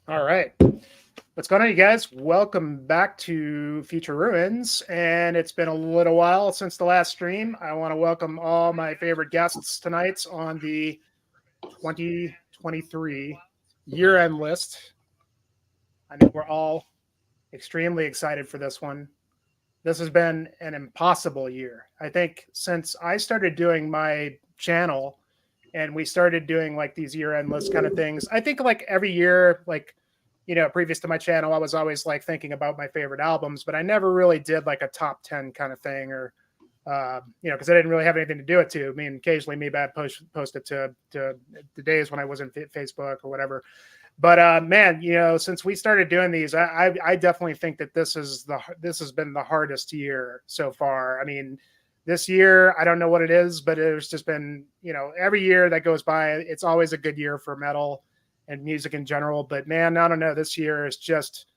All right. What's going on, you guys? Welcome back to Future Ruins. And it's been a little while since the last stream. I want to welcome all my favorite guests tonight on the 2023 year-end list. I think we're all extremely excited for this one. This has been an impossible year. I think since I started doing my channel and we started doing like these year-end list kind of things, I think like every year, like, you know, previous to my channel, I was always like thinking about my favorite albums, but I never really did like a top 10 kind of thing, or, you know, because I didn't really have anything to do it to. I mean, occasionally maybe I'd post it to the days when I wasn't Facebook or whatever. But man, you know, since we started doing these, I definitely think that this has been the hardest year so far. I mean, this year, I don't know what it is, but it's just been, you know, every year that goes by, it's always a good year for metal and music in general. But man, I don't know, this year is just,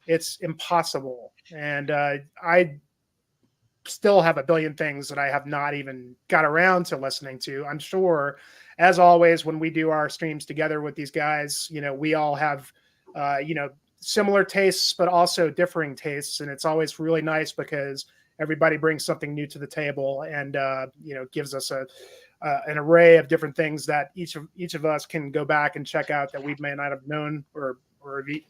it's impossible. And I still have a billion things that I have not even got around to listening to. I'm sure, as always, when we do our streams together with these guys, you know, we all have, you know, similar tastes, but also differing tastes. And it's always really nice because everybody brings something new to the table and, you know, gives us an array of different things that each of us can go back and check out that we may not have known or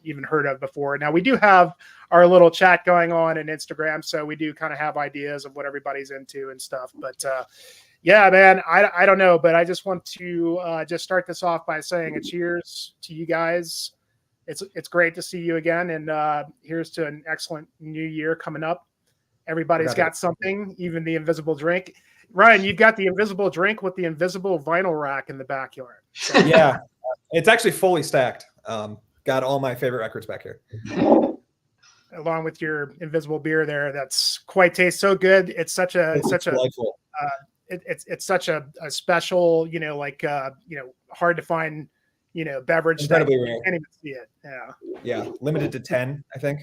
even heard of before. Now, we do have our little chat going on in Instagram, so we do kind of have ideas of what everybody's into and stuff. But yeah, man, I don't know, but I just want to just start this off by saying a cheers to you guys. It's great to see you again, and here's to an excellent new year coming up. Everybody's got something, even the invisible drink. Ryan, you've got the invisible drink with the invisible vinyl rack in the backyard. So. Yeah, it's actually fully stacked. Got all my favorite records back here. Along with your invisible beer there, that's quite tastes so good. It's such a special, you know, like you know, hard to find, you know, beverage. Incredibly rare. You can't even see it. Yeah. Yeah, limited to 10, I think.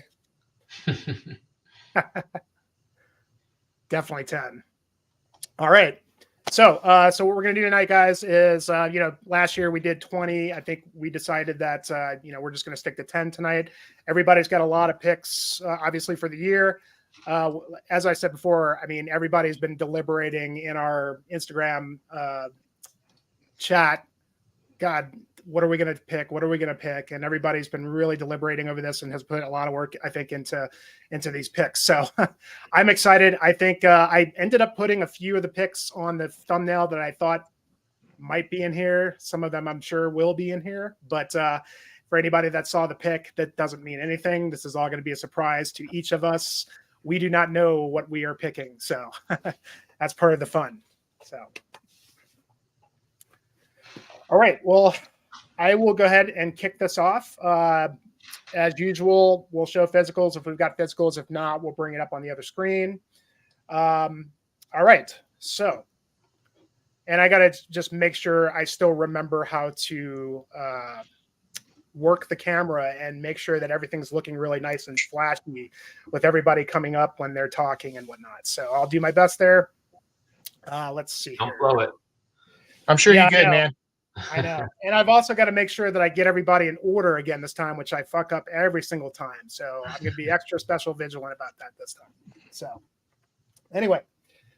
Definitely 10. All right. So what we're going to do tonight, guys, is, you know, last year we did 20. I think we decided that, you know, we're just going to stick to 10 tonight. Everybody's got a lot of picks, obviously, for the year. As I said before, I mean, everybody's been deliberating in our Instagram chat. God, what are we going to pick? What are we going to pick? And everybody's been really deliberating over this and has put a lot of work, I think, into these picks. So I'm excited. I think I ended up putting a few of the picks on the thumbnail that I thought might be in here. Some of them I'm sure will be in here. But for anybody that saw the pick, that doesn't mean anything. This is all going to be a surprise to each of us. We do not know what we are picking. So that's part of the fun. So. All right. Well, I will go ahead and kick this off. As usual, we'll show physicals if we've got physicals. If not, we'll bring it up on the other screen. All right. So, and I got to just make sure I still remember how to work the camera and make sure that everything's looking really nice and flashy with everybody coming up when they're talking and whatnot. So I'll do my best there. Let's see. Don't blow it. I'm sure you're good, man. I know. And I've also got to make sure that I get everybody in order again this time, which I fuck up every single time. So I'm going to be extra special vigilant about that this time. So anyway,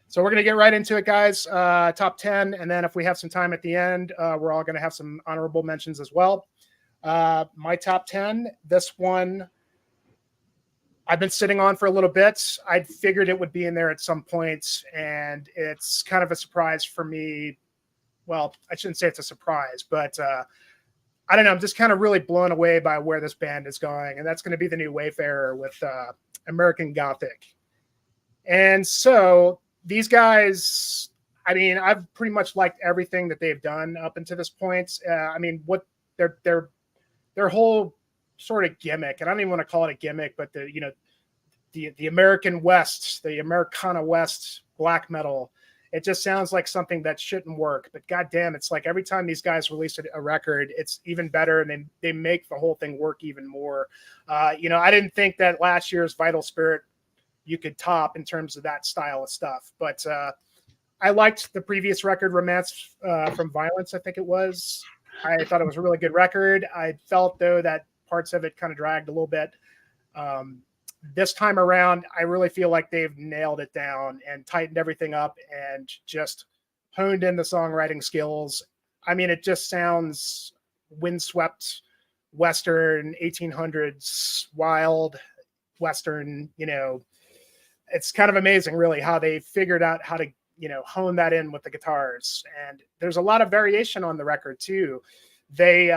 so we're going to get right into it, guys. Top 10. And then if we have some time at the end, we're all going to have some honorable mentions as well. My top 10, this one I've been sitting on for a little bit. I figured it would be in there at some point, and it's kind of a surprise for me. Well, I shouldn't say it's a surprise, but I don't know. I'm just kind of really blown away by where this band is going. And that's going to be the new Wayfarer with American Gothic. And so these guys, I mean, I've pretty much liked everything that they've done up until this point. I mean, what their whole sort of gimmick, and I don't even want to call it a gimmick, but the American West, the Americana West black metal, it just sounds like something that shouldn't work. But goddamn, it's like every time these guys release a record, it's even better, and they make the whole thing work even more. You know, I didn't think that last year's Vital Spirit you could top in terms of that style of stuff, but I liked the previous record, Romance from Violence, I think it was. I thought it was a really good record. I felt, though, that parts of it kind of dragged a little bit. This time around, I really feel like they've nailed it down and tightened everything up and just honed in the songwriting skills. I mean, it just sounds windswept Western 1800s, wild Western, it's kind of amazing really how they figured out how to, hone that in with the guitars. And there's a lot of variation on the record too. There's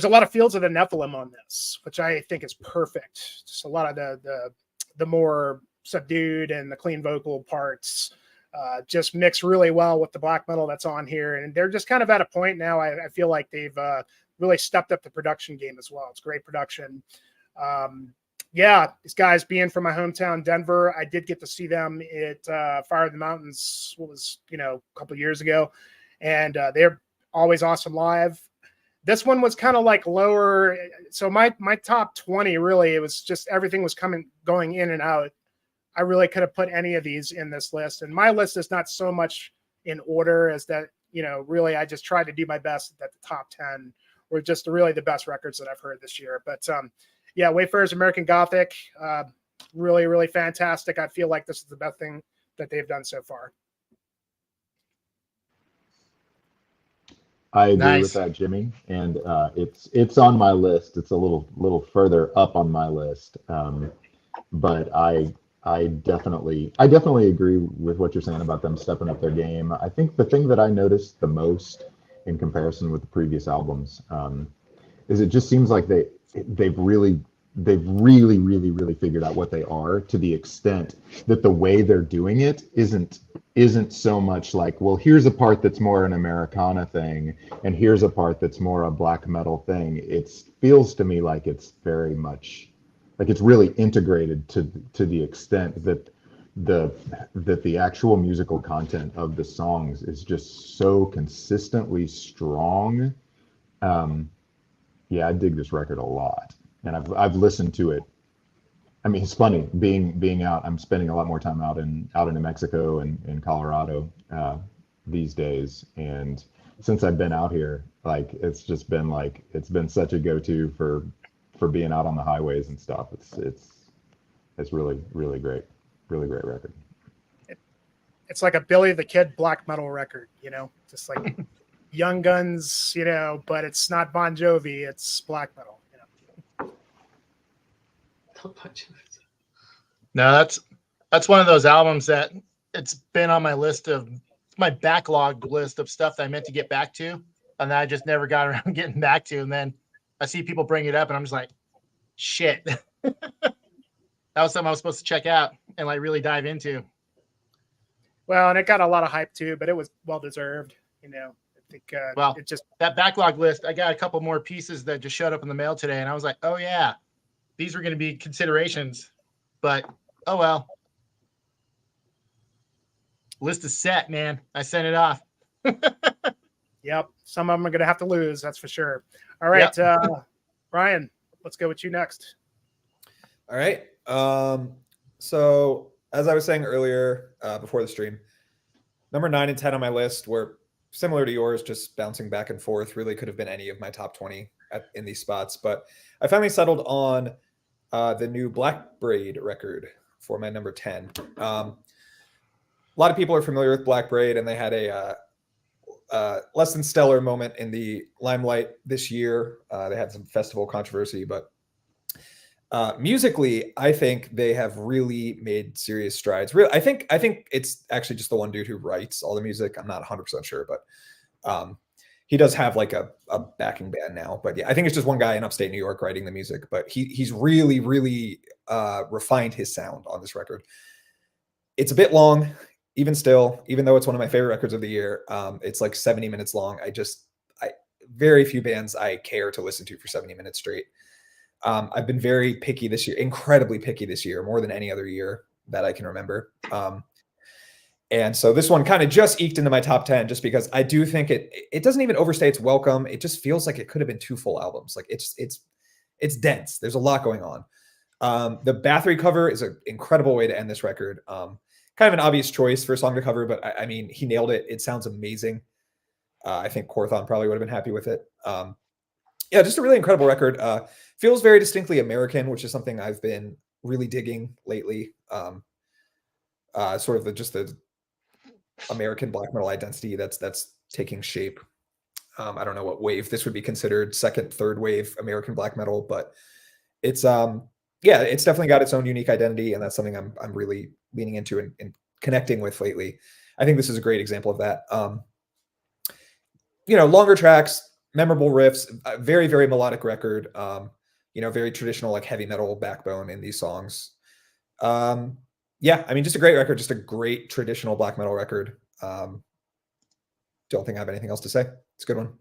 a lot of Fields of the Nephilim on this, which I think is perfect. Just a lot of the more subdued and the clean vocal parts just mix really well with the black metal that's on here. And they're just kind of at a point now, I feel like they've really stepped up the production game as well. It's great production. These guys being from my hometown, Denver, I did get to see them at Fire of the Mountains, a couple of years ago. And they're always awesome live. This one was kind of like lower. So my top 20, really, it was just everything was going in and out. I really could have put any of these in this list. And my list is not so much in order as that, really I just tried to do my best that the top 10 were just really the best records that I've heard this year. But Wayfarer's American Gothic, really, really fantastic. I feel like this is the best thing that they've done so far. I agree with that, Jimmy, and it's on my list. It's a little further up on my list, but I definitely agree with what you're saying about them stepping up their game. I think the thing that I noticed the most in comparison with the previous albums is it just seems like they've really figured out what they are, to the extent that the way they're doing it isn't so much like, well, here's a part that's more an Americana thing and here's a part that's more a black metal thing. It feels to me like it's very much like it's really integrated to the extent that the actual musical content of the songs is just so consistently strong. I dig this record a lot, and I've listened to it. I mean, it's funny being out. I'm spending a lot more time out in New Mexico and in Colorado these days, and since I've been out here, like it's been such a go-to for being out on the highways and stuff. It's really great, really great record. It's like a Billy the Kid black metal record, just like Young Guns, but it's not Bon Jovi, it's black metal. No, that's one of those albums that it's been on my my backlog list of stuff that I meant to get back to, and that I just never got around getting back to. And then I see people bring it up, and I'm just like, shit. That was something I was supposed to check out and like really dive into. Well, and it got a lot of hype too, but it was well deserved. I think it just that backlog list. I got a couple more pieces that just showed up in the mail today, and I was like, oh yeah, these were going to be considerations, but oh well. List is set, man. I sent it off. Yep, some of them are going to have to lose. That's for sure. All right, Brian, let's go with you next. All right. So as I was saying earlier, before the stream, number 9 and 10 on my list were similar to yours, just bouncing back and forth. Really could have been any of my top 20 in these spots, but I finally settled on the new Blackbraid record for my number 10. A lot of people are familiar with Blackbraid, and they had a less than stellar moment in the limelight this year. They had some festival controversy, but musically, I think they have really made serious strides. Really, I think it's actually just the one dude who writes all the music. I'm not 100% sure, but he does have like a backing band now. But yeah, I think it's just one guy in upstate New York writing the music. But he's really refined his sound on this record. It's a bit long, even though it's one of my favorite records of the year. It's like 70 minutes long. Very few bands I care to listen to for 70 minutes straight. I've been very picky this year, incredibly picky this year, more than any other year that I can remember. And so this one kind of just eked into my top 10 just because I do think it doesn't even overstay its welcome. It just feels like it could have been 2 full albums. Like it's dense. There's a lot going on. The Bathory cover is an incredible way to end this record. Kind of an obvious choice for a song to cover, but I mean, he nailed it. It sounds amazing. I think Corthon probably would have been happy with it. Yeah, just a really incredible record. Feels very distinctly American, which is something I've been really digging lately. Sort of just the American black metal identity that's taking shape. I don't know what wave this would be considered, second, third wave American black metal, but it's yeah, it's definitely got its own unique identity, and that's something I'm really leaning into and connecting with lately. I think this is a great example of that. Longer tracks, memorable riffs, very, very melodic record. Very traditional, like heavy metal backbone in these songs. Yeah, I mean, just a great record, just a great traditional black metal record. Don't think I have anything else to say. It's a good one.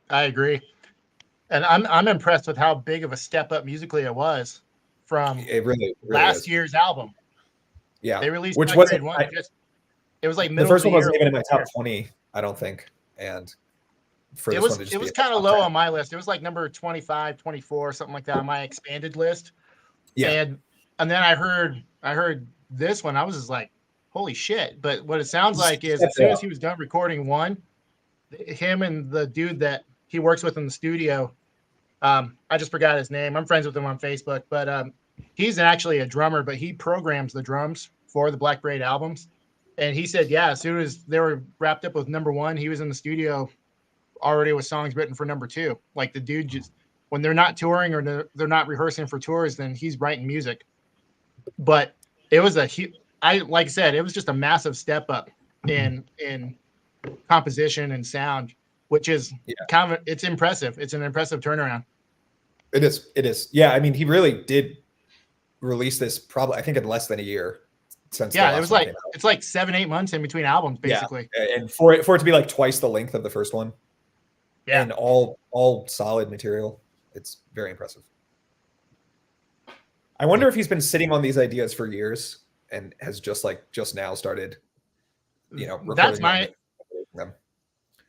I agree. And I'm impressed with how big of a step up musically it was from It really last is. year's album. Yeah. They released Which Blackbraid wasn't, I, it was like the middle first of one the wasn't year. even in my top 20, I don't think. And for It this one to was just it be was in the kind of top low 10. on my list. It was like number 25, 24, something like that on my expanded list. Yeah. And then I heard this one. I was just like, holy shit. But what it sounds like is as soon as he was done recording one, him and the dude that he works with in the studio, I just forgot his name. I'm friends with him on Facebook, but he's actually a drummer, but he programs the drums for the Blackbraid albums. And he said, yeah, as soon as they were wrapped up with number one, he was in the studio already with songs written for number two. Like the dude just, when they're not touring or they're not rehearsing for tours, then he's writing music. But it was like I said, it was just a massive step up in composition and sound, which is kind of, it's impressive. It's an impressive turnaround. It is. Yeah, I mean, he really did release this probably, I think, in less than a year since the last it was one like came out. it's like 7-8 months in between albums, basically. Yeah. And for it to be like twice the length of the first one, yeah, and all solid material, it's very impressive. I wonder if he's been sitting on these ideas for years and has just now started, that's recording them.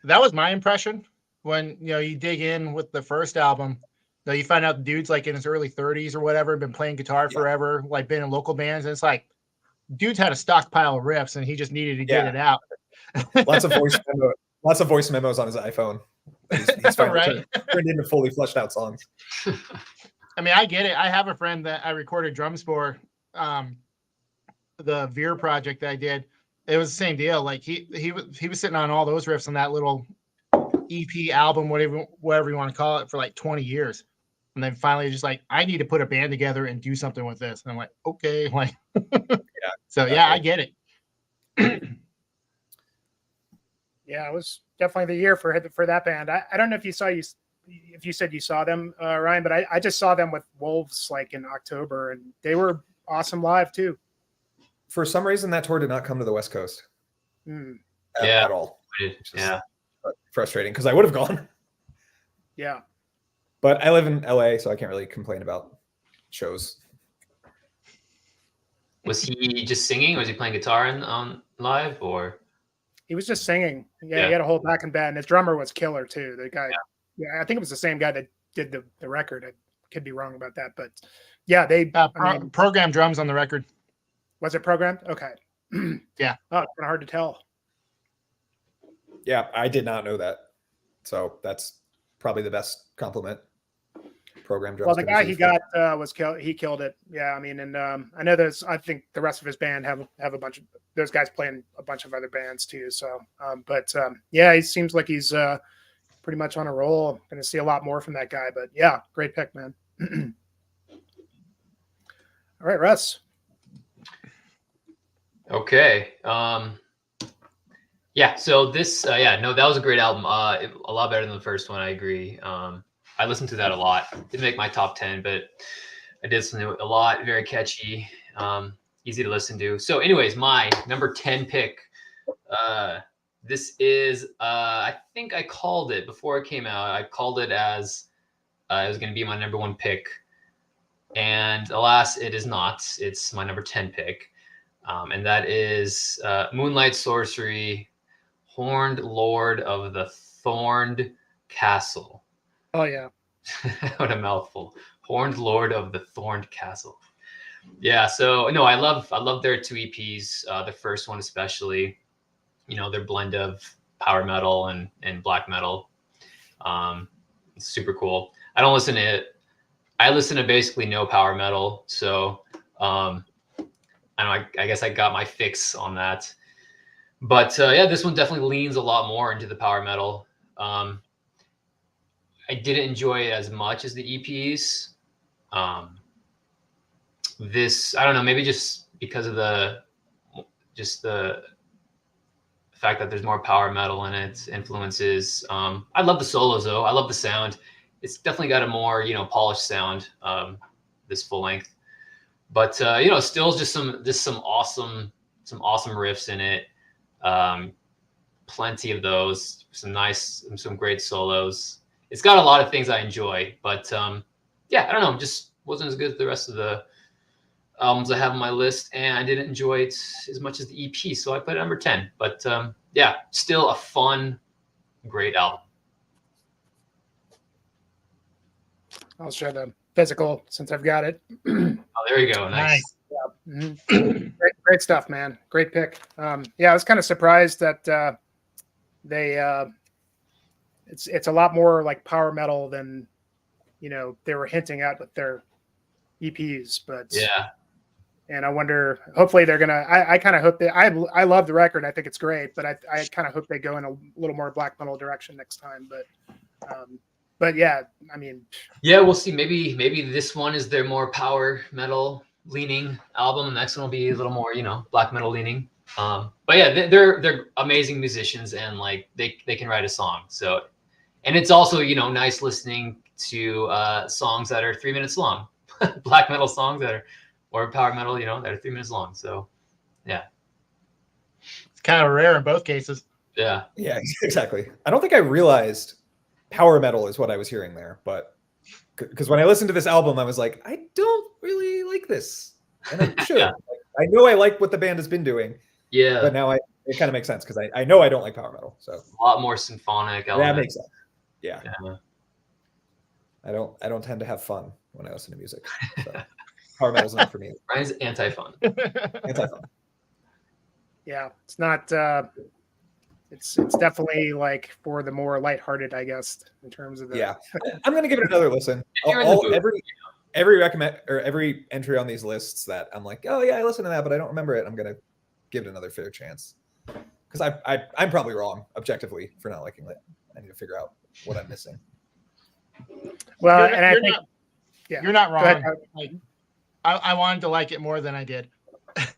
That was my impression when you dig in with the first album. You find out the dude's like in his early 30s or whatever, been playing guitar forever, like been in local bands, and it's like dude's had a stockpile of riffs and he just needed to get it out. Lots of voice memos on his iPhone. He's finally turned into fully fleshed out songs. I mean, I get it. I have a friend that I recorded drums for, the Veer project that I did. It was the same deal. Like he was sitting on all those riffs on that little EP album, whatever you want to call it, for like 20 years. And then finally just like, I need to put a band together and do something with this. And I'm like, okay. Like, so yeah, I get it. Yeah, it was definitely the year for that band. I don't know if you said you saw them, Ryan, but I just saw them with Wolves like in October, and they were awesome live too. For some reason, that tour did not come to the West Coast at all. Yeah, frustrating because I would have gone. Yeah, but I live in LA, so I can't really complain about shows. Was he just singing? Was he playing guitar on live, or? He was just singing. Yeah, he had a whole backing band. His drummer was killer too. The guy, I think it was the same guy that did the record. I could be wrong about that, but yeah, they programmed drums on the record. Was it programmed? Okay. Yeah. Oh, it's kind of hard to tell. Yeah, I did not know that. So that's probably the best compliment. Program drums. Well, the guy he got he killed it. Yeah, I mean, and I know I think the rest of his band have a bunch of those guys playing a bunch of other bands too. So, yeah, he seems like he's pretty much on a roll. Going to see a lot more from that guy. But yeah, great pick, man. All right, Russ. Okay. Yeah. So this, that was a great album. A lot better than the first one. I agree. I listened to that a lot. Didn't make my top 10, but I did listen to it a lot. Very catchy, easy to listen to. So anyways, my number 10 pick, this is, I think I called it before it came out. I called it as it was going to be my number 1 pick. And alas, it is not. It's my number 10 pick. And that is Moonlight Sorcery, Horned Lord of the Thorned Castle. Oh yeah. What a mouthful. Horned Lord of the Thorned Castle. Yeah, so no, I love their 2 EPs, the first one especially, their blend of power metal and black metal. It's super cool. I don't listen to it. I listen to basically no power metal, so I guess I got my fix on that. But yeah, this one definitely leans a lot more into the power metal. I didn't enjoy it as much as the EPs. This, I don't know, maybe just because of the fact that there's more power metal in it, influences. I love the solos though. I love the sound. It's definitely got a more, polished sound, this full length. But still just some awesome riffs in it. Plenty of those, some great solos. It's got a lot of things I enjoy, but yeah, I don't know, just wasn't as good as the rest of the albums I have on my list, and I didn't enjoy it as much as the EP, so I put it number 10. But yeah, still a fun, great album. I'll share the physical since I've got it. Oh, there you go. Nice. Yeah. Great stuff, man. Great pick. Yeah, I was kind of surprised that it's a lot more like power metal than they were hinting at with their EPs. But yeah, and I wonder, hopefully they're gonna. I kind of hope that I love the record. I think it's great, but I kind of hope they go in a little more black metal direction next time. But yeah, I mean, yeah, we'll see. Maybe this one is their more power metal leaning album. The next one will be a little more, black metal leaning. But yeah, they're amazing musicians, and like they can write a song. So, and it's also nice listening to songs that are 3 minutes long, black metal songs or power metal, that are 3 minutes long. So, yeah, it's kind of rare in both cases. Yeah, exactly. I don't think I realized power metal is what I was hearing there, but because when I listened to this album, I was like, I don't really like this, and I should. Yeah. I know I like what the band has been doing. Yeah, but now it kind of makes sense because I know I don't like power metal. So a lot more symphonic elements. That makes sense. Yeah. I don't tend to have fun when I listen to music. So power metal's not for me. Ryan's anti-fun. Anti-fun. Yeah, it's not. It's definitely like for the more lighthearted, I guess, in terms of the. Yeah, I'm gonna give it another listen. Every entry on these lists that I'm like, oh yeah, I listened to that, but I don't remember it. I'm gonna give it another fair chance because I'm probably wrong objectively for not liking it. I need to figure out what I'm missing. Well, and I think you're not wrong. Like, I wanted to like it more than I did.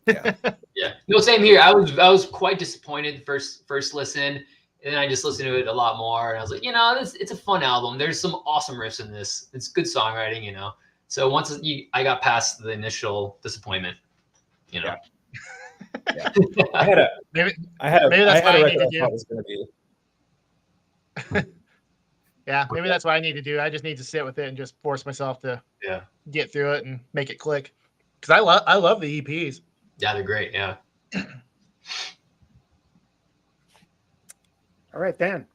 Yeah. Yeah. No, same here. I was quite disappointed first listen, and then I just listened to it a lot more, and I was like, it's a fun album. There's some awesome riffs in this. It's good songwriting, So once I got past the initial disappointment, Yeah. Yeah. I had a record I thought was going to be. Yeah, maybe that's what I need to do. I just need to sit with it and just force myself to get through it and make it click. Because I love the EPs. Yeah, they're great. Yeah. All right, Dan.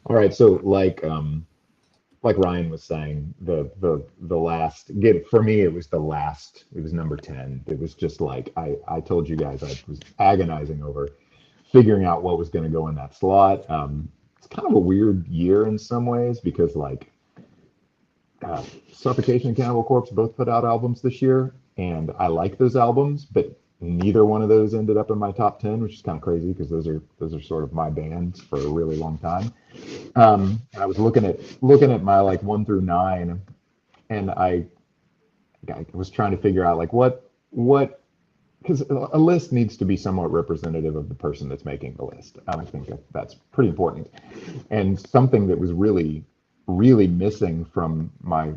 All right, so like Ryan was saying, the last for me it was the last. It was number 10. It was just like I told you guys I was agonizing over figuring out what was going to go in that slot. It's kind of a weird year in some ways because like Suffocation and Cannibal Corpse both put out albums this year, and I like those albums, but neither one of those ended up in my top 10, which is kind of crazy because those are sort of my bands for a really long time. And I was looking at my like 1 through 9, and I was trying to figure out like what because a list needs to be somewhat representative of the person that's making the list. I think that's pretty important. And something that was really, really missing from my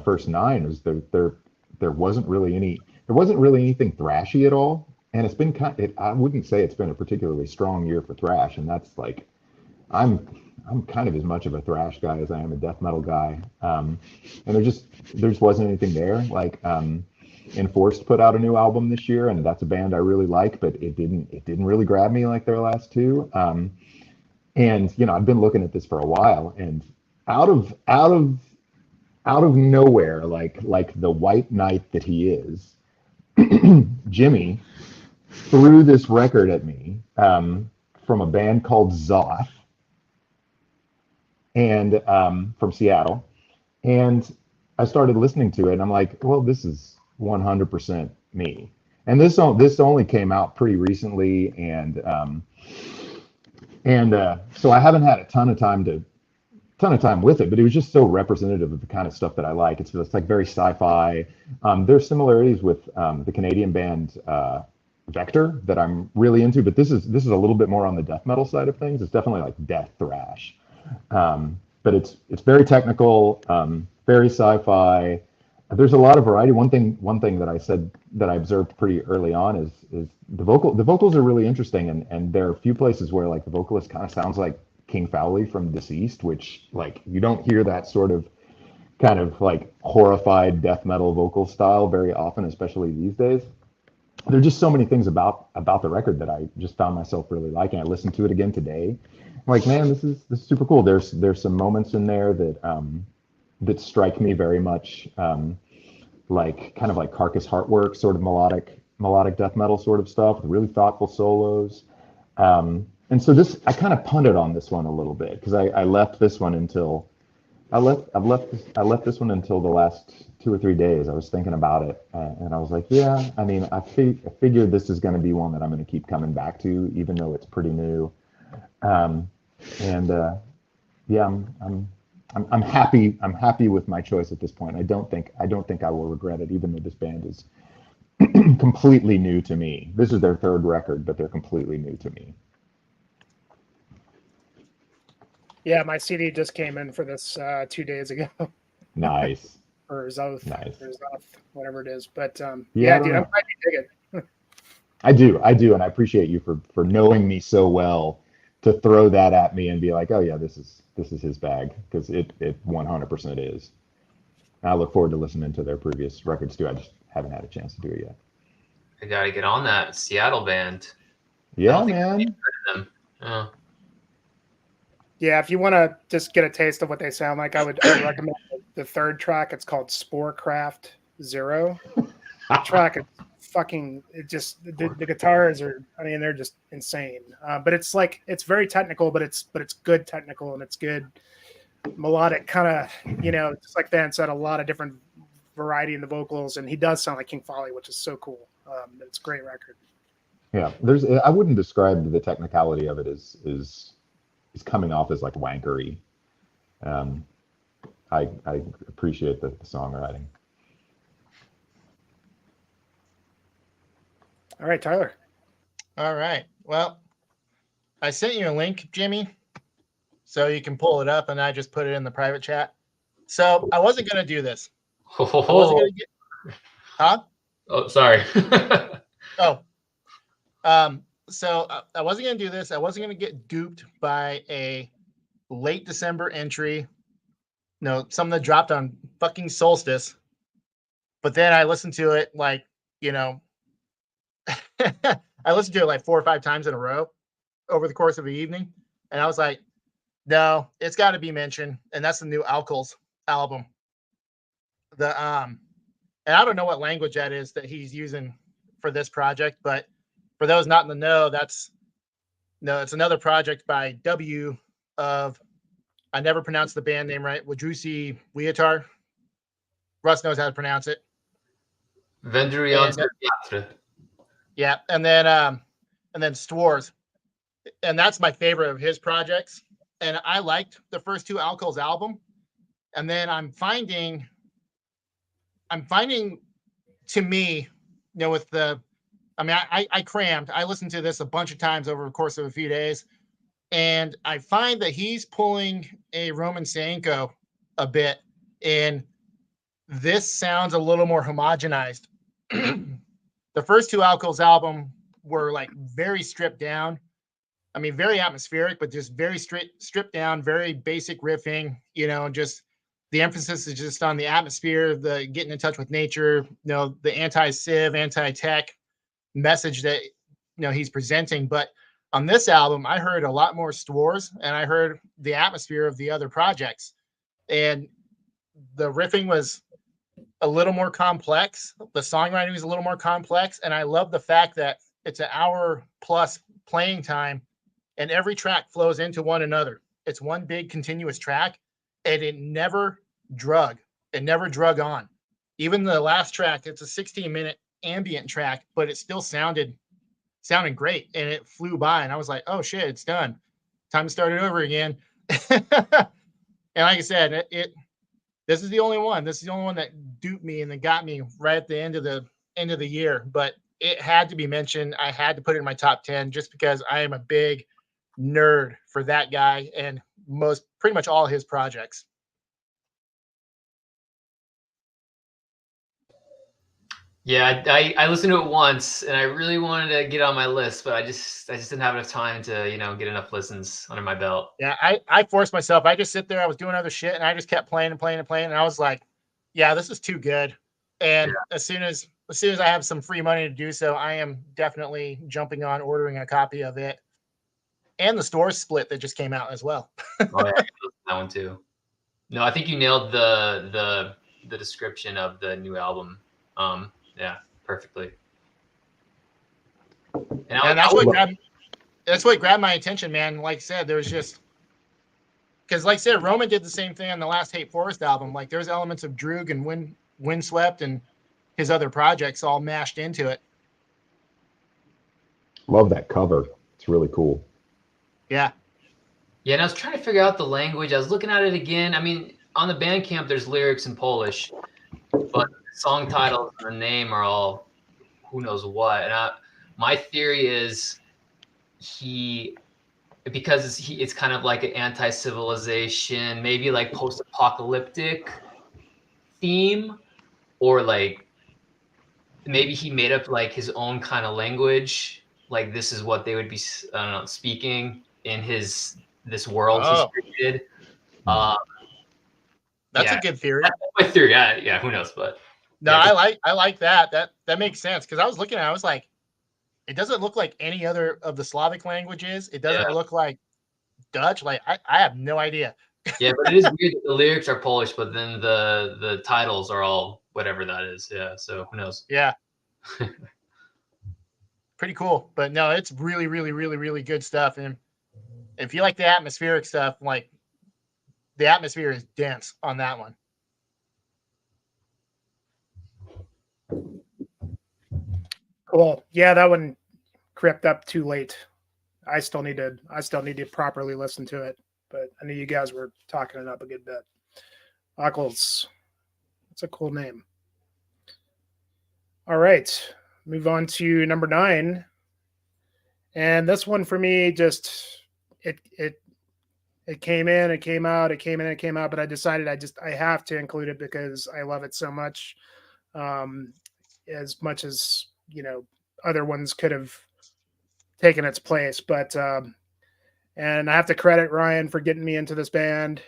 first 9 was there wasn't really anything thrashy at all. And it's been I wouldn't say it's been a particularly strong year for thrash. And that's like, I'm kind of as much of a thrash guy as I am a death metal guy. And there just wasn't anything there. Like, Enforced put out a new album this year, and that's a band I really like, but it didn't really grab me like their last two. And I've been looking at this for a while, and out of nowhere, like the white knight that he is, Jimmy threw this record at me from a band called Xoth, and from Seattle. And I started listening to it, and I'm like, well, this is 100% me. And this only came out pretty recently, and so I haven't had a ton of time with it, but it was just so representative of the kind of stuff that I like. It's like very sci-fi. There's similarities with the Canadian band Vector that I'm really into, but this is a little bit more on the death metal side of things. It's definitely like death thrash, but it's very technical, very sci-fi. There's a lot of variety. One thing that I said that I observed pretty early on is the vocals are really interesting, and there are a few places where like the vocalist kind of sounds like King Fowley from Deceased, which like you don't hear that sort of kind of like horrified death metal vocal style very often, especially these days. There are just so many things about the record that I just found myself really liking. I listened to it again today. I'm like, man, this is super cool. There's some moments in there that strike me very much like kind of like Carcass Heartwork, sort of melodic death metal sort of stuff, with really thoughtful solos. And so I kind of punted on this one a little bit because I left this one until I left this one until the last 2 or 3 days. I was thinking about it, and I was like, yeah, I mean, I figured this is going to be one that I'm going to keep coming back to, even though it's pretty new. Yeah, I'm happy. I'm happy with my choice at this point. I don't think I will regret it, even though this band is completely new to me. This is their third record, but they're completely new to me. Yeah, my CD just came in for this 2 days ago. Nice. Or Xoth. Nice. Or Xoth, whatever it is. But Yeah, dude, I'm glad you dig it. I do, and I appreciate you for knowing me so well to throw that at me and be like, oh yeah, this is his bag, because it 100% is. And I look forward to listening to their previous records too. I just haven't had a chance to do it yet. I gotta get on that Seattle band. Yeah, man. Oh. Yeah, if you want to just get a taste of what they sound like, I would recommend the third track. It's called Sporecraft Zero. The track is fucking, it just, the guitars are, I mean, they're just insane. But it's like, it's very technical, but it's good technical, and it's good melodic kind of, just like Van said, a lot of different variety in the vocals, and he does sound like King Folly, which is so cool. It's a great record. Yeah, I wouldn't describe the technicality of it as coming off as like wankery. I appreciate the songwriting. All right, Tyler. All right. Well, I sent you a link, Jimmy, so you can pull it up, and I just put it in the private chat. So I wasn't going to do this. I wasn't going to get... Huh? Oh, sorry. So I wasn't going to do this. I wasn't going to get duped by a late December entry. Something that dropped on fucking Solstice. But then I listened to it like, I listened to it like 4 or 5 times in a row over the course of the evening. And I was like, no, it's got to be mentioned. And that's the new Alkals album. And I don't know what language that is that he's using for this project, but for those not in the know, it's another project by W of, I never pronounced the band name right, Wadrusi Wiatar. Russ knows how to pronounce it. Vendrian. Yeah, and then Stwars. And that's my favorite of his projects. And I liked the first 2 Alkals album. And then I'm finding to me, with I crammed. I listened to this a bunch of times over the course of a few days, and I find that he's pulling a Roman Sanko a bit, and this sounds a little more homogenized. The first 2 Alkals album were like very stripped down. I mean, very atmospheric, but just very stripped down, very basic riffing, just the emphasis is just on the atmosphere, the getting in touch with nature, the anti-civ, anti-tech message that he's presenting. But on this album, I heard a lot more Stwars, and I heard the atmosphere of the other projects, and the riffing was a little more complex. The songwriting was a little more complex, and I love the fact that it's an hour plus playing time, and every track flows into one another. It's one big continuous track, and it never drug. It never drug on. Even the last track, it's a 16-minute ambient track, but it still sounded great, and it flew by. And I was like, "Oh shit, it's done. Time to start it over again." And like I said, this is the only one. This is the only one that duped me and then got me right at the end of the year. But it had to be mentioned. I had to put it in my top 10 just because I am a big nerd for that guy and pretty much all his projects. Yeah, I listened to it once, and I really wanted to get on my list, but I just didn't have enough time to get enough listens under my belt. Yeah, I forced myself. I just sit there. I was doing other shit, and I just kept playing and playing and playing. And I was like, "Yeah, this is too good." And as soon as I have some free money to do so, I am definitely jumping on ordering a copy of it, and the store split that just came out as well. Oh yeah, that one too. No, I think you nailed the description of the new album. Yeah, perfectly. And that's what grabbed my attention, man. Like I said, there was just because, like I said, Roman did the same thing on the last Hate Forest album. Like there's elements of Droog and Windswept and his other projects all mashed into it. Love that cover. It's really cool. Yeah. Yeah, and I was trying to figure out the language. I was looking at it again. I mean, on the Bandcamp, there's lyrics in Polish, but song titles and the name are all who knows what. And my theory is because it's kind of like an anti-civilization, maybe like post-apocalyptic theme, or like maybe he made up like his own kind of language. Like this is what they would be, I don't know, speaking in this world he's created. That's a good theory. That's my theory. Yeah, who knows? But no, yeah, I like that. That makes sense because I was looking at it, I was like, it doesn't look like any other of the Slavic languages. It doesn't look like Dutch. Like I have no idea. Yeah, but it is weird that the lyrics are Polish, but then the titles are all whatever that is. Yeah, so who knows? Yeah. Pretty cool. But no, it's really, really, really, really good stuff. And if you like the atmospheric stuff, like the atmosphere is dense on that one. Cool. Yeah, that one crept up too late. I still need to properly listen to it, but I knew you guys were talking it up a good bit. Ockles. That's a cool name. All right. Move on to number 9. And this one for me just it came in, it came out, it came in, it came out, but I decided I have to include it because I love it so much. As much as, other ones could have taken its place, but and I have to credit Ryan for getting me into this band.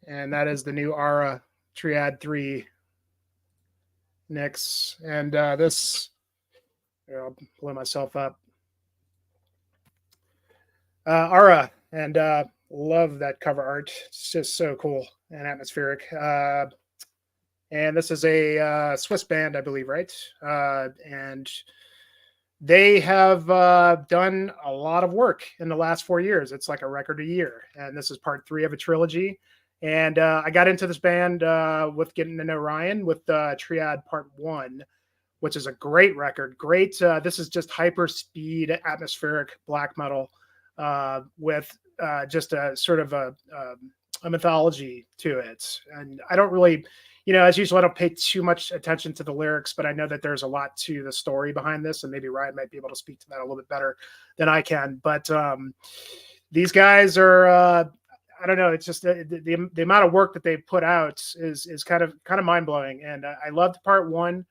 And that is the new Ara Triad III Nyx. And this, I'll blow myself up. Ara, and love that cover art. It's just so cool and atmospheric. And this is a Swiss band, I believe, right? And they have done a lot of work in the last 4 years. It's like a record a year. And this is part 3 of a trilogy. And I got into this band with getting to know Ryan with Triad Part 1, which is a great record. Great. This is just hyper speed, atmospheric black metal with just a sort of a mythology to it. And I don't really, as usual, I don't pay too much attention to the lyrics, but I know that there's a lot to the story behind this, and maybe Ryan might be able to speak to that a little bit better than I can. But these guys are, I don't know, it's just the amount of work that they've put out is kind of mind blowing. And I loved Part 1.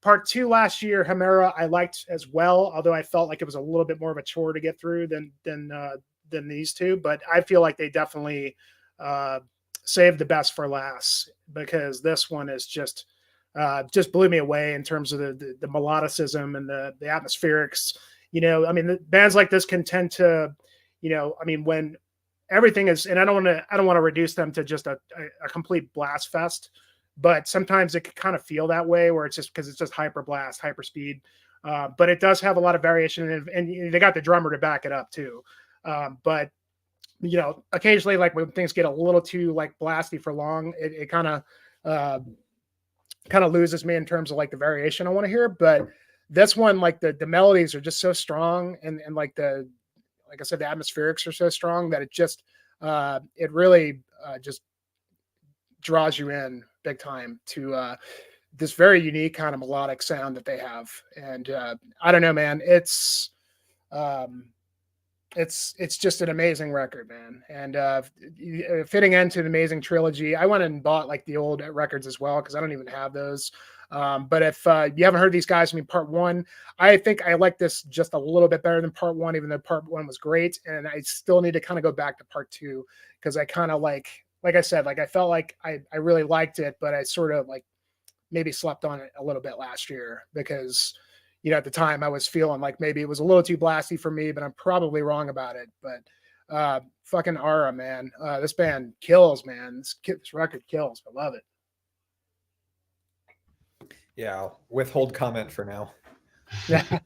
Part 2 last year, Chimera, I liked as well, although I felt like it was a little bit more of a chore to get through than these two. But I feel like they definitely saved the best for last, because this one is just blew me away in terms of the melodicism and the atmospherics. The bands like this can tend to, when everything is, and I don't want to reduce them to just a complete blast fest, but sometimes it can kind of feel that way where it's just because it's just hyper blast, hyper speed. But it does have a lot of variation, and they got the drummer to back it up too. But occasionally, like when things get a little too like blasty for long, it kind of loses me in terms of like the variation I want to hear. But this one, like the melodies are just so strong, and like I said, the atmospherics are so strong that it really just draws you in big time to this very unique kind of melodic sound that they have. And I don't know, man, it's just an amazing record, man. And fitting into an amazing trilogy. I went and bought like the old records as well, because I don't even have those. But if you haven't heard these guys, I mean, part one, I think I like this just a little bit better than part one, even though part one was great. And I still need to kind of go back to part two, because I kind of like I said, like I felt like I really liked it, but I sort of like maybe slept on it a little bit last year, because at the time I was feeling like maybe it was a little too blasty for me, but I'm probably wrong about it. But fucking Aura, man, this band kills, man. This record kills. I love it. Yeah, I'll withhold comment for now. Yeah,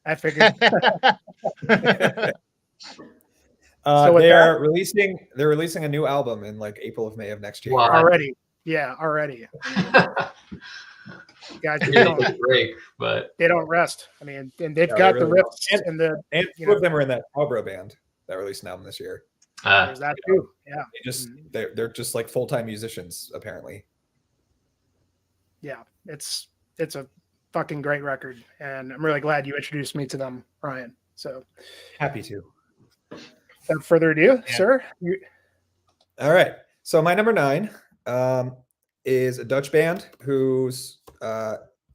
I figured. They're releasing a new album in like April of May of next year. Wow. Already. Yeah, already. Guys, they don't rest. I mean, and they've got the riffs and two of them are in that Cobra band that released an album this year. There's that too. Yeah. They're just like full-time musicians apparently. Yeah, it's a fucking great record, and I'm really glad you introduced me to them, Ryan. So happy to. Without further ado, sir. All right. So my number 9 is a Dutch band whose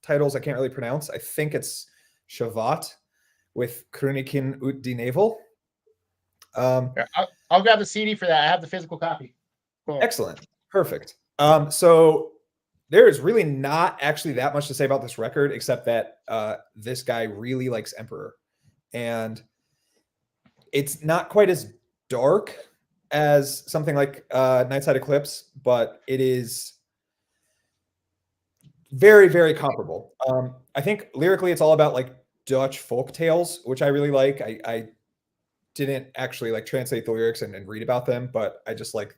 titles I can't really pronounce. I think it's Schavot with Kroniken uit die Nevel. I'll grab the CD for that. I have the physical copy. Cool. Excellent. Perfect. So there is really not actually that much to say about this record, except that this guy really likes Emperor. And it's not quite as dark as something like Nightside Eclipse, but it is very, very comparable. I think lyrically it's all about like Dutch folk tales, which I really like. I didn't actually like translate the lyrics and read about them, but I just like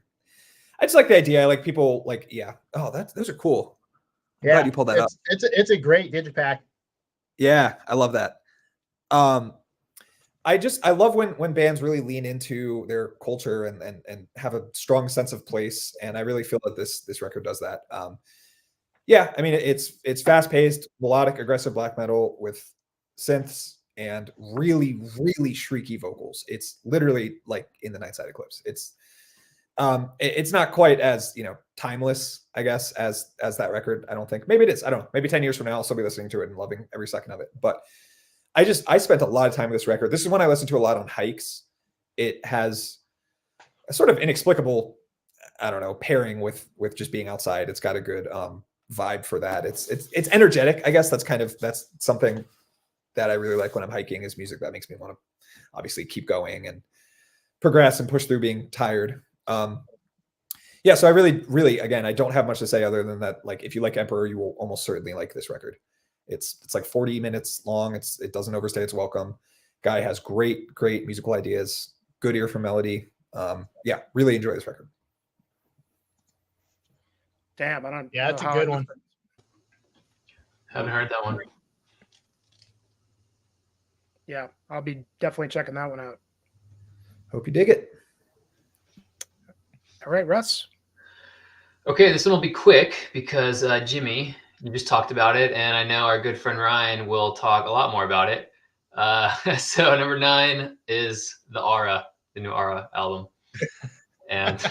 the idea. I like people like, yeah. Oh, those are cool. I'm glad you pulled that up. It's a great digipack. Yeah, I love that. I love when bands really lean into their culture and have a strong sense of place, and I really feel that this record does that. Yeah, I mean it's fast paced, melodic, aggressive black metal with synths and really, really shrieky vocals. It's literally like in the Nightside Eclipse. It's not quite as timeless, I guess, as that record. I don't think. Maybe it is. I don't know. Maybe 10 years from now I'll still be listening to it and loving every second of it. But I spent a lot of time with this record. This is one I listen to a lot on hikes. It has a sort of inexplicable, I don't know, pairing with just being outside. It's got a good vibe for that. It's energetic. I guess that's something that I really like when I'm hiking, is music that makes me want to obviously keep going and progress and push through being tired. Yeah, so I really, really, again, I don't have much to say other than that. Like, if you like Emperor, you will almost certainly like this record. It's like 40 minutes long. It doesn't overstay its welcome. Guy has great musical ideas, good ear for melody. Yeah, really enjoy this record. Damn, I don't. Yeah, it's a good one. Haven't heard that one. Yeah, I'll be definitely checking that one out. Hope you dig it. All right, Russ. Okay, this one will be quick because Jimmy, you just talked about it, and I know our good friend Ryan will talk a lot more about it. So number 9 is the new Aura album. And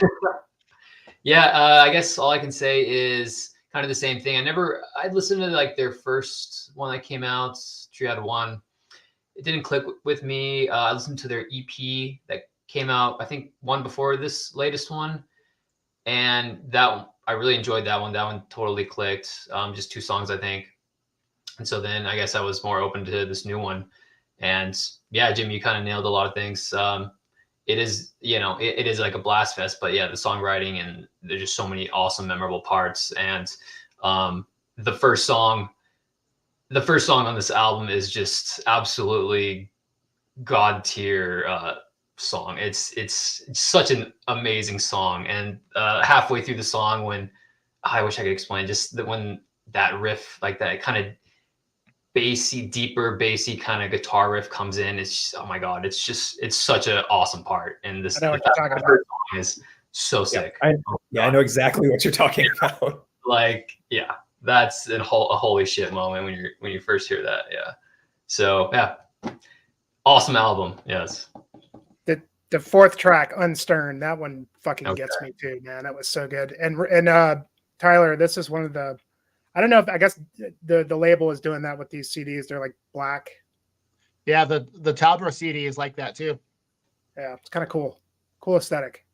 yeah, I guess all I can say is kind of the same thing. I'd listened to like their first one that came out, Triad 1. It didn't click with me. I listened to their EP that came out, I think, one before this latest one. And I really enjoyed that one. That one totally clicked. Just 2 songs, I think. And so then I guess I was more open to this new one. And yeah, Jim, you kind of nailed a lot of things. It is, it is like a blast fest, but yeah, the songwriting, and there's just so many awesome, memorable parts. And the first song, the first song on this album is just absolutely god tier song. It's such an amazing song, and halfway through the song, when I wish I could explain, just that when that riff, like that kind of bassy, deeper bassy kind of guitar riff comes in, it's just, oh my god, it's such an awesome part. And this I know what you're talking about. song is so sick. I know exactly what you're talking about. Like, yeah, that's a holy shit moment when you first hear that. Yeah. So yeah, awesome album. Yes. The fourth track, Unstern, that one fucking gets me too, man. That was so good. And Tyler, this is one of the, I don't know if, I guess the label is doing that with these CDs. They're like black. Yeah, the Talbro CD is like that too. Yeah, it's kind of cool. Cool aesthetic.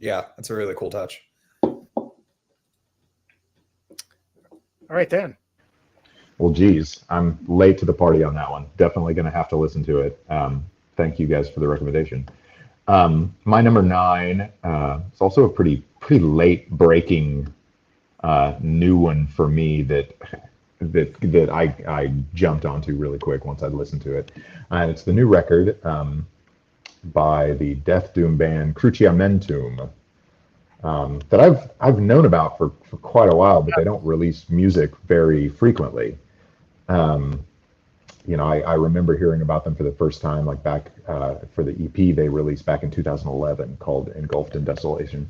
Yeah, that's a really cool touch. All right, then. Well, geez, I'm late to the party on that one. Definitely going to have to listen to it. Thank you guys for the recommendation. My number 9 is also a pretty late breaking new one for me that I jumped onto really quick once I'd listened to it. And it's the new record by the Death Doom band Cruciamentum that I've known about for quite a while, but they don't release music very frequently. You know, I remember hearing about them for the first time, like back for the EP they released back in 2011 called Engulfed in Desolation.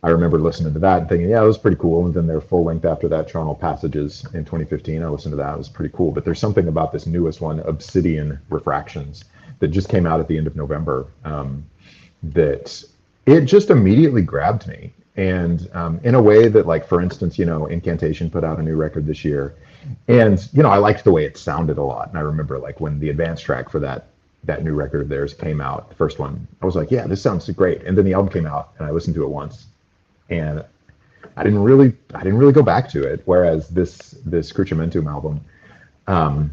I remember listening to that and thinking, yeah, it was pretty cool. And then their full length after that, Charnel Passages in 2015, I listened to that. It was pretty cool. But there's something about this newest one, Obsidian Refractions, that just came out at the end of November, that it just immediately grabbed me. And in a way that, like, for instance, you know, Incantation put out a new record this year. And, you know, I liked the way it sounded a lot. And I remember, like, when the advance track for that new record of theirs came out, the first one, I was like, yeah, this sounds great. And then the album came out and I listened to it once. And I didn't really go back to it. Whereas this Cruciamentum album, I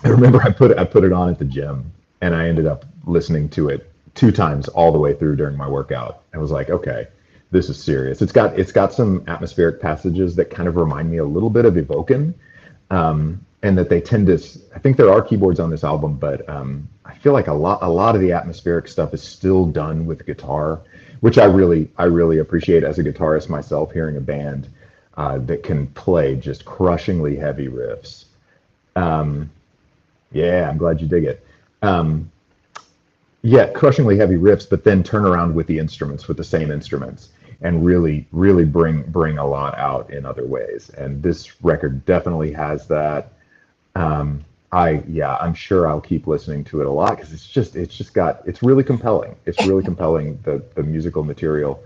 remember I put it on at the gym and I ended up listening to it 2 times all the way through during my workout. I was like, okay, this is serious. It's got some atmospheric passages that kind of remind me a little bit of Evoken, and that they tend to. I think there are keyboards on this album, but I feel like a lot of the atmospheric stuff is still done with guitar, which I really appreciate as a guitarist myself. Hearing a band that can play just crushingly heavy riffs. Yeah, I'm glad you dig it. Yeah, crushingly heavy riffs, but then turn around with the instruments, with the same instruments, and really bring a lot out in other ways. And this record definitely has that. I'm sure I'll keep listening to it a lot because it's really compelling. It's really compelling. The musical material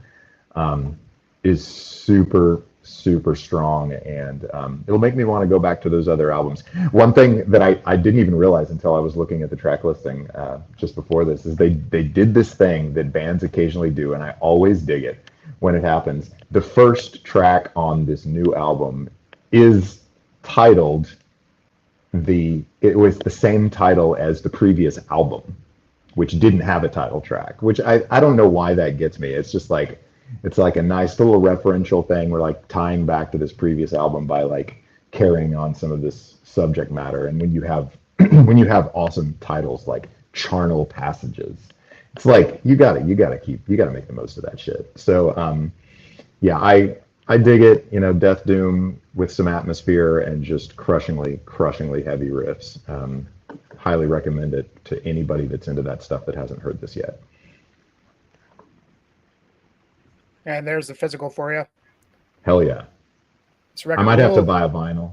is super strong, and it'll make me want to go back to those other albums. One thing that I didn't even realize until I was looking at the track listing just before this is they did this thing that bands occasionally do, and I always dig it when it happens. The first track on this new album is titled it was the same title as the previous album, which didn't have a title track, which I don't know why that gets me. It's just like, it's like a nice little referential thing. We're like tying back to this previous album by like carrying on some of this subject matter. And when you have awesome titles like Charnel Passages, it's like you gotta make the most of that shit. So yeah, I dig it. You know, Death Doom with some atmosphere and just crushingly heavy riffs. Highly recommend it to anybody that's into that stuff that hasn't heard this yet. And there's the physical for you. Hell yeah. I might have to buy a vinyl.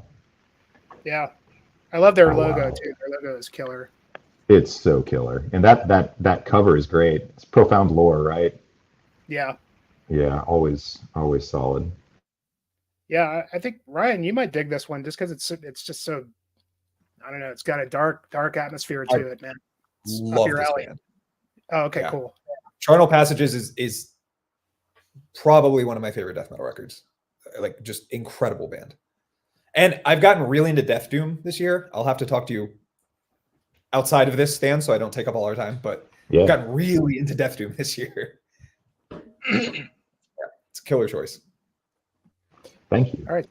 Yeah. I love their logo too. Their logo is killer. It's so killer. And that cover is great. It's Profound Lore, right? Yeah. Yeah, always solid. Yeah, I think Ryan, you might dig this one just because it's just so, I don't know, it's got a dark atmosphere to it, man. It's Love this band. Oh, okay, Yeah. cool. Charnel Passages is probably one of my favorite death metal records. Like, just incredible band. And I've gotten really into Death Doom this year. I'll have to talk to you outside of this, Stan, so I don't take up all our time, but I've gotten really into Death Doom this year. Yeah, it's a killer choice. Thank you. All right.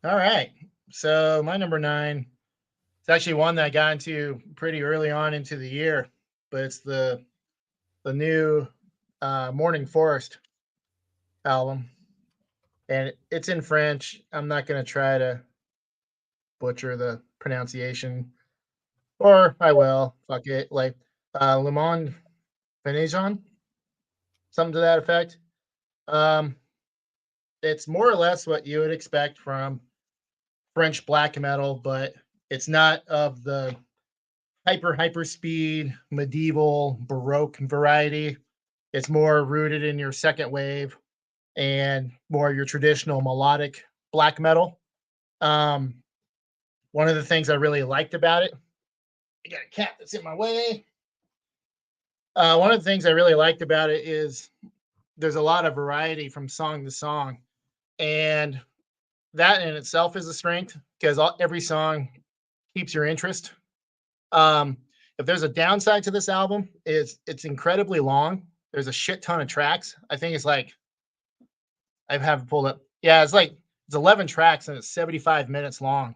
All right. So my number 9, it's actually one that I got into pretty early on into the year, but it's the new Morning Forest album, and it's in French. I'm not going to try to butcher the pronunciation, or I will. Fuck it. Like Le Monde Venezon, something to that effect. It's more or less what you would expect from French black metal, but it's not of the hyper speed medieval baroque variety. It's more rooted in your second wave and more your traditional melodic black metal. One of the things I really liked about it, I got a cat that's in my way. One of the things I really liked about it is there's a lot of variety from song to song, and that in itself is a strength because every song keeps your interest. If there's a downside to this album, it's incredibly long. There's a shit ton of tracks. I think it's like I have it pulled up. Yeah, it's 11 tracks and it's 75 minutes long.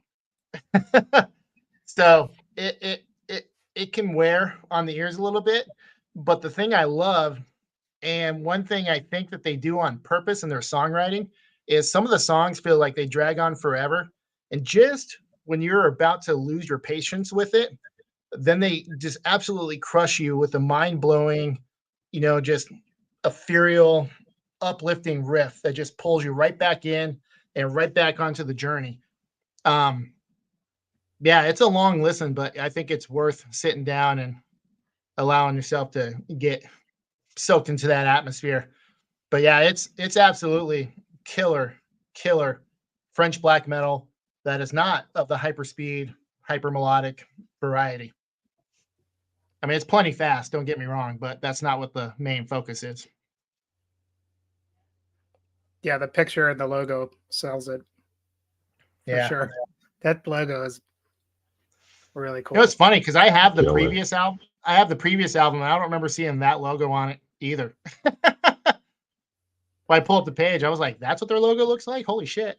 So it can wear on the ears a little bit. But the thing I love, and one thing I think that they do on purpose in their songwriting, is some of the songs feel like they drag on forever. And just when you're about to lose your patience with it, then they just absolutely crush you with a mind-blowing, just ethereal, uplifting riff that just pulls you right back in and right back onto the journey. Yeah, it's a long listen, but I think it's worth sitting down and allowing yourself to get soaked into that atmosphere. But yeah, it's absolutely killer French black metal that is not of the hyperspeed, hyper melodic variety. I mean, it's plenty fast, don't get me wrong, but that's not what the main focus is. Yeah, the picture and the logo sells it for sure. That logo is really cool. It's funny because I have the Killer. previous album. I have the previous album, and I don't remember seeing that logo on it either. When I pulled up the page, I was like, "That's what their logo looks like." Holy shit,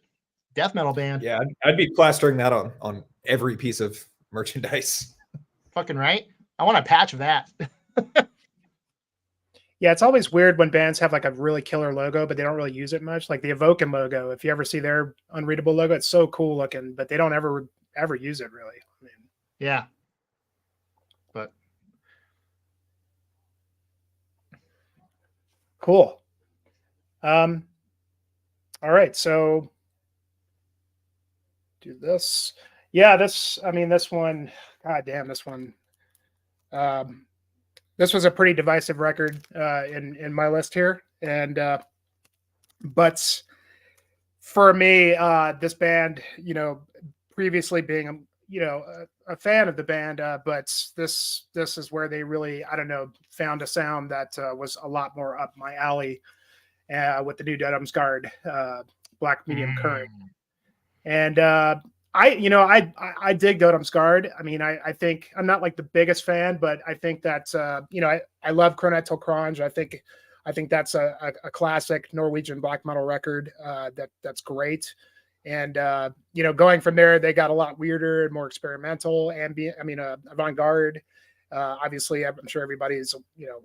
death metal band. Yeah, I'd be plastering that on every piece of merchandise. Fucking right. I want a patch of that. Yeah, it's always weird when bands have like a really killer logo, but they don't really use it much. Like the Evoken logo, if you ever see their unreadable logo, it's so cool looking, but they don't ever use it really. I mean, Yeah. But cool. All right, so do this. Yeah, this one, god damn, this one. This was a pretty divisive record in my list here. And but for me, this band, previously being a fan of the band, but this is where they really, I don't know, found a sound that was a lot more up my alley with the new Dødheimsgard Black Medium Current. And I dig Dødheimsgard. I mean, I think I'm not like the biggest fan, but I think that I love Kronetil Kranj. I think that's a classic Norwegian black metal record that's great. And going from there, they got a lot weirder and more experimental, avant-garde. Obviously, I'm sure everybody's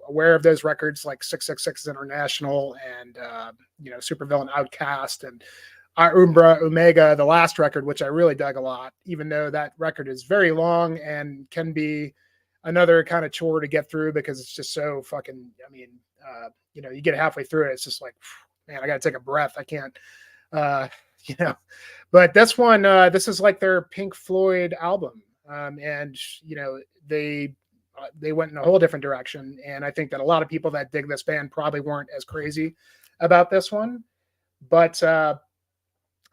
aware of those records like 666 International and Supervillain Outcast and Umbra Omega, the last record, which I really dug a lot, even though that record is very long and can be another kind of chore to get through because it's just so fucking, you get halfway through it, it's just like, man, I got to take a breath. I can't, but this one, this is like their Pink Floyd album. And they went in a whole different direction. And I think that a lot of people that dig this band probably weren't as crazy about this one, but,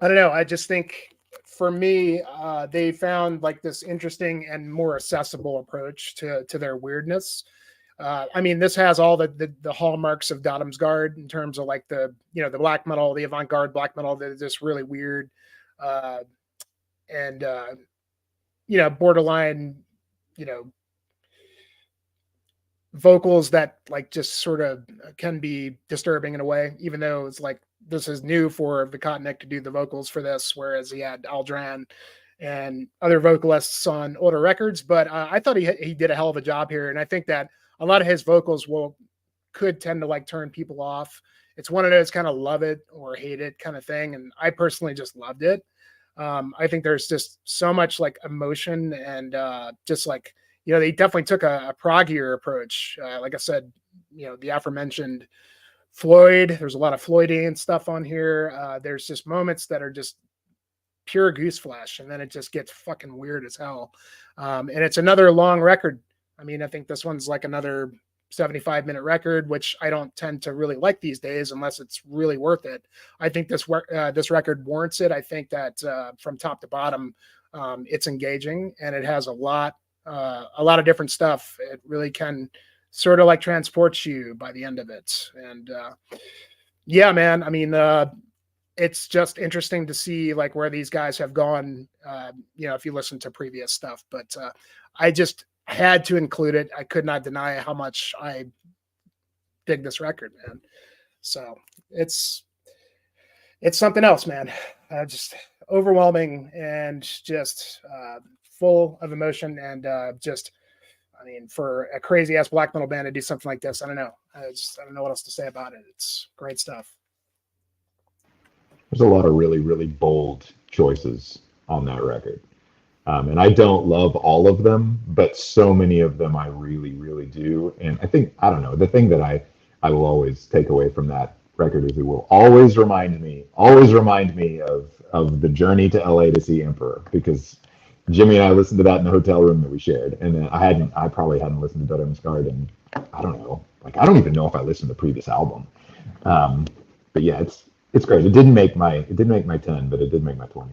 I don't know. I just think for me, they found like this interesting and more accessible approach to their weirdness. This has all the hallmarks of Dødheimsgard in terms of like the black metal, the avant-garde black metal that is just really weird, and borderline, vocals that like just sort of can be disturbing in a way, even though it's like this is new for Vikotnik to do the vocals for this, whereas he had Aldran and other vocalists on older records. But I thought he did a hell of a job here, and I think that a lot of his vocals could tend to like turn people off. It's one of those kind of love it or hate it kind of thing, and I personally just loved it. I think there's just so much like emotion and just like, you know, they definitely took a proggier approach. Like I said, you know, the aforementioned Floyd, there's a lot of Floydian stuff on here. There's just moments that are just pure goose flesh, and then it just gets fucking weird as hell. And it's another long record. I mean, I think this one's like another 75-minute record, which I don't tend to really like these days unless it's really worth it. I think this record warrants it. I think that from top to bottom, it's engaging, and it has a lot of different stuff. It really can sort of like transport you by the end of it. And yeah, man, I mean, it's just interesting to see like where these guys have gone, you know, if you listen to previous stuff. But I just had to include it. I could not deny how much I dig this record, man. So it's something else, man. Just overwhelming and just full of emotion and just, I mean, for a crazy ass black metal band to do something like this, I don't know. I don't know what else to say about it. It's great stuff. There's a lot of really, really bold choices on that record. And I don't love all of them, but so many of them I really, really do. And I think, I don't know, the thing that I will always take away from that record is it will always remind me of the journey to LA to see Emperor, because Jimmy and I listened to that in the hotel room that we shared. And I probably hadn't listened to Dødheimsgard in, I don't know, like, I don't even know if I listened to the previous album. But yeah, it's great. It didn't make my 10, but it did make my 20.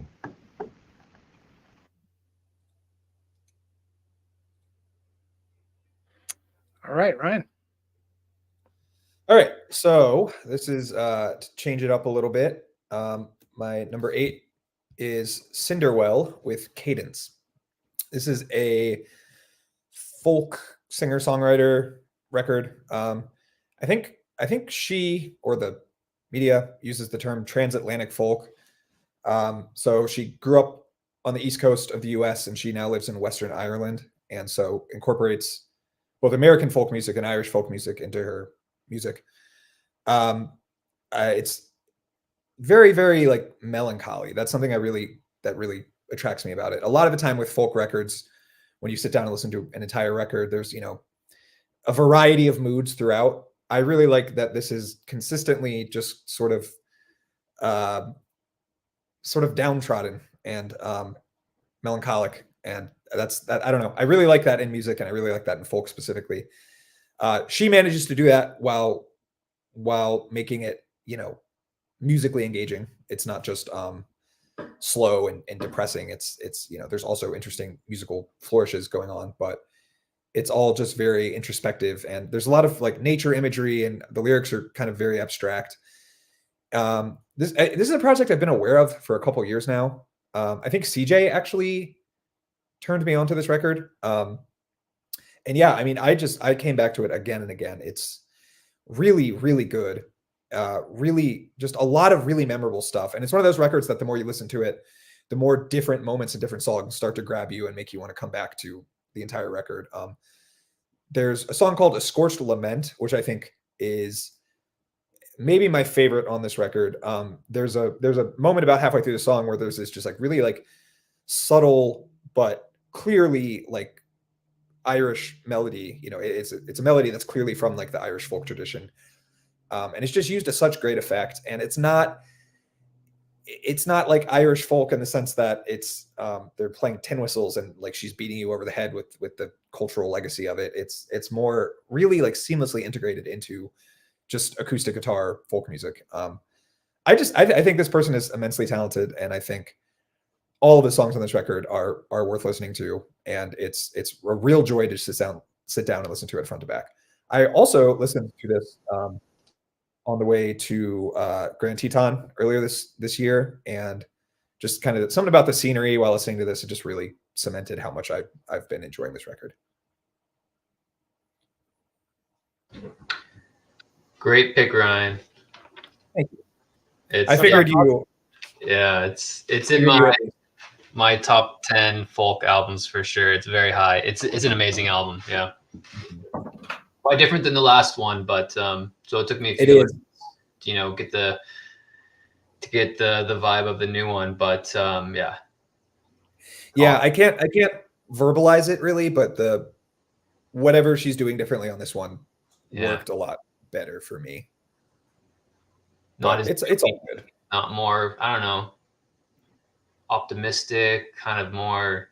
All right, Ryan. All right, so this is to change it up a little bit. My number 8 is Cinderwell with Cadence. This is a folk singer-songwriter record. I think she, or the media, uses the term transatlantic folk. So she grew up on the East Coast of the US, and she now lives in Western Ireland, and so incorporates both American folk music and Irish folk music into her music. It's very, very like melancholy. That's something that really attracts me about it. A lot of the time with folk records, when you sit down and listen to an entire record, there's, you know, a variety of moods throughout. I really like that this is consistently just sort of downtrodden and melancholic, and that's I don't know. I really like that in music, and I really like that in folk specifically. She manages to do that while making it, you know, musically engaging. It's not just slow and depressing. It's you know, there's also interesting musical flourishes going on, but it's all just very introspective, and there's a lot of like nature imagery, and the lyrics are kind of very abstract. This is a project I've been aware of for a couple years now. I think CJ actually turned me onto this record. And yeah, I mean, I came back to it again and again. It's really, really good. Really just a lot of really memorable stuff. And it's one of those records that the more you listen to it, the more different moments and different songs start to grab you and make you want to come back to the entire record. There's a song called A Scorched Lament, which I think is maybe my favorite on this record. There's a moment about halfway through the song where there's this just like really like subtle but clearly like Irish melody. You know, it's a melody that's clearly from like the Irish folk tradition, and it's just used to such great effect. And it's not like Irish folk in the sense that it's they're playing tin whistles and like she's beating you over the head with the cultural legacy of it. It's more really like seamlessly integrated into just acoustic guitar folk music. I think this person is immensely talented, and I think all of the songs on this record are worth listening to, and it's a real joy to sit down and listen to it front to back. I also listened to this on the way to Grand Teton earlier this year, and just kind of something about the scenery while listening to this, it just really cemented how much I've been enjoying this record. Great pick, Ryan. Thank you. It's, I figured you. Yeah, it's in figured you my top 10 folk albums for sure. It's very high. It's an amazing album. Yeah. Quite different than the last one, but so it took me a few years to, get the vibe of the new one, but yeah. Yeah, I can't verbalize it really, but whatever she's doing differently on this one worked a lot better for me. It's all good. Not more, I don't know, optimistic, kind of more.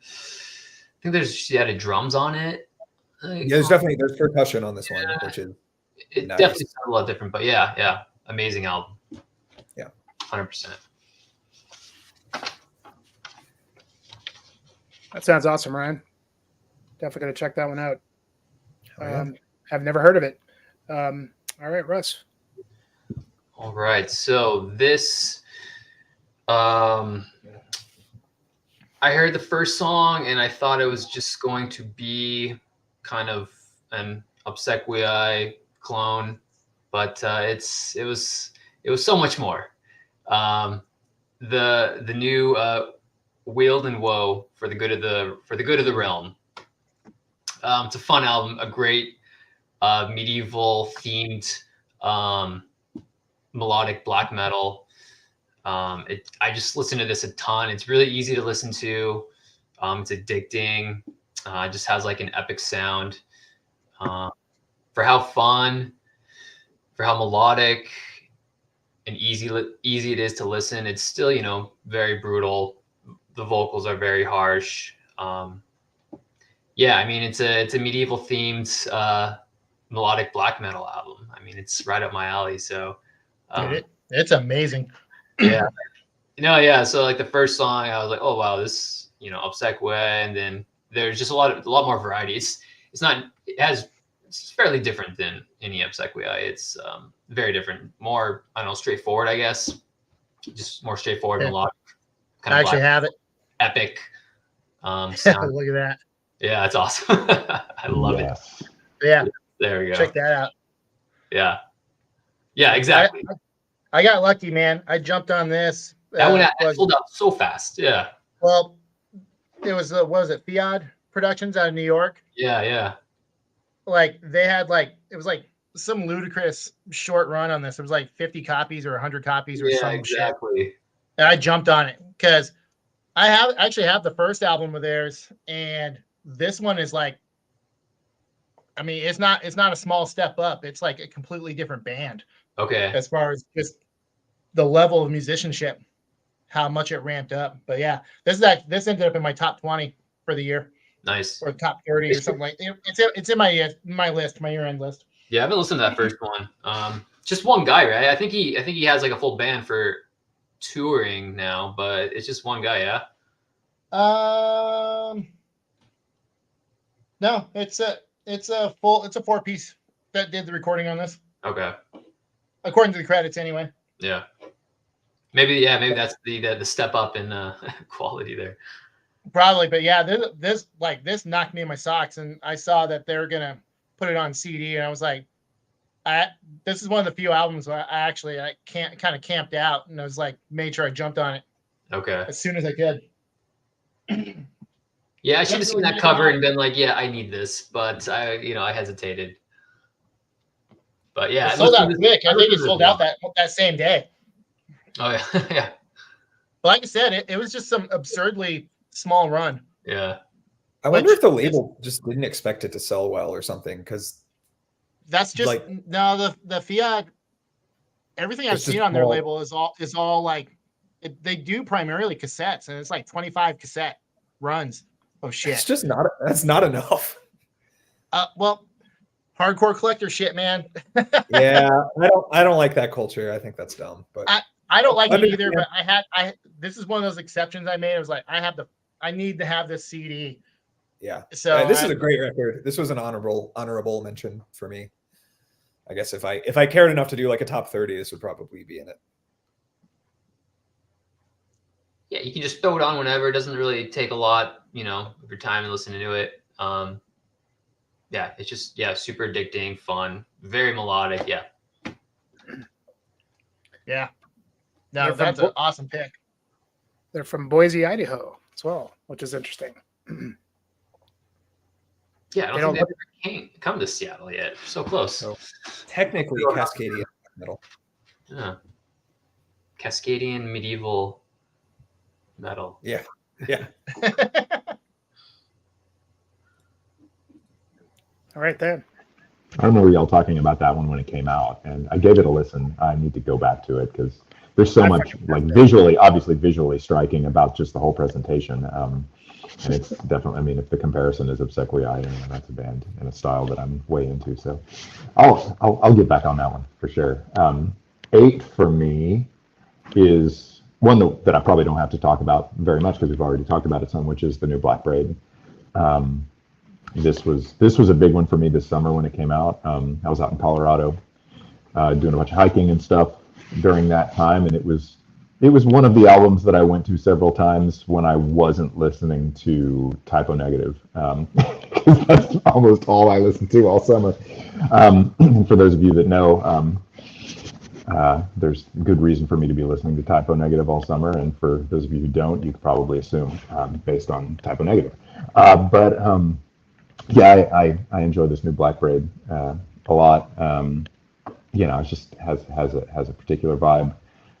I think she added drums on it. Yeah, there's percussion on this one, which is it nice. Definitely sounds a lot different, but yeah, amazing album. Yeah, 100%. That sounds awesome, Ryan. Definitely gonna check that one out. Yeah. I've never heard of it. All right, Russ. All right, so this, I heard the first song and I thought it was just going to be kind of an Obsequiae clone, but it was so much more. The new Wield and Woe for the good of the realm. It's a fun album, a great medieval themed melodic black metal. I just listen to this a ton. It's really easy to listen to. It's addicting. It just has like an epic sound. For how fun, for how melodic and easy it is to listen, it's still, very brutal. The vocals are very harsh. Yeah, I mean, it's a medieval themed melodic black metal album. I mean, it's right up my alley. So dude, it's amazing. Yeah. Yeah. So like the first song, I was like, oh wow, this, Obsequiae, and then there's just a lot more variety. It's fairly different than any Obsequiae. It's very different, more, I don't know, straightforward, I guess. Just more straightforward, melodic. I actually have it. Epic sound. Look at that. Yeah, it's awesome. I love it. Yeah. There we go. Check that out. Yeah. Yeah, exactly. I got lucky, man. I jumped on this. That sold out so fast. Yeah. Well, it was what was it? Fiat Productions out of New York. Yeah. Like they had it was like some ludicrous short run on this. It was like 50 copies or 100 copies or some exactly. shit. And I jumped on it because I actually have the first album of theirs, and this one is like, I mean, it's not a small step up. It's like a completely different band. Okay. As far as just the level of musicianship, how much it ramped up. But yeah, this ended up in my top 20 for the year. Nice. Or top 30 or something like that. It's in my list, my year-end list. Yeah, I haven't listened to that first one. Just one guy, right? I think he has like a full band for touring now, but it's just one guy, yeah. No, it's a 4-piece that did the recording on this. Okay. According to the credits, anyway. Yeah. Maybe that's the step up in quality there. Probably, but yeah, this knocked me in my socks, and I saw that they were gonna put it on CD, and I was like, this is one of the few albums where I kind of camped out, and I was like, made sure I jumped on it. Okay. As soon as I could. Yeah, I should have seen that cover and been like, yeah, I need this, but I hesitated. But yeah, it sold out quick. I think it sold out that same day. Oh yeah, yeah. But like I said, it was just some absurdly small run. Yeah. I wonder if the label just didn't expect it to sell well or something, because that's just the Fiat. Everything I've seen on their label is all like they do primarily cassettes, and it's like 25 cassette runs. Oh shit! It's just that's not enough. Well, hardcore collector shit, man. Yeah, I don't like that culture. I think that's dumb. But I don't like it either. Yeah. But this is one of those exceptions I made. I was like, I need to have this CD. Yeah. So this is a great record. This was an honorable mention for me. I guess if I cared enough to do like a top 30, this would probably be in it. Yeah, you can just throw it on whenever. It doesn't really take a lot, of your time and listening to it. yeah, it's just super addicting, fun, very melodic. Yeah. Yeah. They're No, from that's an awesome pick. They're from Boise, Idaho as well, which is interesting. Yeah, I They don't don't think they've come to Seattle yet. So close. So technically Cascadia metal. Yeah. Cascadian medieval metal. Yeah. Yeah. All right then. I remember y'all talking about that one when it came out, and I gave it a listen. I need to go back to it because there's so much, like, obviously visually striking about just the whole presentation. And it's definitely, I mean, if the comparison is Obsequiae, that's a band and a style that I'm way into. So I'll get back on that one for sure. 8 for me is one that I probably don't have to talk about very much because we've already talked about it some, which is the new Blackbraid. This was a big one for me this summer when it came out. I was out in Colorado doing a bunch of hiking and stuff during that time, and it was one of the albums that I went to several times when I wasn't listening to Typo Negative. That's almost all I listened to all summer. For those of you that know, there's good reason for me to be listening to Typo Negative all summer, and for those of you who don't, you could probably assume based on Typo Negative. Yeah, I enjoy this new Blackbraid a lot. It just has a particular vibe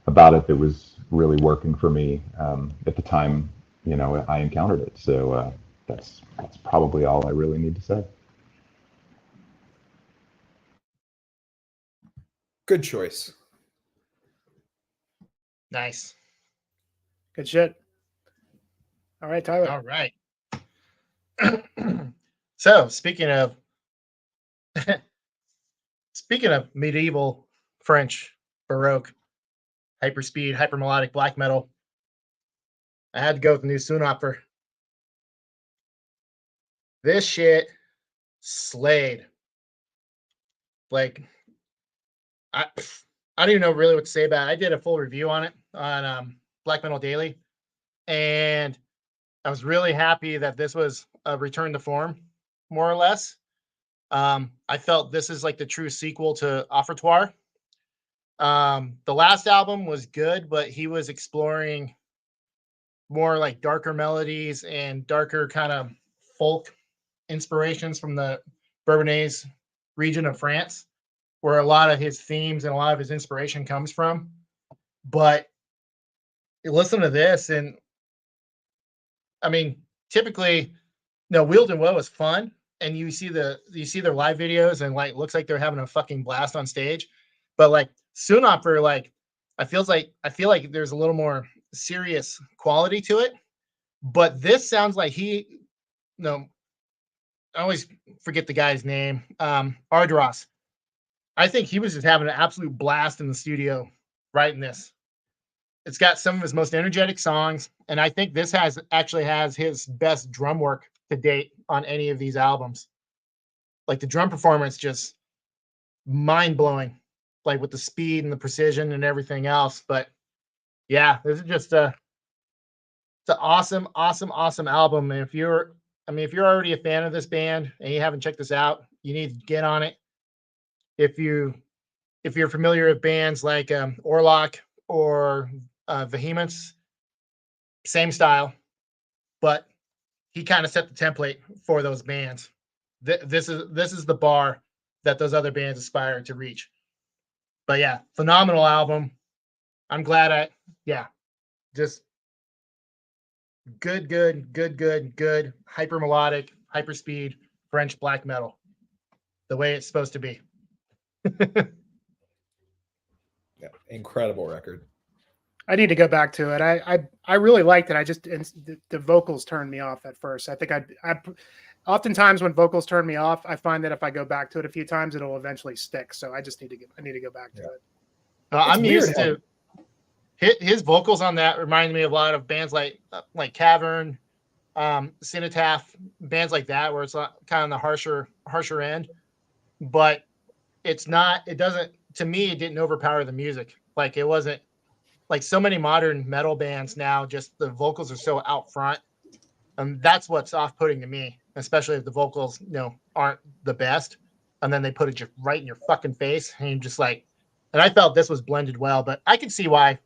about it that was really working for me at the time, I encountered it. So that's probably all I really need to say. Good choice. Nice. Good shit. All right, Tyler. All right. So speaking of medieval French Baroque hyperspeed hypermelodic black metal, I had to go with the new Sonopfer. This shit slayed. Like, I don't even know really what to say about it. I did a full review on it on Black Metal Daily, and I was really happy that this was a return to form, more or less. I felt this is like the true sequel to Offertoire. The last album was good, but he was exploring more like darker melodies and darker kind of folk inspirations from the Bourbonnais region of France, where a lot of his themes and a lot of his inspiration comes from. But you listen to this, and I mean, typically, Wield and Woe is fun, and you see their live videos, and like looks like they're having a fucking blast on stage. But like Sonopfer, like I feel like there's a little more serious quality to it. But this sounds like I always forget the guy's name. Ardros. I think he was just having an absolute blast in the studio writing this. It's got some of his most energetic songs, and I think this actually has his best drum work to date on any of these albums. Like the drum performance, just mind blowing, like with the speed and the precision and everything else. But yeah, this is just it's an awesome album. And if you're already a fan of this band and you haven't checked this out, you need to get on it. If you're familiar with bands like Orlok or Vehemence, same style, but he kind of set the template for those bands. This is the bar that those other bands aspire to reach. But yeah, phenomenal album. I'm glad just good, hyper melodic, hyper speed French black metal, the way it's supposed to be. Yeah, incredible record. I need to go back to it. I really liked it. I just the vocals turned me off at first. I think I oftentimes when vocals turn me off, I find that if I go back to it a few times, it'll eventually stick. So I just need to go back to it. I'm used to his vocals on that. Remind me of a lot of bands like Cavern, Cenotaph, bands like that, where it's kind of the harsher end. But it's not. It doesn't. To me, it didn't overpower the music. Like it wasn't. Like so many modern metal bands now, just the vocals are so out front And that's what's off-putting to me, especially if the vocals, aren't the best. And then they put it just right in your fucking face. And you're just like, and I felt this was blended well, but I can see why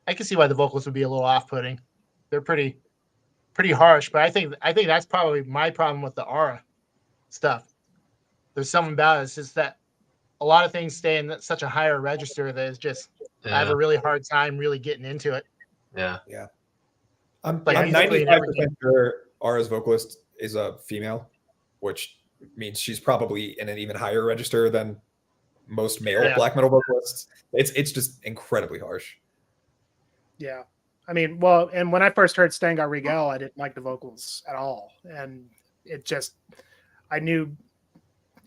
the vocals would be a little off-putting. They're pretty harsh, but I think that's probably my problem with the aura stuff. There's something about it. It's just that a lot of things stay in such a higher register that it's just, I have a really hard time really getting into it. Yeah. I'm Like, musically and 95% everything. sure Aura's vocalist is a female, which means she's probably in an even higher register than most male black metal vocalists. It's just incredibly harsh. Yeah. I mean, well, and when I first heard Stengar Regal, I didn't like the vocals at all. And it just, I knew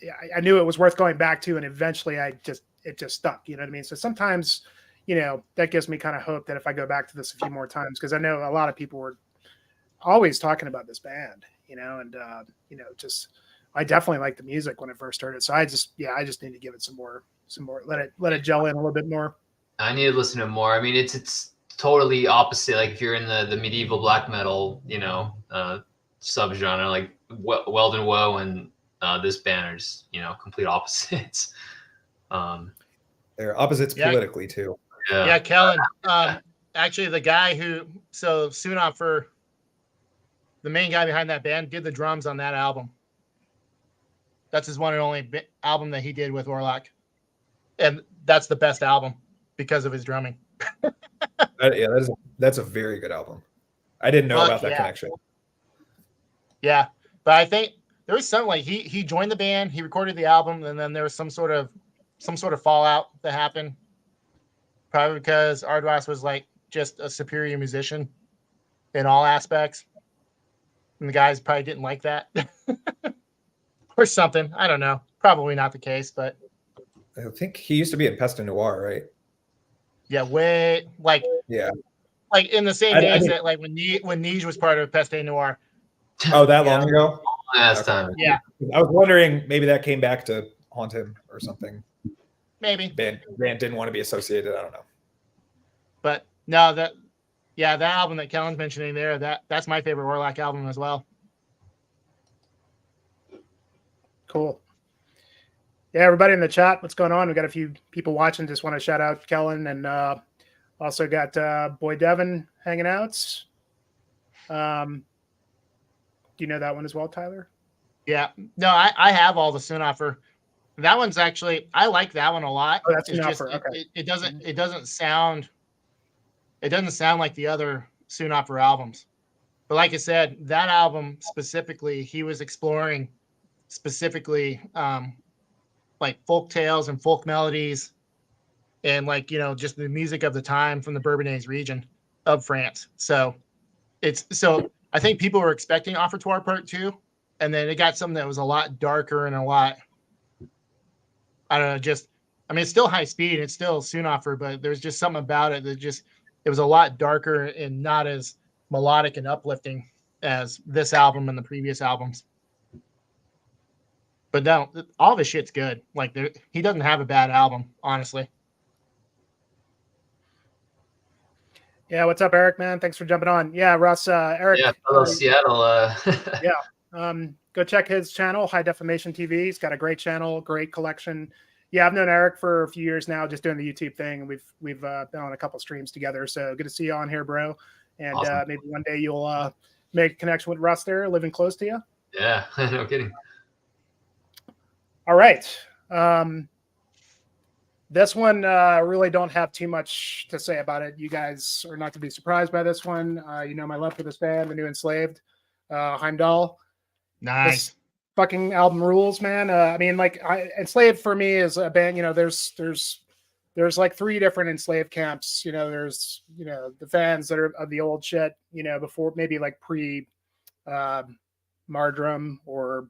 it was worth going back to. And eventually it just stuck, you know what I mean? So sometimes, that gives me kind of hope that if I go back to this a few more times, because I know a lot of people were always talking about this band, and, I definitely liked the music when I first heard it. So I just need to give it some more, let it gel in a little bit more. I need to listen to it more. I mean, it's totally opposite. Like if you're in the medieval black metal, subgenre, like Weld and Woe and this band are just, complete opposites. They're opposites politically too. Yeah, Kellen. Actually, the guy Xoth, the main guy behind that band, did the drums on that album. That's his one and only album that he did with Orlok, and that's the best album because of his drumming. That's a very good album. I didn't know about that connection. Yeah, but I think there was something like he joined the band, he recorded the album, and then there was some sort of fallout that happened. Probably because Ardwas was like just a superior musician in all aspects, and the guys probably didn't like that, or something. I don't know. Probably not the case, but I think he used to be in Peste Noir, right? Yeah, like in the same days that like when Nige was part of Peste Noir. Oh, that long ago? Last time. Yeah. I was wondering maybe that came back to haunt him or something. Maybe. Band didn't want to be associated. I don't know. But no, that album that Kellen's mentioning there, that's my favorite Warlock album as well. Cool. Yeah, everybody in the chat, what's going on? We got a few people watching. Just want to shout out Kellen, and also got Boy Devin hanging out. Do you know that one as well, Tyler? Yeah. No, I have all the Soonoffer. That one's actually, I like that one a lot. Oh, that's Soonoffer. Okay. It doesn't sound like the other Soonoffer albums. But like I said, that album specifically, he was exploring specifically like folk tales and folk melodies, and like, just the music of the time from the Bourbonnais region of France. So I think people were expecting Offertoire Part 2, and then it got something that was a lot darker and a lot, I don't know, it's still high speed, it's still Soonoffer, but there's just something about it that it was a lot darker and not as melodic and uplifting as this album and the previous albums. But no, all of his shit's good. Like, he doesn't have a bad album, honestly. Yeah, what's up, Eric, man? Thanks for jumping on. Yeah, Russ, Eric. Yeah, fellow Seattle. Go check his channel, High Defamation TV. He's got a great channel, great collection. Yeah, I've known Eric for a few years now, just doing the YouTube thing. We've been on a couple streams together. So good to see you on here, bro. And awesome. Maybe one day you'll make a connection with Russ there, living close to you. Yeah, no kidding. All right. This one, really don't have too much to say about it. You guys are not to be surprised by this one. My love for this band, the new Enslaved, Heimdal. Nice. This fucking album rules, man. Enslaved for me is a band, there's like 3 different Enslaved camps. There's, the fans that are of the old shit, before maybe like pre Mardrum, or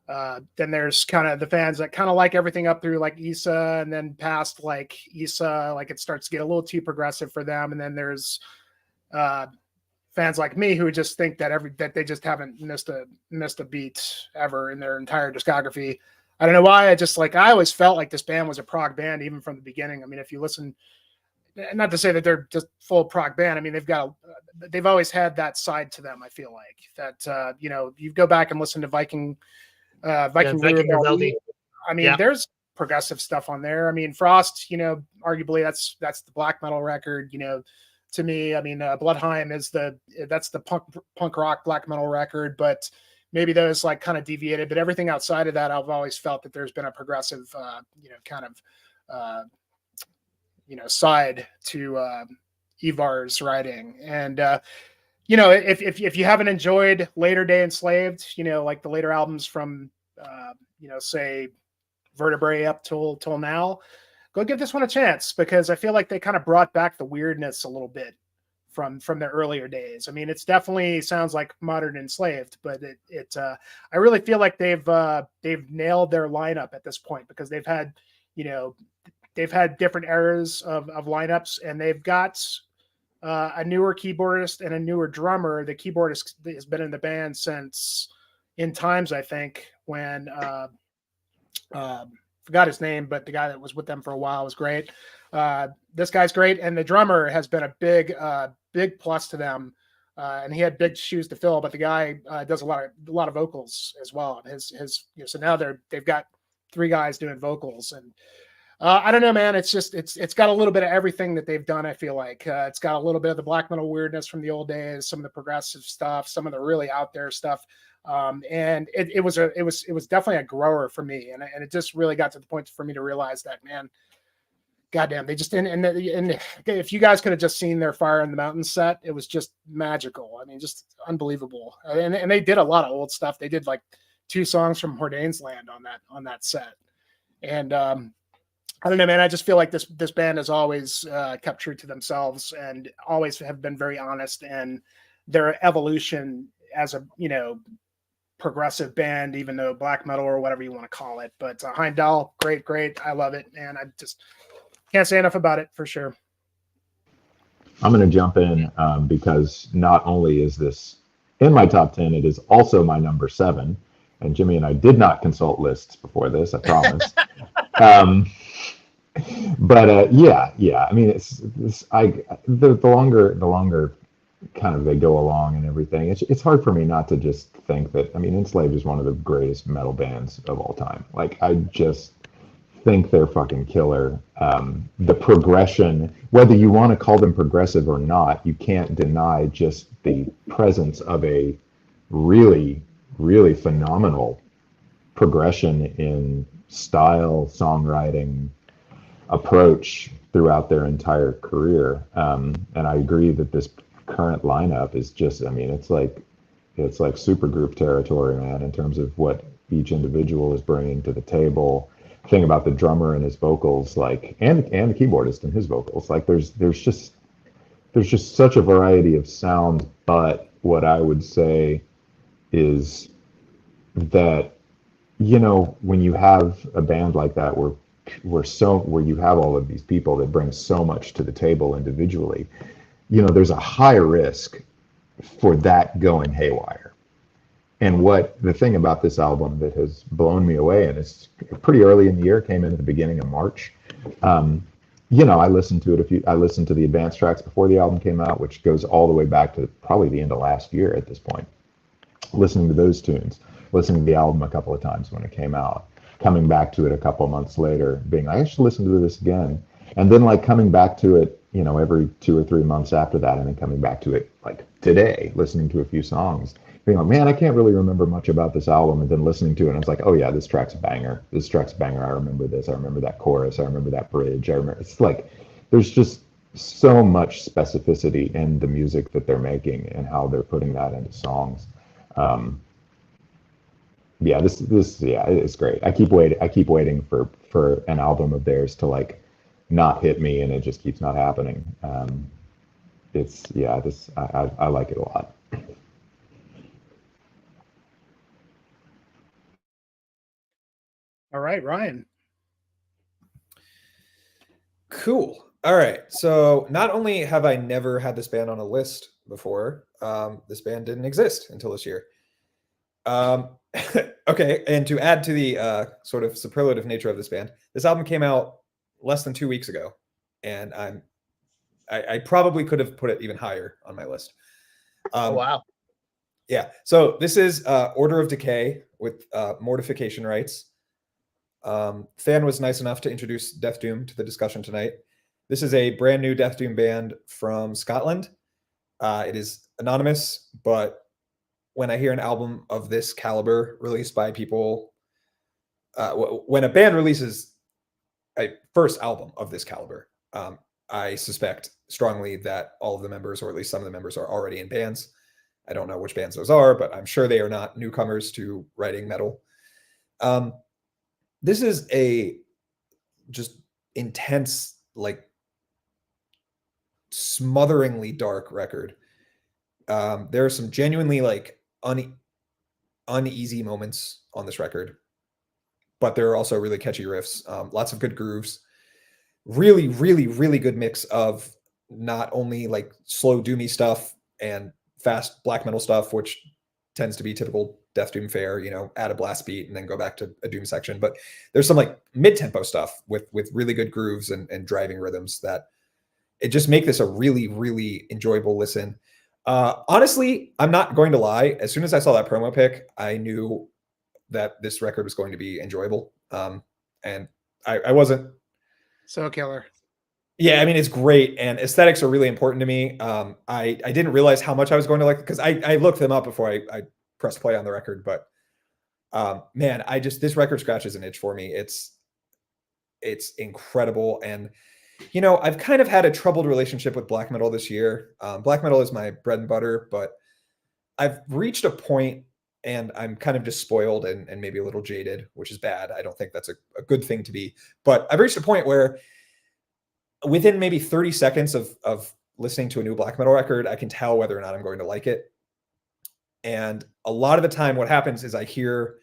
then there's kind of the fans that kind of like everything up through like Issa, and then past like Issa, like it starts to get a little too progressive for them. And then there's fans like me who just think that they just haven't missed a beat ever in their entire discography. I don't know why. I always felt like this band was a prog band even from the beginning. I mean, if you listen not to say that they're just full prog band. I mean, they've always had that side to them. I feel like that, you go back and listen to Viking Vivaldi. I mean, Yeah. there's progressive stuff on there. I mean, Frost, arguably that's the black metal record, to me. I mean, Bloodheim that's the punk rock black metal record, but maybe those like kind of deviated, but everything outside of that, I've always felt that there's been a progressive, kind of, side to Ivar's writing. And, if you haven't enjoyed Later Day Enslaved, like the later albums from, say Vertebrae up till now, go give this one a chance, because I feel like they kind of brought back the weirdness a little bit from their earlier days. I mean, it's definitely sounds like modern Enslaved, but I really feel like they've nailed their lineup at this point, because they've had different eras of lineups, and they've got a newer keyboardist and a newer drummer. The keyboardist has been in the band since In Times, I think, when forgot his name, but the guy that was with them for a while was great. This guy's great, and the drummer has been a big plus to them. And he had big shoes to fill, but the guy does a lot of vocals as well. So now they've got 3 guys doing vocals, and I don't know, man. It's just it's got a little bit of everything that they've done. I feel like it's got a little bit of the black metal weirdness from the old days, some of the progressive stuff, some of the really out there stuff. And it was definitely a grower for me, and it just really got to the point for me to realize that, man, goddamn, they just and if you guys could have just seen their Fire in the Mountains set, it was just magical. I mean, just unbelievable. And they did a lot of old stuff. They did like 2 songs from Hordane's Land on that set. And I don't know, man. I just feel like this band has always kept true to themselves and always have been very honest in their evolution as a progressive band, even though black metal or whatever you want to call it. But Heimdal, great. I love it, and I just can't say enough about it for sure. I'm going to jump in because not only is this in my top 10, it is also my number 7. And Jimmy and I did not consult lists before this, I promise. But yeah. I mean, the longer kind of they go along and everything, it's hard for me not to just think that, I mean, Enslaved is one of the greatest metal bands of all time. Like, I just think they're fucking killer. The progression, whether you want to call them progressive or not, you can't deny just the presence of a really, really phenomenal progression in style, songwriting, approach throughout their entire career. And I agree that this current lineup is just, I mean, it's like supergroup territory, man, in terms of what each individual is bringing to the table. Thing about the drummer and his vocals, like, and the keyboardist and his vocals, like, there's just such a variety of sound. But what I would say is that, when you have a band like that where you have all of these people that bring so much to the table individually, there's a high risk for that going haywire. And what the thing about this album that has blown me away, and it's pretty early in the year, came in at the beginning of March. I listened to it I listened to the advanced tracks before the album came out, which goes all the way back to probably the end of last year at this point. Listening to those tunes, listening to the album a couple of times when it came out, coming back to it a couple of months later, being like, I should listen to this again. And then like coming back to it, every 2 or 3 months after that, and then coming back to it like today, listening to a few songs, being like, man, I can't really remember much about this album. And then listening to it, and I was like, oh yeah, this track's a banger. I remember this. I remember that chorus. I remember that bridge. It's like, there's just so much specificity in the music that they're making and how they're putting that into songs. It's great. I keep waiting for an album of theirs to like not hit me, and it just keeps not happening. I like it a lot. All right, Ryan. Cool. All right. So not only have I never had this band on a list before, this band didn't exist until this year. Okay. And to add to the sort of superlative nature of this band, this album came out less than 2 weeks ago, and I'm I probably could have put it even higher on my list. Oh, wow. Yeah. So this is Order of Decay with Mortification Rites. Fan was nice enough to introduce Death Doom to the discussion tonight. This is a brand new Death Doom band from Scotland. It is anonymous, but when I hear an album of this caliber released by people, when a band releases a first album of this caliber, I suspect strongly that all of the members, or at least some of the members, are already in bands. I don't know which bands those are, but I'm sure they are not newcomers to writing metal. This is a just intense, like smotheringly dark record. There are some genuinely like uneasy moments on this record, but there are also really catchy riffs, lots of good grooves, really, really, really good mix of not only like slow doomy stuff and fast black metal stuff, which tends to be typical Death Doom fare, you know, add a blast beat and then go back to a doom section. But there's some like mid-tempo stuff with really good grooves and driving rhythms that it just make this a really, really enjoyable listen. Honestly, I'm not going to lie. As soon as I saw that promo pic, I knew that this record was going to be enjoyable. And I wasn't. So killer. Yeah, I mean, it's great, and aesthetics are really important to me. I didn't realize how much I was going to like, because I looked them up before I pressed play on the record, but man, this record scratches an itch for me. It's incredible, and you know, I've kind of had a troubled relationship with black metal this year. Black metal is my bread and butter, but I've reached a point, and I'm kind of just spoiled and maybe a little jaded, which is bad. I don't think that's a good thing to be, but I've reached a point where within maybe 30 seconds of listening to a new black metal record, I can tell whether or not I'm going to like it. And a lot of the time what happens is I hear,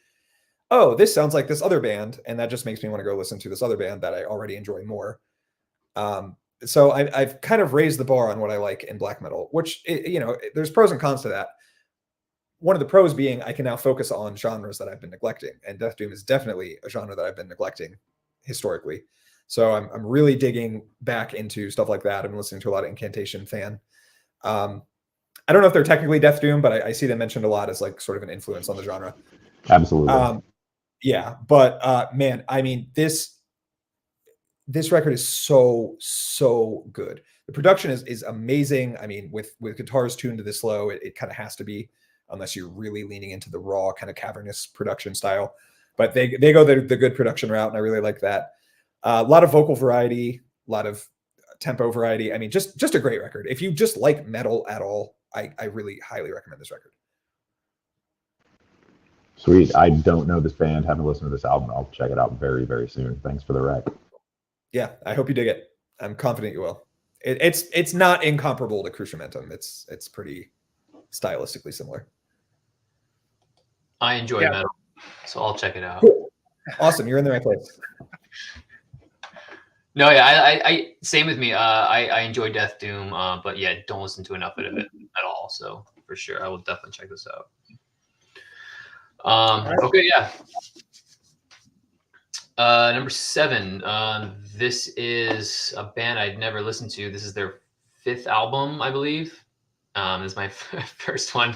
oh, this sounds like this other band. And that just makes me want to go listen to this other band that I already enjoy more. So I've kind of raised the bar on what I like in black metal, which, you know, there's pros and cons to that. One of the pros being I can now focus on genres that I've been neglecting. And Death Doom is definitely a genre that I've been neglecting historically. So I'm really digging back into stuff like that. I'm listening to a lot of Incantation Fan. I don't know if they're technically Death Doom, but I see them mentioned a lot as like sort of an influence on the genre. Absolutely. Yeah, but man, I mean, this record is so good. The production is amazing. I mean, with guitars tuned to this low, it kind of has to be, unless you're really leaning into the raw kind of cavernous production style. But they go the good production route, and I really like that. A lot of vocal variety, a lot of tempo variety. I mean, just a great record. If you just like metal at all, I really highly recommend this record. Sweet. I don't know this band, haven't listened to this album. I'll check it out very, very soon. Thanks for the rec. Yeah, I hope you dig it. I'm confident you will. It's not incomparable to Cruciamentum. It's pretty stylistically similar. I enjoy metal, so I'll check it out. Cool. Awesome. You're in the right place. No, yeah, I same with me. I enjoy Death Doom, but yeah, don't listen to enough of it at all. So for sure, I will definitely check this out. Okay, yeah. Number 7. This is a band I'd never listened to. This is their 5th album, I believe. This is my first one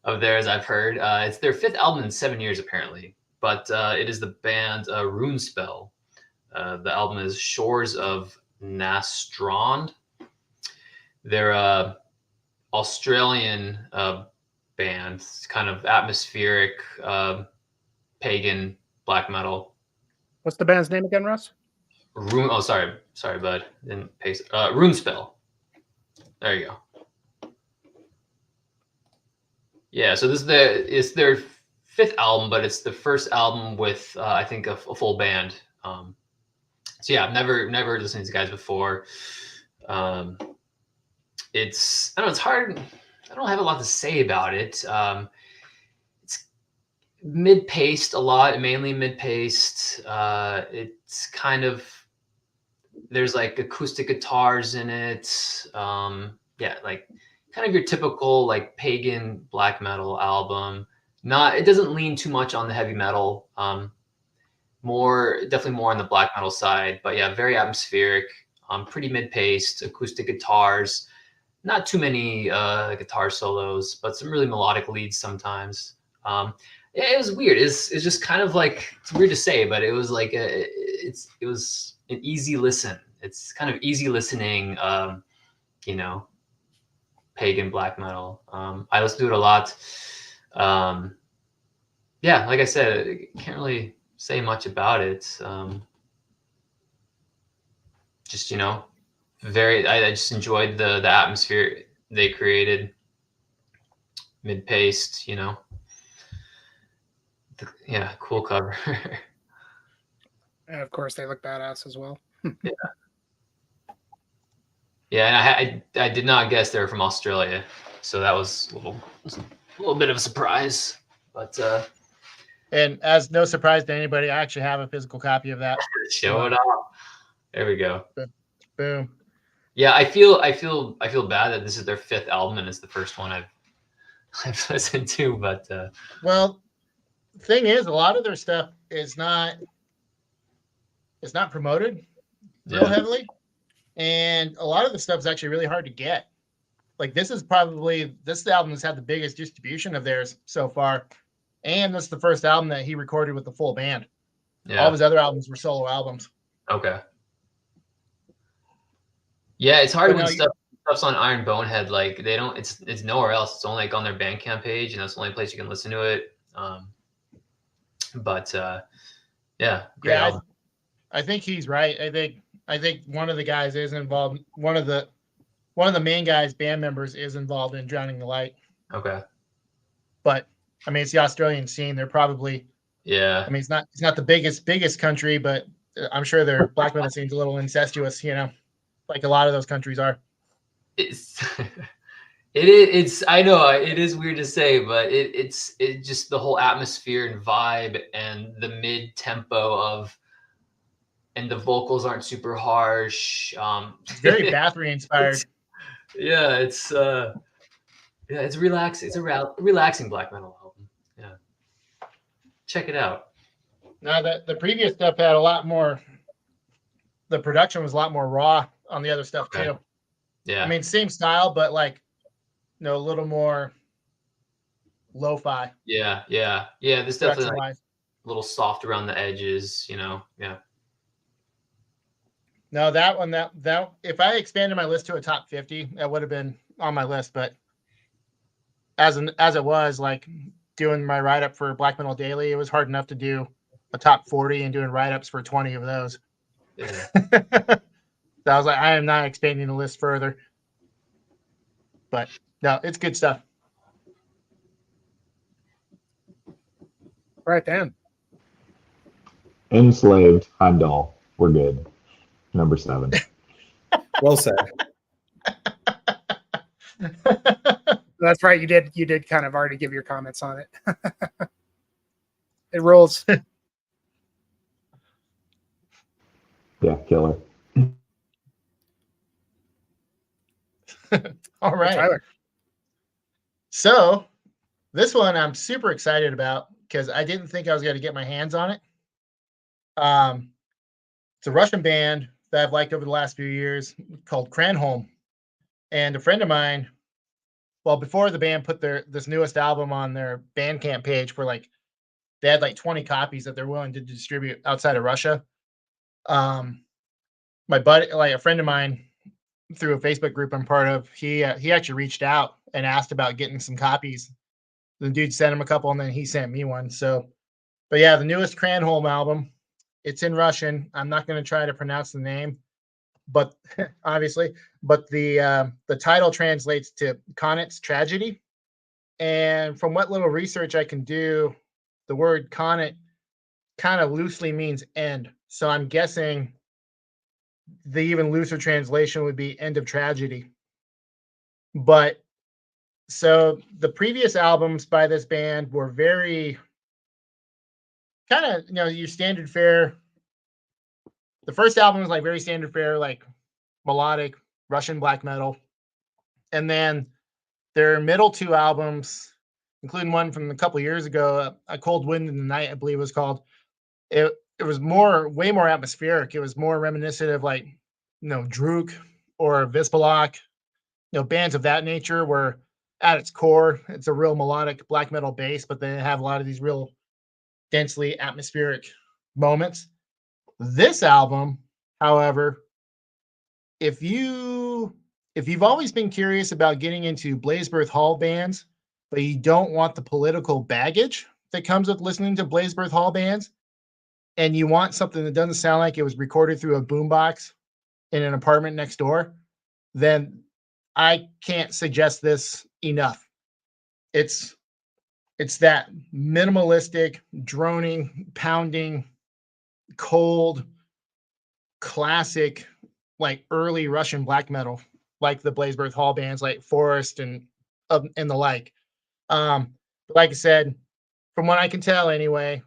of theirs I've heard. It's their 5th album in 7 years, apparently. But it is the band Runespell. The album is Shores of Nastrond. They're a Australian band, kind of atmospheric, pagan black metal. What's the band's name again, Russ? Sorry, bud. Didn't paste it. Runespell. There you go. Yeah, so this is their 5th album, but it's the first album with I think a full band. So yeah, I've never listened to these guys before. It's hard. I don't have a lot to say about it. It's mid-paced a lot, mainly mid-paced. It's kind of, there's like acoustic guitars in it. Yeah, like kind of your typical like pagan black metal album. It doesn't lean too much on the heavy metal. Definitely more on the black metal side, but yeah, very atmospheric. Pretty mid-paced, acoustic guitars, not too many guitar solos, but some really melodic leads sometimes. Yeah, it was weird. It's just kind of like, it's weird to say, but it was like it was an easy listen. It's kind of easy listening, you know, pagan black metal. I listen to it a lot. Yeah, like I said, I can't really say much about it. Just, you know, I just enjoyed the atmosphere they created. Mid-paced, you know. Yeah, cool cover. And of course, they look badass as well. Yeah. Yeah, and I did not guess they were from Australia, so that was a little bit of a surprise. But And as no surprise to anybody, I actually have a physical copy of that. show it off. There we go. Boom. Yeah, I feel bad that this is their 5th album and it's the first one I've listened to. But well, the thing is, a lot of their stuff is not promoted real heavily, and a lot of the stuff is actually really hard to get. Like this album has had the biggest distribution of theirs so far, and this is the first album that he recorded with the full band. yeah. All of his other albums were solo albums. Okay. Yeah, it's hard But when no, stuff's on Iron Bonehead. Like they don't. It's nowhere else. It's only like on their Bandcamp page, and that's the only place you can listen to it. But yeah, great album. I think he's right. I think one of the guys is involved. One of the main guys, band members, is involved in Drowning the Light. Okay. But I mean, it's the Australian scene. They're probably, Yeah. I mean, it's not the biggest country, but I'm sure their black metal scene's a little incestuous, you know, like a lot of those countries are. It's I know it is weird to say, but it's just the whole atmosphere and vibe and the mid tempo and the vocals aren't super harsh. It's very Bathory inspired. It's relaxing. It's a relaxing black metal album. Yeah, check it out. Now that the previous stuff had a lot more, the production was a lot more raw on the other stuff too. Yeah, I mean, same style, but like, you know, a little more lo-fi. Yeah. This definitely like a little soft around the edges, you know. Yeah. No, that one, that if I expanded my list to a top 50, that would have been on my list. But as it was, like doing my write-up for Black Metal Daily, it was hard enough to do a top 40 and doing write-ups for 20 of those. Yeah. So I was like, I am not expanding the list further. But no, it's good stuff. Right then. Enslaved, Heimdal. We're good. Number 7. Well said. That's right. You did kind of already give your comments on it. It rules. Yeah, killer. All right. Tyler. So this one I'm super excited about because I didn't think I was going to get my hands on it. It's a Russian band that I've liked over the last few years called Cran. And a friend of mine, well, before the band put this newest album on their Bandcamp page for like, they had like 20 copies that they're willing to distribute outside of Russia. My buddy, like a friend of mine through a Facebook group I'm part of, he actually reached out and asked about getting some copies. The dude sent him a couple and then he sent me one. So, but yeah, the newest Cran album, it's in Russian. I'm not going to try to pronounce the name, but obviously, but the title translates to Cadence Tragedy. And from what little research I can do, the word Cadence kind of loosely means end. So I'm guessing the even looser translation would be end of tragedy. But so the previous albums by this band were very kind of, you know, your standard fare. The first album was like very standard fare, like melodic Russian black metal. And then their middle 2 albums, including one from a couple years ago, A Cold Wind in the Night, I believe it was called. It was way more atmospheric. It was more reminiscent of like Druk or Vispalok, bands of that nature where at its core, it's a real melodic black metal bass, but they have a lot of these real densely atmospheric moments. This album, however, if you've always been curious about getting into Blazebirth Hall bands, but you don't want the political baggage that comes with listening to Blazebirth Hall bands, and you want something that doesn't sound like it was recorded through a boombox in an apartment next door, then I can't suggest this enough. It's that minimalistic, droning, pounding, cold, classic, like early Russian black metal, like the Blazebirth Hall bands, like Forest and the like. Like I said, from what I can tell, anyway,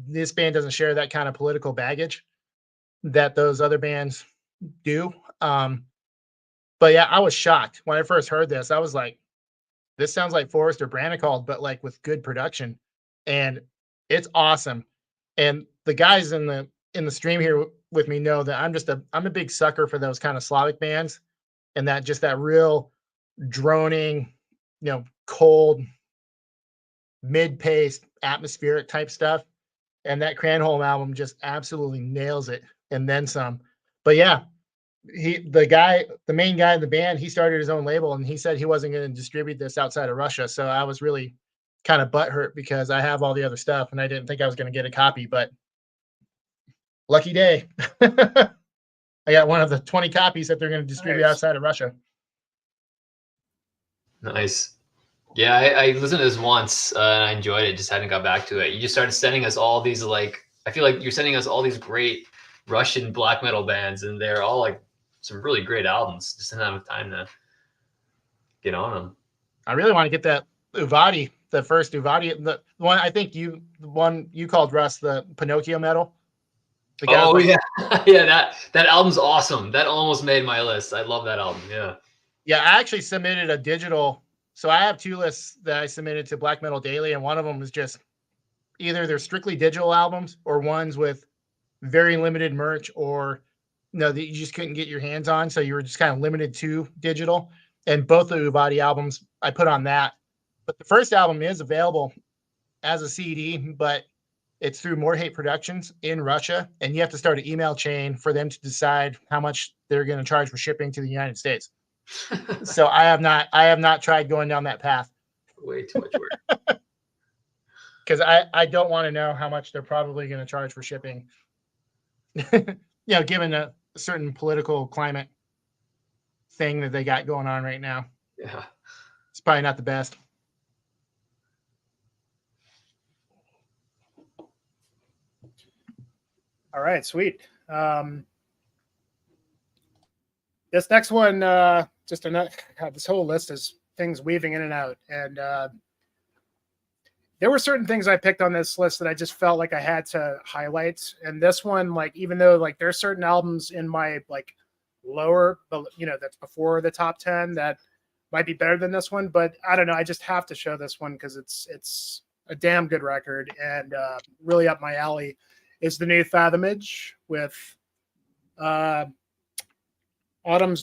this band doesn't share that kind of political baggage that those other bands do. But yeah, I was shocked when I first heard this. I was like, this sounds like Forest or Brannicald, but like with good production, and it's awesome. And the guys in the stream here with me know that I'm a big sucker for those kind of Slavic bands, and that real droning, cold, mid-paced, atmospheric type stuff. And that Cran album just absolutely nails it, and then some. But yeah, the main guy in the band, he started his own label, and he said he wasn't going to distribute this outside of Russia. So I was really kind of butthurt because I have all the other stuff and I didn't think I was going to get a copy, but lucky day. I got one of the 20 copies that they're going to distribute outside of Russia. Nice. Yeah, I listened to this once and I enjoyed it. Just hadn't got back to it. You just started sending us all these, I feel like you're sending us all these great Russian black metal bands, and they're all some really great albums. Just didn't have time to get on them. I really want to get that Uvadi, the first Uvadi, the one I think the one you called, Russ, the Pinocchio metal. Yeah, yeah, that album's awesome. That almost made my list. I love that album. Yeah, I actually submitted a digital. So I have 2 lists that I submitted to Black Metal Daily, and one of them was just either they're strictly digital albums or ones with very limited merch, or that you just couldn't get your hands on, so you were just kind of limited to digital. And both the Uvadi albums I put on that. But the first album is available as a CD, but it's through More Hate Productions in Russia, and you have to start an email chain for them to decide how much they're going to charge for shipping to the United States. So I have not tried going down that path. Way too much work. Because I don't want to know how much they're probably going to charge for shipping. Given a certain political climate thing that they got going on right now. Yeah. It's probably not the best. All right, sweet. This next one, just another. God, this whole list is things weaving in and out, and there were certain things I picked on this list that I just felt like I had to highlight. And this one, even though there's certain albums in my lower, that's before the top 10 that might be better than this one, but I don't know. I just have to show this one because it's a damn good record and really up my alley. Is the new Fathomage with Autumn's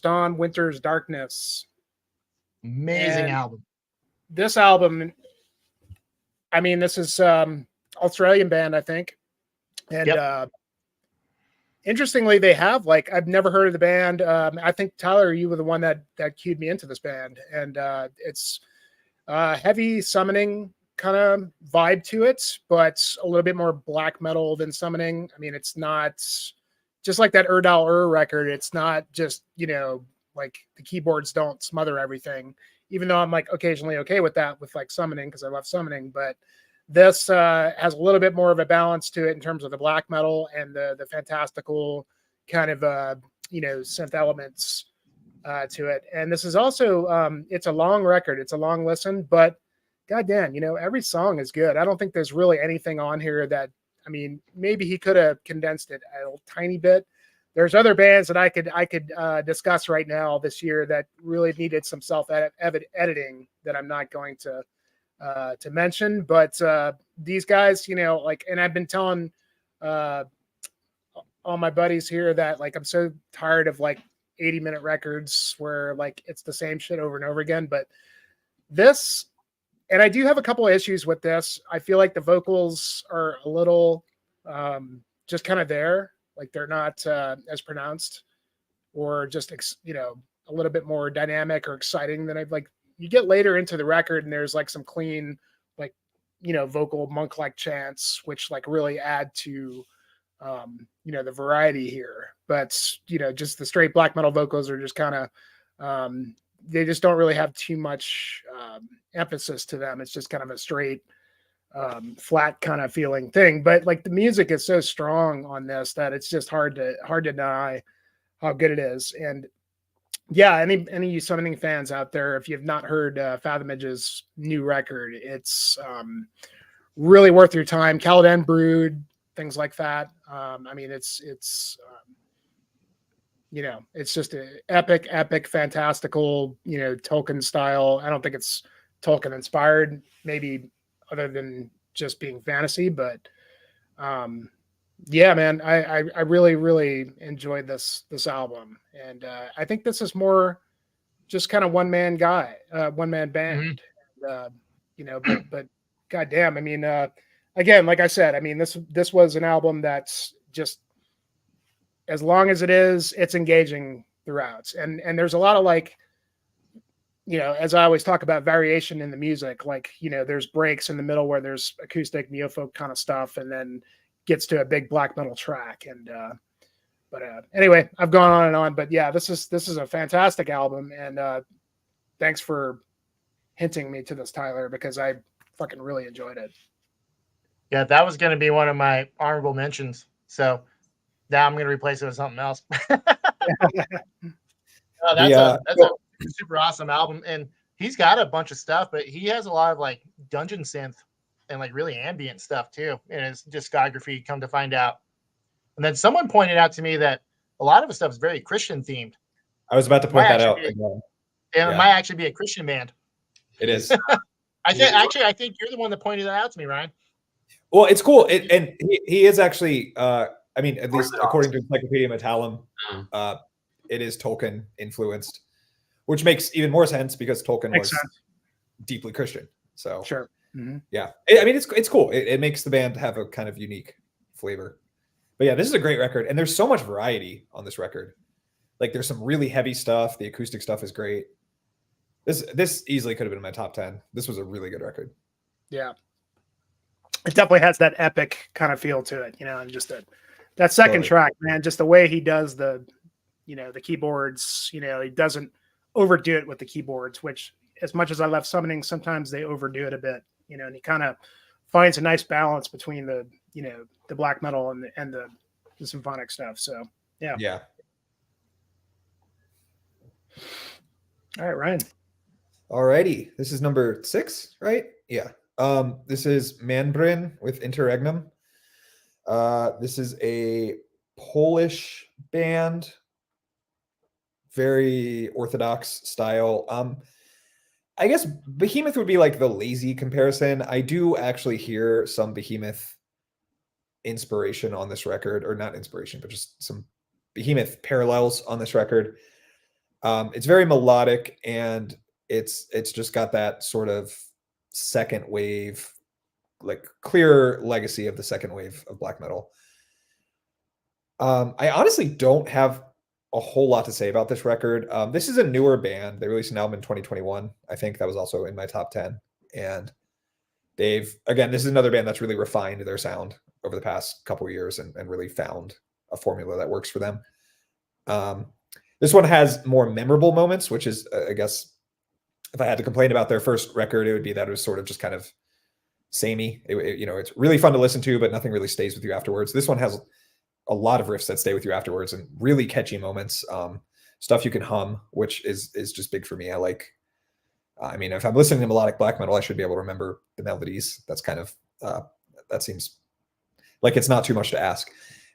Dawn, Winter's Darkness. Amazing album. This album, I mean, this is Australian band, I think. And interestingly, they have I've never heard of the band. I think Tyler, you were the one that cued me into this band, and it's heavy summoning kind of vibe to it, but a little bit more black metal than summoning. I mean, it's not just like that Erdal record. It's not just the keyboards don't smother everything, even though I'm occasionally okay with that with summoning because I love summoning. But this has a little bit more of a balance to it in terms of the black metal and the fantastical kind of synth elements to it. And this is also it's a long record. It's a long listen, but goddamn, every song is good. I don't think there's really anything on here that, I mean, maybe he could have condensed it a tiny bit. There's other bands that I could discuss right now this year that really needed some self-editing that I'm not going to mention. But these guys, and I've been telling all my buddies here that like I'm so tired of like 80-minute records where like it's the same shit over and over again. But this, and I do have a couple of issues with this. I feel like the vocals are a little just kind of there, like they're not as pronounced, or just you know, a little bit more dynamic or exciting than I've like. You get later into the record and there's like some clean, like, you know, vocal monk-like chants, which like really add to you know, the variety here. But you know, just the straight black metal vocals are just kind of they just don't really have too much emphasis to them. It's just kind of a straight flat kind of feeling thing. But like the music is so strong on this that it's just hard to deny how good it is. And yeah, any of you summoning fans out there, if you've not heard Fathomage's new record, it's really worth your time. Caladan Brood, things like that. I mean, it's you know, it's just a epic, fantastical, you know, Tolkien style. I don't think it's Tolkien inspired, maybe other than just being fantasy, but yeah, man, I really enjoyed this album, and I think this is more just kind of one man band, you know, but goddamn, I mean, again, like I said, I mean, this was an album that's just, as long as it is, it's engaging throughout, and there's a lot of like, you know, as I always talk about variation in the music, like, you know, there's breaks in the middle where there's acoustic neofolk kind of stuff, and then gets to a big black metal track. And but anyway, I've gone on and on, but yeah, this is a fantastic album, and thanks for hinting me to this, Tyler, because I fucking really enjoyed it. Yeah, that was going to be one of my honorable mentions, so now I'm going to replace it with something else. That's a super awesome album, and he's got a bunch of stuff, but he has a lot of like dungeon synth and like really ambient stuff too in his discography, come to find out. And then someone pointed out to me that a lot of his stuff is very Christian themed. I was about to point that out. It might actually be a Christian band. It is. I think you're the one that pointed that out to me, Ryan. Well, it's cool. And he is actually, I mean, at least according to Encyclopedia Metallum, it is Tolkien influenced, which makes even more sense because Tolkien was deeply Christian. So sure. Mm-hmm. Yeah, I mean, it's cool. It makes the band have a kind of unique flavor. But yeah, this is a great record, and there's so much variety on this record. Like, there's some really heavy stuff. The acoustic stuff is great. This easily could have been in my top 10. This was a really good record. Yeah, it definitely has that epic kind of feel to it, you know, and just that second track, man, just the way he does the, you know, the keyboards, you know, he doesn't overdo it with the keyboards, which, as much as I love summoning, sometimes they overdo it a bit, you know, and he kind of finds a nice balance between the, you know, the black metal and the symphonic stuff. So yeah. Yeah. All right, Ryan. Alrighty. This is number 6, right? Yeah. This is Manbrin with Interregnum. This is a Polish band, very orthodox style. I guess Behemoth would be like the lazy comparison. I do actually hear some Behemoth inspiration on this record, or not inspiration, but just some Behemoth parallels on this record. It's very melodic, and it's just got that sort of second wave, like clear legacy of the second wave of black metal. I honestly don't have a whole lot to say about this record. This is a newer band. They released an album in 2021. I think that was also in my top 10. And this is another band that's really refined their sound over the past couple of years and really found a formula that works for them. This one has more memorable moments, which is, I guess, if I had to complain about their first record, it would be that it was sort of just kind of samey. You know, it's really fun to listen to, but nothing really stays with you afterwards. This one has a lot of riffs that stay with you afterwards and really catchy moments, stuff you can hum, which is just big for me. I mean, if I'm listening to melodic black metal, I should be able to remember the melodies. That's kind of, that seems like it's not too much to ask.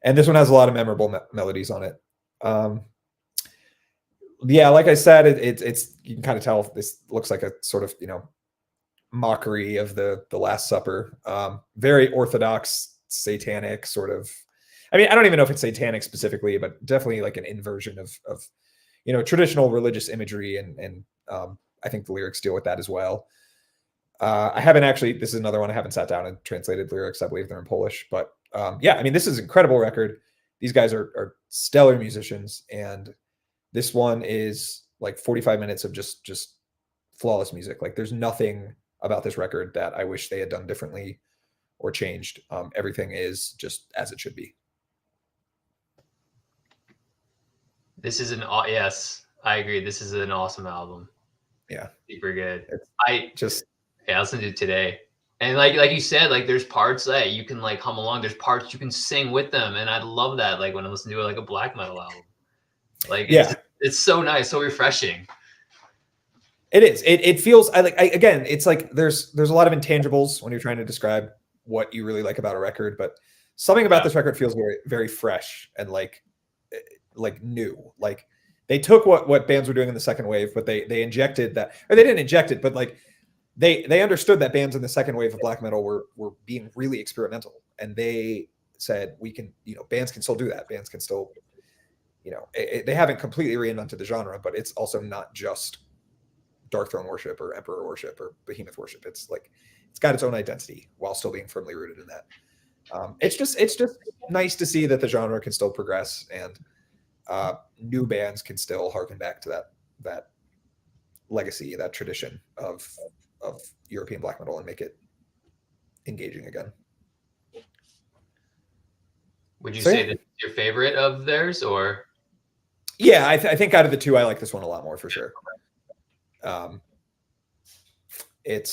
And this one has a lot of memorable melodies on it. Yeah, like I said, it's you can kind of tell this looks like a sort of, you know, mockery of the Last Supper. Very orthodox, satanic sort of. I mean, I don't even know if it's satanic specifically, but definitely like an inversion of traditional religious imagery, and I think the lyrics deal with that as well. I haven't actually, this is another one I haven't sat down and translated lyrics. I believe they're in Polish, but yeah, I mean, this is an incredible record. These guys are stellar musicians, and this one is like 45 minutes of just flawless music. Like there's nothing about this record that I wish they had done differently or changed. Everything is just as it should be. This is yes, I agree. This is an awesome album. Yeah, super good. I listened to it today, and like you said, like there's parts that you can like hum along. There's parts you can sing with them, and I love that. Like when I listen to like a black metal album, like it's so nice, so refreshing. It is. It feels. Again, it's like there's a lot of intangibles when you're trying to describe what you really like about a record, but something about this record feels very, very fresh and like new. Like they took what bands were doing in the second wave, but they injected that, or they didn't inject it, but like they understood that bands in the second wave of black metal were being really experimental, and they said we can, bands can still do that. Bands can still, they haven't completely reinvented the genre, but it's also not just Dark Throne worship or Emperor worship or Behemoth worship. It's like it's got its own identity while still being firmly rooted in that. It's just nice to see that the genre can still progress, and new bands can still harken back to that legacy, that tradition of European black metal, and make it engaging again. Would you say that's your favorite of theirs, or? Yeah, I think out of the two, I like this one a lot more for sure. It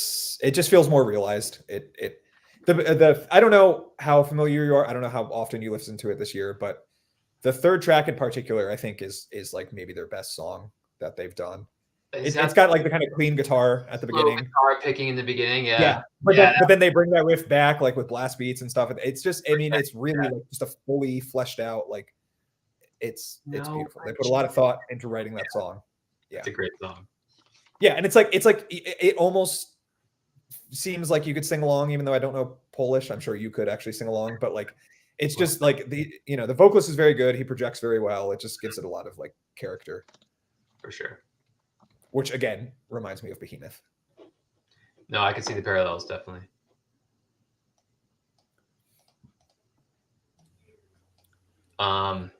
just feels more realized. I don't know how familiar you are. I don't know how often you listen to it this year, but the third track in particular, I think is like maybe their best song that they've done. It's got like the kind of clean guitar at the beginning. Guitar picking in the beginning, yeah. But then they bring that riff back like with blast beats and stuff. It's just, I mean, it's really like just a fully fleshed out, like it's beautiful. They put a lot of thought into writing that song. Yeah, it's a great song. Yeah, and it's like it almost seems like you could sing along, even though I don't know Polish. I'm sure you could actually sing along, but like it's just like the vocalist is very good. He projects very well. It just gives it a lot of like character, for sure. Which again reminds me of Behemoth. No, I can see the parallels definitely.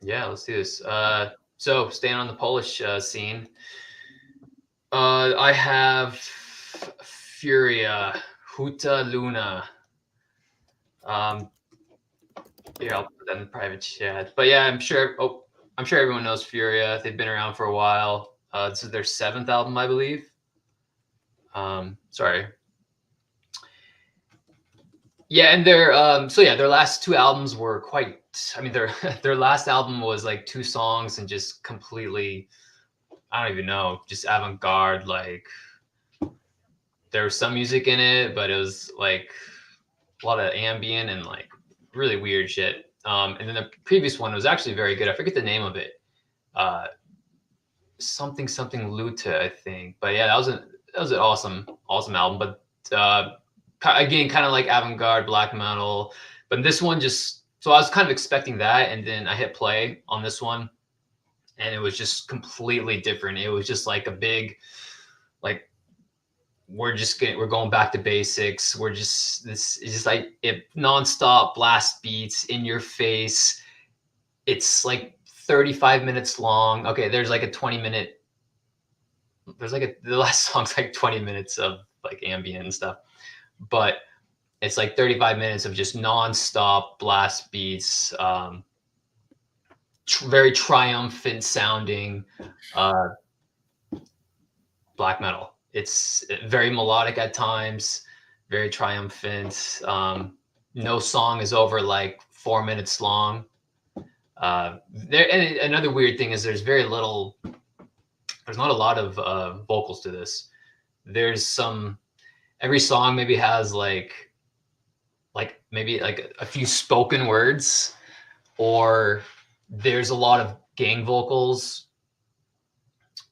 Yeah, let's do this. So staying on the Polish scene, I have Furia, Huta Luna. Yeah, I'll put that in the private chat. But yeah, I'm sure everyone knows Furia. They've been around for a while. This is their 7th album, I believe. Sorry. Yeah, and their last 2 albums were quite. I mean, their last album was like 2 songs and just completely, I don't even know, just avant-garde. Like there was some music in it, but it was like a lot of ambient and like really weird shit. And then the previous one was actually very good. I forget the name of it. Something Lute, I think. But yeah, that was an awesome album. But again, kind of like avant-garde black metal. But this one so I was kind of expecting that, and then I hit play on this one, and it was just completely different. It was just like a big, like we're going back to basics. This is just like nonstop blast beats in your face. It's like 35 minutes long. Okay, there's like a 20-minute. The last song's like 20 minutes of like ambient and stuff, but it's like 35 minutes of just nonstop blast beats. Very triumphant sounding black metal. It's very melodic at times, very triumphant. No song is over like 4 minutes long. And another weird thing is there's not a lot of vocals to this. Every song maybe has like maybe like a few spoken words, or there's a lot of gang vocals,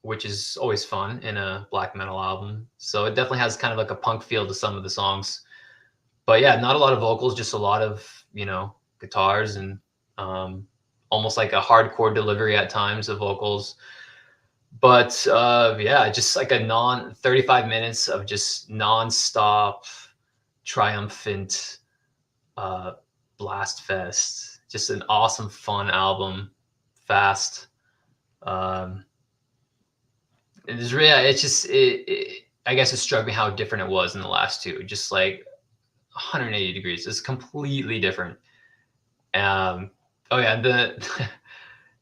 which is always fun in a black metal album. So it definitely has kind of like a punk feel to some of the songs. But yeah, not a lot of vocals, just a lot of, guitars and almost like a hardcore delivery at times of vocals. But yeah, just like a 35 minutes of just non-stop triumphant blast fest. Just an awesome, fun album, fast. It's really, I guess it struck me how different it was in the last two. Just like 180 degrees. It's completely different. Oh yeah,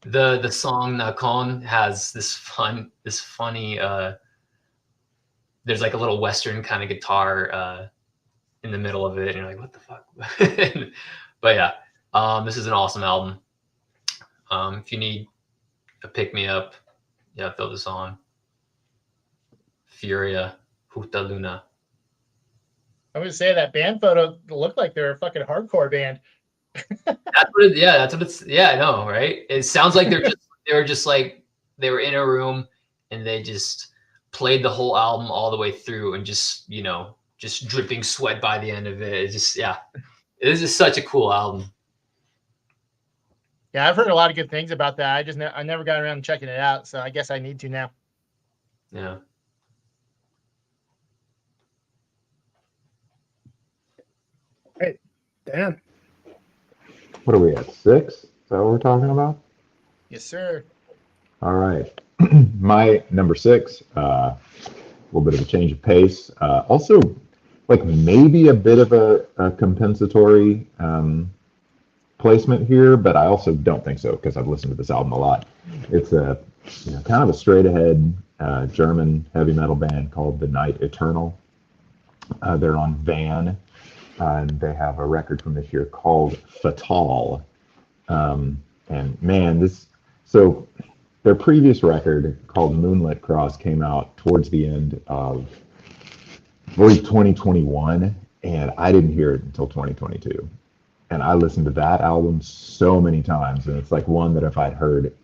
the song Nron has this funny. There's like a little Western kind of guitar in the middle of it, and you're like, what the fuck? But yeah, this is an awesome album. If you need a pick me up, yeah, throw this on. Furia, Puta Luna. I would say that band photo looked like they're a fucking hardcore band. That's what it's. Yeah, I know, right? It sounds like they were in a room and they just played the whole album all the way through and just dripping sweat by the end of it. It's just, yeah, this is such a cool album. Yeah, I've heard a lot of good things about that. I never got around to checking it out, so I guess I need to now. Yeah. Hey, Dan. What are we at? 6? Is that what we're talking about? Yes, sir. All right. My number 6, a little bit of a change of pace. Also, like maybe a bit of a compensatory placement here, but I also don't think so because I've listened to this album a lot. It's a kind of a straight ahead German heavy metal band called The Night Eternal. They're on Van, and they have a record from this year called Fatal. And man, so their previous record called Moonlight Cross came out towards the end of, I believe, 2021, and I didn't hear it until 2022. And I listened to that album so many times, and it's like one that if I'd heard it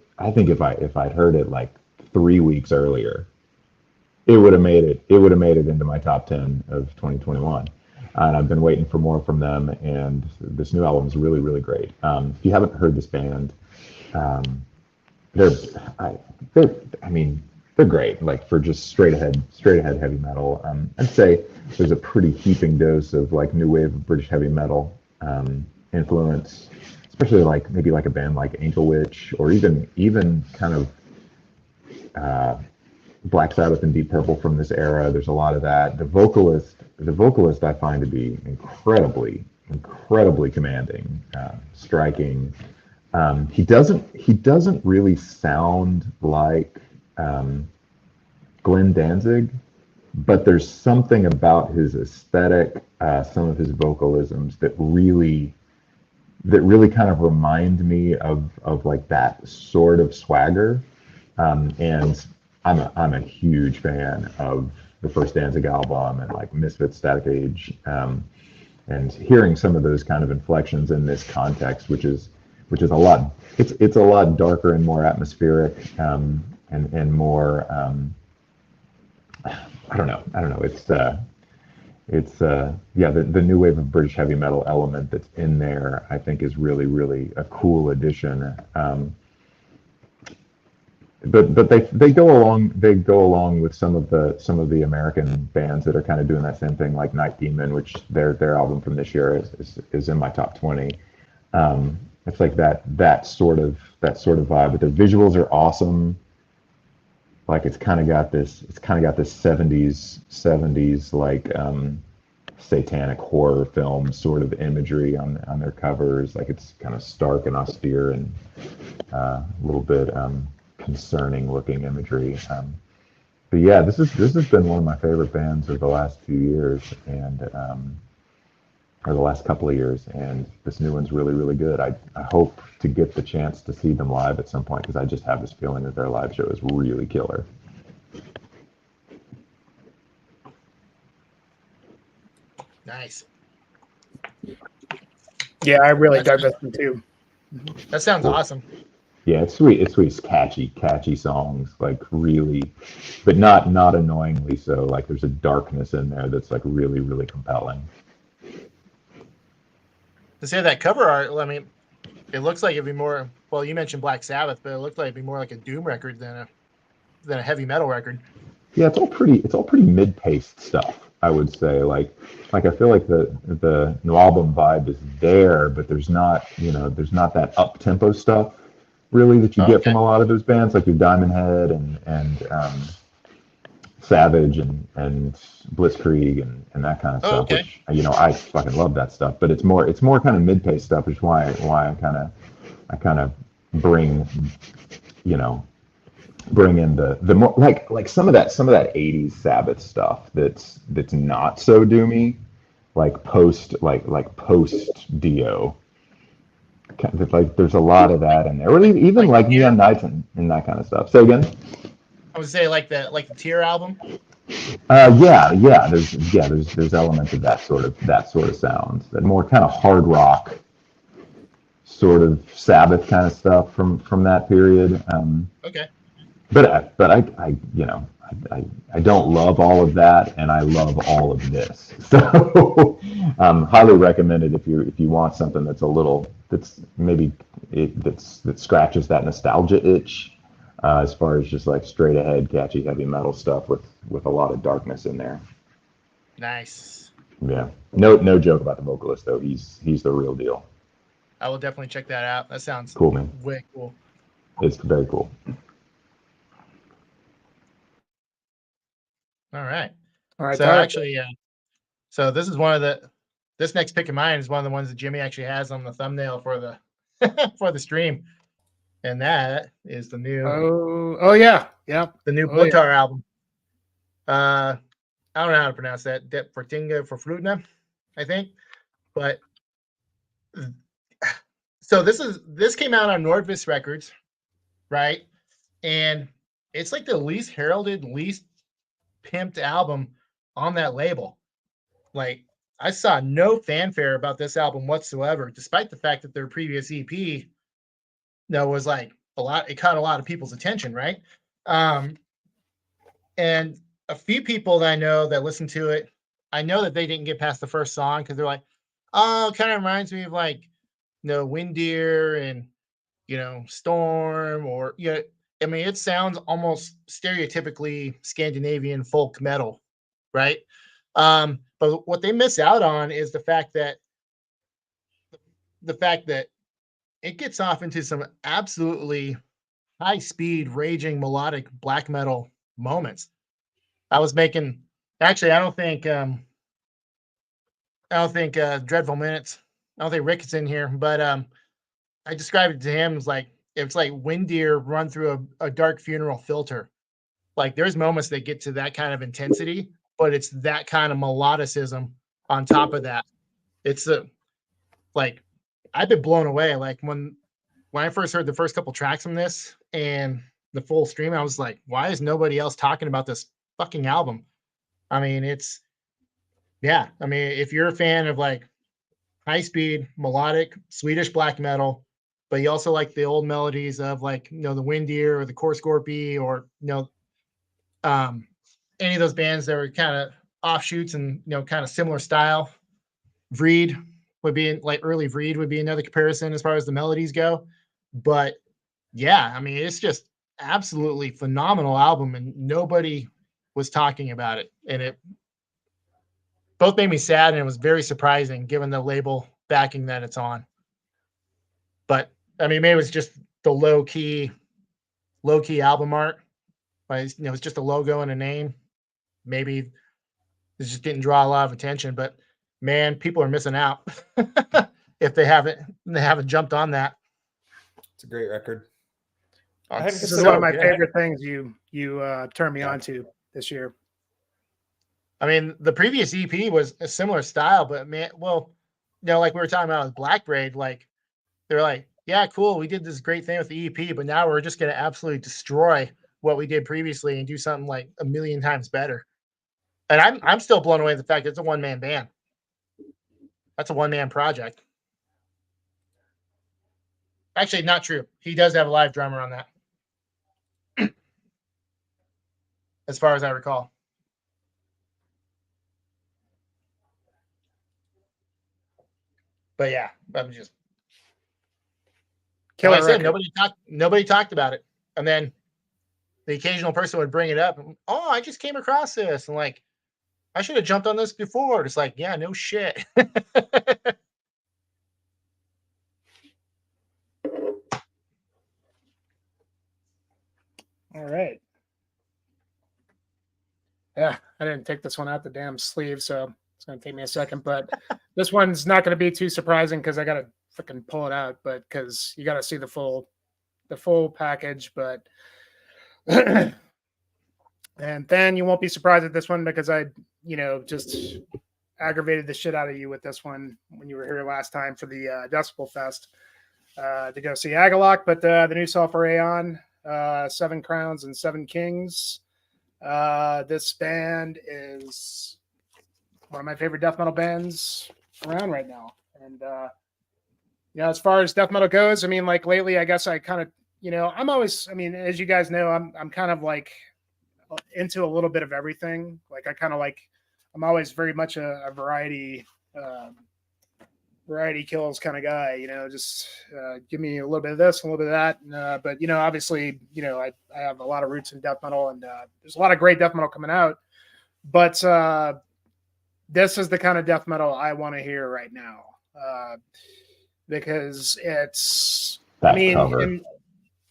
like 3 weeks earlier, it would have made it into my top 10 of 2021. And I've been waiting for more from them, and this new album is really, really great. If you haven't heard this band, they're great. Like for just straight ahead heavy metal. I'd say there's a pretty heaping dose of like new wave of British heavy metal influence, especially like maybe like a band like Angel Witch, or even kind of Black Sabbath and Deep Purple from this era. There's a lot of that. The vocalist I find to be incredibly commanding, striking. He doesn't really sound like Glenn Danzig, but there's something about his aesthetic, some of his vocalisms that really kind of remind me of like that sort of swagger. And I'm a huge fan of the first Danzig album and like Misfits, Static Age, and hearing some of those kind of inflections in this context, which is a lot. It's a lot darker and more atmospheric, and more. I don't know. It's the new wave of British heavy metal element that's in there, I think, is really, really a cool addition. But they go along with some of the American bands that are kind of doing that same thing, like Night Demon, which their album from this year is in my top 20. It's like that sort of vibe, but the visuals are awesome. Like it's kind of got this 70s like satanic horror film sort of imagery on their covers. Like it's kind of stark and austere and a little bit concerning looking imagery. But yeah, this has been one of my favorite bands of the last few years, and or the last couple of years, and this new one's really, really good. I hope to get the chance to see them live at some point, because I just have this feeling that their live show is really killer. Nice. Yeah, I really dug this one too. That sounds awesome. Yeah, it's sweet. It's catchy songs, like really, but not annoyingly so. Like there's a darkness in there that's like really, really compelling. To say that cover art, I mean, it looks like it'd be more. Well, you mentioned Black Sabbath, but it looked like it'd be more like a doom record than a heavy metal record. Yeah, it's all pretty mid-paced stuff, I would say. Like I feel like the new album vibe is there, but there's not that up tempo stuff really that you get from a lot of those bands, like your Diamond Head and Savage and Blitzkrieg and that kind of stuff. Which I fucking love that stuff, but it's more kind of mid-paced stuff, which is why I kind of bring in the more like some of that 80s Sabbath stuff that's not so doomy, like post Dio. Like there's a lot of that in there, or even like Neon Nights and that kind of stuff. So again, I would say like the Tear album. There's elements of that sort of sound, that more kind of hard rock sort of Sabbath kind of stuff from that period. But I don't love all of that, and I love all of this. So highly recommend it if you want something that's that scratches that nostalgia itch, as far as just like straight ahead catchy heavy metal stuff with a lot of darkness in there. Nice. Yeah. No joke about the vocalist though. He's the real deal. I will definitely check that out. That sounds cool, man. Way cool. It's very cool. All right. So Tyler. Actually, so this is this next pick of mine is one of the ones that Jimmy actually has on the thumbnail for the for the stream, and that is the new. The new Blotar album. I don't know how to pronounce that. Det Fortinga for Flutna, I think, but so this came out on Nordvis Records, right? And it's like the least heralded, least pimped album on that label. Like I saw no fanfare about this album whatsoever, despite the fact that their previous EP was like it caught a lot of people's attention, right? And a few people that I know that listen to it, I know that they didn't get past the first song because they're like, oh, it kind of reminds me of like Windeer and Storm, or I mean, it sounds almost stereotypically Scandinavian folk metal, right? But what they miss out on is the fact that it gets off into some absolutely high-speed, raging, melodic black metal moments. I don't think Dreadful Minutes. I don't think Rick is in here, but I described it to him as like it's like Windeer run through a dark funeral filter. Like there's moments that get to that kind of intensity, but it's that kind of melodicism on top of that. It's like I've been blown away. Like when I first heard the first couple tracks from this and the full stream, I was like, why is nobody else talking about this fucking album? I mean, if you're a fan of like high speed, melodic, Swedish black metal, but you also like the old melodies of like, the Windeer or the Core Scorpy or, any of those bands that were kind of offshoots and, kind of similar style. Vreed would be like early Vreed would be another comparison as far as the melodies go. But yeah, I mean, it's just absolutely phenomenal album and nobody was talking about it. And it both made me sad and it was very surprising given the label backing that it's on. But I mean, maybe it was just the low key album art. Like, it's just a logo and a name. Maybe it just didn't draw a lot of attention, but man, people are missing out if they haven't jumped on that. It's a great record. This is one of my favorite things you turned me on to this year. I mean, the previous EP was a similar style, but man, like we were talking about with Blackbraid, like they're like, yeah, cool, we did this great thing with the EP, but now we're just going to absolutely destroy what we did previously and do something like a million times better. And I'm still blown away at the fact that it's a one-man band. That's a one-man project. Actually, not true. He does have a live drummer on that, as far as I recall. But yeah, I'm just Killer Like I said, record. nobody talked about it. And then the occasional person would bring it up. Oh, I just came across this. And like, I should have jumped on this before. It's like, yeah, no shit. All right. Yeah, I didn't take this one out the damn sleeve, so it's going to take me a second. But this one's not going to be too surprising because I got to freaking pull it out. But because you got to see the full package. But and then you won't be surprised at this one because I, just aggravated the shit out of you with this one when you were here last time for the Decibel Fest to go see Agalok. But the new Sulphur Aeon, 7 Crowns and 7 Kings. This band is one of my favorite death metal bands around right now. And, as far as death metal goes, I mean, like lately, I guess I kind of, I'm always, I mean, as you guys know, I'm kind of like into a little bit of everything. Like I'm always very much a variety kills kind of guy, just give me a little bit of this, a little bit of that. But, obviously, I have a lot of roots in death metal and there's a lot of great death metal coming out. But this is the kind of death metal I want to hear right now because it's, That I mean, cover.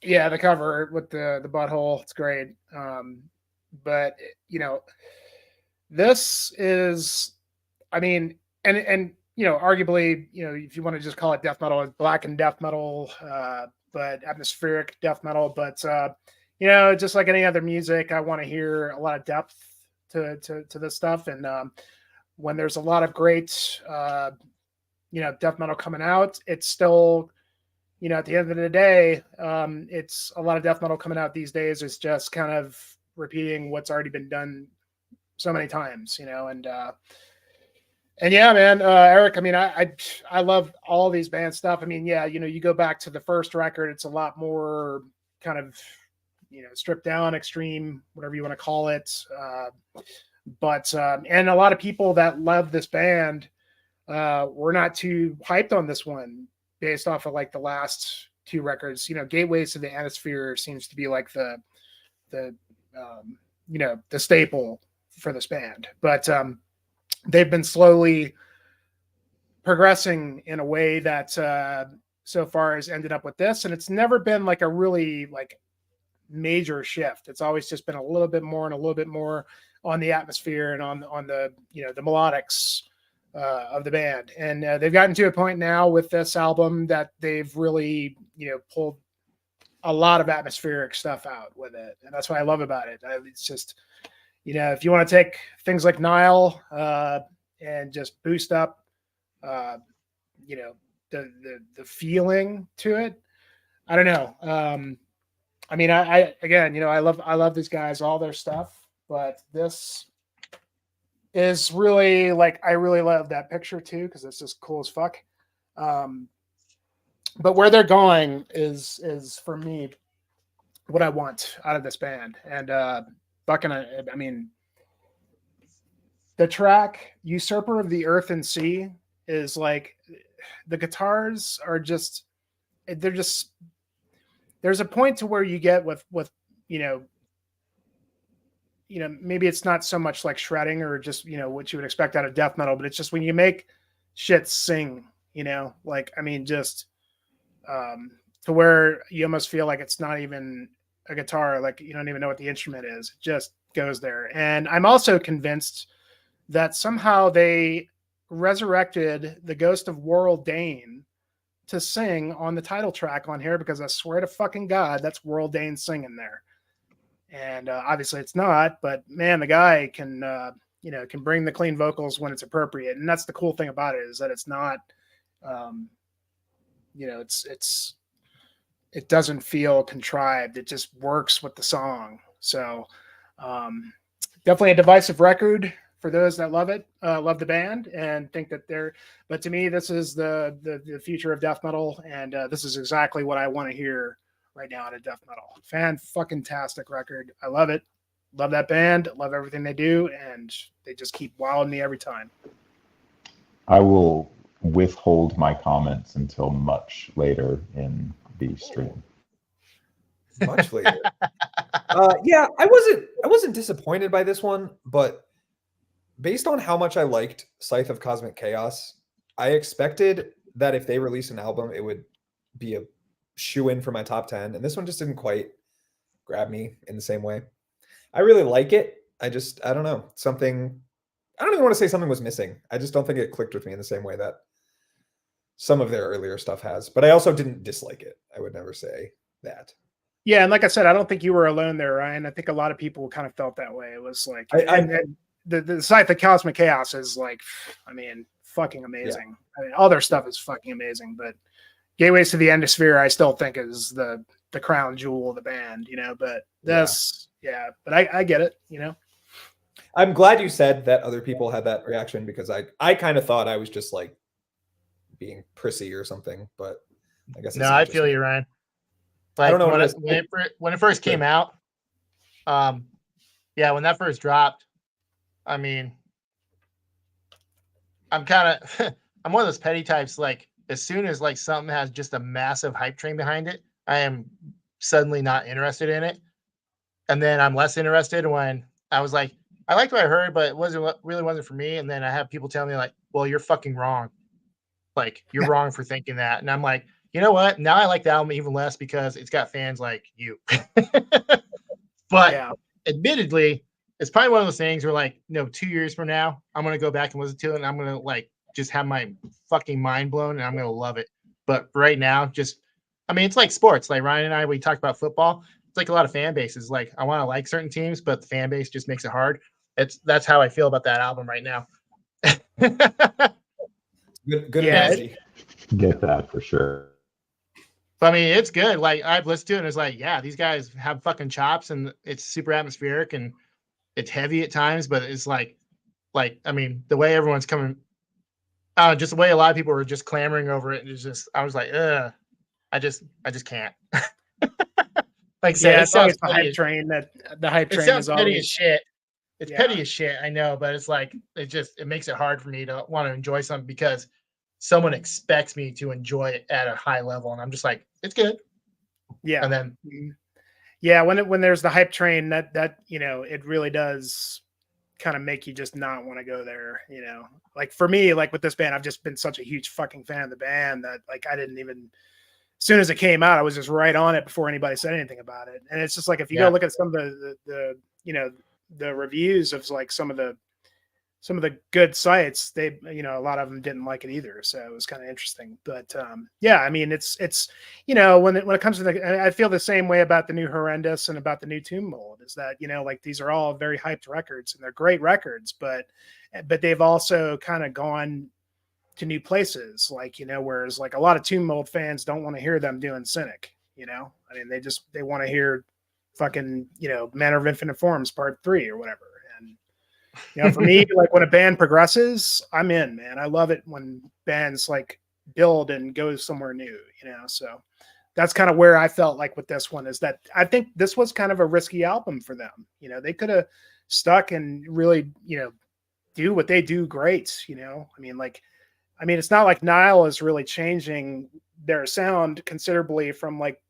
yeah, the cover with the butthole, it's great. But, this is, I mean, and arguably, if you want to just call it death metal, it's black and death metal, but atmospheric death metal. But just like any other music, I want to hear a lot of depth to this stuff. And when there's a lot of great, death metal coming out, it's still, at the end of the day, it's a lot of death metal coming out these days is just kind of repeating what's already been done so many times, and yeah, man, Eric, I mean, I love all these band stuff. I mean, yeah, you go back to the first record, it's a lot more kind of, stripped down, extreme, whatever you want to call it. But and a lot of people that love this band were not too hyped on this one based off of like the last 2 records. Gateways to the Atmosphere seems to be like the staple for this band. But they've been slowly progressing in a way that so far has ended up with this. And it's never been like a really like major shift. It's always just been a little bit more and a little bit more on the atmosphere and on the, the melodics of the band. And they've gotten to a point now with this album that they've really, pulled a lot of atmospheric stuff out with it. And that's what I love about it. It's just, if you want to take things like Nile and just boost up, the feeling to it. I don't know. I mean, I again, I love these guys, all their stuff, but this is really like, I really love that picture too, because it's just cool as fuck. But where they're going is for me what I want out of this band. And fucking, I mean, the track Usurper of the Earth and Sea is like, the guitars are just, they're just, there's a point to where you get with maybe it's not so much like shredding or just, what you would expect out of death metal, but it's just when you make shit sing, like, I mean, just to where you almost feel like it's not even a guitar, like you don't even know what the instrument is. It just goes there. And I'm also convinced that somehow they resurrected the ghost of Warl Dane to sing on the title track on here, because I swear to fucking God, that's Warl Dane singing there. And obviously it's not, but man, the guy can, can bring the clean vocals when it's appropriate. And that's the cool thing about it, is that it's not, it doesn't feel contrived. It just works with the song. So definitely a divisive record for those that love it, love the band and think that but to me, this is the future of death metal. And this is exactly what I want to hear right now out of death metal. Fan-fucking-tastic record. I love it. Love that band. Love everything they do. And they just keep wowing me every time. I will withhold my comments until much later in the stream. Much later. Yeah, I wasn't disappointed by this one, but based on how much I liked Scythe of Cosmic Chaos, I expected that if they release an album, it would be a shoe-in for my top 10, and this one just didn't quite grab me in the same way. I really like it. I don't know. I don't even want to say something was missing. I just don't think it clicked with me in the same way that some of their earlier stuff has. But I also didn't dislike it. I would never say that. Yeah, and like I said, I don't think you were alone there, Ryan. I think a lot of people kind of felt that way. It was like, and the Scythe of Cosmic Chaos is like, I mean, fucking amazing. Yeah. I mean, all their stuff is fucking amazing, but Gateways to the Endosphere, I still think is the crown jewel of the band, you know. But this, but I get it, you know. I'm glad you said that other people had that reaction, because I kind of thought I was just like being prissy or something, but I guess no, I feel you, Ryan. Like, I don't know when it first came out. When that first dropped, I mean, I'm one of those petty types. Like, as soon as like something has just a massive hype train behind it, I am suddenly not interested in it, and then I'm less interested when I was like, I liked what I heard, but it really wasn't for me. And then I have people tell me like, well, you're fucking wrong. Like, you're wrong for thinking that. And I'm like, you know what? Now I like the album even less because it's got fans like you. But admittedly, it's probably one of those things where, like, 2 years from now, I'm going to go back and listen to it, and I'm going to like just have my fucking mind blown, and I'm going to love it. But right now, it's like sports. Like Ryan and I, we talked about football. It's like a lot of fan bases. Like, I want to like certain teams, but the fan base just makes it hard. That's how I feel about that album right now. Good analogy. Get that for sure. I mean, it's good. Like, I've listened to it, and it's like, yeah, these guys have fucking chops, and it's super atmospheric, and it's heavy at times, but it's like I mean, the way everyone's coming, just the way a lot of people were just clamoring over it, it's just, I was like, I just can't. Like, it's always the hype train. The hype train is always petty as shit. It's petty as shit, I know, but it's like, it makes it hard for me to want to enjoy something because someone expects me to enjoy it at a high level, and I'm just like, it's good. Yeah. And then when there's the hype train, that it really does kind of make you just not want to go there, you know. Like, for me, like with this band, I've just been such a huge fucking fan of the band that, like, I didn't even, as soon as it came out, I was just right on it before anybody said anything about it. And it's just like, if you go look at some of the reviews of like some of the good sites, they, a lot of them didn't like it either. So it was kind of interesting, but I mean, it's when it comes to I feel the same way about the new Horrendous and about the new Tomb Mold, is that, like, these are all very hyped records and they're great records, but they've also kind of gone to new places, like, whereas like a lot of Tomb Mold fans don't want to hear them doing Cynic, I mean, they want to hear fucking, Manner of Infinite Forms Part 3 or whatever. And for me, like, when a band progresses, I'm in, man. I love it when bands like build and go somewhere new, so that's kind of where I felt like with this one, is that I think this was kind of a risky album for them. They could have stuck and really, do what they do great. I mean, it's not like Nile is really changing their sound considerably from, like,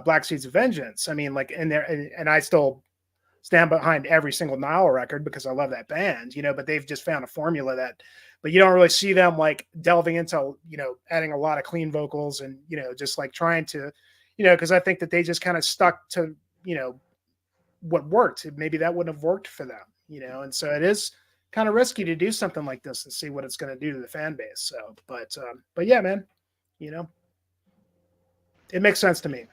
Black Seeds of Vengeance. I mean, like, and I still stand behind every single Nile record because I love that band, but they've just found a formula but you don't really see them like delving into, adding a lot of clean vocals and, just like trying to, because I think that they just kind of stuck to, what worked. Maybe that wouldn't have worked for them, and so it is kind of risky to do something like this and see what it's going to do to the fan base. So, but yeah, man, it makes sense to me.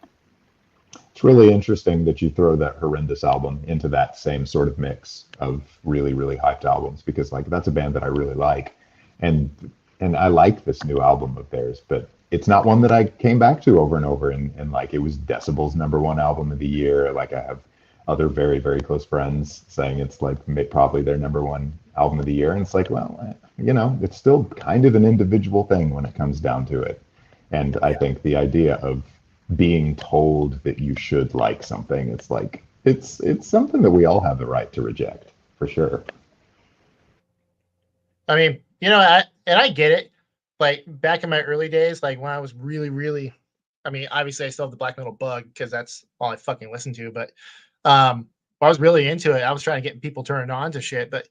It's really interesting that you throw that Horrendous album into that same sort of mix of really, really hyped albums, because like that's a band that I really like, and I like this new album of theirs, but it's not one that I came back to over and over, and like it was Decibel's #1 album of the year. Like, I have other very, very close friends saying it's like probably their #1 album of the year, and it's like, well, it's still kind of an individual thing when it comes down to it. And I think the idea of being told that you should like something, it's like it's something that we all have the right to reject, for sure. I mean, and I get it. like back in my early days, like when I was really, I mean, obviously I still have the black metal bug because that's all I fucking listen to. But I was really into it. I was trying to get people turned on to shit. But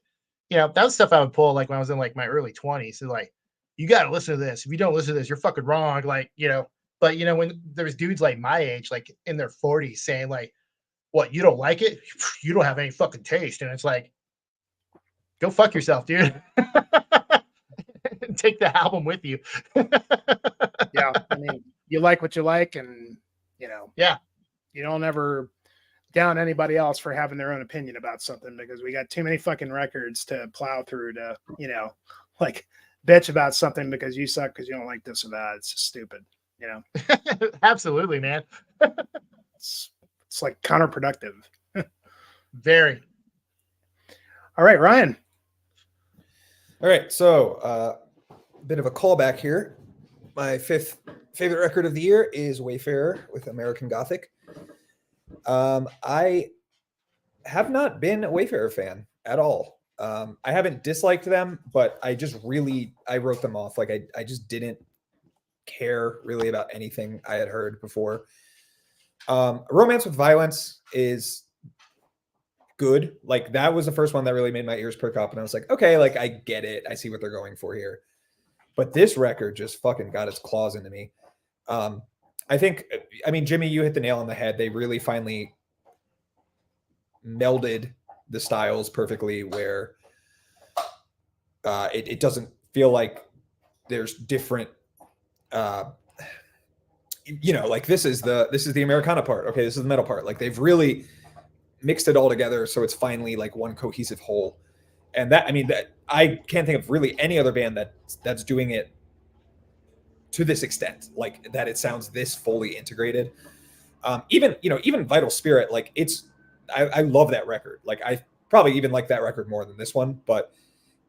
you know, that was stuff I would pull like when I was in like my early 20s. So like, you got to listen to this. If you don't listen to this, you're fucking wrong. Like, you know, but you know, when there's dudes like my age, like in their 40s saying like, what, you don't like it? You don't have any fucking taste. And it's like, go fuck yourself, dude. Take the album with you. Yeah, I mean, you like what you like, and you know, yeah, you don't ever down anybody else for having their own opinion about something, because we got too many fucking records to plow through to, you know, like bitch about something because you suck because you don't like this or that. It's just stupid, you know. absolutely, man. It's like counterproductive. Very. All right, Ryan. All right, so a bit of a callback here. My 5th favorite record of the year is Wayfarer with American Gothic. I have not been a Wayfarer fan at all. I haven't disliked them, but I wrote them off. Like I just didn't care really about anything I had heard before. Romance with Violence is good. Like that was the first one that really made my ears perk up, and I was like, okay, like I get it. I see what they're going for here. But this record just fucking got its claws into me. I mean, Jimmy, you hit the nail on the head. They really finally melded the styles perfectly, where it doesn't feel like there's different, you know, like this is the Americana part. Okay, this is the metal part. Like they've really mixed it all together, so it's finally like one cohesive whole. And that, I mean, that I can't think of really any other band that's doing it to this extent, like that it sounds this fully integrated. Even Vital Spirit, like I love that record. Like I probably even like that record more than this one, but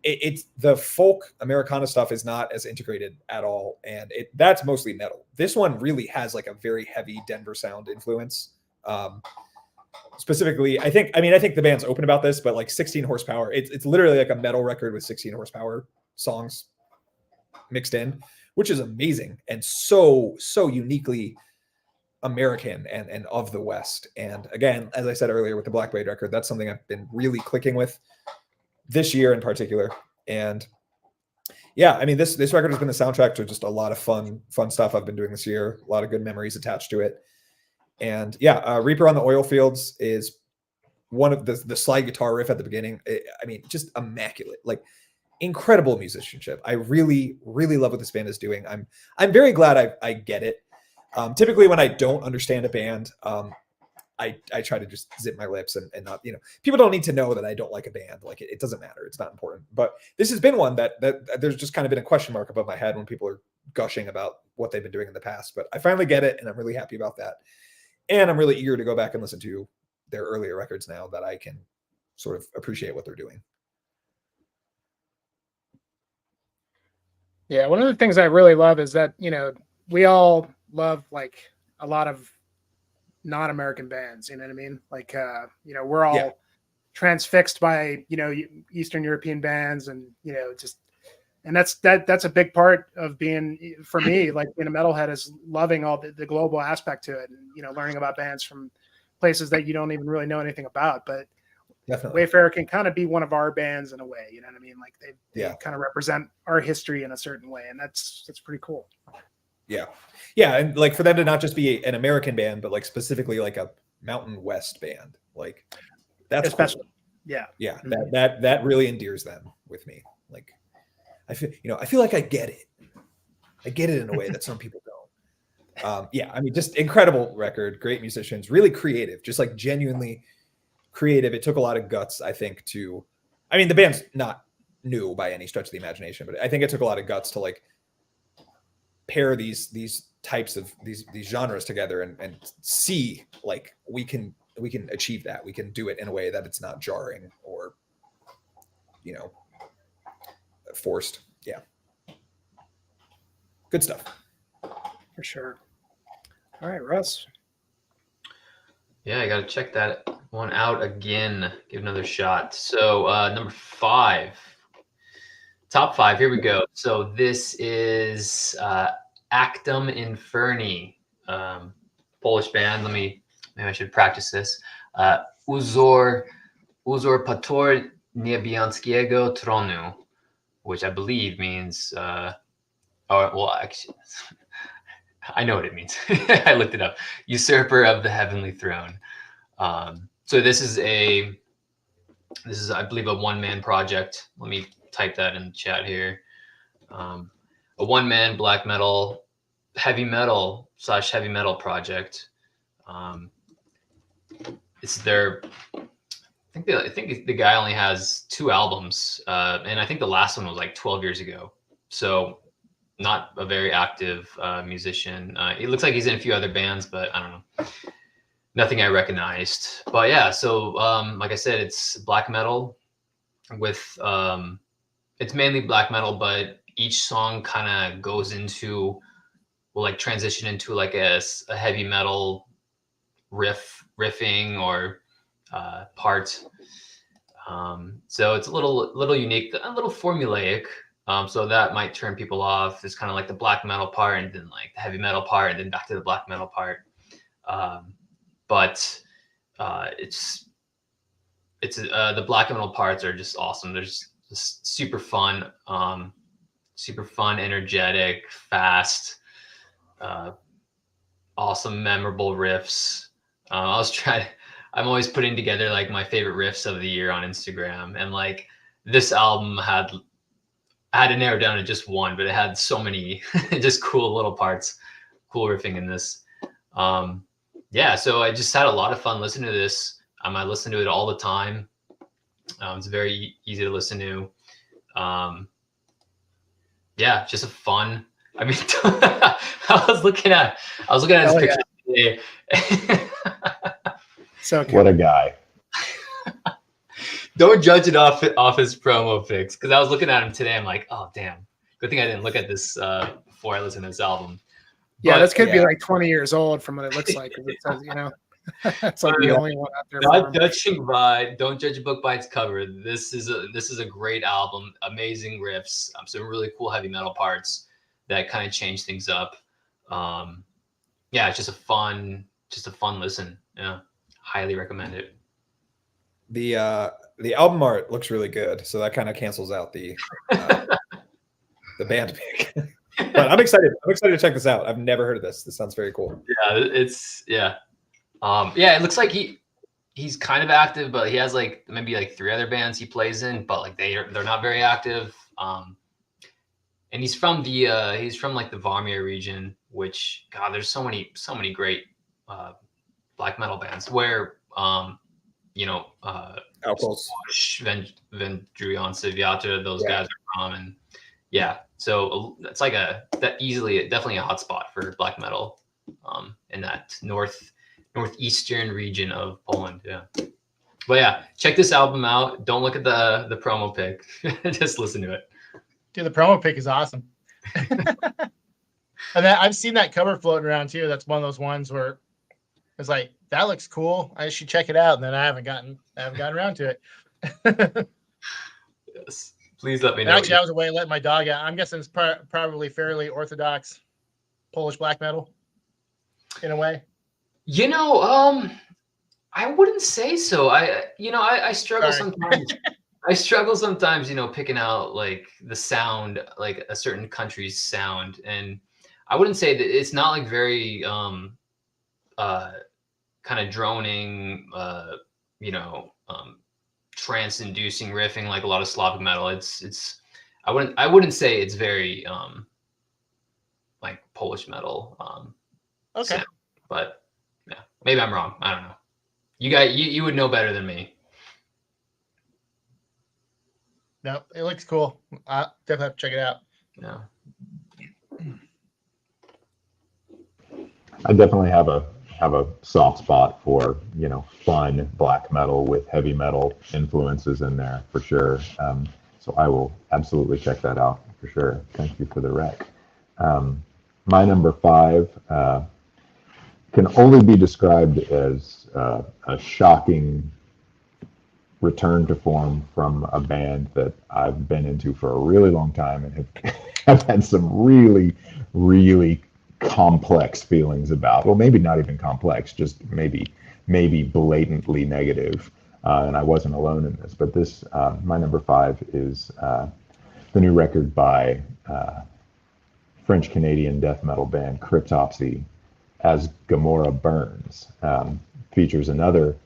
it's the folk Americana stuff is not as integrated at all, and that's mostly metal. This one really has like a very heavy Denver sound influence. Specifically, I think the band's open about this, but like 16 horsepower, it's literally like a metal record with 16 horsepower songs mixed in, which is amazing and so uniquely American and of the West. And again, as I said earlier with the Blackbraid record, that's something I've been really clicking with this year in particular. And yeah, I mean, this record has been the soundtrack to just a lot of fun stuff I've been doing this year. A lot of good memories attached to it. And yeah, Reaper on the Oil Fields is one of the slide guitar riff at the beginning. I mean, just immaculate, like incredible musicianship. I really, really love what this band is doing. I'm very glad I get it. Typically when I don't understand a band, I try to just zip my lips and not, you know, people don't need to know that I don't like a band. Like it doesn't matter. It's not important. But this has been one that there's just kind of been a question mark above my head when people are gushing about what they've been doing in the past. But I finally get it, and I'm really happy about that. And I'm really eager to go back and listen to their earlier records now that I can sort of appreciate what they're doing. Yeah, one of the things I really love is that, you know, we all love like a lot of non-American bands, you know what I mean? Like, you know, we're all transfixed by, you know, Eastern European bands, and, you know, just, and that's a big part of being, for me, like being a metalhead, is loving all the global aspect to it, and, you know, learning about bands from places that you don't even really know anything about. But Definitely. Wayfarer can kind of be one of our bands in a way, you know what I mean? Like they kind of represent our history in a certain way, and that's pretty cool. Yeah. Yeah. And like for them to not just be an American band, but like specifically like a Mountain West band, like that's especially cool. Yeah. Mm-hmm. That really endears them with me. Like I feel like I get it. I get it in a way that some people don't. Yeah. I mean, just incredible record, great musicians, really creative, just like genuinely creative. It took a lot of guts, I think, I mean, the band's not new by any stretch of the imagination, but I think it took a lot of guts to like pair these types of these genres together and see like we can achieve that. We can do it in a way that it's not jarring or, you know, forced. Yeah. Good stuff. For sure. All right, Russ. Yeah, I got to check that one out again. Give it another shot. So number 5, top 5. Here we go. So this is Actum Inferni, Polish band. Maybe I should practice this. Uzor Pator Niebiańskiego Tronu, which I believe means, actually, I know what it means. I looked it up. Usurper of the Heavenly Throne. So this is, I believe, a one-man project. Let me type that in the chat here. A one-man black metal, heavy metal / heavy metal project. It's their, I think the guy only has 2 albums, and I think the last one was like 12 years ago. So not a very active musician. It looks like he's in a few other bands, but I don't know. Nothing I recognized. But yeah, so like I said, it's black metal with, it's mainly black metal, but each song kind of goes into, will like transition into like a heavy metal riffing or part. So it's a little unique, a little formulaic. So that might turn people off. It's kind of like the black metal part and then like the heavy metal part and then back to the black metal part. But it's the black metal parts are just awesome. They're just super fun, energetic, fast, awesome, memorable riffs. I'm always putting together like my favorite riffs of the year on Instagram, and like this album I had to narrow down to just one, but it had so many just cool little parts, cool riffing in this. Yeah, so I just had a lot of fun listening to this. I listen to it all the time. It's very easy to listen to. Yeah, just a fun. I mean, I was looking at his picture today. So cute. What a guy. Don't judge it off his promo pics, because I was looking at him today. I'm like, oh damn, good thing I didn't look at this before I listened to this album. Yeah, But, this could be like 20 years old from what it looks like. 'Cause it says, it's like the only one out there. Not judging by, don't judge a book by its cover. This is a great album, amazing riffs, some really cool heavy metal parts that kind of change things up. Yeah, it's just a fun listen. Yeah, highly recommend it. The album art looks really good, so that kind of cancels out the band pick. But I'm excited. I'm excited to check this out. I've never heard of this. This sounds very cool. Yeah, it looks like he's kind of active, but he has like maybe like 3 other bands he plays in, but like they're not very active. And he's from like the Varmir region, which, God, there's so many great black metal bands where Outpost, Vendrion, Civiata, those guys are from, and yeah, so it's like definitely a hotspot for black metal in that northeastern region of Poland. Yeah, but yeah, check this album out. Don't look at the promo pic. Just listen to it. Dude, the promo pic is awesome. And I've seen that cover floating around too. That's one of those ones where it's like, that looks cool, I should check it out. And then I haven't gotten around to it. Yes. Please let me know. Actually, I was away letting my dog out. I'm guessing it's probably fairly orthodox Polish black metal in a way. I wouldn't say so. I struggle sometimes. I struggle sometimes, picking out like the sound, like a certain country's sound. And I wouldn't say that it's not like very kind of droning, trance-inducing riffing like a lot of Slavic metal. I wouldn't say it's very like Polish metal. Okay. Sound, but yeah, maybe I'm wrong. I don't know. You would know better than me. No, it looks cool. I definitely have to check it out. Yeah. I definitely have a soft spot for fun black metal with heavy metal influences in there for sure. So I will absolutely check that out for sure. Thank you for the rec. My number 5 can only be described as a shocking return to form from a band that I've been into for a really long time and have had some really, really complex feelings about. Well, maybe not even complex, just maybe blatantly negative. And I wasn't alone in this. But this, my number 5 is the new record by French-Canadian death metal band Cryptopsy, As Gamora Burns. Features another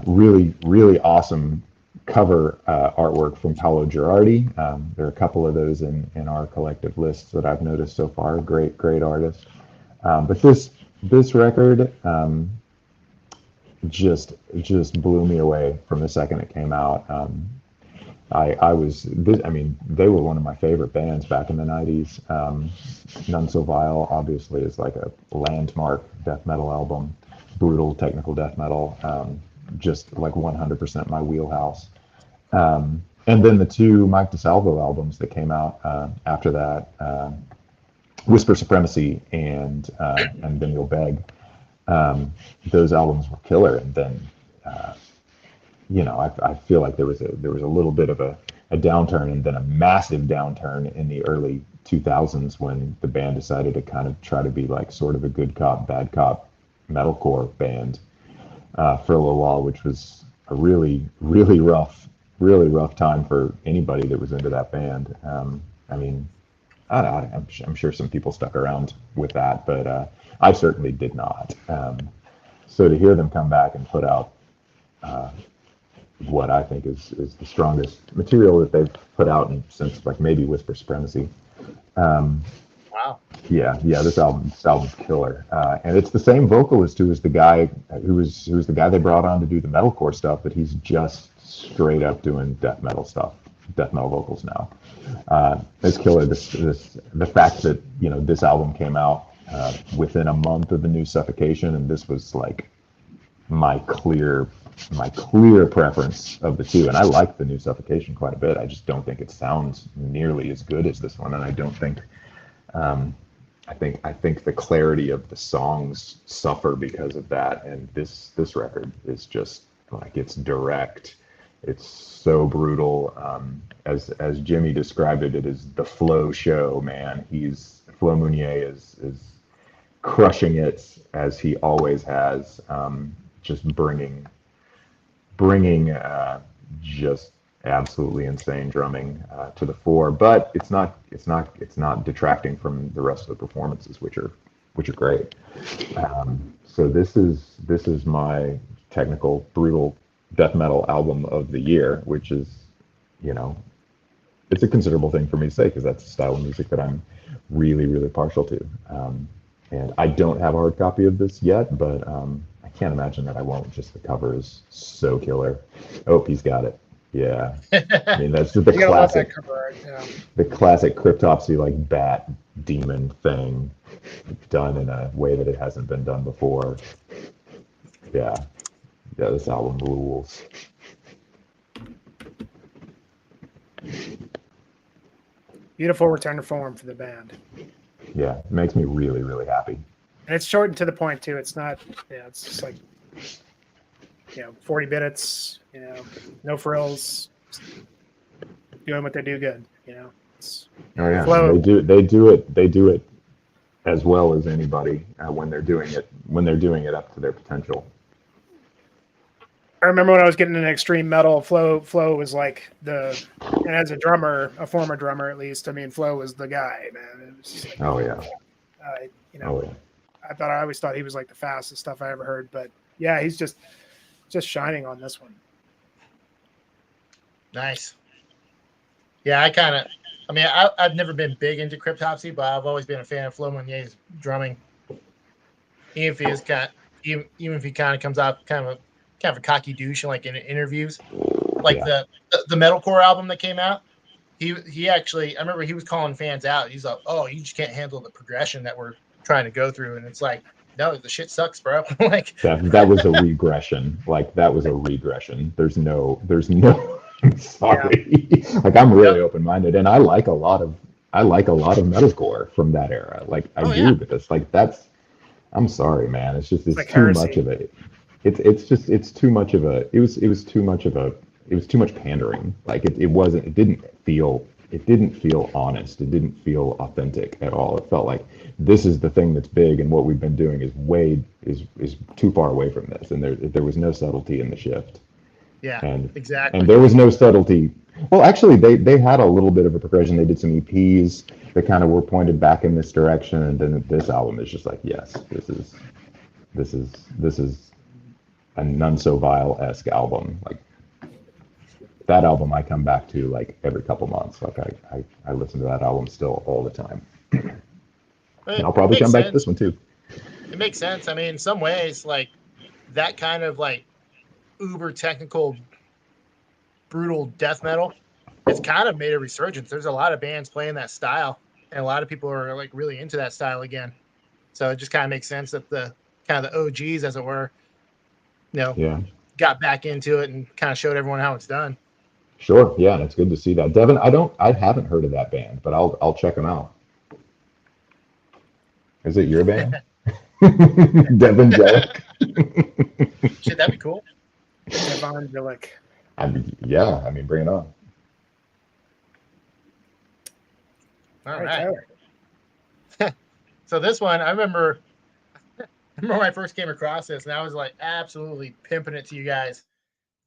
really, really awesome cover artwork from Paolo Girardi. There are a couple of those in our collective lists that I've noticed so far. Great artist. But this record just blew me away from the second it came out. I mean, they were one of my favorite bands back in the 90s. None So Vile, obviously, is like a landmark death metal album, brutal technical death metal, just like 100% my wheelhouse. And then the 2 Mike DeSalvo albums that came out after that, Whisper Supremacy and Then You'll Beg. Those albums were killer, and then I feel like there was a little bit of a downturn, and then a massive downturn in the early 2000s when the band decided to kind of try to be like sort of a good cop, bad cop metalcore band for a little while, which was a really, really rough time for anybody that was into that band. I mean, I'm sure some people stuck around with that, but I certainly did not. So to hear them come back and put out what I think is the strongest material that they've put out since like maybe Whisper Supremacy. Wow. Yeah, this album's killer, and it's the same vocalist who was the guy who was the guy they brought on to do the metalcore stuff, but he's just straight up doing death metal stuff, death metal vocals now. It's killer. The fact that this album came out within a month of the new Suffocation, and this was like my clear preference of the 2, and I like the new Suffocation quite a bit. I just don't think it sounds nearly as good as this one, and I don't think I think the clarity of the songs suffer because of that. And this record is just like, it's direct, it's so brutal. As Jimmy described it, it is the flow show, man. Flo Mounier is crushing it as he always has, just bringing just absolutely insane drumming to the fore, but it's not detracting from the rest of the performances, which are great. So this is my technical brutal death metal album of the year, which is, it's a considerable thing for me to say because that's the style of music that I'm really, really partial to. And I don't have a hard copy of this yet, but I can't imagine that I won't. Just the cover is so killer. Oh, he's got it. Yeah. I mean, that's just the classic, the classic Cryptopsy, like bat demon thing done in a way that it hasn't been done before. Yeah, this album rules. Beautiful return to form for the band. Yeah, it makes me really, really happy. And it's short and to the point too. It's not, it's just like, 40 minutes, no frills, doing what they do good, It's oh yeah, flow. they do it as well as anybody when they're doing it up to their potential. I remember when I was getting into extreme metal, Flo was like and as a drummer, a former drummer at least, I mean, Flo was the guy, man. It was just like, oh yeah. Oh yeah. I always thought he was like the fastest stuff I ever heard, but yeah, he's just shining on this one. Nice. Yeah, I've never been big into Cryptopsy, but I've always been a fan of Flo Mounier's drumming. Even if he kind of comes out kind of a cocky douche in like in interviews, like the metalcore album that came out. He actually, I remember he was calling fans out. He's like, "Oh, you just can't handle the progression that we're trying to go through," and it's like, no, the shit sucks, bro. Like that was a regression. Like that was a regression. There's no. I'm sorry. Yeah. Like I'm really open-minded, and I like a lot of metalcore from that era. Like I do, but it's like I'm sorry, man. It's just like too heresy. Much of it. it's too much of a it was too much pandering. Like it didn't feel honest. It didn't feel authentic at all. It felt like this is the thing that's big, and what we've been doing is too far away from this. And there was no subtlety in the shift. Yeah, And exactly. and there was no subtlety. Well, actually, they had a little bit of a progression. They did some EPs that kind of were pointed back in this direction, and then this album is just like, yes, this is a None So Vile-esque album. Like that album, I come back to like every couple months. Like I listen to that album still all the time. And I'll probably come back to this one too. It makes sense. I mean, in some ways, like that kind of like uber technical, brutal death metal, it's kind of made a resurgence. There's a lot of bands playing that style, and a lot of people are like really into that style again. So it just kind of makes sense that the kind of the OGs, as it were, got back into it and kind of showed everyone how it's done. Sure, yeah, it's good to see that. Devin, I haven't heard of that band, but I'll check them out. Is it your band? Devin Jellick? Shit, that'd be cool. Devon Jellick. I mean, bring it on. All right. So this one, I remember when I first came across this, and I was like absolutely pimping it to you guys.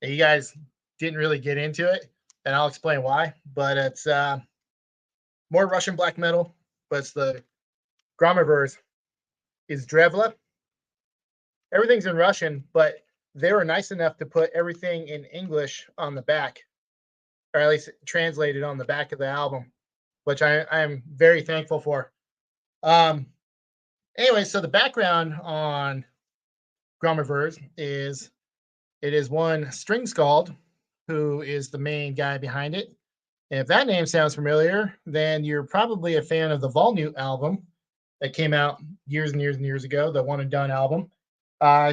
And you guys didn't really get into it, and I'll explain why. But it's more Russian black metal, but it's the Grommerverse is Drevla. Everything's in Russian, but they were nice enough to put everything in English on the back, or at least translated on the back of the album, which I am very thankful for. Anyway, so the background on Grommerverse is it is one String Scald, who is the main guy behind it. And if that name sounds familiar, then you're probably a fan of the Volnute album that came out years and years and years ago, the One and Done album.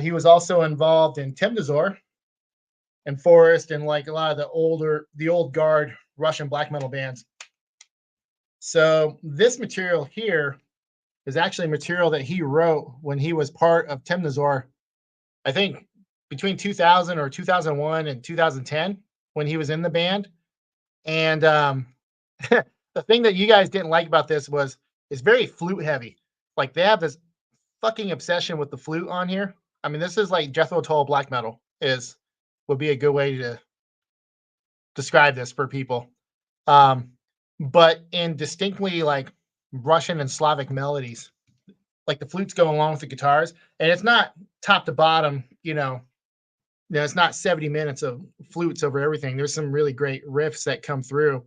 He was also involved in Temnazor and Forest and like a lot of the old guard Russian black metal bands. So this material here is actually material that he wrote when he was part of Temnazor, I think between 2000 or 2001 and 2010 when he was in the band. And the thing that you guys didn't like about this was it's very flute heavy. Like they have this fucking obsession with the flute on here. I mean, this is like Jethro Tull black metal would be a good way to describe this for people. But in distinctly like Russian and Slavic melodies, like the flutes go along with the guitars, and it's not top to bottom, it's not 70 minutes of flutes over everything. There's some really great riffs that come through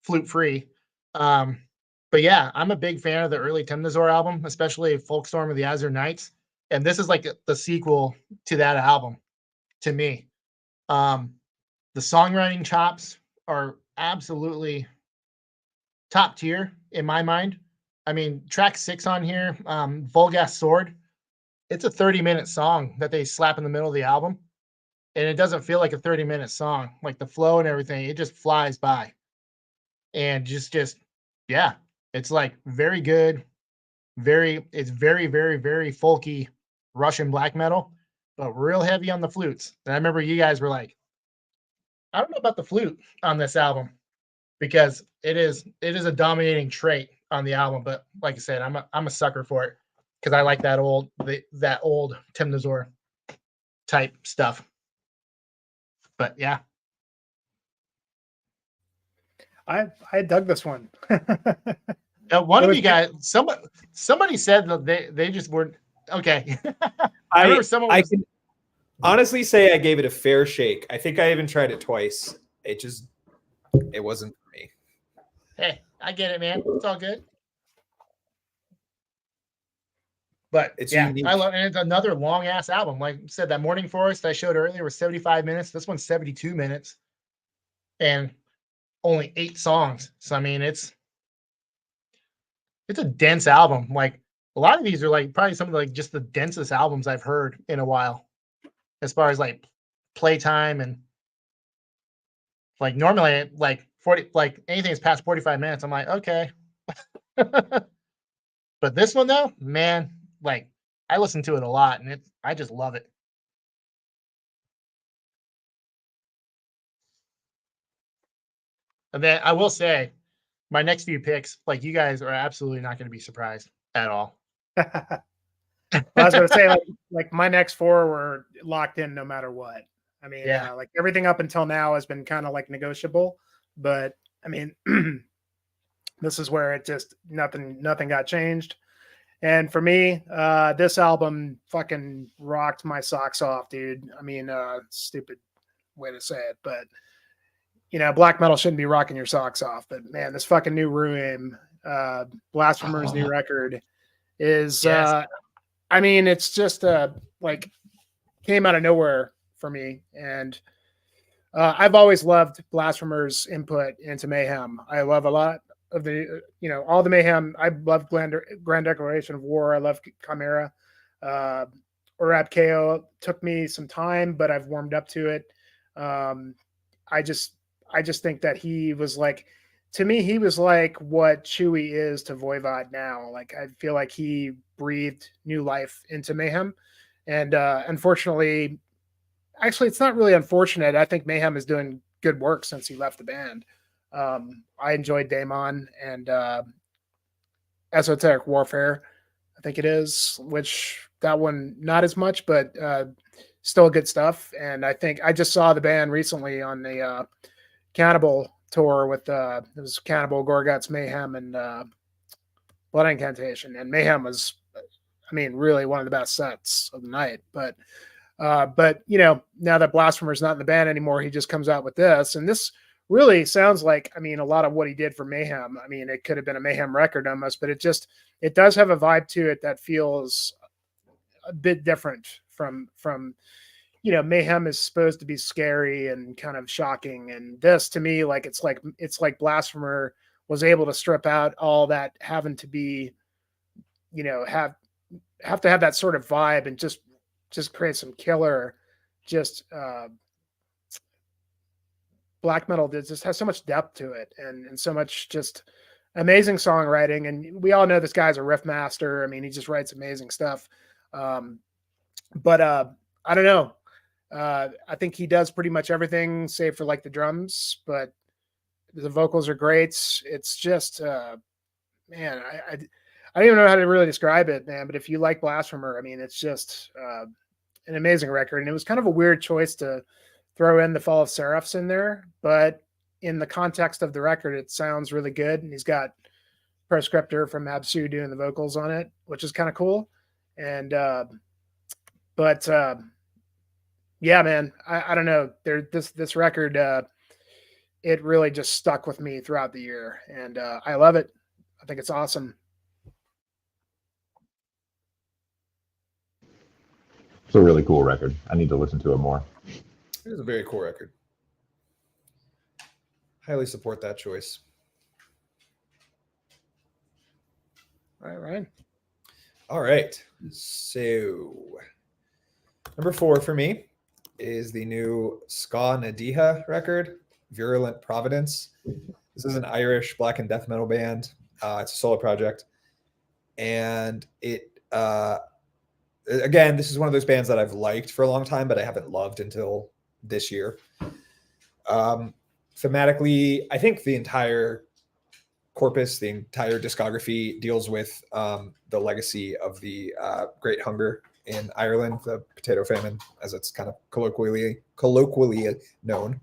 flute free. But yeah, I'm a big fan of the early Temnazor album, especially Folkstorm of the Azure Knights. And this is like the sequel to that album to me. The songwriting chops are absolutely top tier in my mind. I mean, track 6 on here, Volgas Sword, it's a 30-minute song that they slap in the middle of the album. And it doesn't feel like a 30-minute song. Like the flow and everything, it just flies by. And yeah, it's like very good. It's very, very, very folky Russian black metal, but real heavy on the flutes. And I remember you guys were like, I don't know about the flute on this album because it is a dominating trait on the album. But like I said, I'm a sucker for it because I like that old Temnazor type stuff. But yeah, I dug this one. one of you guys, somebody said that they just weren't okay. I remember someone. I can honestly say I gave it a fair shake. I think I even tried it twice. It wasn't for me. Hey, I get it, man. It's all good. But it's unique. I love, and it's another long ass album. Like I said, that Morning Forest I showed earlier was 75 minutes. This one's 72 minutes, and only 8 songs. So I mean, it's a dense album. Like a lot of these are like probably some of like just the densest albums I've heard in a while, as far as like playtime and like normally like 40 like anything that's past 45 minutes. I'm like okay, but this one though, man. Like I listen to it a lot, and I just love it. And then I will say, my next few picks, like you guys, are absolutely not going to be surprised at all. Well, I was going to say, like my next four were locked in no matter what. I mean, Yeah. like everything up until now has been kind of like negotiable, but I mean, this is where it just nothing got changed. And for me, this album fucking rocked my socks off, dude. I mean, stupid way to say it, but you know, black metal shouldn't be rocking your socks off. But man, this fucking new Ruim, Blasphemer's new record is, Yes. I mean, it's just like came out of nowhere for me. And I've always loved Blasphemer's input into Mayhem. I love a lot of the, you know, all the Mayhem. I love Grand Declaration of War. I love Chimera. Orab KO took me some time, but I've warmed up to it. I just think that he was like, to me, he was like what Chewy is to Voivod now. Like, I feel like he breathed new life into Mayhem. And unfortunately, actually, it's not really unfortunate. I think Mayhem is doing good work since he left the band. I enjoyed Daemon and Esoteric Warfare, I think it is, which that one, not as much, but still good stuff. And I think I just saw the band recently on the Cannibal tour with it was Cannibal, Gorguts, Mayhem, and Blood Incantation. And Mayhem was, I mean, really one of the best sets of the night. But you know, now that Blasphemer's not in the band anymore, he just comes out with this, and this really sounds like, I mean, a lot of what he did for Mayhem. I mean, it could have been a Mayhem record almost, but it does have a vibe to it that feels a bit different from you know, Mayhem is supposed to be scary and kind of shocking, and this to me, like it's like Blasphemer was able to strip out all that having to be, you know, have to have that sort of vibe and just create some killer, just black metal that just has so much depth to it and so much just amazing songwriting. And we all know this guy's a riff master. I mean, he just writes amazing stuff. But I don't know. I think he does pretty much everything save for like the drums, but the vocals are great. It's just, man, I don't even know how to really describe it, man. But if you like Blasphemer, I mean, it's just an amazing record. And it was kind of a weird choice to throw in the Fall of Seraphs in there, but in the context of the record, it sounds really good. And he's got Proscriptor from Absu doing the vocals on it, which is kind of cool. And yeah, man, I don't know. This record, it really just stuck with me throughout the year, and I love it. I think it's awesome. It's a really cool record. I need to listen to it more. It is a very cool record. Highly support that choice. All right, Ryan. All right. So number 4 for me is the new Ska Nadiha record, Virulent Providence. This is an Irish black and death metal band. It's a solo project. And it, again, this is one of those bands that I've liked for a long time, but I haven't loved until this year. Thematically, I think the entire corpus, the entire discography deals with the legacy of the Great Hunger in Ireland, the potato famine, as it's kind of colloquially known.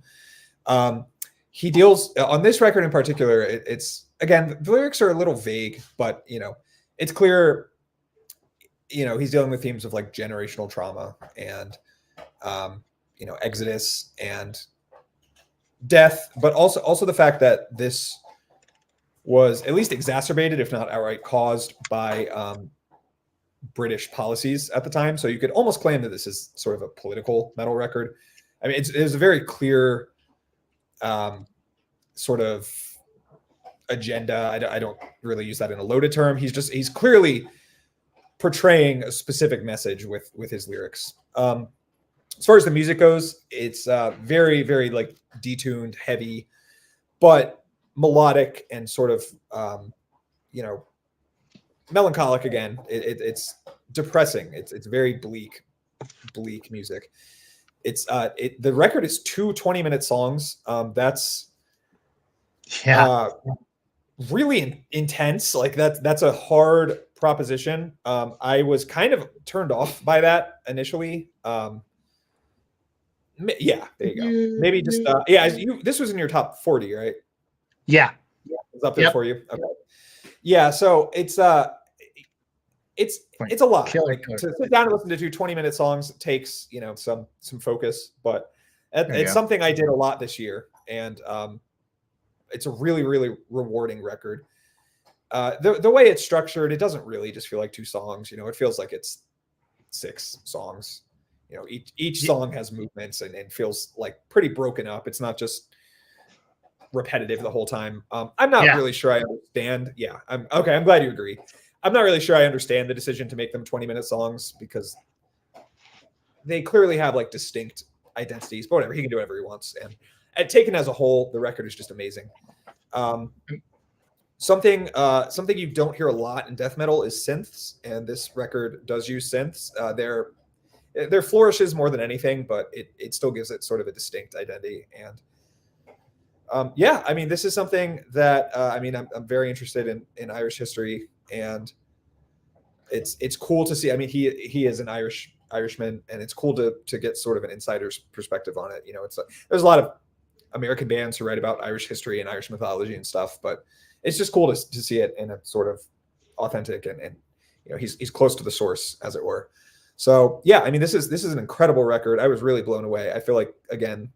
He deals on this record in particular. It's again, the lyrics are a little vague, but you know, it's clear. You know, he's dealing with themes of like generational trauma and you know, exodus and death, but also the fact that this was at least exacerbated, if not outright caused, by British policies at the time. So you could almost claim that this is sort of a political metal record. I mean, it's a very clear sort of agenda. I don't really use that in a loaded term. He's clearly portraying a specific message with his lyrics. As far as the music goes, it's very, very like detuned, heavy, but melodic and sort of you know, melancholic again. It's depressing. It's very bleak music. It's the record is 2 20-minute songs. That's Yeah. Really intense. Like that's a hard proposition. I was kind of turned off by that initially. Yeah, there you go. Maybe just this was in your top 40, right? Yeah. It's up there for you. Okay. Yeah, so it's a lot. Like, to sit down and listen to 20-minute songs takes, some focus, but it's something I did a lot this year, and it's a really, really rewarding record. The way it's structured, it doesn't really just feel like 2 songs. It feels like it's 6 songs. Each song has movements and feels like pretty broken up. It's not just repetitive the whole time. I'm not really sure I understand. Yeah, I'm glad you agree. I'm not really sure I understand the decision to make them 20-minute songs, because they clearly have like distinct identities. But whatever, he can do whatever he wants. And taken as a whole, the record is just amazing. Something you don't hear a lot in death metal is synths, and this record does use synths. They're flourishes more than anything, but it still gives it sort of a distinct identity. And I mean, this is something that I'm very interested in Irish history, and it's cool to see. I mean, he is an Irishman, and it's cool to get sort of an insider's perspective on it. There's a lot of American bands who write about Irish history and Irish mythology and stuff, but it's just cool to see it in a sort of authentic and he's close to the source, as it were. So yeah, I mean, this is an incredible record. I was really blown away. I feel like, again,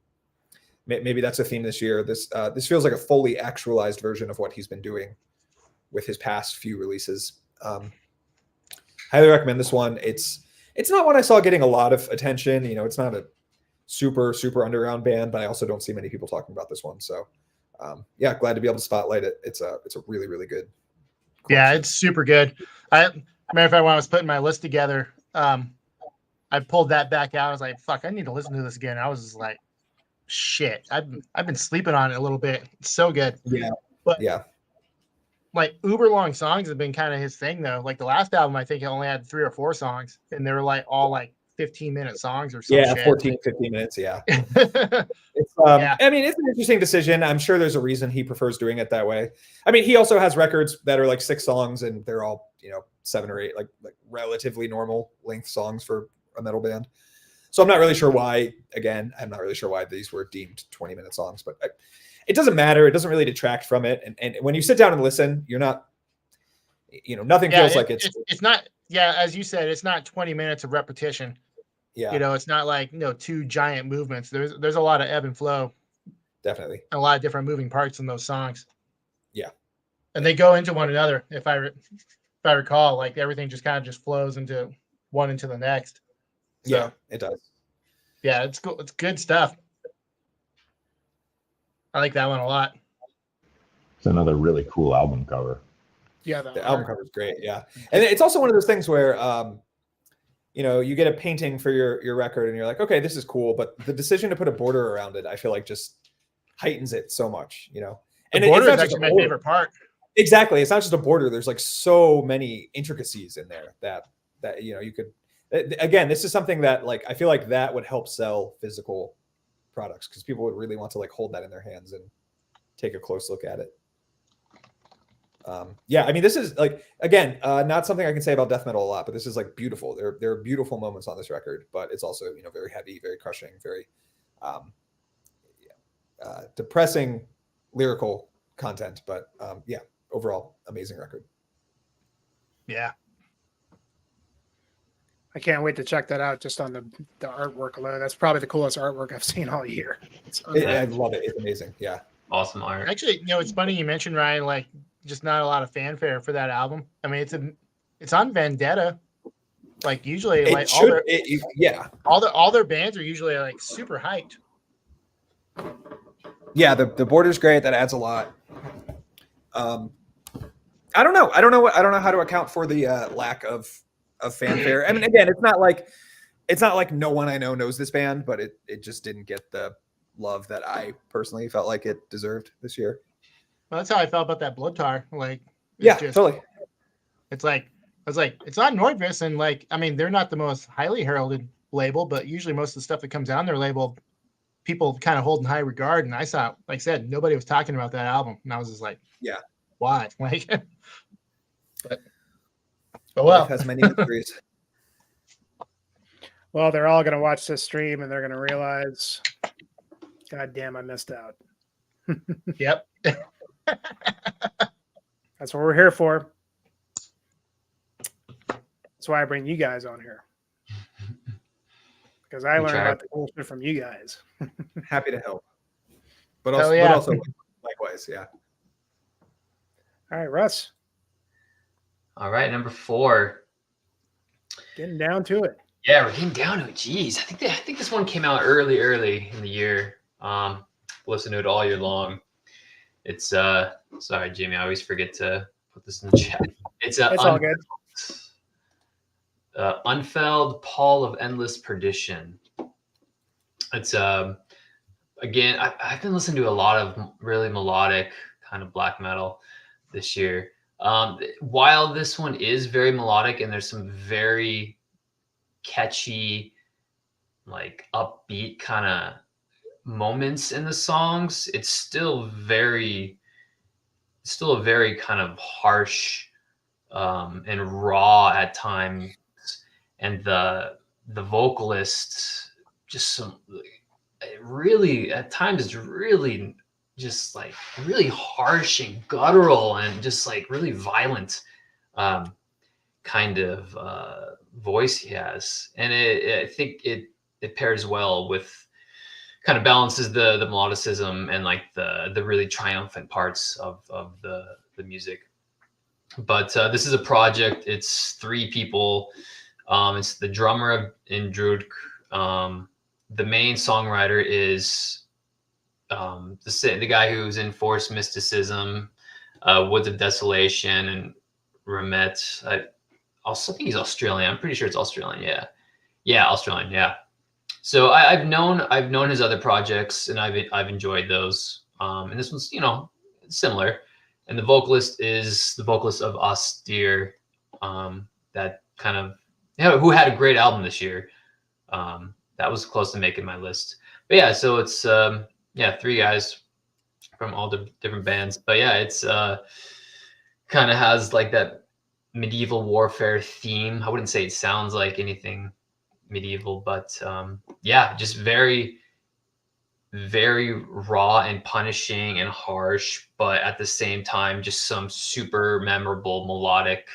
maybe that's a theme this year. This feels like a fully actualized version of what he's been doing with his past few releases. Highly recommend this one. It's not one I saw getting a lot of attention. It's not a super underground band, but I also don't see many people talking about this one. So glad to be able to spotlight it. It's a really, really good collection. Yeah, it's super good. Matter of fact, when I was putting my list together, I pulled that back out. I was like, fuck, I need to listen to this again. I was just like, shit, I've been sleeping on it a little bit. It's so good. Yeah. But yeah. Like uber long songs have been kind of his thing though. Like the last album, I think it only had 3 or 4 songs, and they were like all like 15-minute songs or something. Yeah, 14, 15 minutes. Yeah. I mean, it's an interesting decision. I'm sure there's a reason he prefers doing it that way. I mean, he also has records that are like 6 songs, and they're all 7 or 8 like relatively normal length songs for a metal band. So I'm not really sure why. Again, I'm not really sure why these were deemed 20-minute songs, but it doesn't matter. It doesn't really detract from it. And when you sit down and listen, you're not, nothing feels like it's not. Yeah, as you said, it's not 20 minutes of repetition. Yeah, it's not like 2 giant movements. There's a lot of ebb and flow. Definitely, and a lot of different moving parts in those songs. Yeah, and they go into one another. If I recall, like everything just kind of just flows into one into the next. So, yeah, it does. Yeah, it's cool. It's good stuff. I like that one a lot. It's another really cool album cover. Yeah, the album cover is great. Yeah, and it's also one of those things where you get a painting for your record, and you're like, okay, this is cool, but the decision to put a border around it, I feel like just heightens it so much. And the border is actually my favorite part. Exactly, it's not just a border. There's like so many intricacies in there that you could. Again, this is something that like I feel like that would help sell physical products, because people would really want to like hold that in their hands and take a close look at it. I mean, this is like, again, not something I can say about death metal a lot, but this is like beautiful. There are beautiful moments on this record, but it's also very heavy, very crushing, very depressing lyrical content. But overall amazing record. Yeah. I can't wait to check that out just on the artwork alone. That's probably the coolest artwork I've seen all year. I love it. It's amazing. Yeah. Awesome art. Actually, it's funny you mentioned, Ryan, like just not a lot of fanfare for that album. I mean, it's on Vendetta. Like usually all their bands are usually like super hyped. Yeah, the border's great. That adds a lot. I don't know how to account for the lack of fanfare. I mean, again, it's not like no one I know knows this band, but it just didn't get the love that I personally felt like it deserved this year. Well, that's how I felt about that Blood Tar. Like, totally. It's like I was like, it's on Nordvus, and like, I mean, they're not the most highly heralded label, but usually most of the stuff that comes on their label people kind of hold in high regard. And I saw, like I said, nobody was talking about that album. And I was just like, Yeah. Why? Like, but Life well, has many mysteries. Well, they're all going to watch this stream and they're going to realize, God damn, I missed out. yep. That's what we're here for. That's why I bring you guys on here. Because I learn about the cool shit from you guys. Happy to help. But Hell also, yeah. but also likewise, yeah. All right, Russ, All right, number 4. getting down to it. Yeah, we're getting down to it. Jeez, I think this one came out early in the year. Listen to it all year long. It's sorry, Jimmy, I always forget to put this in the chat. It's all good. Unfelled Pall of Endless Perdition. It's again, I've been listening to a lot of really melodic kind of black metal this year. While this one is very melodic and there's some very catchy, like upbeat kind of moments in the songs, it's still a very kind of harsh and raw at times, and the vocalist just really at times is really just like really harsh and guttural and just like really violent kind of voice he has, and I think it pairs well with, kind of balances the melodicism and like the really triumphant parts of the music. But this is a project. It's 3 people. It's the drummer in Drudk. The main songwriter is the guy who's in Forced Mysticism, Woods of Desolation, and Remet. I think he's Australian. I'm pretty sure it's Australian. Yeah, Australian. Yeah. So I've known his other projects, and I've enjoyed those. And this one's similar. And the vocalist is the vocalist of Austere, that kind of who had a great album this year. That was close to making my list. But yeah, so it's 3 guys from all the different bands. But yeah, it's kind of has like that medieval warfare theme. I wouldn't say it sounds like anything medieval, but just very, very raw and punishing and harsh, but at the same time just some super memorable melodic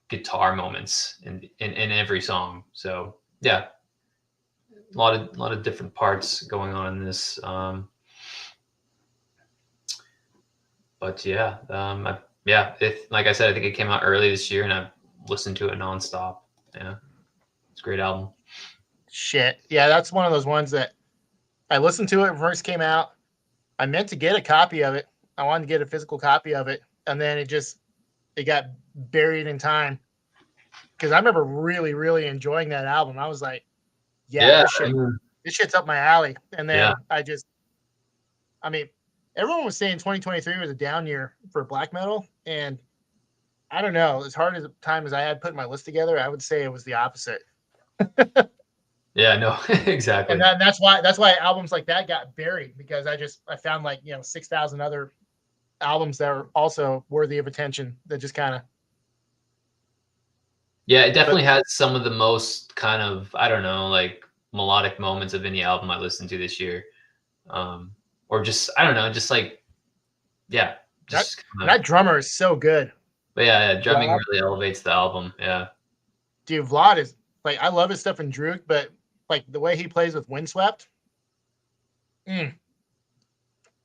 guitar moments in every song. So yeah, a lot of different parts going on in this. But yeah, like I said, I think it came out early this year, and I've listened to it nonstop. Yeah, it's a great album. Shit. Yeah, that's one of those ones that I listened to it when it first came out. I meant to get a copy of it. I wanted to get a physical copy of it, and then it got buried in time. Because I remember really, really enjoying that album. I was like, this shit's up my alley. And then everyone was saying 2023 was a down year for black metal, and I don't know. As hard as a time as I had putting my list together, I would say it was the opposite. Yeah, no, exactly. And that's why albums like that got buried, because I found 6,000 other albums that are also worthy of attention that just kind of. Yeah, it definitely has some of the most kind of, I don't know, like melodic moments of any album I listened to this year. Or just, I don't know, just like, yeah. Just that drummer is so good. But yeah, drumming really elevates the album. Yeah. Dude, Vlad is like, I love his stuff in Drudk, but like the way he plays with Windswept.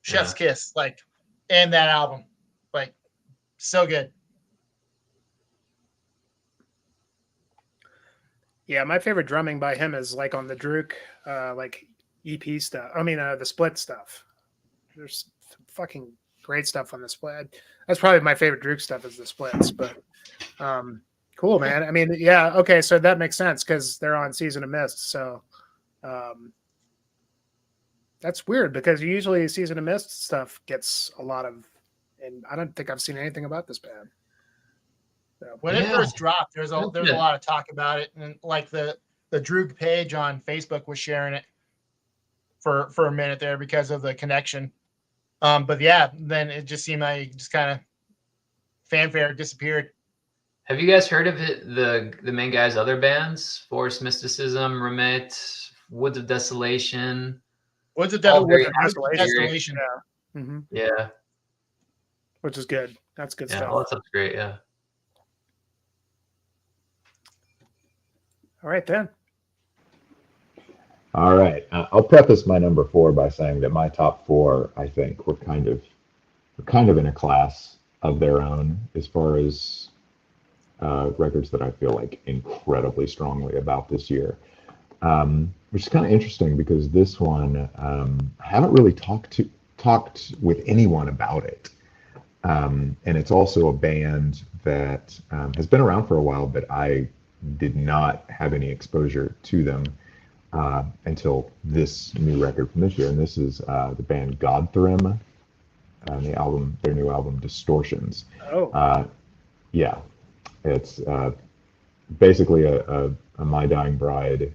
Chef's kiss, like, and that album. Like, so good. Yeah, my favorite drumming by him is like on the Drudk, like EP stuff. I mean, the split stuff. There's fucking great stuff on the split. That's probably my favorite Drudk stuff is the splits. But cool, man. I mean, yeah, okay, so that makes sense because they're on Season of Mist. So that's weird because usually Season of Mist stuff gets a lot of, and I don't think I've seen anything about this band. When it first dropped, there's a lot of talk about it, and like the Droog page on Facebook was sharing it for a minute there because of the connection. But yeah, then it just seemed like just kind of fanfare disappeared. Have you guys heard of it? The main guy's other bands: Forest Mysticism, Remit, Woods of Desolation. Woods of All very Desolation. Yeah. Mm-hmm. Yeah. Which is good. That's good Yeah, stuff. all that stuff's great. Yeah. All right, then. All right. I'll preface my number 4 by saying that my top 4, I think, were kind of in a class of their own as far as records that I feel like incredibly strongly about this year. Which is kind of interesting because this one, I haven't really talked with anyone about it. And it's also a band that has been around for a while, but I did not have any exposure to them until this new record from this year. And this is the band Gothic, their new album Distortions. Oh. Yeah, it's basically a My Dying Bride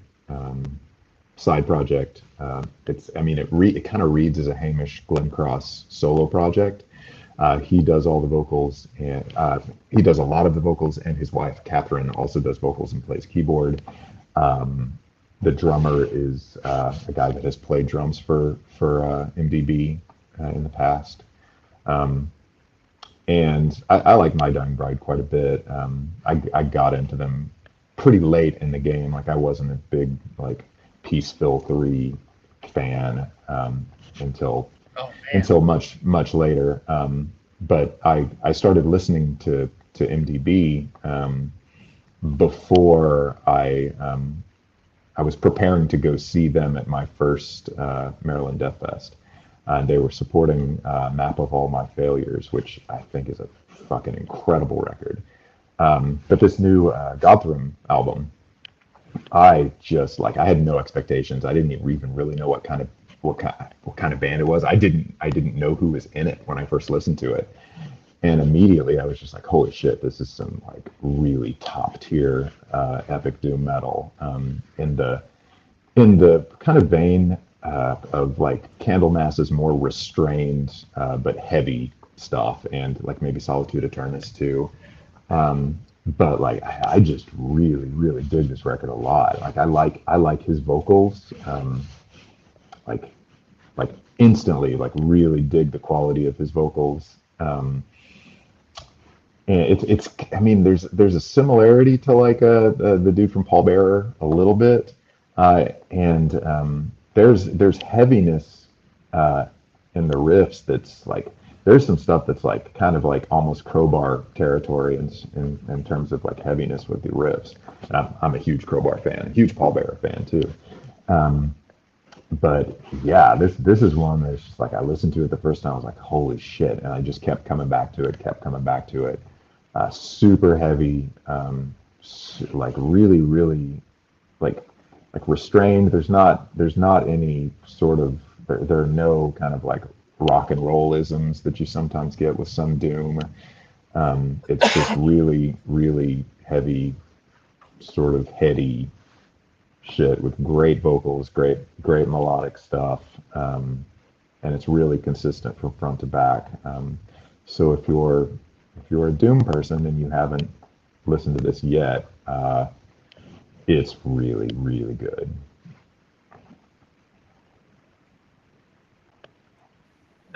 side project. It kind of reads as a Hamish Glencross solo project. He does all the vocals, and he does a lot of the vocals, and his wife Catherine also does vocals and plays keyboard. The drummer is a guy that has played drums for MDB in the past. And I like My Dying Bride quite a bit. I got into them pretty late in the game. Like I wasn't a big like Peaceville 3 fan until much later. But I started listening to MDB before I was preparing to go see them at my first Maryland Death Fest. They were supporting Map of All My Failures, which I think is a fucking incredible record. But this new Gothic album, I had no expectations. I didn't even really know what kind of band it was. I didn't know who was in it when I first listened to it. And immediately I was just like, holy shit, this is some like really top tier epic doom metal in the kind of vein of like Candlemass's more restrained but heavy stuff, and like maybe Solitude Aeternus too. But like I just really dig this record a lot. Like I like his vocals, like instantly, like really dig the quality of his vocals. And it's I mean there's a similarity to like the dude from Pallbearer a little bit, and there's heaviness in the riffs that's like there's some stuff that's like kind of like almost Crowbar territory in terms of like heaviness with the riffs. I'm a huge Crowbar fan, a huge Pallbearer fan too. But yeah, this is one that's just like I listened to it the first time, I was like, holy shit, and I just kept coming back to it. Super heavy, like really like restrained. There's not any sort of there are no kind of like rock and roll isms that you sometimes get with some doom. It's just really heavy, sort of heady shit with great vocals, great melodic stuff, and it's really consistent from front to back. So if you're a doom person and you haven't listened to this yet, it's really good.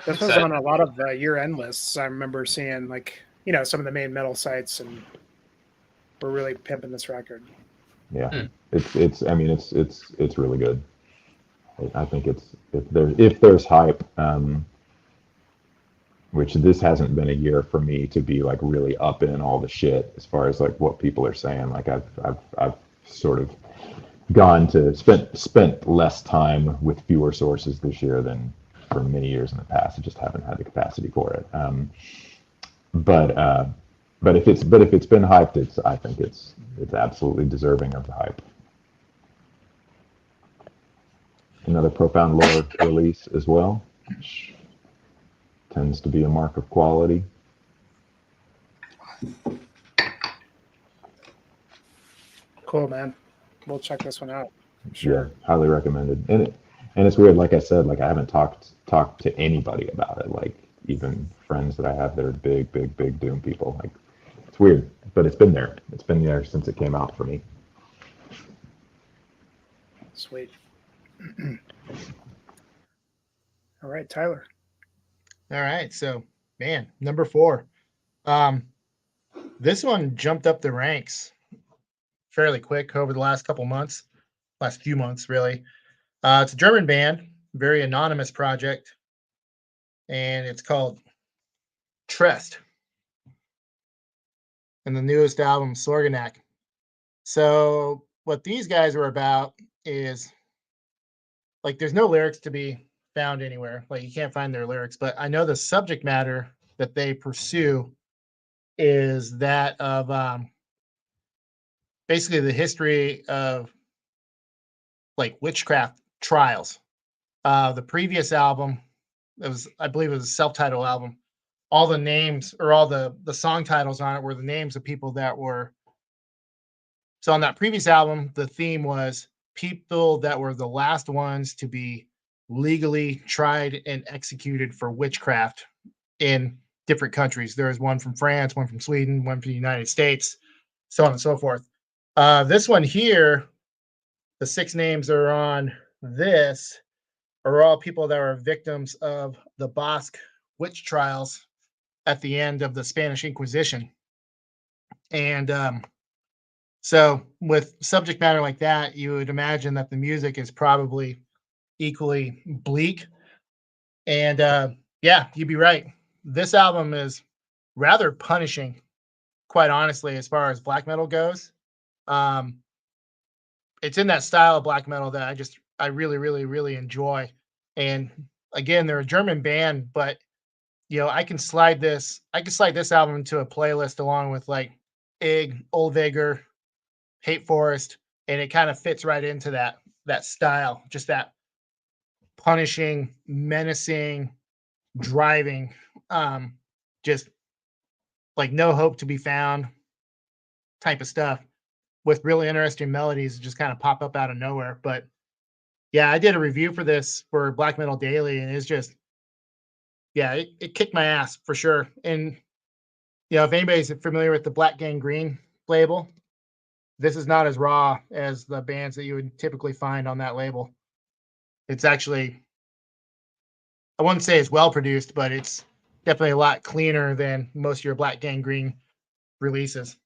This was on a lot of year-end lists. I remember seeing like some of the main metal sites, and we're really pimping this record. Yeah, it's I mean it's really good. I think if there's hype, which this hasn't been a year for me to be like really up in all the shit as far as like what people are saying. Like I've sort of gone to spent less time with fewer sources this year than for many years in the past. I just haven't had the capacity for it. But if it's been hyped, I think it's absolutely deserving of the hype. Another Profound Lore release as well, which tends to be a mark of quality. Cool, man. we'll check this one out. Yeah, highly recommended. And it's weird, like I said, like I haven't talked to anybody about it, like even friends that I have that are big Doom people. Like it's weird, but it's been there. It's been there since it came out for me. Sweet. All right, Tyler. All right, so man, number 4. This one jumped up the ranks fairly quick over the last few months, really. It's a German band, very anonymous project, and it's called Trest. And the newest album, Sorganak. So what these guys are about is, like, there's no lyrics to be found anywhere. Like, you can't find their lyrics, but I know the subject matter that they pursue is that of basically the history of like witchcraft trials. The previous album, I believe it was a self-titled album. All the names or all the song titles on it were the names of people that were. So on that previous album, the theme was people that were the last ones to be legally tried and executed for witchcraft in different countries. There was one from France, one from Sweden, one from the United States, so on and so forth. This one here, the 6 names are on this, are all people that were victims of the Basque witch trials at the end of the Spanish Inquisition. And so with subject matter like that, you would imagine that the music is probably equally bleak. And yeah, you'd be right. This album is rather punishing, quite honestly, as far as black metal goes. It's in that style of black metal that I really enjoy. And again, they're a German band, but I can slide this album into a playlist along with like Ig, Olveger, Hate Forest, and it kind of fits right into that style, just that punishing, menacing, driving, just like no hope to be found type of stuff with really interesting melodies that just kind of pop up out of nowhere. But yeah, I did a review for this for Black Metal Daily, and it's just, yeah, it kicked my ass for sure. And if anybody's familiar with the Black Gangrene label, this is not as raw as the bands that you would typically find on that label. It's actually, I wouldn't say it's well produced, but it's definitely a lot cleaner than most of your Black Gangrene releases.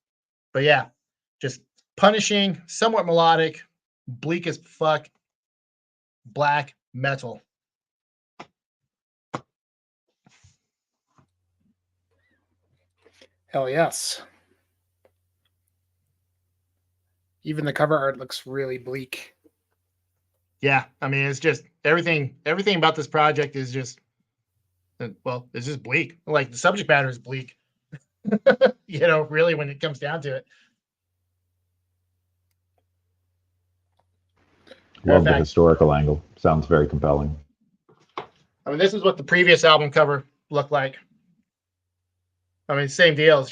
But yeah, just punishing, somewhat melodic, bleak as fuck, black metal. Hell yes. Even the cover art looks really bleak. Yeah, I mean, it's just everything about this project is just, well, it's just bleak. Like the subject matter is bleak. Really when it comes down to it. Love the historical angle. Sounds very compelling. I mean, this is what the previous album cover looked like. I mean, same deal. It's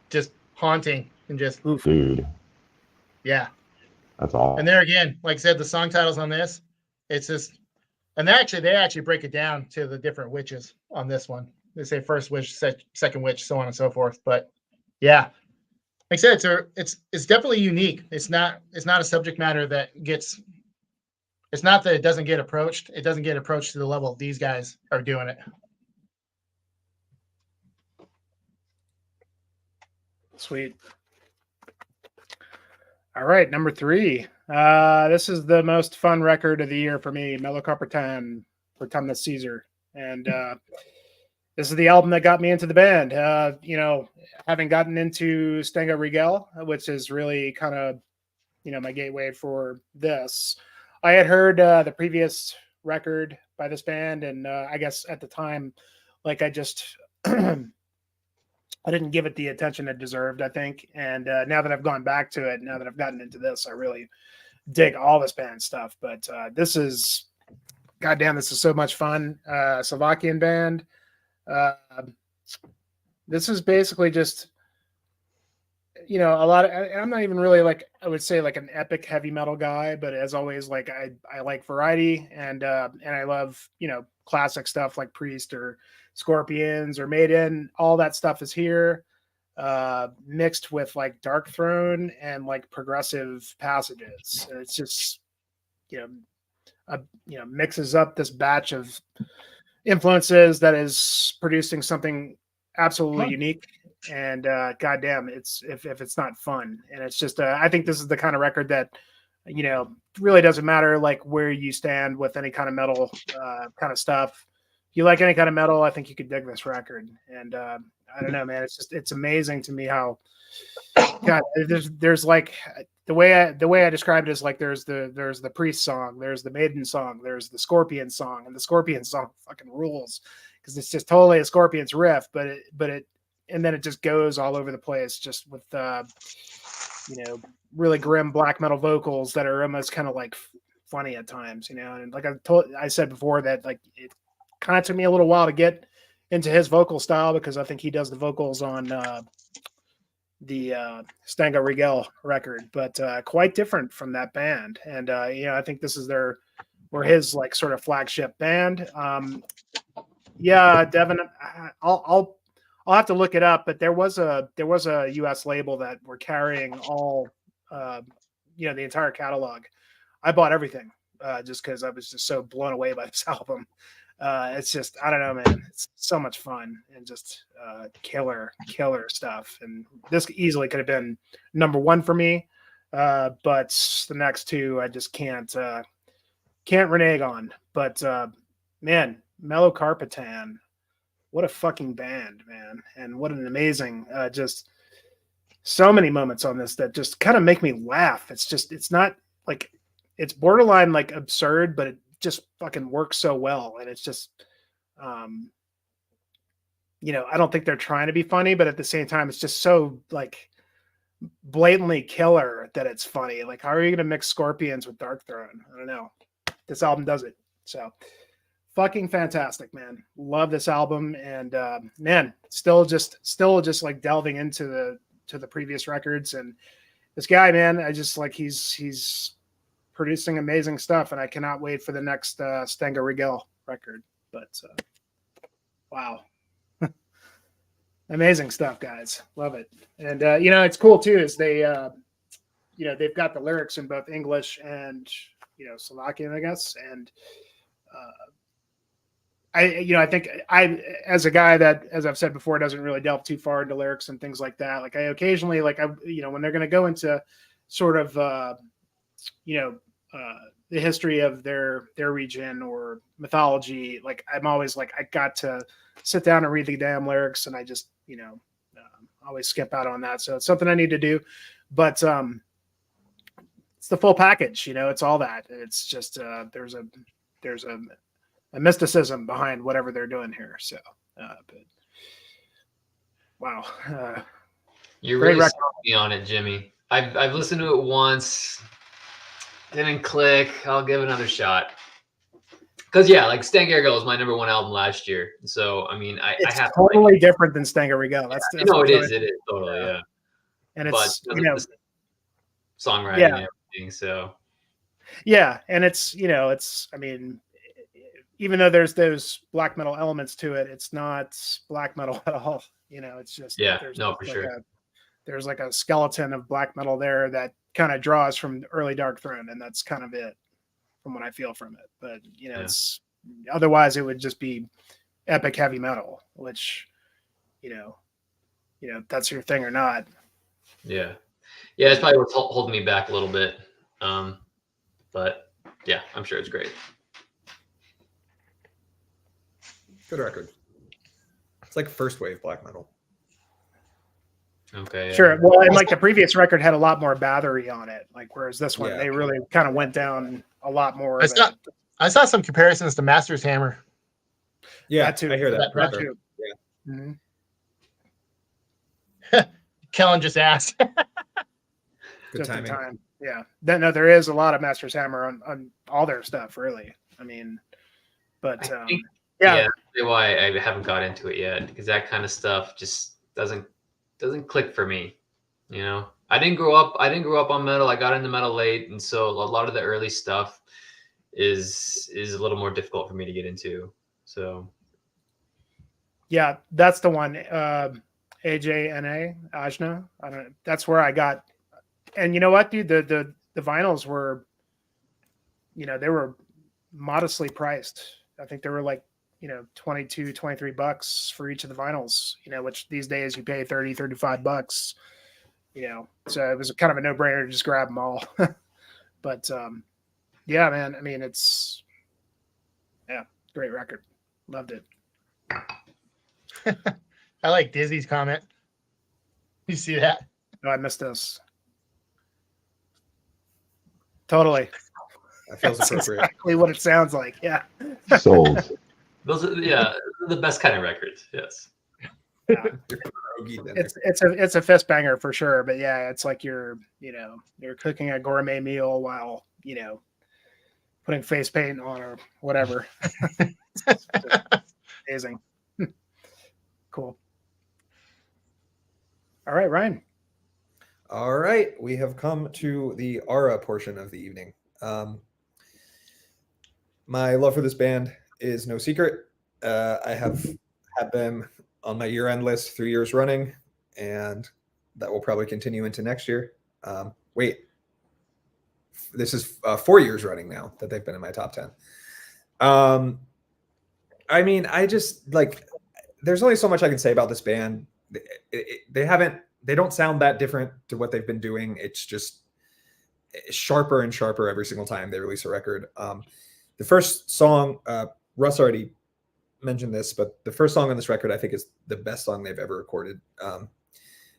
just haunting and just, dude. Yeah. That's all. And there again, like I said, the song titles on this, it's just, and they actually break it down to the different witches on this one. They say first witch, second witch, so on and so forth. But yeah, like I said, it's definitely unique. It's not a subject matter that gets. It's not that it doesn't get approached. It doesn't get approached to the level these guys are doing it. Sweet. All right, number 3. This is the most fun record of the year for me, Mellow Copper 10 for Tumnus Caesar. And this is the album that got me into the band. Having gotten into Stenga Regel, which is really kind of, my gateway for this. I had heard the previous record by this band, and I guess at the time, like I just... I didn't give it the attention it deserved, I think. And now that I've gone back to it, now that I've gotten into this, I really dig all this band stuff. But this is, goddamn, this is so much fun. Slovakian band. This is basically just, you know, a lot of, I'm not even really like, I would say like an epic heavy metal guy, but as always, like I like variety and I love, you know, classic stuff like Priest or Scorpions or Maiden. All that stuff is here, mixed with like Dark Throne and like progressive passages. And it's just, you know, mixes up this batch of influences that is producing something absolutely unique. And goddamn, it's if it's not fun. And it's just I think this is the kind of record that, you know, really doesn't matter like where you stand with any kind of metal kind of stuff. If you like any kind of metal, I think you could dig this record. And I don't know, man, it's amazing to me how God, there's like the way I described it is like there's the Priest song, there's the Maiden song, there's the Scorpion song, and the Scorpion song fucking rules because it's just totally a Scorpions riff, but it and then it just goes all over the place, just with you know, really grim black metal vocals that are almost kind of like funny at times, you know. And like I said before, that like it kind of took me a little while to get into his vocal style because I think he does the vocals on the Stango Rigel record, but quite different from that band. And you know, I think this is his like sort of flagship band. Yeah, Devin, I'll have to look it up, but there was a US label that were carrying all you know, the entire catalog. I bought everything just because I was just so blown away by this album. It's just, I don't know, man. It's so much fun and just killer stuff. And this easily could have been number one for me, but the next two I just can't renege on. But man, Mellow Carpetan, what a fucking band, man, and what an amazing just so many moments on this that just kind of make me laugh. It's not like, it's borderline like absurd, but it just fucking works so well. And it's just you know, I don't think they're trying to be funny, but at the same time it's just so like blatantly killer that it's funny. Like, how are you going to mix Scorpions with Dark Throne? I don't know. This album does it. So fucking fantastic, man. Love this album. And man, still just like delving into the previous records. And this guy, man, I just like, he's producing amazing stuff, and I cannot wait for the next Stango Rigel record. But wow. Amazing stuff, guys. Love it. And you know, it's cool too, is they you know, they've got the lyrics in both English and, you know, Slovakian, I guess. And I think as a guy that, as I've said before, doesn't really delve too far into lyrics and things like that. Like I occasionally, like you know, when they're going to go into sort of, you know, the history of their region or mythology, like I'm always like, I got to sit down and read the damn lyrics, and I just, you know, always skip out on that. So it's something I need to do, but it's the full package, you know, it's all that. It's just there's a mysticism behind whatever they're doing here. So, but wow, You're really selling me on it, Jimmy. I've listened to it once, didn't click. I'll give it another shot. Because yeah, like Stango Rigel was my number one album last year. So I mean, I have totally different than Stango Rigel. That's it is totally, yeah. And it's, you know, songwriting and everything. So yeah, and it's, you know, it's, I mean, even though there's those black metal elements to it, it's not black metal at all. You know, it's just, for sure. There's like a skeleton of black metal there that kind of draws from the early Dark Throne, and that's kind of it from what I feel from it. But you know, it's otherwise it would just be epic heavy metal, which, you know, that's your thing or not. Yeah, it's probably what's holding me back a little bit. But yeah, I'm sure it's great. Good record. It's like first wave black metal. Okay. Sure. Well, and like the previous record had a lot more battery on it, like whereas this one they really kind of went down a lot more. I saw some comparisons to Master's Hammer. Yeah, that too. I hear that. That too. Yeah. Mm-hmm. Kellen just asked. Good timing. Time. Yeah. No, there is a lot of Master's Hammer on all their stuff, really. I mean, but that's why I haven't got into it yet, because that kind of stuff just doesn't click for me. You know, I didn't grow up on metal. I got into metal late, and so a lot of the early stuff is a little more difficult for me to get into. So Yeah, that's the one. AJNA, Ajna. I don't know. That's where I got. And you know what, dude? The vinyls were, they were modestly priced. I think they were like, $22-23 for each of the vinyls, which these days you pay $30-35, so it was kind of a no-brainer to just grab them all. But yeah, man, I mean, it's great record. Loved it. I like Dizzy's comment. You see that? Oh, I missed this. Totally. That feels That's appropriate. exactly what it sounds like. Yeah. Sold. those are the best kind of records. Yes. It's a fist banger for sure. But yeah, it's like you're cooking a gourmet meal while, putting face paint on or whatever. Amazing. Cool. All right, Ryan. All right, we have come to the aura portion of the evening. My love for this band is no secret. I have had them on my year-end list 3 years running, and that will probably continue into next year. Wait, this is 4 years running now that they've been in my top 10. I mean, I just like, there's only so much I can say about this band. They don't sound that different to what they've been doing. It's just sharper and sharper every single time they release a record. The first song, Russ already mentioned this, but the first song on this record I think is the best song they've ever recorded.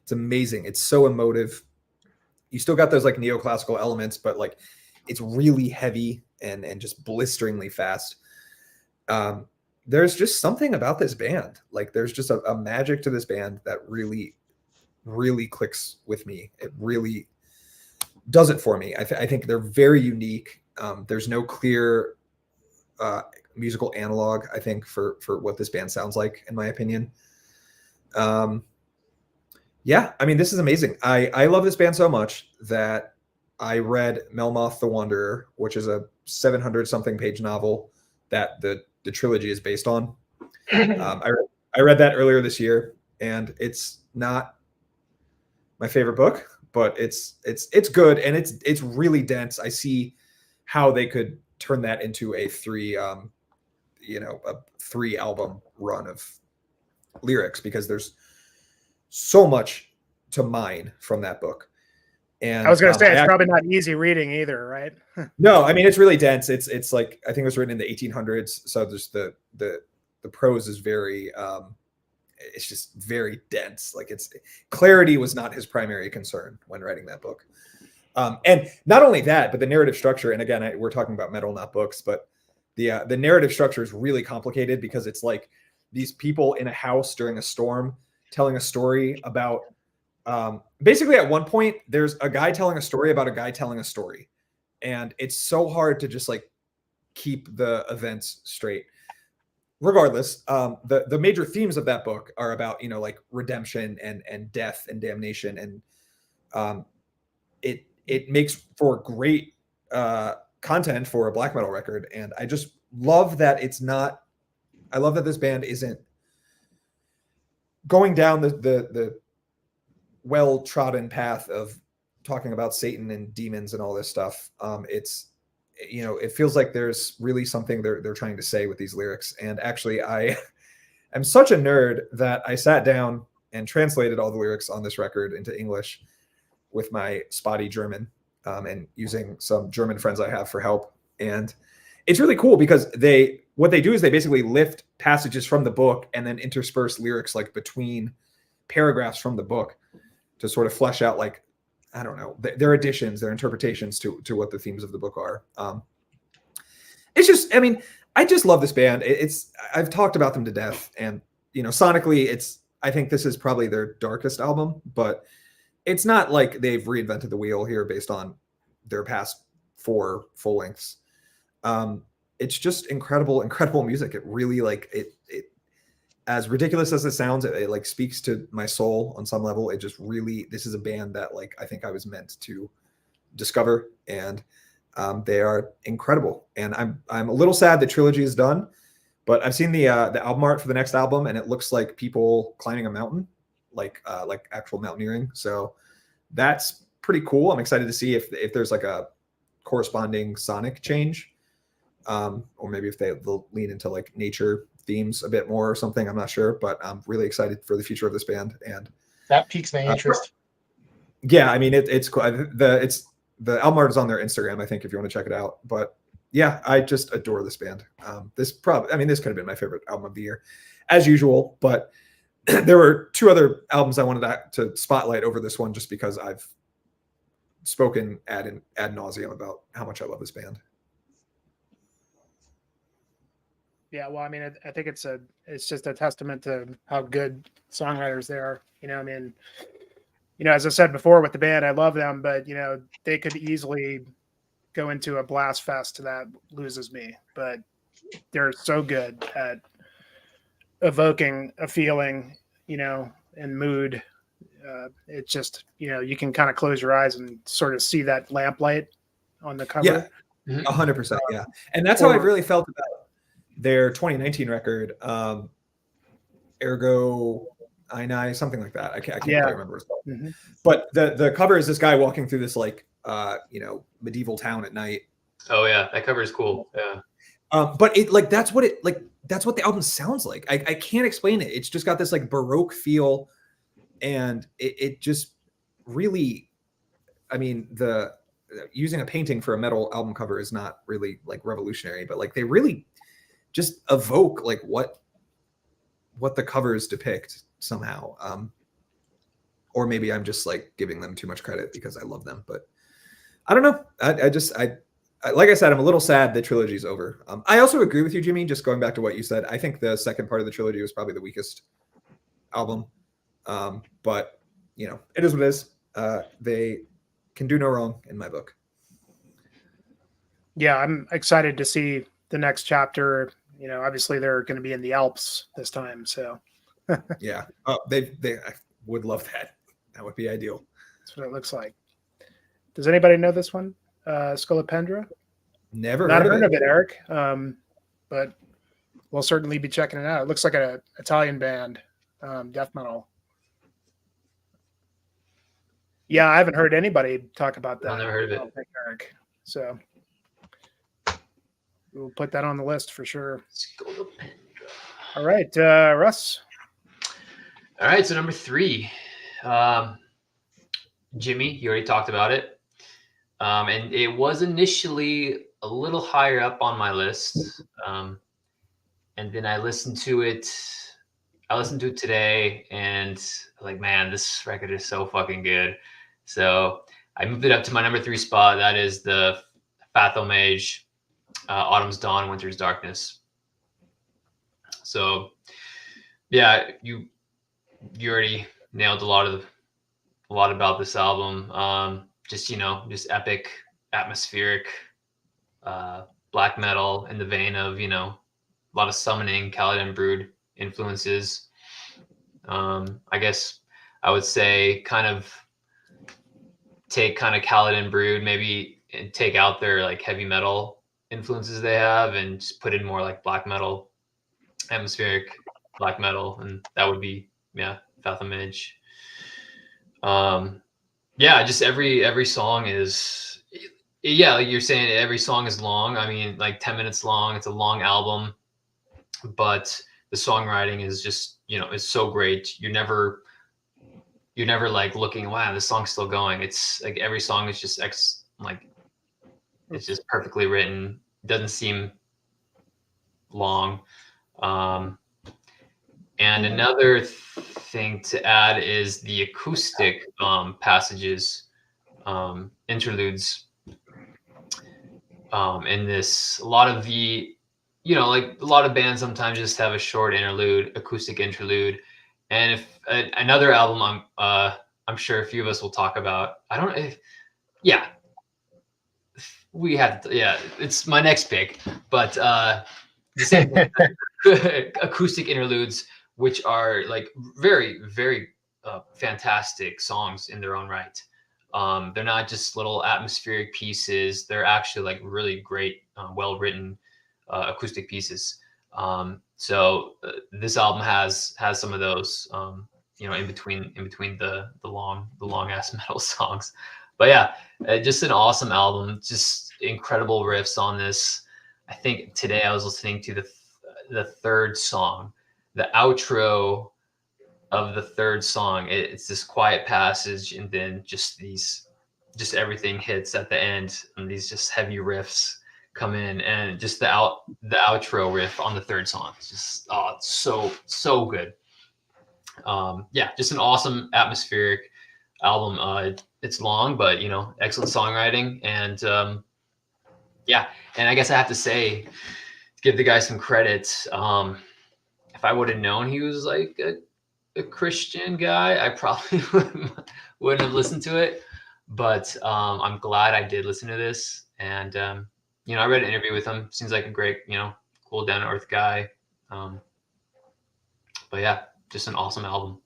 It's amazing. It's so emotive. You still got those like neoclassical elements, but like it's really heavy and just blisteringly fast. There's just something about this band. Like there's just a magic to this band that really, really clicks with me. It really does it for me. I think they're very unique. There's no clear musical analog, I think, for what this band sounds like, in my opinion. Yeah, I mean, this is amazing. I love this band so much that I read Melmoth the Wanderer, which is a 700-something page novel that the trilogy is based on. I read that earlier this year, and it's not my favorite book, but it's good, and it's really dense. I see how they could turn that into a 3-album run of lyrics, because there's so much to mine from that book. And I was going to say, it's probably not easy reading either, right? No, I mean, it's really dense. It's like, I think it was written in the 1800s. So there's the prose is very, it's just very dense. Like clarity was not his primary concern when writing that book. And not only that, but the narrative structure. And again, we're talking about metal, not books, but the narrative structure is really complicated, because it's like these people in a house during a storm telling a story about, basically at one point there's a guy telling a story about a guy telling a story. And it's so hard to just like keep the events straight. Regardless, the major themes of that book are about, like redemption and death and damnation. And it makes for great content for a black metal record. And I just love that I love that this band isn't going down the well-trodden path of talking about Satan and demons and all this stuff. It feels like there's really something they're trying to say with these lyrics. And actually, I am such a nerd that I sat down and translated all the lyrics on this record into English with my spotty German, and using some German friends I have for help. And it's really cool, because what they do is they basically lift passages from the book and then intersperse lyrics like between paragraphs from the book to sort of flesh out, like, I don't know, their additions, their interpretations to what the themes of the book are. It's just, I mean, I just love this band. I've talked about them to death, and sonically, I think this is probably their darkest album, but it's not like they've reinvented the wheel here based on their past 4 full lengths. It's just incredible music. It really, like, as ridiculous as it sounds, it like speaks to my soul on some level. It just really, this is a band that like I think I was meant to discover, and they are incredible. And I'm a little sad that Trilogy is done, but I've seen the album art for the next album, and it looks like people climbing a mountain, like actual mountaineering. So that's pretty cool. I'm excited to see if there's like a corresponding sonic change, or maybe if they'll lean into like nature themes a bit more or something. I'm not sure, but I'm really excited for the future of this band, and That piques my interest. yeah, I mean it's cool. The album art is on their Instagram, I think, if you want to check it out. But yeah, I just adore this band. This could have been my favorite album of the year, as usual. But there were two other albums I wanted to spotlight over this one, just because I've spoken ad nauseum about how much I love this band. Yeah, well, I mean, I think it's just a testament to how good songwriters they are. I mean, as I said before with the band, I love them, but they could easily go into a blast fest that loses me. But they're so good at evoking a feeling, and mood. It's just, you can kind of close your eyes and sort of see that lamplight on the cover. Yeah, 100%. Yeah, and that's how I really felt about their 2019 record, Ergo Ini, something like that. I can't quite remember what it's called. Mm-hmm. But the cover is this guy walking through this like medieval town at night. Oh yeah, that cover is cool. Yeah. But it like that's what the album sounds like. I can't explain it. It's just got this like Baroque feel, and it just really, I mean, the using a painting for a metal album cover is not really like revolutionary, but like they really just evoke like what the covers depict somehow. Or maybe I'm just like giving them too much credit because I love them, but I don't know. I like I said, I'm a little sad that Trilogy's over. I also agree with you, Jimmy, just going back to what you said. I think the second part of the trilogy was probably the weakest album. But it is what it is. They can do no wrong in my book. Yeah, I'm excited to see the next chapter. Obviously they're going to be in the Alps this time, so yeah. Oh, they I would love that. That would be ideal. That's what it looks like. Does anybody know this one? Scolopendra? Never Not heard of it, Eric. But we'll certainly be checking it out. It looks like an Italian band, death metal. Yeah, I haven't heard anybody talk about that. I've never heard of it. Thank Eric. So we'll put that on the list for sure. All right, Russ. All right, so number 3. Jimmy, you already talked about it. And it was initially a little higher up on my list. And then I listened to it today, and like, man, this record is so fucking good. So I moved it up to my number 3 spot. That is the Fathomage, Autumn's Dawn, Winter's Darkness. So yeah, you already nailed a lot about this album. Just epic, atmospheric, black metal in the vein of a lot of summoning, Kaladin Brood influences. I guess I would say kind of take kind of Kaladin Brood maybe and take out their like heavy metal influences they have and just put in more like black metal, atmospheric black metal, and that would be Fathomage. Just every song is like you're saying, every song is long. I mean, like 10 minutes long. It's a long album, but the songwriting is just it's so great. You're never like looking, wow, this song's still going. It's like every song is just it's just perfectly written. It doesn't seem long. And another thing to add is the acoustic passages, interludes. In this, a lot of the, like a lot of bands sometimes just have a short interlude, acoustic interlude. And if another album, I'm sure a few of us will talk about. We have to, it's my next pick, but the same acoustic interludes which are like very, very fantastic songs in their own right. They're not just little atmospheric pieces. They're actually like really great, well-written acoustic pieces. So this album has some of those, in between the long ass metal songs. But yeah, just an awesome album. Just incredible riffs on this. I think today I was listening to the third song, the outro of the third song. It's this quiet passage, and then just everything hits at the end, and these just heavy riffs come in, and just the outro riff on the third song. It's just it's so good. Yeah, just an awesome atmospheric album. It's long, but excellent songwriting, and yeah. And I guess I have to say, give the guy some credit. If I would have known he was like a Christian guy, I probably wouldn't have listened to it. But I'm glad I did listen to this. And I read an interview with him. Seems like a great, cool, down to earth guy. But yeah, just an awesome album.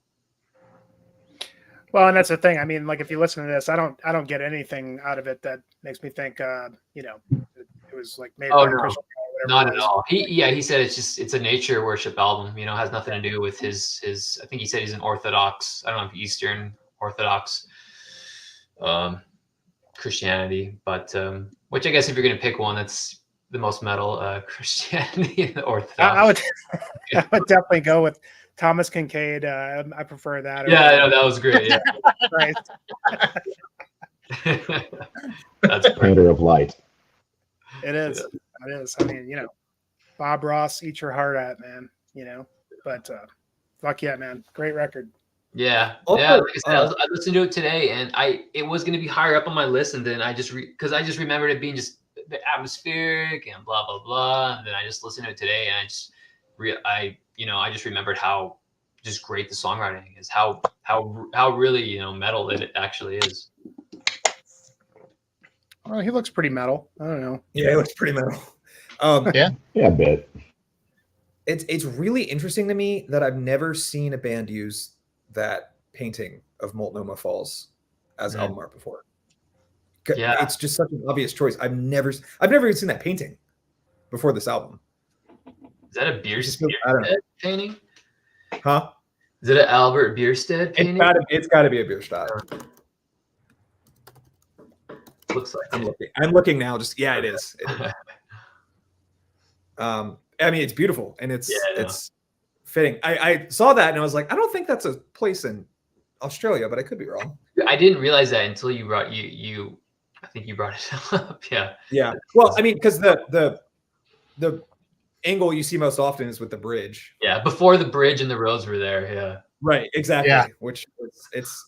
Well, and that's the thing. I mean, like if you listen to this, I don't get anything out of it that makes me think, it was like made by a Christian guy, not at all. He said it's a nature worship album. Has nothing to do with his. I think he said he's an Orthodox. I don't know if Eastern Orthodox Christianity, but which I guess if you're gonna pick one, that's the most metal Christianity, Orthodox. I would definitely go with Thomas Kincaid. I prefer that. Yeah, I know, that was great. Yeah. Right. That's Painter of light. It is. Yeah. It is. I mean, Bob Ross, eat your heart out, man. But fuck yeah, man. Great record. Yeah. Yeah. Like I said, I listened to it today, and it was going to be higher up on my list, and then I just remembered it being just a bit atmospheric and blah blah blah, and then I just listened to it today, and I just remembered how just great the songwriting is, how really metal it actually is. Well, he looks pretty metal. I don't know. Yeah, he looks pretty metal. Yeah, a bit. It's really interesting to me that I've never seen a band use that painting of Multnomah Falls as album art before. Yeah, it's just such an obvious choice. I've never even seen that painting before this album. Is that a Bierstead painting? Huh? Is it an Albert Bierstead painting? It's got to be a Bierstead. Looks like I'm looking now. It is. I mean, it's beautiful, and it's fitting. I saw that, and I was like, I don't think that's a place in Australia, but I could be wrong. I didn't realize that until you brought you. I think you brought it up. Yeah. Yeah. Well, I mean, because the angle you see most often is with the bridge. Yeah, before the bridge and the roads were there. Yeah. Right. Exactly. Yeah. Which it's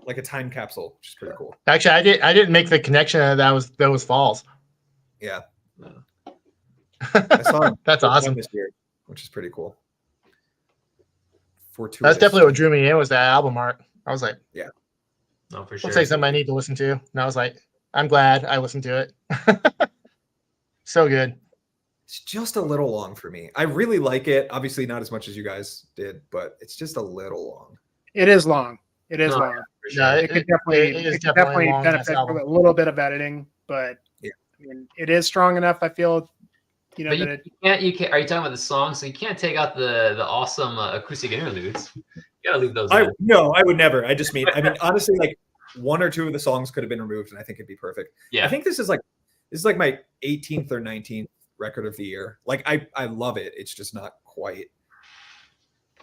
like a time capsule, which is pretty cool. Actually, I didn't make the connection that was falls. Yeah. No. I saw him. That's awesome. This year, which is pretty cool. That's definitely what drew me in, was that album art. I was like, yeah. No, for sure. Looks like something I need to listen to. And I was like, I'm glad I listened to it. So good. It's just a little long for me. I really like it. Obviously not as much as you guys did, but it's just a little long. It is long. It is long. For sure. No, It could definitely long, benefit from a little bit of editing, but yeah. I mean, it is strong enough. I feel, But you can't. Are you talking about the song? So you can't take out the awesome acoustic interludes. You gotta leave those. No, I would never. I mean, honestly, like one or two of the songs could have been removed, and I think it'd be perfect. Yeah. I think this is like my 18th or 19th record of the year. Like I love it. It's just not quite.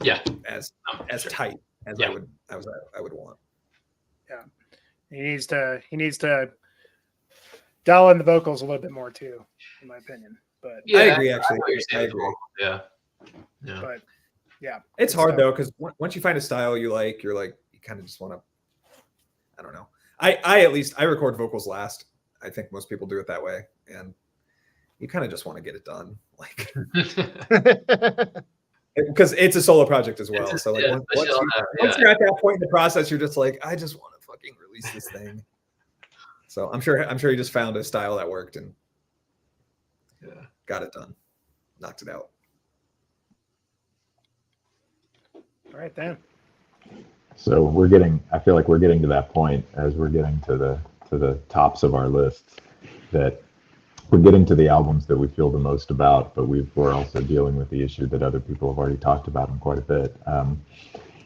Yeah. As sure. tight as I would want. Yeah. He needs to dial in the vocals a little bit more too, in my opinion. But I agree, actually. I agree. Yeah. But yeah, it's hard though, because once you find a style you kind of just want to. I don't know. I record vocals last. I think most people do it that way, and you kind of just want to get it done, like because it's a solo project as well. So like once you're at that point in the process, you're just like, I just want to fucking release this thing. So I'm sure he just found a style that worked and got it done, knocked it out. All right, then. So I feel like we're getting to that point as we're getting to the tops of our lists, that we're getting to the albums that we feel the most about, but we're also dealing with the issue that other people have already talked about them quite a bit.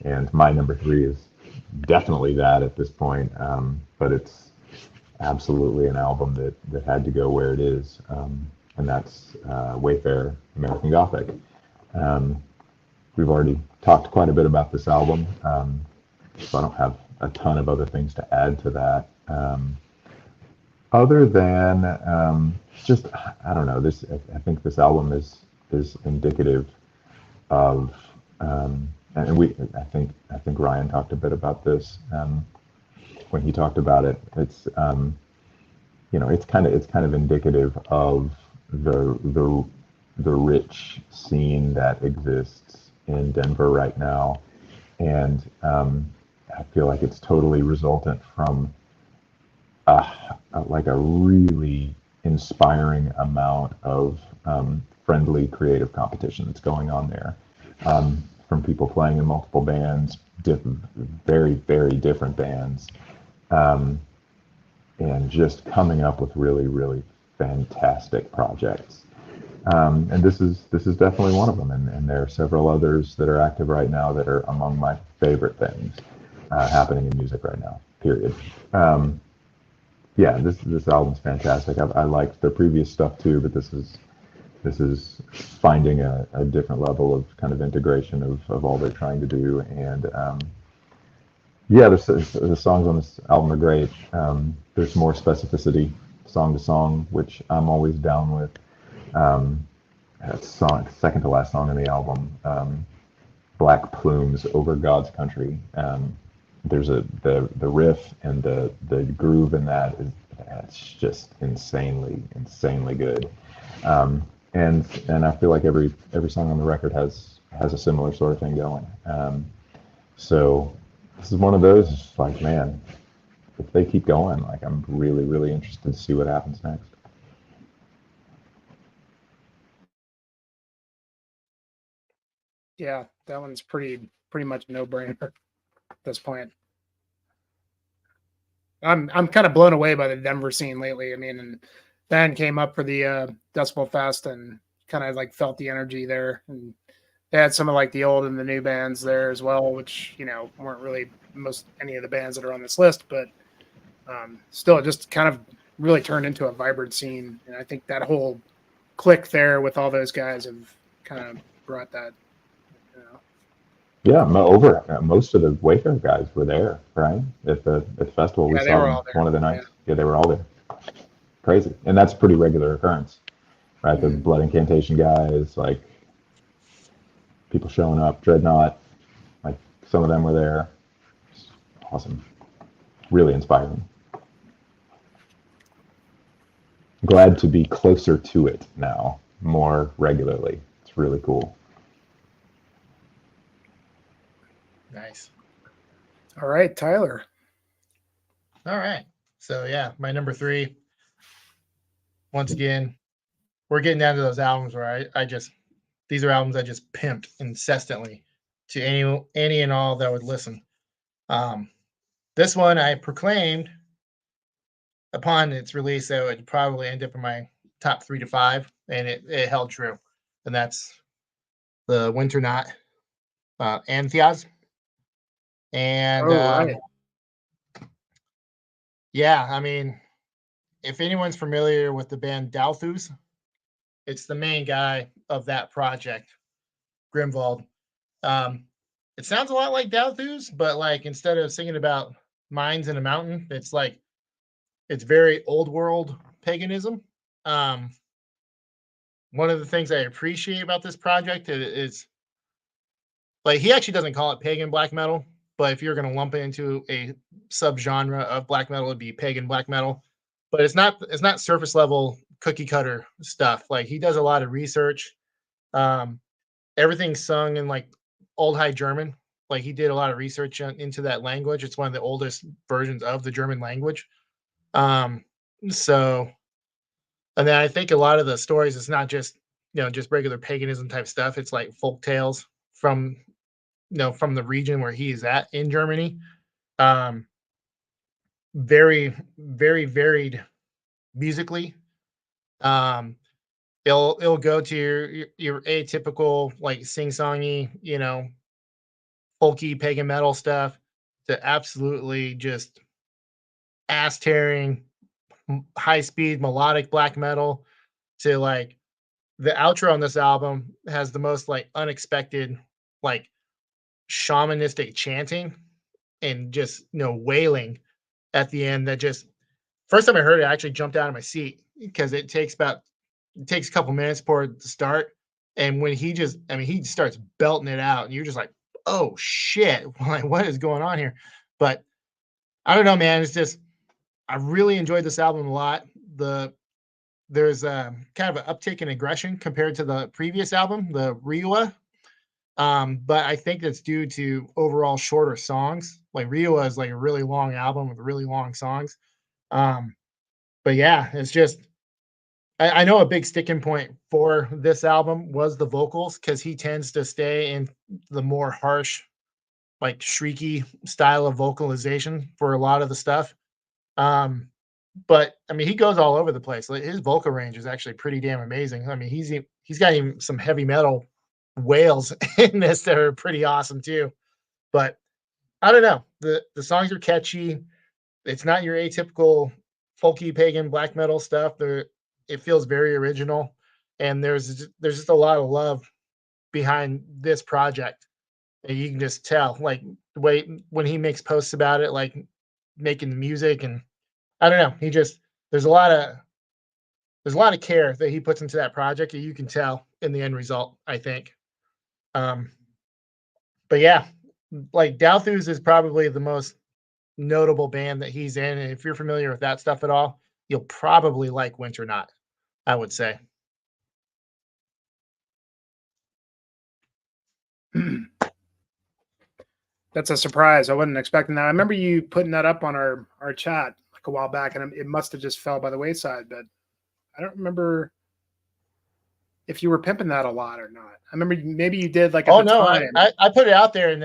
And my number 3 is definitely that at this point, but it's absolutely an album that had to go where it is, and that's Wayfarer, American Gothic. We've already talked quite a bit about this album, so I don't have a ton of other things to add to that. Other than just, I don't know, I think this album is indicative of, and I think Ryan talked a bit about this when he talked about it. It's it's kind of indicative of the rich scene that exists in Denver right now, and I feel like it's totally resultant from like a really inspiring amount of friendly creative competition that's going on there, from people playing in multiple bands, very, very different bands, and just coming up with really, really fantastic projects. And this is definitely one of them, and there are several others that are active right now that are among my favorite things happening in music right now, period. Yeah, this album's fantastic. I liked the previous stuff too, but this is finding a different level of kind of integration of all they're trying to do. And yeah, the songs on this album are great. There's more specificity song to song, which I'm always down with. That song, second to last song on the album, Black Plumes Over God's Country. There's the riff and the groove in that's just insanely good. And I feel like every song on the record has a similar sort of thing going. So this is one of those, it's like, man, if they keep going, like, I'm really, really interested to see what happens next. Yeah, that one's pretty much a no-brainer at this point. I'm kind of blown away by the Denver scene lately. I mean, and Ben came up for the Decibel Fest and kind of like felt the energy there, and they had some of like the old and the new bands there as well, which weren't really any of the bands that are on this list, but still, it just kind of really turned into a vibrant scene, and I think that whole clique there with all those guys have kind of brought that. Yeah, most of the Wayfarer guys were there, right? At the festival, we saw them one of the nights. Yeah, they were all there. Crazy, and that's a pretty regular occurrence, right? The Blood Incantation guys, like people showing up, Dreadnought, like some of them were there. Awesome, really inspiring. Glad to be closer to it now, more regularly. It's really cool. Nice. All right, Tyler. All right. So yeah, my number 3. Once again, we're getting down to those albums where these are albums I just pimped incessantly to any and all that would listen. This one I proclaimed upon its release that it would probably end up in my top 3 to 5, and it held true. And that's the Winter Knot Antheas. And right. yeah, I mean, if anyone's familiar with the band Dalthus, it's the main guy of that project, Grimwald. It sounds a lot like Dalthus, but like instead of singing about mines in a mountain, it's very old world paganism. One of the things I appreciate about this project is like he actually doesn't call it pagan black metal, but if you're going to lump it into a subgenre of black metal, it'd be pagan black metal. But it's not surface level cookie cutter stuff. Like he does a lot of research. Everything's sung in like Old High German. Like he did a lot of research into that language. It's one of the oldest versions of the German language. So, and then I think a lot of the stories, it's not just just regular paganism type stuff. It's like folk tales from from the region where he is at in Germany. Very, very varied musically. It'll go to your atypical like sing-songy, folky pagan metal stuff, to absolutely just ass-tearing, high-speed melodic black metal, to like the outro on this album has the most like unexpected like shamanistic chanting and just wailing at the end. That just, first time I heard it, I actually jumped out of my seat, because it takes a couple minutes for it to start. And when he starts belting it out, and you're just like, oh shit, like what is going on here? But I don't know, man. It's just, I really enjoyed this album a lot. There's a kind of an uptick in aggression compared to the previous album, the Ryua. But I think that's due to overall shorter songs. Like Ryua is like a really long album with really long songs. But yeah, it's just, I know a big sticking point for this album was the vocals, because he tends to stay in the more harsh, like shrieky style of vocalization for a lot of the stuff. But I mean, he goes all over the place. Like, his vocal range is actually pretty damn amazing. I mean, he's got even some heavy metal wails in this that are pretty awesome too. But I don't know. The songs are catchy. It's not your atypical folky pagan black metal stuff. It feels very original, and there's just a lot of love behind this project. And you can just tell, like, the way when he makes posts about it, like making the music, and I don't know, there's a lot of care that he puts into that project, and you can tell in the end result, I think. But yeah, like Dalthus is probably the most notable band that he's in, and if you're familiar with that stuff at all, you'll probably like Winter Knot, I would say. That's a surprise. I wasn't expecting that. I remember you putting that up on our chat like a while back, and it must have just fell by the wayside. But I don't remember if you were pimping that a lot or not. I remember maybe you did, like, at Oh the no, time. I put it out there, and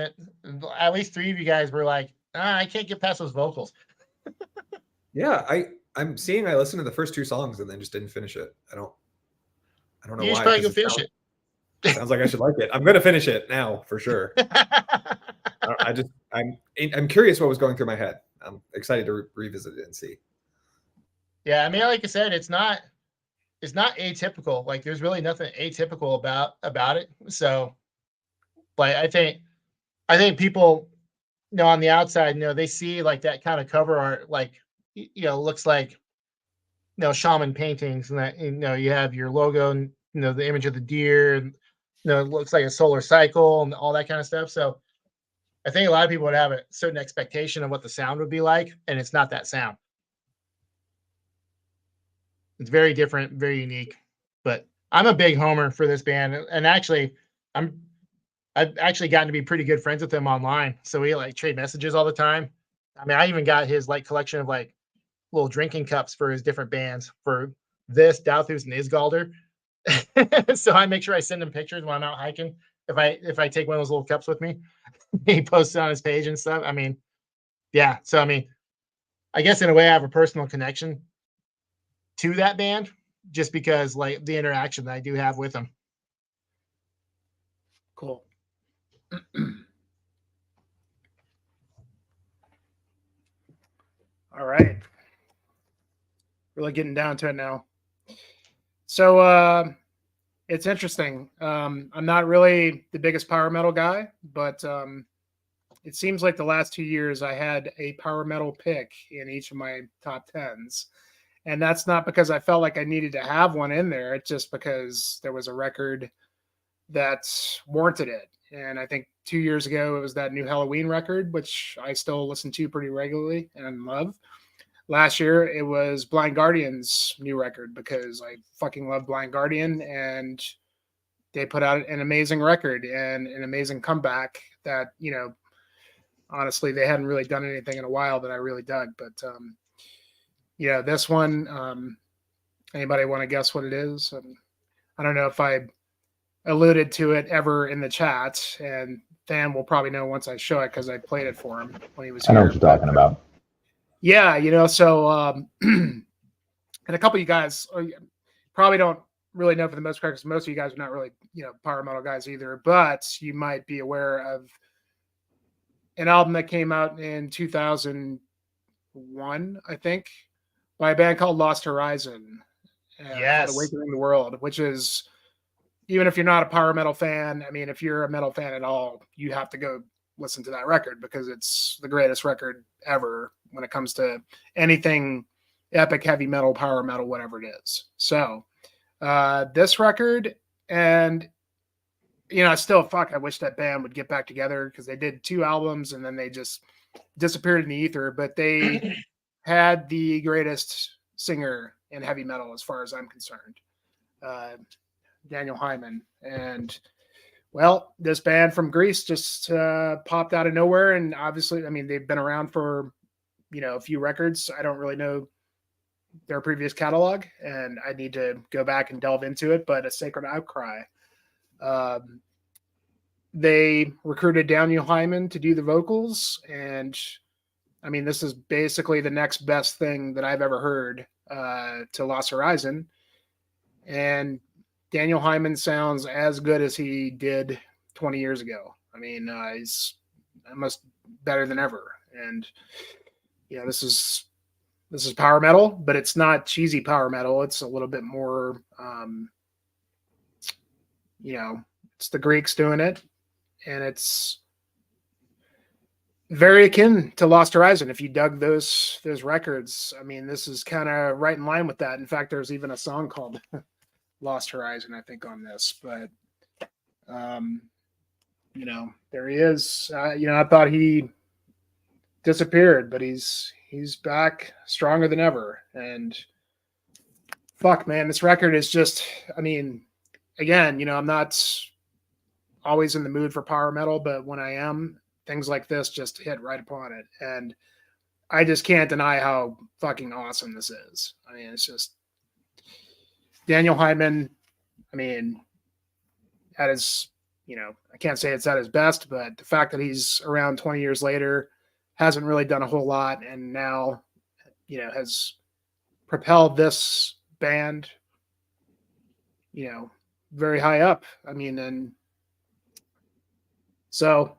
at least 3 of you guys were like, I can't get past those vocals. Yeah, I'm seeing I listened to the first 2 songs and then just didn't finish it. I don't know You why. should probably go 'cause finish it. Sounds like I should like it. I'm gonna finish it now for sure. I'm curious what was going through my head. I'm excited to revisit it and see. Yeah, I mean, like I said, it's not atypical. Like, there's really nothing atypical about it. So, like, I think people, on the outside, they see like that kind of cover art, like, looks like, shaman paintings, and that, you have your logo, and the image of the deer, and it looks like a solar cycle and all that kind of stuff. So I think a lot of people would have a certain expectation of what the sound would be like, and it's not that sound. It's very different, very unique. But I'm a big homer for this band, and actually, I've actually gotten to be pretty good friends with him online. So we like trade messages all the time. I mean, I even got his like collection of like little drinking cups for his different bands, for this, Dalthus, and Isgalder. So I make sure I send him pictures when I'm out hiking. If I take one of those little cups with me, he posts it on his page and stuff. I mean, yeah. So I mean, I guess in a way I have a personal connection to that band, just because like the interaction that I do have with them. Cool. All right. Really getting down to it now. So it's interesting. I'm not really the biggest power metal guy, but it seems like the last 2 years I had a power metal pick in each of my top 10s. And that's not because I felt like I needed to have one in there. It's just because there was a record that warranted it. And I think 2 years ago, it was that new Halloween record, which I still listen to pretty regularly and love. Last year, it was Blind Guardian's new record, because I fucking love Blind Guardian, and they put out an amazing record and an amazing comeback that, honestly, they hadn't really done anything in a while that I really dug. But, this one, anybody want to guess what it is? I don't know if I alluded to it ever in the chat, and Dan will probably know once I show it because I played it for him when he was I here. know what you're talking about. Yeah, so and a couple of you guys probably don't really know for the most part, because most of you guys are not really, power metal guys either, but you might be aware of an album that came out in 2001, I think, by a band called Lost Horizon. Yes. Called Awakening the World, which is, even if you're not a power metal fan, I mean, if you're a metal fan at all, you have to go listen to that record because it's the greatest record ever when it comes to anything epic, heavy metal, power metal, whatever it is. So this record, and still, I wish that band would get back together, because they did 2 albums and then they just disappeared in the ether, but they had the greatest singer in heavy metal as far as I'm concerned, Daniel Hyman. And well, this band from Greece just popped out of nowhere, and obviously, I mean, they've been around for a few records. I don't really know their previous catalog, and I need to go back and delve into it, but A Sacred Outcry, they recruited Daniel Hyman to do the vocals, and I mean, this is basically the next best thing that I've ever heard to Lost Horizon. And Daniel Hyman sounds as good as he did 20 years ago. I mean, he's almost better than ever. And this is power metal, but it's not cheesy power metal. It's a little bit more, it's the Greeks doing it, and it's very akin to Lost Horizon. If you dug those records, I mean, this is kind of right in line with that. In fact, there's even a song called Lost Horizon, I think, on this. But there he is. I thought he disappeared, but he's back stronger than ever. And fuck, man, this record is just, I mean, again, I'm not always in the mood for power metal, but when I am, things like this just hit right upon it. And I just can't deny how fucking awesome this is. I mean, it's just Daniel Hyman. I mean, at his, I can't say it's at his best, but the fact that he's around 20 years later, hasn't really done a whole lot, and now, has propelled this band, very high up. I mean, and so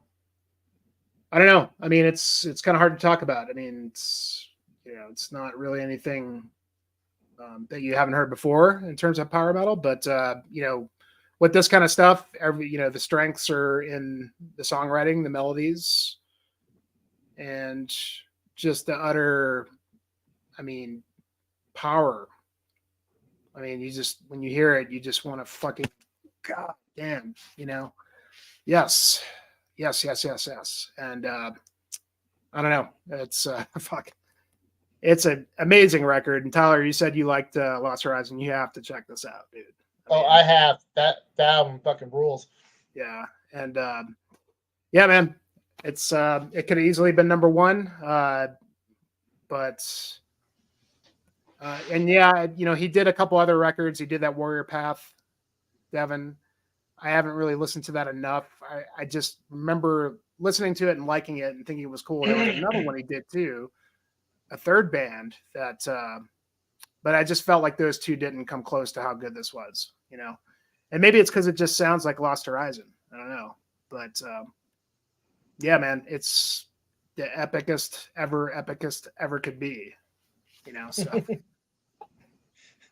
I don't know. I mean, it's kind of hard to talk about. I mean, it's not really anything that you haven't heard before in terms of power metal, but with this kind of stuff, the strengths are in the songwriting, the melodies, and just the utter, I mean, power. I mean, when you hear it, you just want to fucking, god damn, yes. And I don't know. It's it's an amazing record. And Tyler, you said you liked Lost Horizon. You have to check this out, dude. I have. That album fucking rules. Yeah. And yeah, man, it's it could have easily been number 1. But and yeah, he did a couple other records. He did that Warrior Path, Devin. I haven't really listened to that enough. I just remember listening to it and liking it and thinking it was cool. There was another one he did too, a third band that, but I just felt like those two didn't come close to how good this was, and maybe it's because it just sounds like Lost Horizon. I don't know, but yeah, man, it's the epicest ever could be, so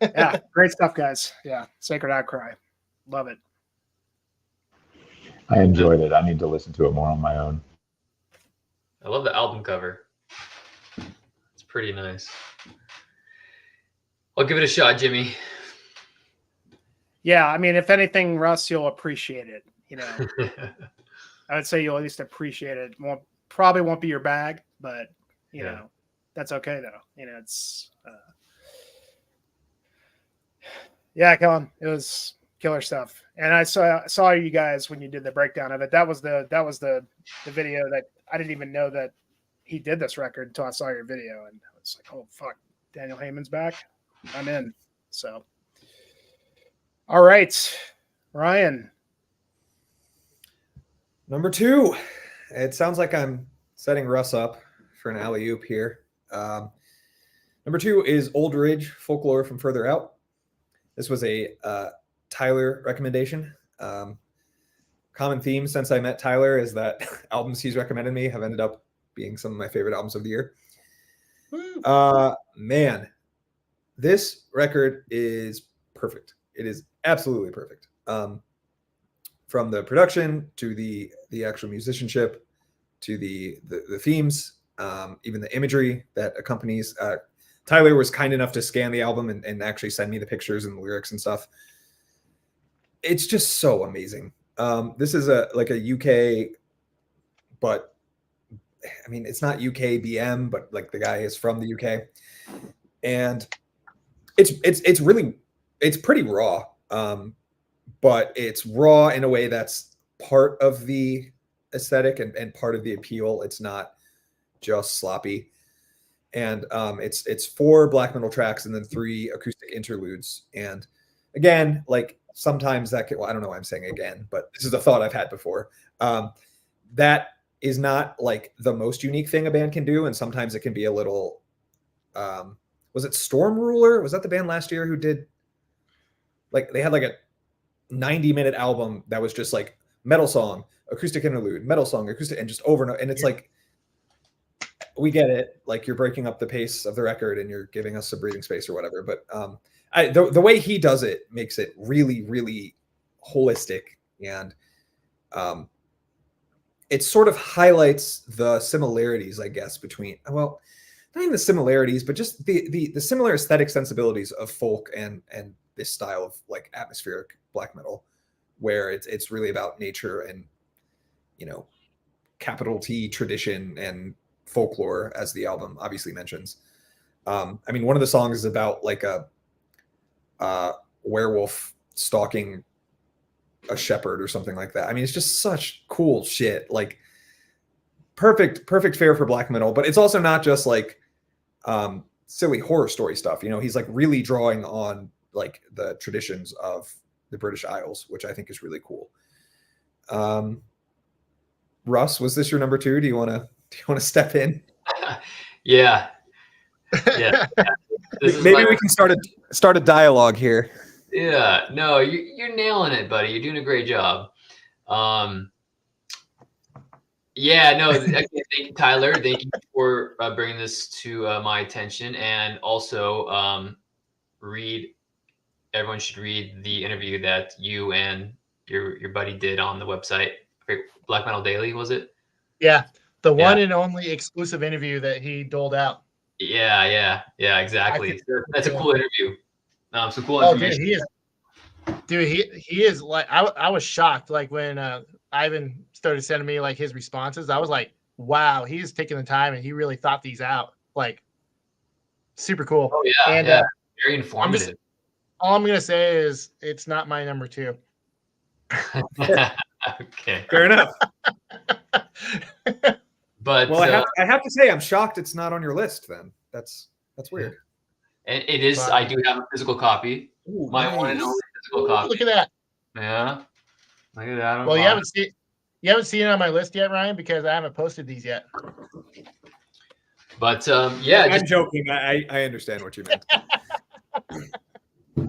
yeah, great stuff, guys. Yeah. Sacred Outcry. Love it. I enjoyed it. I need to listen to it more on my own. I love the album cover. It's pretty nice. I'll give it a shot, Jimmy. Yeah, I mean, if anything, Russ, you'll appreciate it. I would say you'll at least appreciate it. Probably won't be your bag, but that's okay though. It's yeah, Kellen, it was killer stuff. And I saw you guys when you did the breakdown of it. That was the video that I didn't even know that he did this record until I saw your video, and I was like, oh fuck, Daniel Hyman's back. I'm in. So all right, Ryan, Number 2. It sounds like I'm setting Russ up for an alley-oop here. Number 2 is Old Ridge Folklore from Further Out. This was a Tyler recommendation. Common theme since I met Tyler is that albums he's recommended me have ended up being some of my favorite albums of the year. Man, this record is perfect. It is absolutely perfect. From the production to the actual musicianship to the themes, even the imagery that accompanies. Tyler was kind enough to scan the album and actually send me the pictures and the lyrics and stuff. It's just so amazing. This is a UK, but I mean, it's not UK BM, but like the guy is from the UK, and it's pretty raw. But it's raw in a way that's part of the aesthetic and part of the appeal. It's not just sloppy. And it's 4 black metal tracks and then 3 acoustic interludes. And again, like sometimes that can, well, I don't know why I'm saying again, but this is a thought I've had before. That is not like the most unique thing a band can do. And sometimes it can be a little, was it Storm Ruler? Was that the band last year who did, like, they had like a 90-minute album that was just like metal song, acoustic interlude, metal song, acoustic, and just over and over. And it's like, we get it. Like, you're breaking up the pace of the record and you're giving us some breathing space or whatever. But the way he does it makes it really, really holistic. And it sort of highlights the similarities, I guess, between, well, not even the similarities, but just the similar aesthetic sensibilities of folk and this style of like atmospheric black metal, where it's really about nature and, you know, capital T tradition and folklore, as the album obviously mentions. I mean, one of the songs is about like a werewolf stalking a shepherd or something like that. I mean, it's just such cool shit. Like, perfect fare for black metal, but it's also not just like silly horror story stuff. You know, he's like really drawing on like the traditions of the British Isles, which I think is really cool. Russ, was this your number 2? Do you want to step in? Yeah. Maybe we can start a dialogue here. Yeah, no, you're nailing it, buddy. You're doing a great job. Yeah, no, again, thank you, Tyler. Thank you for bringing this to my attention, and also everyone should read the interview that you and your buddy did on the website, Black Metal Daily, was it? Yeah, the one and only exclusive interview that he doled out. Yeah, exactly. That's a cool interview. Some cool information. Dude, he is like, I was shocked, like when Ivan started sending me like his responses. I was like, wow, he's taking the time and he really thought these out. Like, super cool. Oh yeah, and very informative. All I'm gonna say is it's not my number 2. Okay, fair enough. But well, I have to say, I'm shocked it's not on your list. Then that's weird. And it is. But I do have a physical copy. Ooh, my nice. one and only physical copy. Look at that. Yeah, look at that. Well, you haven't seen it on my list yet, Ryan, because I haven't posted these yet. But yeah, I'm joking. I understand what you meant.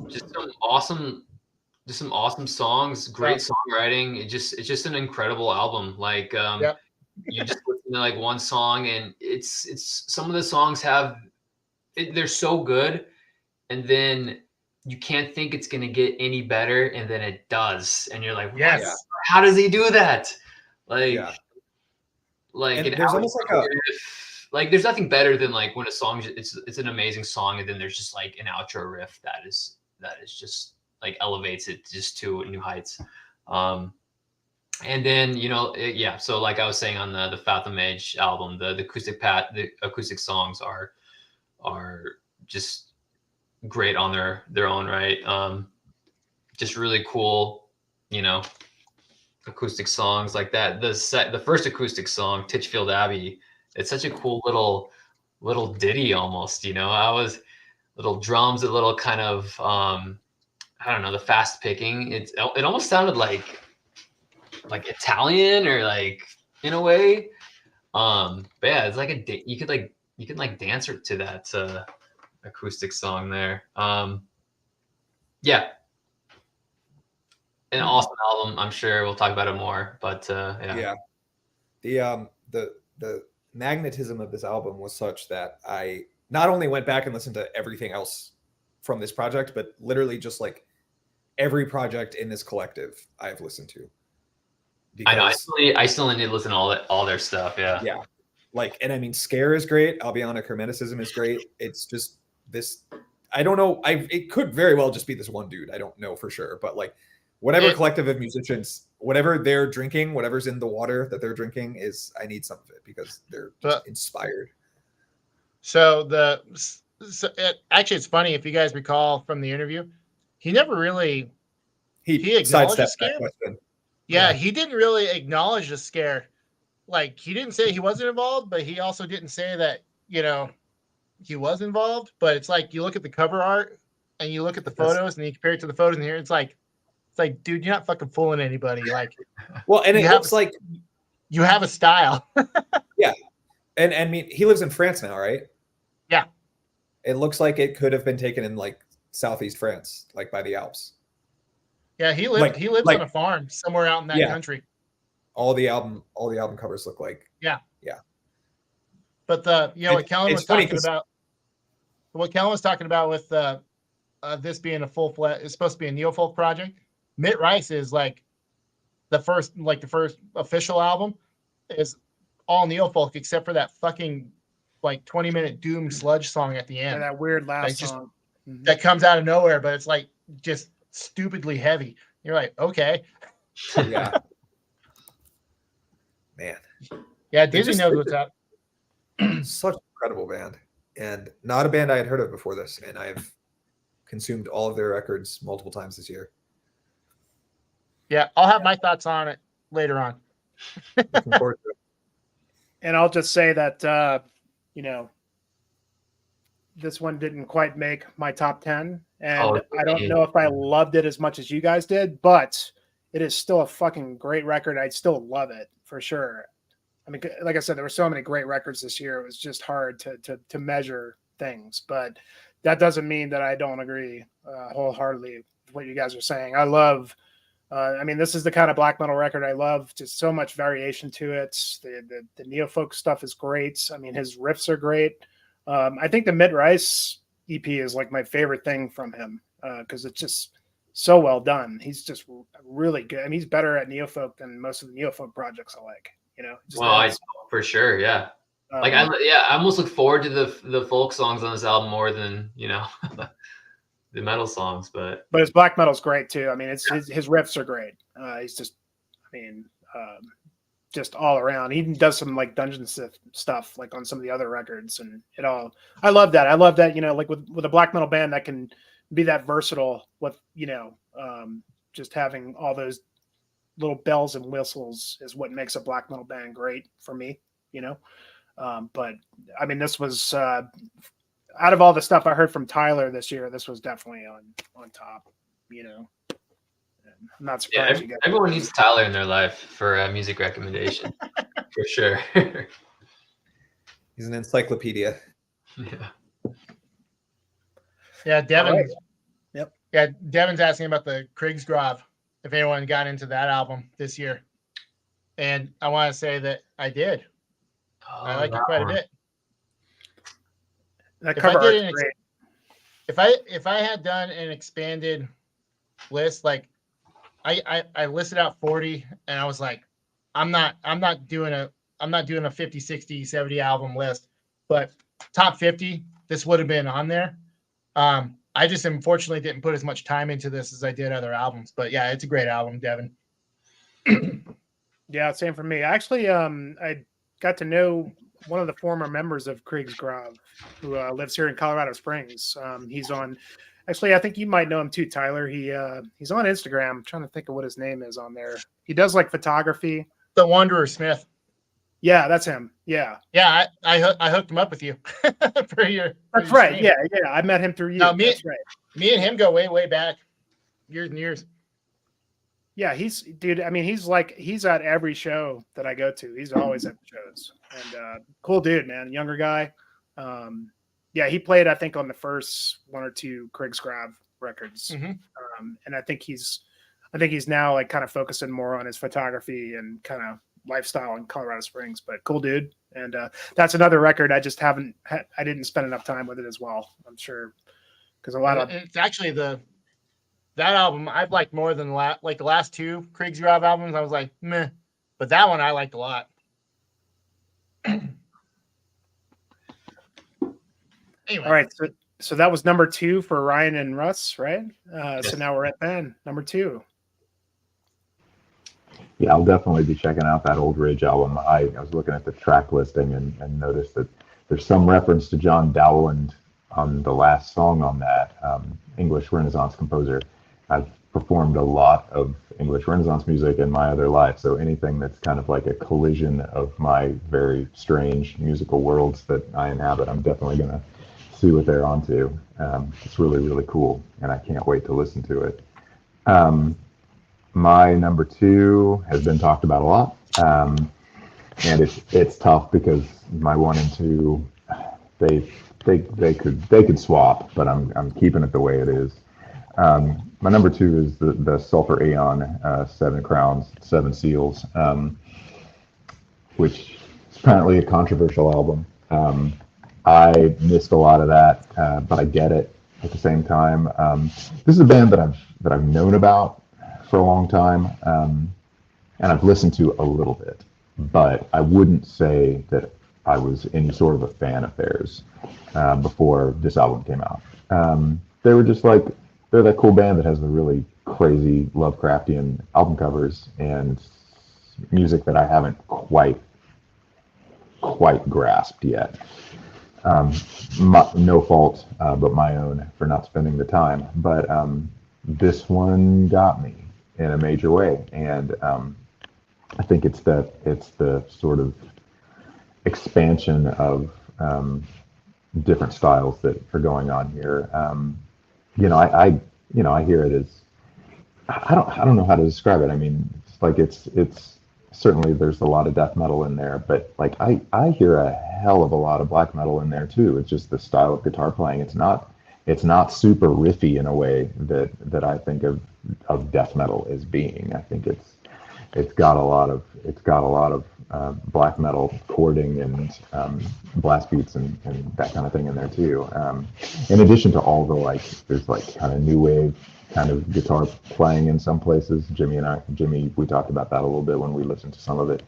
Just some awesome songs, great songwriting. It's just an incredible album. Like you just listen to like one song, and it's some of the songs they're so good, and then you can't think it's gonna get any better, and then it does, and you're like, yes, how does he do that? Like, and there's almost like there's nothing better than like when a song it's an amazing song, and then there's just like an outro riff that is just like elevates it just to new heights. And then, you know, so like I was saying on the Fathomage album, the acoustic songs are just great on their own right. Just really cool, you know, acoustic songs like that. The first acoustic song, Titchfield Abbey, it's such a cool little ditty almost, you know. Little drums, a little kind of I don't know, the fast picking. It almost sounded like like Italian or like in a way. But yeah, it's like you can like dance to that acoustic song there. Yeah, an awesome album. I'm sure we'll talk about it more, but yeah. The magnetism of this album was such that I not only went back and listened to everything else from this project, but literally just like every project in this collective I've listened to. I know. I still need to listen to all their stuff. Yeah. Yeah. Like, and I mean, Scare is great. Albionic Hermeticism is great. It's just this. I don't know. It could very well just be this one dude. I don't know for sure, but like, whatever collective of musicians, whatever they're drinking, whatever's in the water that they're drinking I need some of it because they're just inspired. Actually, it's funny if you guys recall from the interview, he never really he acknowledged the Scare. Yeah, he didn't really acknowledge the Scare. Like, he didn't say he wasn't involved, but he also didn't say that, he was involved. But it's like you look at the cover art and you look at the photos and you compare it to the photos in here. It's like, dude, you're not fucking fooling anybody. Like, well, and it looks like you have a style. Yeah, and I mean, he lives in France now, right? Yeah, it looks like it could have been taken in like southeast France, like by the Alps. Yeah, he lives on a farm somewhere out in that country. All the album covers look like. Yeah. But what Kellen was talking about with this being it's supposed to be a neo-folk project. Mitt Rice is like the first official album is all neo-folk except for that fucking like 20-minute doom sludge song at the end. And that weird last song that comes out of nowhere, but it's like just stupidly heavy. You're like, okay. Yeah. Man. Yeah, Disney knows what's up. Such an incredible band. And not a band I had heard of before this. And I've consumed all of their records multiple times this year. Yeah, I'll have my thoughts on it later on. Looking forward to it. And I'll just say that, this one didn't quite make my top 10. And I don't know if I loved it as much as you guys did, but it is still a fucking great record. I'd still love it for sure. I mean, like I said, there were so many great records this year. It was just hard to measure things, but that doesn't mean that I don't agree wholeheartedly with what you guys are saying. I love, this is the kind of black metal record I love. Just so much variation to it. The neo-folk stuff is great. I mean, his riffs are great. I think the Mitt Rice EP is like my favorite thing from him because it's just so well done. He's just really good. I mean, he's better at neofolk than most of the neofolk projects I like. For sure, yeah. I almost look forward to the folk songs on this album more than the metal songs. But his black metal's great too. I mean, his riffs are great. He's just, just all around. He even does some like dungeon stuff like on some of the other records and it all. I love that. Like with a black metal band that can be that versatile with just having all those little bells and whistles is what makes a black metal band great for me. But I mean, this was out of all the stuff I heard from Tyler this year, this was definitely on top. I'm not surprised. Yeah, everyone needs Tyler in their life for a music recommendation, for sure. He's an encyclopedia. Yeah. Yeah, Devin. Right. Yep. Yeah, Devin's asking about the Krigsgrav, if anyone got into that album this year. And I want to say that I did. I like it quite a bit. That cover art's great. If I had done an expanded list, like I listed out 40 and I was like, I'm not doing a 50, 60, 70 album list, but top 50, this would have been on there. I just unfortunately didn't put as much time into this as I did other albums, but yeah, it's a great album, Devin. Yeah, same for me. Actually, I got to know one of the former members of Krigsgrav who lives here in Colorado Springs. He's on, actually, I think you might know him too, Tyler. He's on Instagram. I'm trying to think of what his name is on there. He does like photography. The Wanderer Smith. Yeah, that's him. Yeah. Yeah, I hooked him up with you. That's right. Yeah. I met him through you. No, me that's right. Me and him go way, way back, years and years. Yeah, dude. I mean, he's at every show that I go to. He's always at the shows, and cool dude, man. Younger guy. Yeah, he played, I think, on the first one or two Krigsgrav records, and I think he's now like kind of focusing more on his photography and kind of lifestyle in Colorado Springs. But cool dude, and that's another record I just I didn't spend enough time with it as well. I'm sure because a lot of it's actually that album I've liked more than the last two Krigsgrav albums. I was like, meh, but that one I liked a lot. Anyway. All right, so that was number 2 for Ryan and Russ, right? So now we're at Ben, number 2. Yeah, I'll definitely be checking out that Old Ridge album. I was looking at the track listing and noticed that there's some reference to John Dowland on the last song on that, English Renaissance composer. I've performed a lot of English Renaissance music in my other life, so anything that's kind of like a collision of my very strange musical worlds that I inhabit, I'm definitely going to see what they're onto. It's really, really cool, and I can't wait to listen to it. My number 2 has been talked about a lot, and it's tough because my 1 and 2 they could swap, but I'm keeping it the way it is. My number 2 is the Sulphur Aeon, 7 Crowns, 7 Seals, which is apparently a controversial album. I missed a lot of that, but I get it at the same time. This is a band that I've known about for a long time, and I've listened to a little bit, but I wouldn't say that I was any sort of a fan of theirs before this album came out. They were just like, they're that cool band that has the really crazy Lovecraftian album covers and music that I haven't quite grasped yet. No fault but my own for not spending the time, but this one got me in a major way, and I think it's the sort of expansion of different styles that are going on here. I hear it as, I don't know how to describe it. I mean, it's like it's certainly there's a lot of death metal in there, but like I hear a hell of a lot of black metal in there too. It's just the style of guitar playing. It's not super riffy in a way that I think of death metal as being. I think it's got a lot of black metal chording and blast beats and that kind of thing in there too. In addition to all the there's kind of new wave kind of guitar playing in some places. Jimmy, we talked about that a little bit when we listened to some of it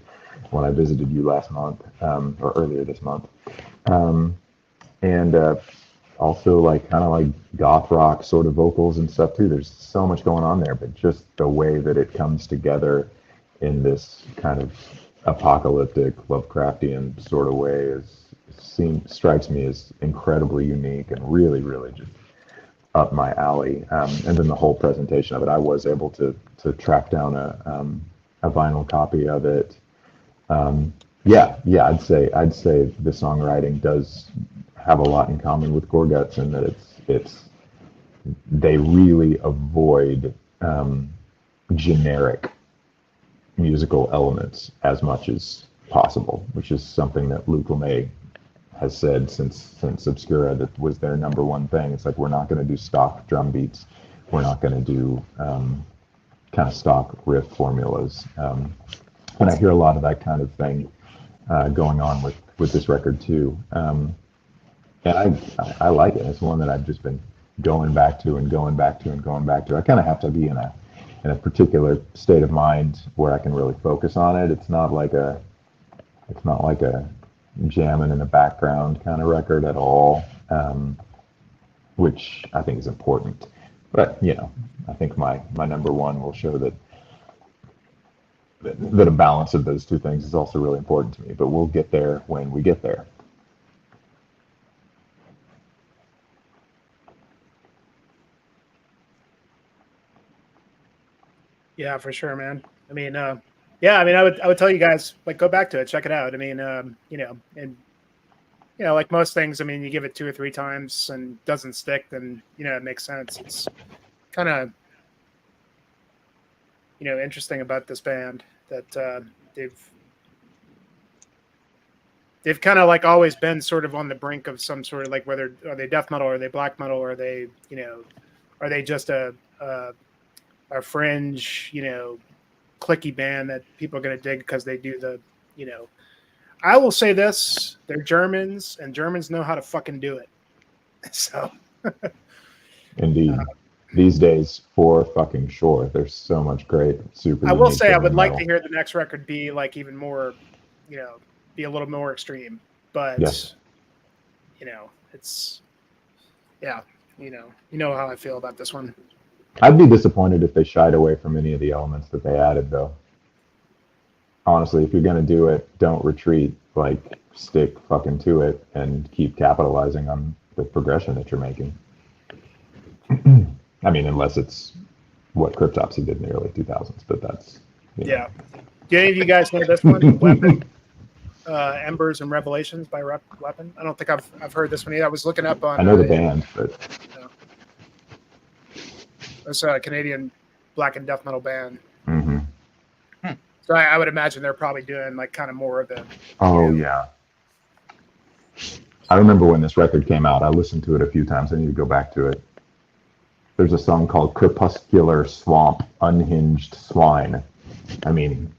when I visited you last month or earlier this month, and also kind of goth rock sort of vocals and stuff too. There's so much going on there, but just the way that it comes together in this kind of apocalyptic Lovecraftian sort of way strikes me as incredibly unique and really, really just up my alley. And then the whole presentation of it, I was able to track down a vinyl copy of it. I'd say the songwriting does have a lot in common with Gorguts in that they really avoid generic musical elements as much as possible, which is something that Luke LeMay has said since Obscura. That was their number one thing. It's like, we're not going to do stock drum beats. We're not going to do kind of stock riff formulas. And I hear a lot of that kind of thing going on with this record too. And I like it. It's one that I've just been going back to. I kind of have to be in a particular state of mind where I can really focus on it. It's not like a jamming in the background kind of record at all, which I think is important. But I think my number 1 will show that a balance of those two things is also really important to me. But we'll get there when we get there. Yeah, for sure, man. I mean, I would tell you guys, go back to it, check it out. I mean, like most things, I mean, you give it 2 or 3 times and doesn't stick, then it makes sense. It's kind of interesting about this band that they've kind of like always been sort of on the brink of some sort of like, whether are they death metal or are they black metal, or are they are they just a fringe clicky band that people are going to dig because they do the I will say this: they're Germans, and Germans know how to fucking do it. So, Indeed. These days, for fucking sure. There's so much great super. I will unique say I would German like metal. to hear the next record be like even more, be a little more extreme. But Yes. it's you know how I feel about this one. I'd be disappointed if they shied away from any of the elements that they added, though. Honestly, if you're gonna do it, don't retreat. Like, stick fucking to it and keep capitalizing on the progression that you're making. I mean, unless it's what Cryptopsy did in the early 2000s, but that's Yeah. Do any of you guys know this one? Weapon, Embers and Revelations by Weapon. I don't think I've heard this one either. I was looking up on. I know the band, but it's a Canadian black and death metal band. mm-hmm. So I would imagine they're probably doing like kind of more of the. Oh yeah. I remember when this record came out. I listened to it a few times. I need to go back to it. There's a song called Crepuscular Swamp, Unhinged Swine. I mean,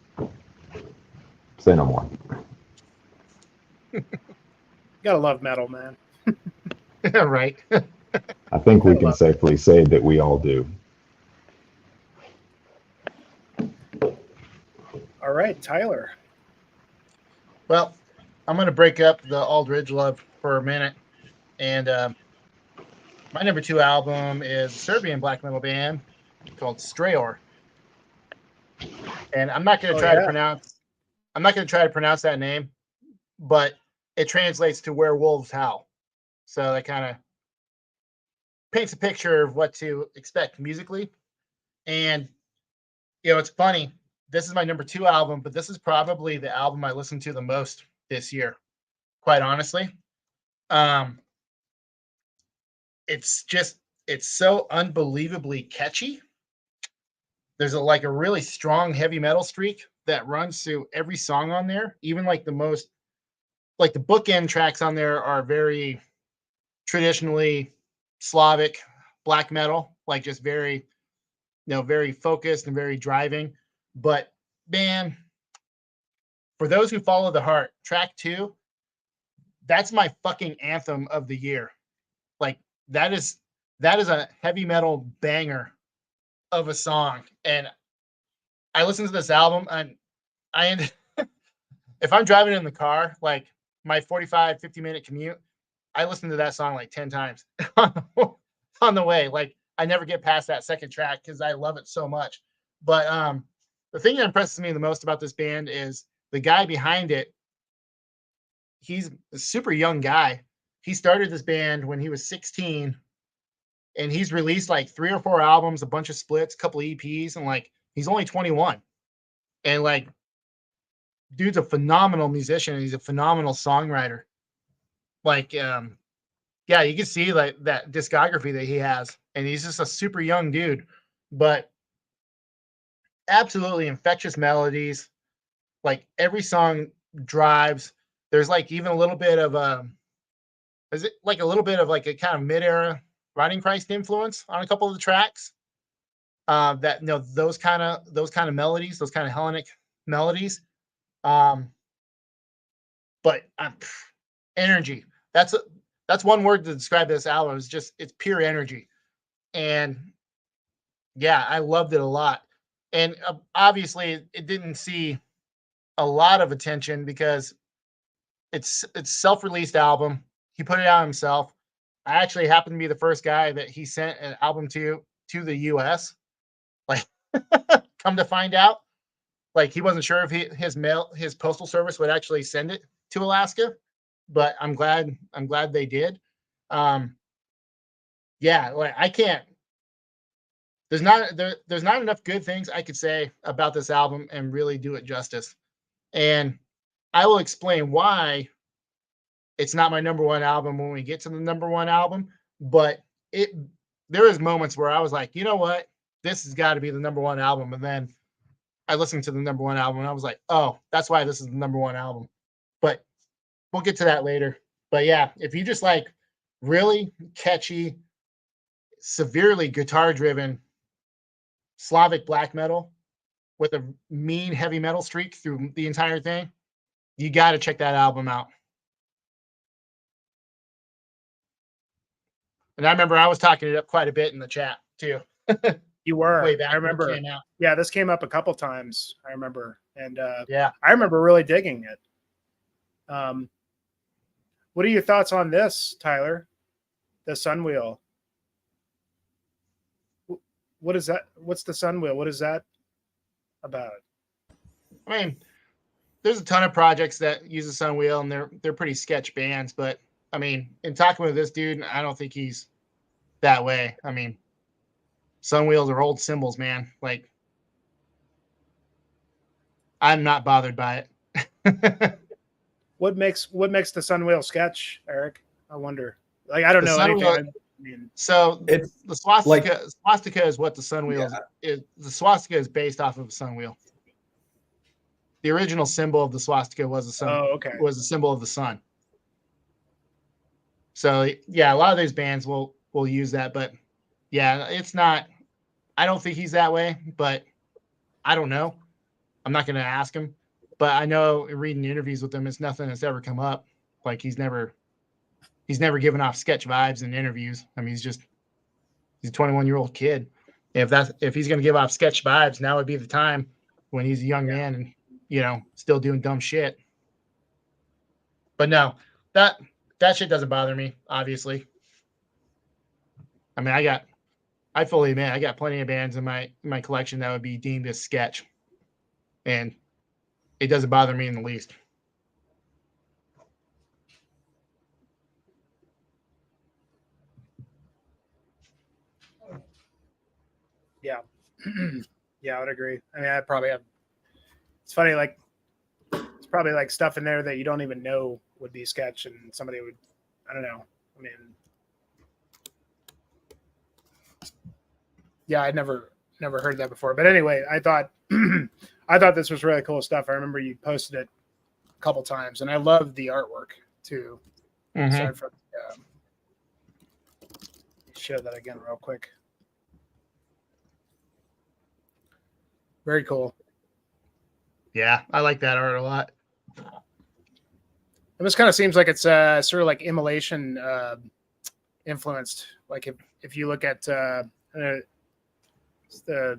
say no more. Gotta love metal, man. Right. I think we can safely say that we all do. All right, Tyler. Well, I'm going to break up the Aldridge love for a minute. And my number 2 album is a Serbian black metal band called Strayor. And I'm not going to try to pronounce that name, but it translates to Where Wolves Howl. So that kind of paints a picture of what to expect musically. And it's funny. This is my number 2 album, but this is probably the album I listened to the most this year, quite honestly. It's so unbelievably catchy. There's a really strong heavy metal streak that runs through every song on there. Even like the bookend tracks on there are very traditionally Slavic black metal, like just very, very focused and very driving. But man, for those who follow the heart, track 2, that's my fucking anthem of the year. Like that is a heavy metal banger of a song. And I listened to this album and if I'm driving in the car, like my 45, 50-minute commute, I listen to that song like 10 times on the way. Like I never get past that second track because I love it so much. But the thing that impresses me the most about this band is the guy behind it. He's a super young guy. He started this band when he was 16, and he's released like 3 or 4 albums, a bunch of splits, a couple of EPs, and like he's only 21. And like, dude's a phenomenal musician, and he's a phenomenal songwriter. Like, yeah, you can see like that discography that he has, and he's just a super young dude, but absolutely infectious melodies. Like every song drives. There's like even a little bit of a kind of mid-era Riding Christ influence on a couple of the tracks. That those kind of melodies, those kind of Hellenic melodies. But energy. That's one word to describe this album. It's pure energy. And yeah, I loved it a lot. And obviously it didn't see a lot of attention because it's self-released album. He put it out himself. I actually happened to be the first guy that he sent an album to the US. Like, come to find out, like he wasn't sure if his postal service would actually send it to Alaska, but I'm glad they did. Yeah, like I can't. There's not enough good things I could say about this album and really do it justice. And I will explain why it's not my number 1 album when we get to the number 1 album, but there is moments where I was like, you know what, this has got to be the number 1 album. And then I listened to the number one album and I was like, oh, that's why this is the number one album. But we'll get to that later. But yeah, if you just like really catchy, severely guitar driven Slavic black metal with a mean heavy metal streak through the entire thing, you got to check that album out. And I remember I was talking it up quite a bit in the chat too. You were. Way back I when it remember. came out. Yeah, this came up a couple times. I remember, and Yeah. I remember really digging it. What are your thoughts on this, Tyler? The Sunwheel. What is that? What's the Sunwheel? What is that about? I mean, there's a ton of projects that use the Sunwheel, and they're pretty sketch bands. But I mean, in talking with this dude, I don't think he's that way. I mean, Sunwheels are old symbols, man. Like, I'm not bothered by it. What makes the Sunwheel sketch, Eric? I wonder. Like, I don't The know Sunwheel- anything. I mean, So It's the swastika, like- swastika is what the Sunwheel is. The swastika is based off of a Sunwheel. The original symbol of the swastika was the sun. oh, okay. Was the symbol of the sun. So yeah, a lot of these bands will use that, but yeah, it's not. I don't think he's that way, but I don't know. I'm not going to ask him, but I know reading interviews with him, it's nothing that's ever come up. Like he's never given off sketch vibes in interviews. I mean, he's a 21-year-old kid. If he's going to give off sketch vibes, now would be the time when he's a young man and, you know, still doing dumb shit. But no, that shit doesn't bother me, obviously. I mean, I fully admit I got plenty of bands in my collection that would be deemed as sketch. And it doesn't bother me in the least. Yeah. Yeah, I would agree. I mean, I probably have. It's funny, like it's probably like stuff in there that you don't even know would be sketch, and somebody would. I don't know. I mean, yeah, I'd never heard that before. But anyway, I thought this was really cool stuff. I remember you posted it a couple times, and I love the artwork too. Mm-hmm. Sorry for show that again real quick. Very cool. Yeah, I like that art a lot. And this kind of seems like it's sort of like immolation influenced. Like if you look at the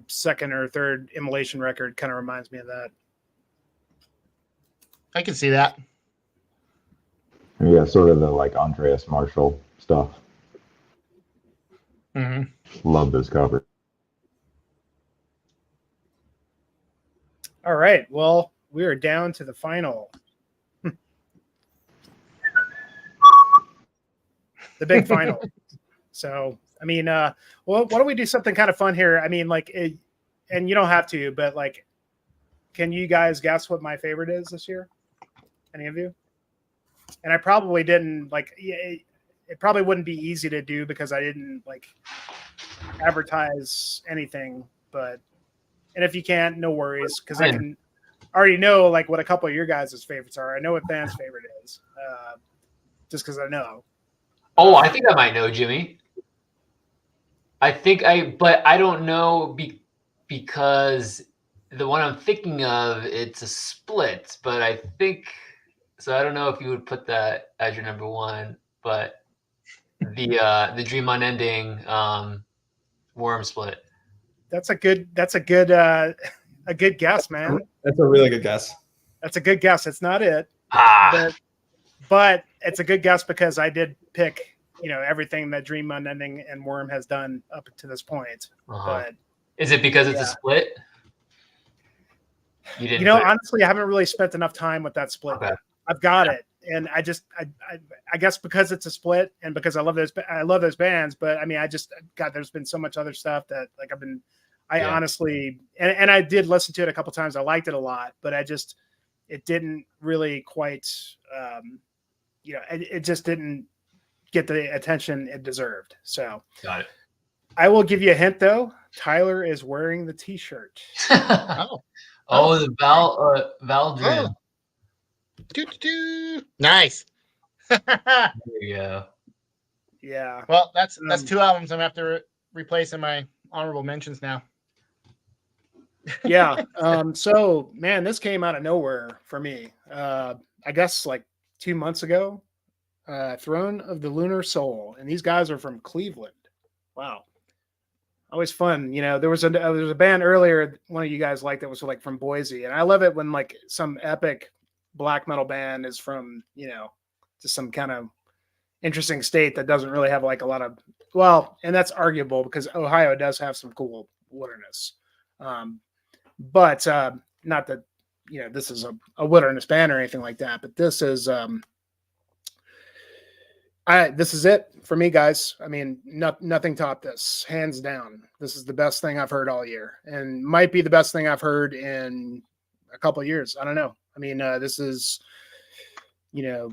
second or third immolation record, kind of reminds me of that. I can see that. Yeah, sort of the like Andreas Marshall stuff. Mm-hmm. Love this cover. All right. Well, we are down to the final. The big final. So, I mean, well, why don't we do something kind of fun here? I mean, like, and you don't have to, but like, can you guys guess what my favorite is this year? Any of you? And I probably didn't like. It probably wouldn't be easy to do because I didn't like advertise anything. But and if you can't, no worries, because I can already know like what a couple of your guys' favorites are. I know what Van's favorite is, just because I know. Oh, I think I might know, Jimmy. But I don't know because the one I'm thinking of, it's a split, but I think, so I don't know if you would put that as your number one, but the Dream Unending Worm split. That's a good guess, man. That's a really good guess. That's a good guess. It's not it. But it's a good guess because I did pick, everything that Dream Unending and Worm has done up to this point. But is it because it's a split? You didn't. Honestly, I haven't really spent enough time with that split. Okay. I've got it, and I guess because it's a split and because I love those bands. But I mean, there's been so much other stuff that like honestly, and I did listen to it a couple times. I liked it a lot, but it didn't really quite, it just didn't get the attention it deserved. So got it. I will give you a hint though. Tyler is wearing the t-shirt. Oh, the Valdrin. Nice. There you go. Yeah. Well, that's 2 albums I'm gonna have to replace in my honorable mentions now. Yeah. So man, this came out of nowhere for me. I guess like 2 months ago. Throne of the Lunar Soul, and these guys are from Cleveland. Wow. Always fun. You know, there was a band earlier, one of you guys liked that was like from Boise. And I love it when like some epic black metal band is from, you know, just some kind of interesting state that doesn't really have like a lot of, well, and that's arguable because Ohio does have some cool wilderness. But not that, you know, this is a wilderness band or anything like that, but this is this is it for me, guys. I mean, nothing topped this, hands down. This is the best thing I've heard all year, and might be the best thing I've heard in a couple of years. I don't know. I mean, this is, you know,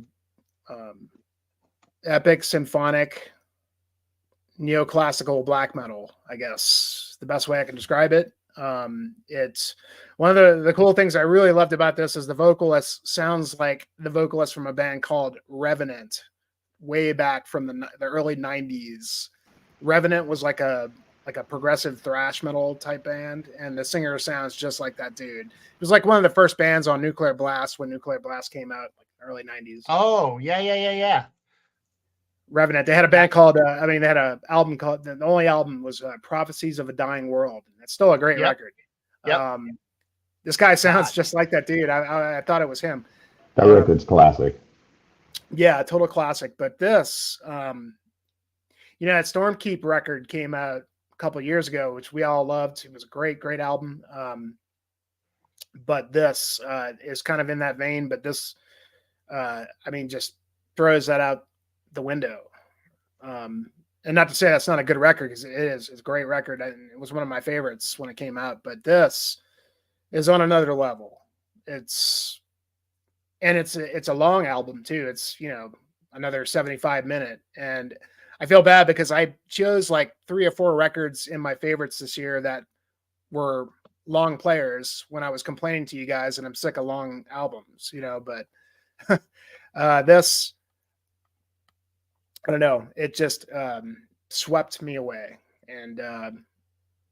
epic, symphonic, neoclassical black metal, I guess, the best way I can describe it. It's one of the cool things I really loved about this is the vocalist sounds like the vocalist from a band called Revenant. Way back from the early 90s. Revenant was like a progressive thrash metal type band, and the singer sounds just like that dude. It was like one of the first bands on Nuclear Blast when Nuclear Blast came out, like early 90s. Oh, yeah. Revenant. They had a band called they had an album called, the only album was Prophecies of a Dying World. It's still a great record. Yep. This guy sounds just like that dude. I thought it was him. That record's classic. Yeah, total classic. But this, you know, that Stormkeep record came out a couple of years ago, which we all loved. It was a great album. But this is kind of in that vein. But this, I mean, just throws that out the window. And not to say that's not a good record, because it is. It's a great record, and it was one of my favorites when it came out. But this is on another level. It's a long album too. It's, you know, another 75-minute, and I feel bad because I chose like 3 or 4 records in my favorites this year that were long players when I was complaining to you guys, and I'm sick of long albums, you know. But this, I don't know, it just swept me away, and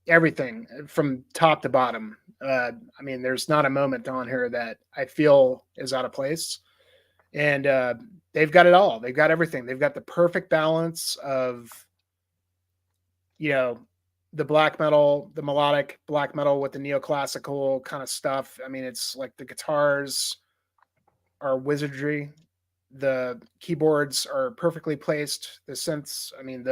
everything from top to bottom. I mean, there's not a moment on here that I feel is out of place, and they've got it all. They've got everything. They've got the perfect balance of, you know, the black metal, the melodic black metal with the neoclassical kind of stuff. I mean, it's like the guitars are wizardry. The keyboards are perfectly placed. The synths, I mean,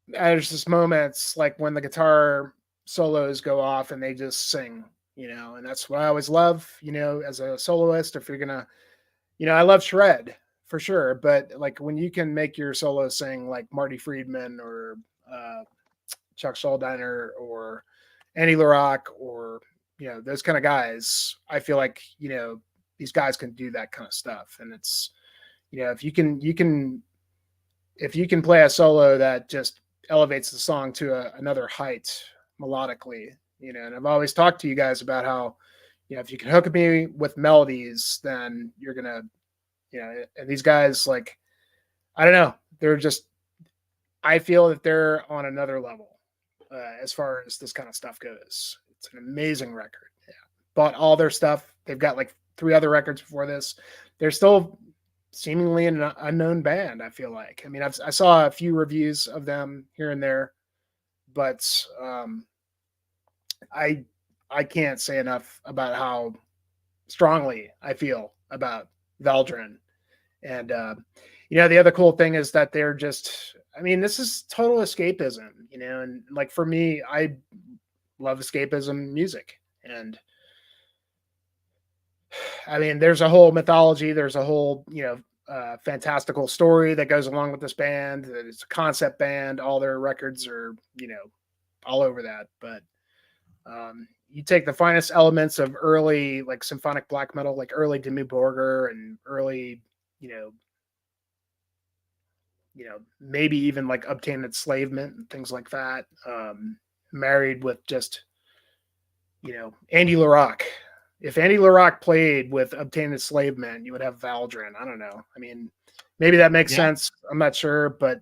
there's just moments like when the guitar solos go off and they just sing, you know, and that's what I always love, you know, as a soloist. If you're gonna, you know, I love shred for sure, but like when you can make your solo sing like Marty Friedman or Chuck Schuldiner or Andy LaRock or, you know, those kind of guys, I feel like, you know, these guys can do that kind of stuff. And it's, you know, if you can play a solo that just elevates the song to another height melodically, you know, and I've always talked to you guys about how, you know, if you can hook me with melodies, then you're gonna, you know, and these guys, like, I don't know, they're just, I feel that they're on another level as far as this kind of stuff goes. It's an amazing record. Yeah. Bought all their stuff. They've got like 3 other records before this. They're still seemingly an unknown band, I feel like. I mean, I saw a few reviews of them here and there, but I can't say enough about how strongly I feel about Valdrin. And you know, the other cool thing is that they're just, I mean, this is total escapism, you know, and like for me, I love escapism music. And I mean, there's a whole mythology, there's a whole, you know, fantastical story that goes along with this band. It's a concept band. All their records are, you know, all over that. But you take the finest elements of early, like symphonic black metal, like early Dimmu Borgir and early, you know, maybe even like Obtained Enslavement and things like that, married with just Andy LaRock. If Andy LaRock played with Obtain Enslaved Men, you would have Valdrin. I don't know. I mean, maybe that makes sense. I'm not sure, but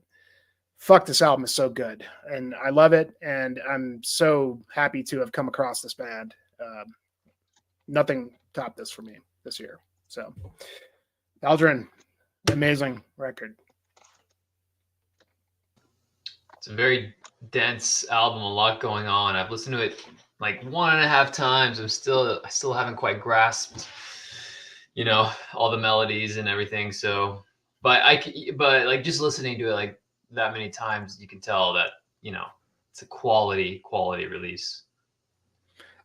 fuck, this album is so good, and I love it, and I'm so happy to have come across this band. Nothing topped this for me this year. So, Valdrin, amazing record. It's a very dense album, a lot going on. I've listened to it like 1.5 times. I still haven't quite grasped, all the melodies and everything. So, but like just listening to it like that many times, you can tell that, it's a quality release.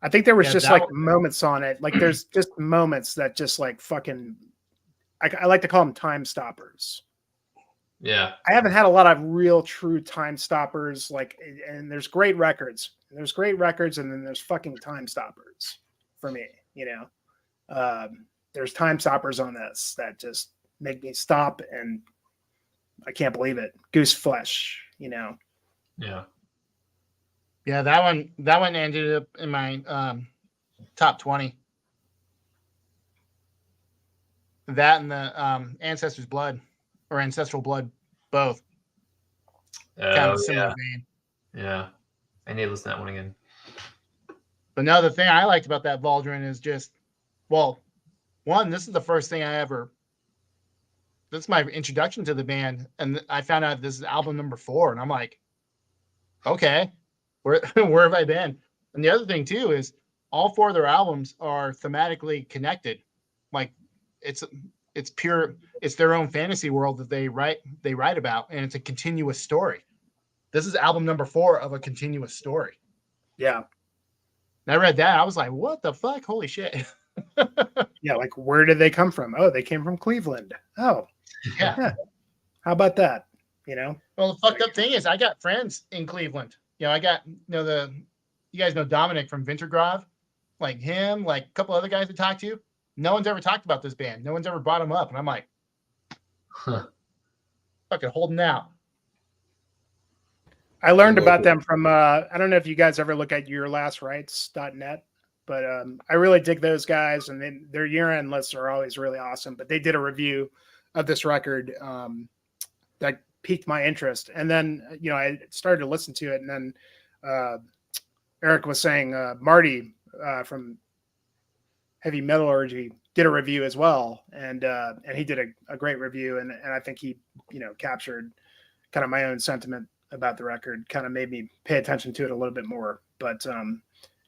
I think there was just like moments on it. Like there's just moments that just like fucking, I like to call them time stoppers. Yeah. I haven't had a lot of real true time stoppers. And there's great records. There's great records. And then there's fucking time stoppers for me, there's time stoppers on this that just make me stop. And I can't believe it. Goose Flesh, Yeah. Yeah. That one ended up in my top 20. That and the Ancestral Blood, both. Kind of similar vein. Yeah. I need to listen to that one again. But no, the thing I liked about that Valdrin is just, one, this is the first thing this is my introduction to the band. And I found out this is album number 4. And I'm like, okay, where have I been? And the other thing too is all 4 of their albums are thematically connected. Like it's their own fantasy world that they write about, and it's a continuous story. This is album number 4 of a continuous story. Yeah. And I read that, I was like, what the fuck? Holy shit. Yeah, like where did they come from? Oh, they came from Cleveland. Oh, yeah. How about that? Well, the fucked up thing is I got friends in Cleveland. I got you guys know Dominic from Vintergrove, like him, like a couple other guys to talk to. No one's ever talked about this band. No one's ever brought them up. And I'm like, fucking holding out. I learned about them from, I don't know if you guys ever look at yourlastrites.net, but I really dig those guys. And then their year-end lists are always really awesome. But they did a review of this record that piqued my interest. And then, I started to listen to it. And then Eric was saying Marty from Heavy Metallurgy did a review as well, and he did a great review, and I think he captured kind of my own sentiment about the record, kind of made me pay attention to it a little bit more. But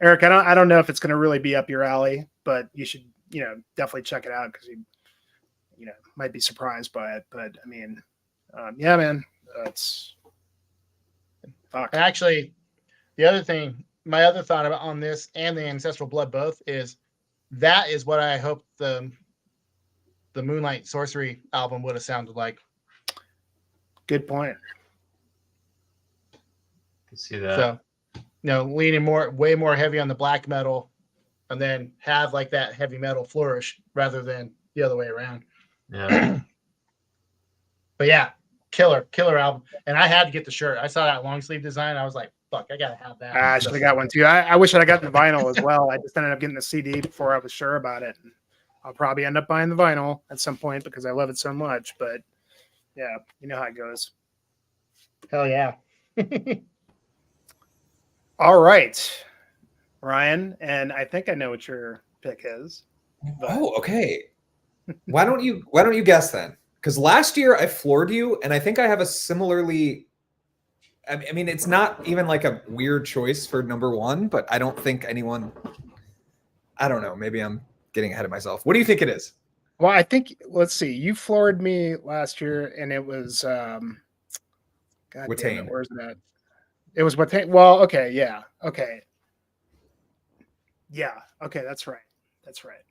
Eric, I don't know if it's going to really be up your alley, but you should definitely check it out because you might be surprised by it. But I mean, yeah, man, it's fuck. Actually, the other thing, my other thought on this and the Ancestral Blood both is. That is what I hope the Moonlight Sorcery album would have sounded like. Good point. I can see that. So, leaning way more heavy on the black metal, and then have like that heavy metal flourish rather than the other way around. Yeah. But yeah, killer album. And I had to get the shirt. I saw that long sleeve design. I was like, fuck, I gotta have that. I should have got one too. I wish I'd gotten the vinyl as well. I just ended up getting the CD before I was sure about it. I'll probably end up buying the vinyl at some point because I love it so much. But yeah, you know how it goes. Hell yeah. All right, Ryan, and I think I know what your pick is. But... Oh, okay. Why don't you guess then? Because last year I floored you, and I think I have a similarly. I mean, it's not even like a weird choice for number 1, but I don't think anyone. I don't know. Maybe I'm getting ahead of myself. What do you think it is? Well, I think let's see. You floored me last year, and it was Watain. Where's that? It was Watain. Well, okay, yeah, okay, yeah, okay. That's right. That's right.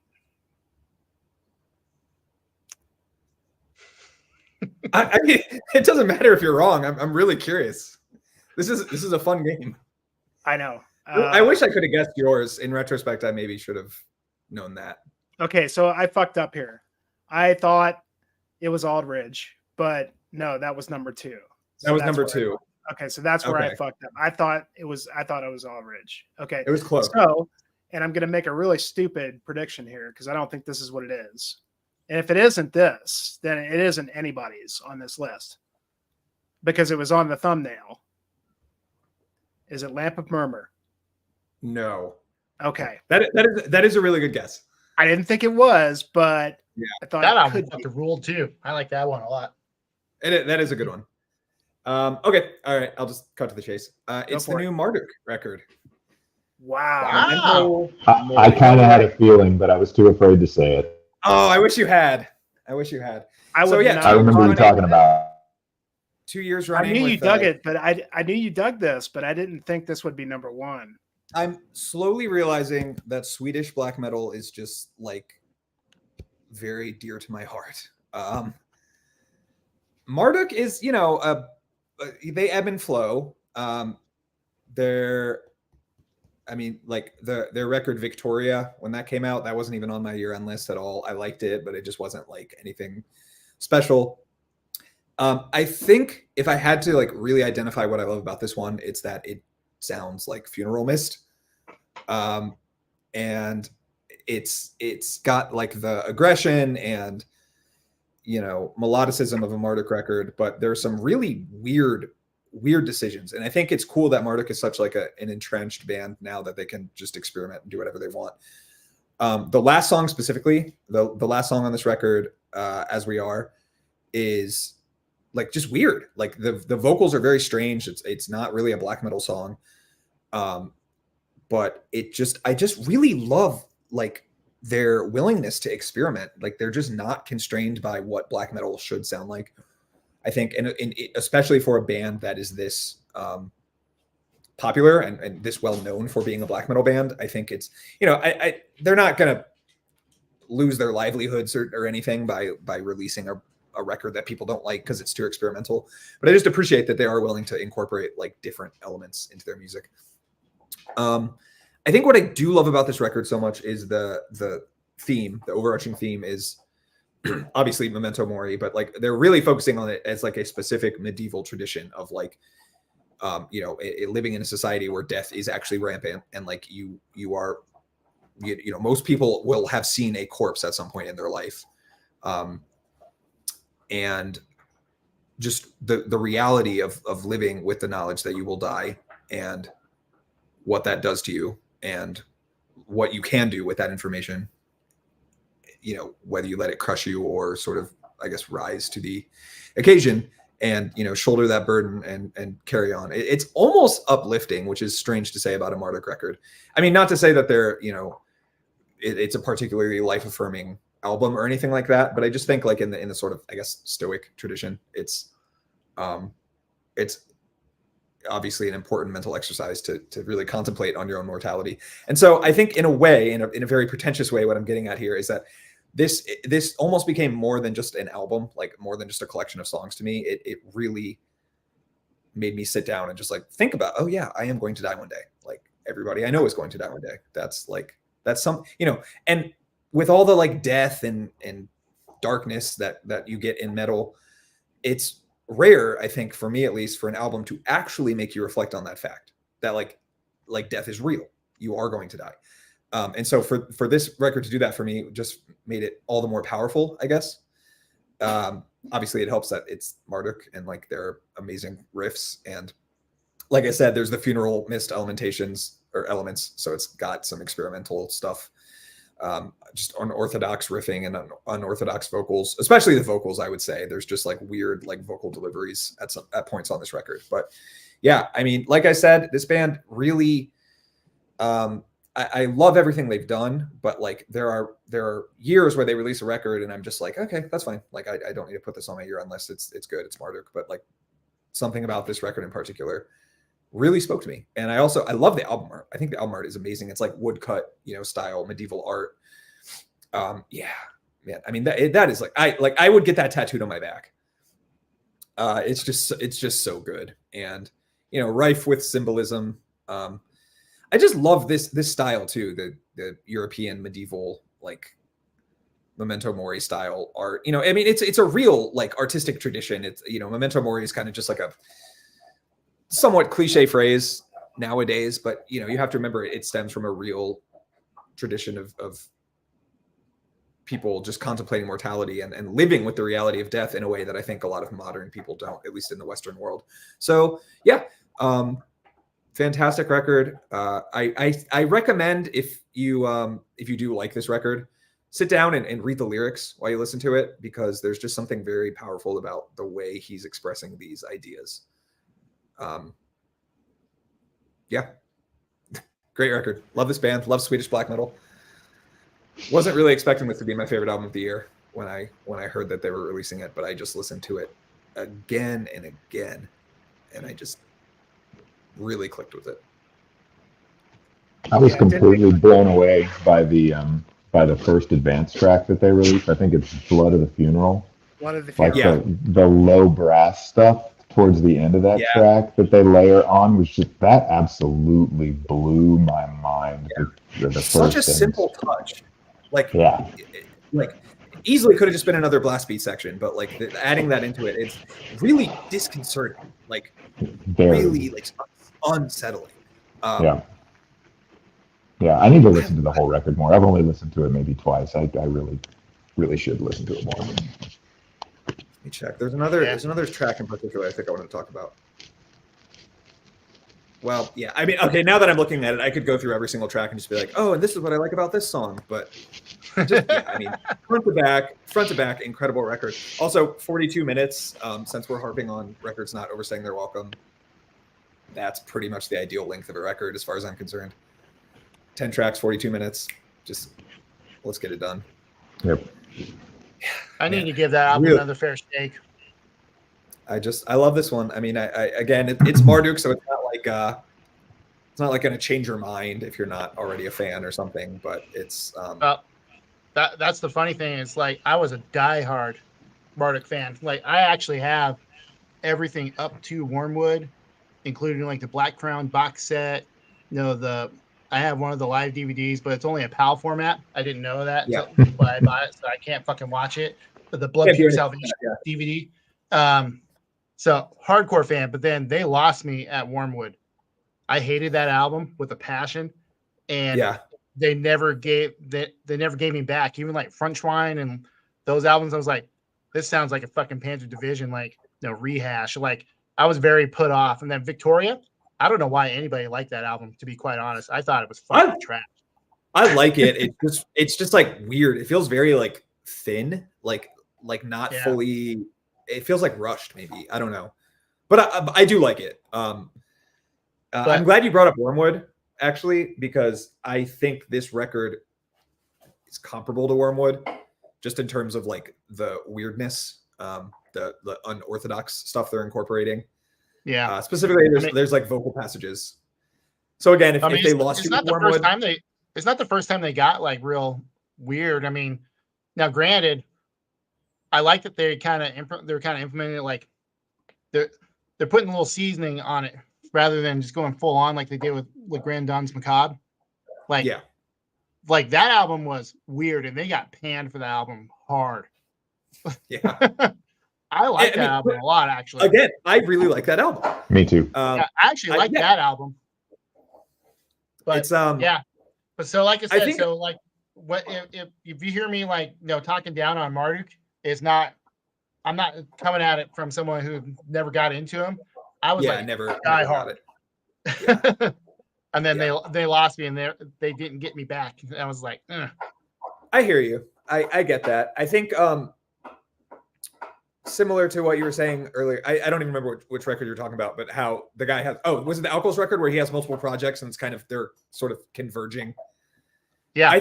I mean, it doesn't matter if you're wrong. I'm really curious. This is a fun game. I know. I wish I could have guessed yours. In retrospect, I maybe should have known that. Okay, so I fucked up here. I thought it was Aldridge, but no, that was number 2. That was number 2. Okay, so that's where I fucked up. I thought it was Aldridge. Okay, it was close. So and I'm going to make a really stupid prediction here because I don't think this is what it is. And if it isn't this, then it isn't anybody's on this list because it was on the thumbnail. Is it Lamp of Murmur? No. Okay. That is a really good guess. I didn't think it was, but Yeah. I thought That it album could fucking be. ruled too. I like that one a lot. That is a good one. Okay. All right. I'll just cut to the chase. It's the for it. new Marduk record. Wow. Wow. I kind of had a feeling, but I was too afraid to say it. Oh, I wish you had. I would yeah, not I remember you have talking about. 2 years I running. knew you with, dug it, but I knew you dug this, but I didn't think this would be number one. I'm slowly realizing that Swedish black metal is just like very dear to my heart. Marduk is, they ebb and flow. Their record Victoria, when that came out, that wasn't even on my year-end list at all. I liked it, but it just wasn't like anything special. I think if I had to like really identify what I love about this one, it's that it sounds like Funeral Mist. And it's got like the aggression and melodicism of a Marduk record, but there's some really weird decisions. And I think it's cool that Marduk is such like an entrenched band now that they can just experiment and do whatever they want. The last song specifically, the last song on this record, As We Are, is like just weird. Like the vocals are very strange. It's not really a black metal song. But I just really love like their willingness to experiment. Like they're just not constrained by what black metal should sound like. I think, and especially for a band that is this popular and this well known for being a black metal band, I think it's, they're not going to lose their livelihoods or anything by releasing a record that people don't like because it's too experimental. But I just appreciate that they are willing to incorporate like different elements into their music. I think what I do love about this record so much is the theme. The overarching theme is obviously Memento Mori, but like they're really focusing on it as like a specific medieval tradition of like, living in a society where death is actually rampant, and like most people will have seen a corpse at some point in their life, and just the reality of living with the knowledge that you will die and what that does to you and what you can do with that information, whether you let it crush you or sort of, I guess, rise to the occasion and, shoulder that burden and carry on. It's almost uplifting, which is strange to say about a Marduk record. I mean, not to say that they're, it's a particularly life affirming album or anything like that, but I just think like in the sort of, I guess, Stoic tradition, it's obviously an important mental exercise to really contemplate on your own mortality. And so I think in a way, in a very pretentious way, what I'm getting at here is that this almost became more than just an album, like more than just a collection of songs to me. It really made me sit down and just like think about, oh yeah, I am going to die one day. Like everybody I know is going to die one day. That's some, and with all the like death and darkness that you get in metal, it's rare, I think, for me at least, for an album to actually make you reflect on that fact that like death is real. You are going to die. And so for this record to do that for me just made it all the more powerful, I guess. Obviously it helps that it's Marduk and like their amazing riffs. And like I said, there's the Funeral Mist elements. So it's got some experimental stuff, just unorthodox riffing and unorthodox vocals, especially the vocals. I would say there's just like weird like vocal deliveries at points on this record. But yeah, I mean, like I said, this band really, I love everything they've done, but like there are years where they release a record and I'm just like, okay, that's fine. Like I don't need to put this on my year unless it's good. It's Marduk, but like something about this record in particular really spoke to me. And I love the album art. I think the album art is amazing. It's like woodcut, style medieval art. Yeah, man. I mean, that is like, I would get that tattooed on my back. It's just so good. And, rife with symbolism. I just love this style too. The European medieval, like Memento Mori style art, I mean, it's a real like artistic tradition. It's, Memento Mori is kind of just like a somewhat cliche phrase nowadays, but you have to remember it stems from a real tradition of people just contemplating mortality and living with the reality of death in a way that I think a lot of modern people don't, at least in the Western world. So yeah, fantastic record. I recommend if you do like this record, sit down and read the lyrics while you listen to it, because there's just something very powerful about the way he's expressing these ideas. Yeah, great record. Love this band. Love Swedish black metal. Wasn't really expecting this to be my favorite album of the year when I heard that they were releasing it, but I just listened to it again and again, and I just really clicked with it. I was completely blown away by the first advanced track that they released. I think it's Blood of the Funeral. Blood of the Like Funeral. the low brass stuff towards the end of that track that they layer on was just, that absolutely blew my mind. The Such a first simple touch. Like easily could have just been another blast beat section, but like adding that into it, it's really disconcerting. Like really like unsettling. Yeah, I need to listen to the whole record more. I've only listened to it maybe twice. I really should listen to it more. Let me check. There's another track in particular I think I want to talk about. Well, yeah. I mean, okay, now that I'm looking at it, I could go through every single track and just be like, oh, and this is what I like about this song. But just, yeah, I mean, front to back, incredible record. Also, 42 minutes, since we're harping on records not overstaying their welcome, that's pretty much the ideal length of a record as far as I'm concerned. 10 tracks, 42 minutes. Just let's get it done. Yep. I need to give that album another fair shake. I love this one. I mean, it's Marduk, so it's not like gonna change your mind if you're not already a fan or something. But it's that's the funny thing. It's like I was a diehard Marduk fan. Like I actually have everything up to Wormwood, including like the Black Crown box set. I have one of the live DVDs, but it's only a PAL format. I didn't know that, but I bought it, so I can't fucking watch it. But the Blood Pure Salvation DVD. So hardcore fan, but then they lost me at Wormwood. I hated that album with a passion, and they never gave me back. Even like Frontschwein and those albums, I was like, this sounds like a fucking Panzer Division rehash. Like I was very put off. And then Victoria, I don't know why anybody liked that album. To be quite honest, I thought it was fucking trash. I like it. It's just like weird. It feels very like thin, like not fully. It feels like rushed, maybe. I don't know, but I do like it. I'm glad you brought up Wormwood, actually, because I think this record is comparable to Wormwood, just in terms of like the weirdness, the unorthodox stuff they're incorporating. Yeah. Specifically, there's like vocal passages. So again, if they lost you, it's not the first time they got like real weird. I mean, now granted, I like that they're kind of implementing it, like they're putting a little seasoning on it rather than just going full on like they did with Grand Duns Macabre. Like that album was weird, and they got panned for the album hard. Yeah, I like that album a lot, actually. Again, I really like that album. Me too. I actually like that album. But it's but so like I said, what if you hear me talking down on Marduk, I'm not coming at it from someone who never got into him. I was never die got hard. it. Yeah. And then they lost me, and they didn't get me back. I was like, ugh. I hear you. I get that. I think similar to what you were saying earlier, I don't even remember which record you're talking about, but how the guy has was it the Alkals record where he has multiple projects and it's kind of they're sort of converging. Yeah.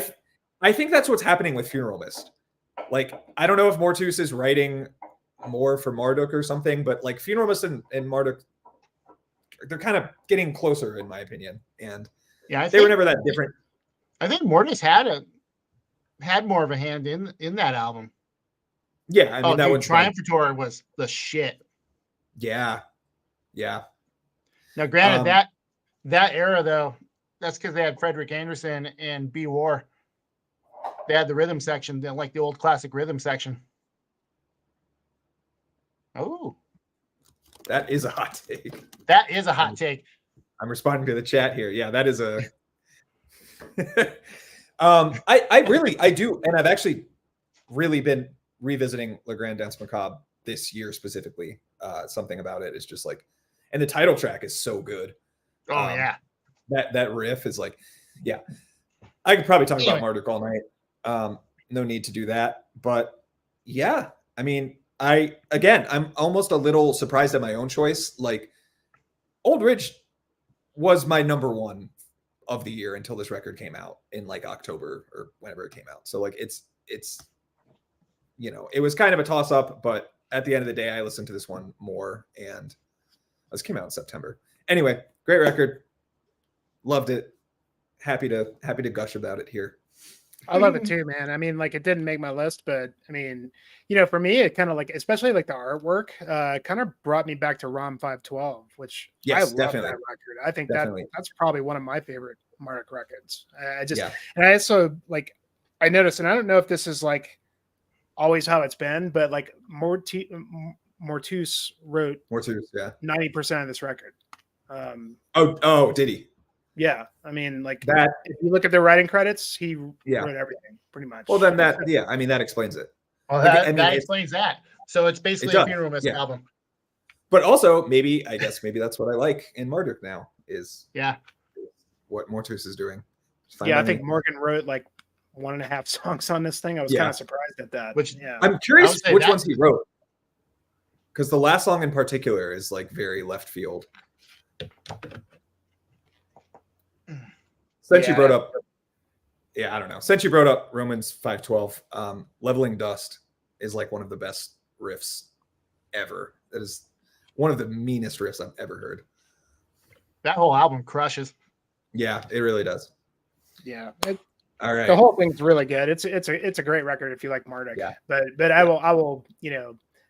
I think that's what's happening with Funeral Mist. Like, I don't know if Mortus is writing more for Marduk or something, but like Funeral Mist and Marduk, they're kind of getting closer, in my opinion. And they were never that different. I think Mortus had more of a hand in that album. Yeah, I mean that was Triumphator was the shit. Yeah. Now, granted, that era though, that's because they had Frederick Anderson and B. War. They had the rhythm section, like the old classic rhythm section. Oh, that is a hot take. That is a hot take. I'm responding to the chat here. Yeah, that is a. I do, and I've actually really been revisiting Le Grand Dance Macabre this year specifically. Something about it is just like, and the title track is so good. Oh yeah. That riff is like, yeah. I could probably talk Anyway. about Marduk all night. No need to do that, but yeah, I mean, I'm almost a little surprised at my own choice. Like, Old Ridge was my number one of the year until this record came out in like October or whenever it came out. So like, it's it was kind of a toss up, but at the end of the day, I listened to this one more, and this came out in September. Anyway, great record. Loved it. Happy to gush about it here. I love it too, man. I mean, like, it didn't make my list, but I mean, for me, it kind of like, especially like the artwork, kind of brought me back to ROM 512, which I love definitely. that record. I think Definitely. that's probably one of my favorite Marduk records. Yeah. And I also like, I noticed, and I don't know if this is like always how it's been, but like Mortus wrote Yeah. 90% of this record. Did he? Yeah, I mean, like that. If you look at the writing credits, he wrote everything pretty much. Well, then that explains it. Well, that explains that. So it's basically a funeral mist album. But also, maybe that's what I like in Marduk now is what Mortus is doing. I think Morgan wrote like 1.5 songs on this thing. I was kind of surprised at that. I'm curious which ones he wrote, because the last song in particular is like very left field. Since you brought up, I don't know. Since you brought up Romans 5:12, Leveling Dust is like one of the best riffs ever. That is one of the meanest riffs I've ever heard. That whole album crushes. Yeah, it really does. Yeah. All right. The whole thing's really good. It's a great record if you like Marduk. Yeah. But I will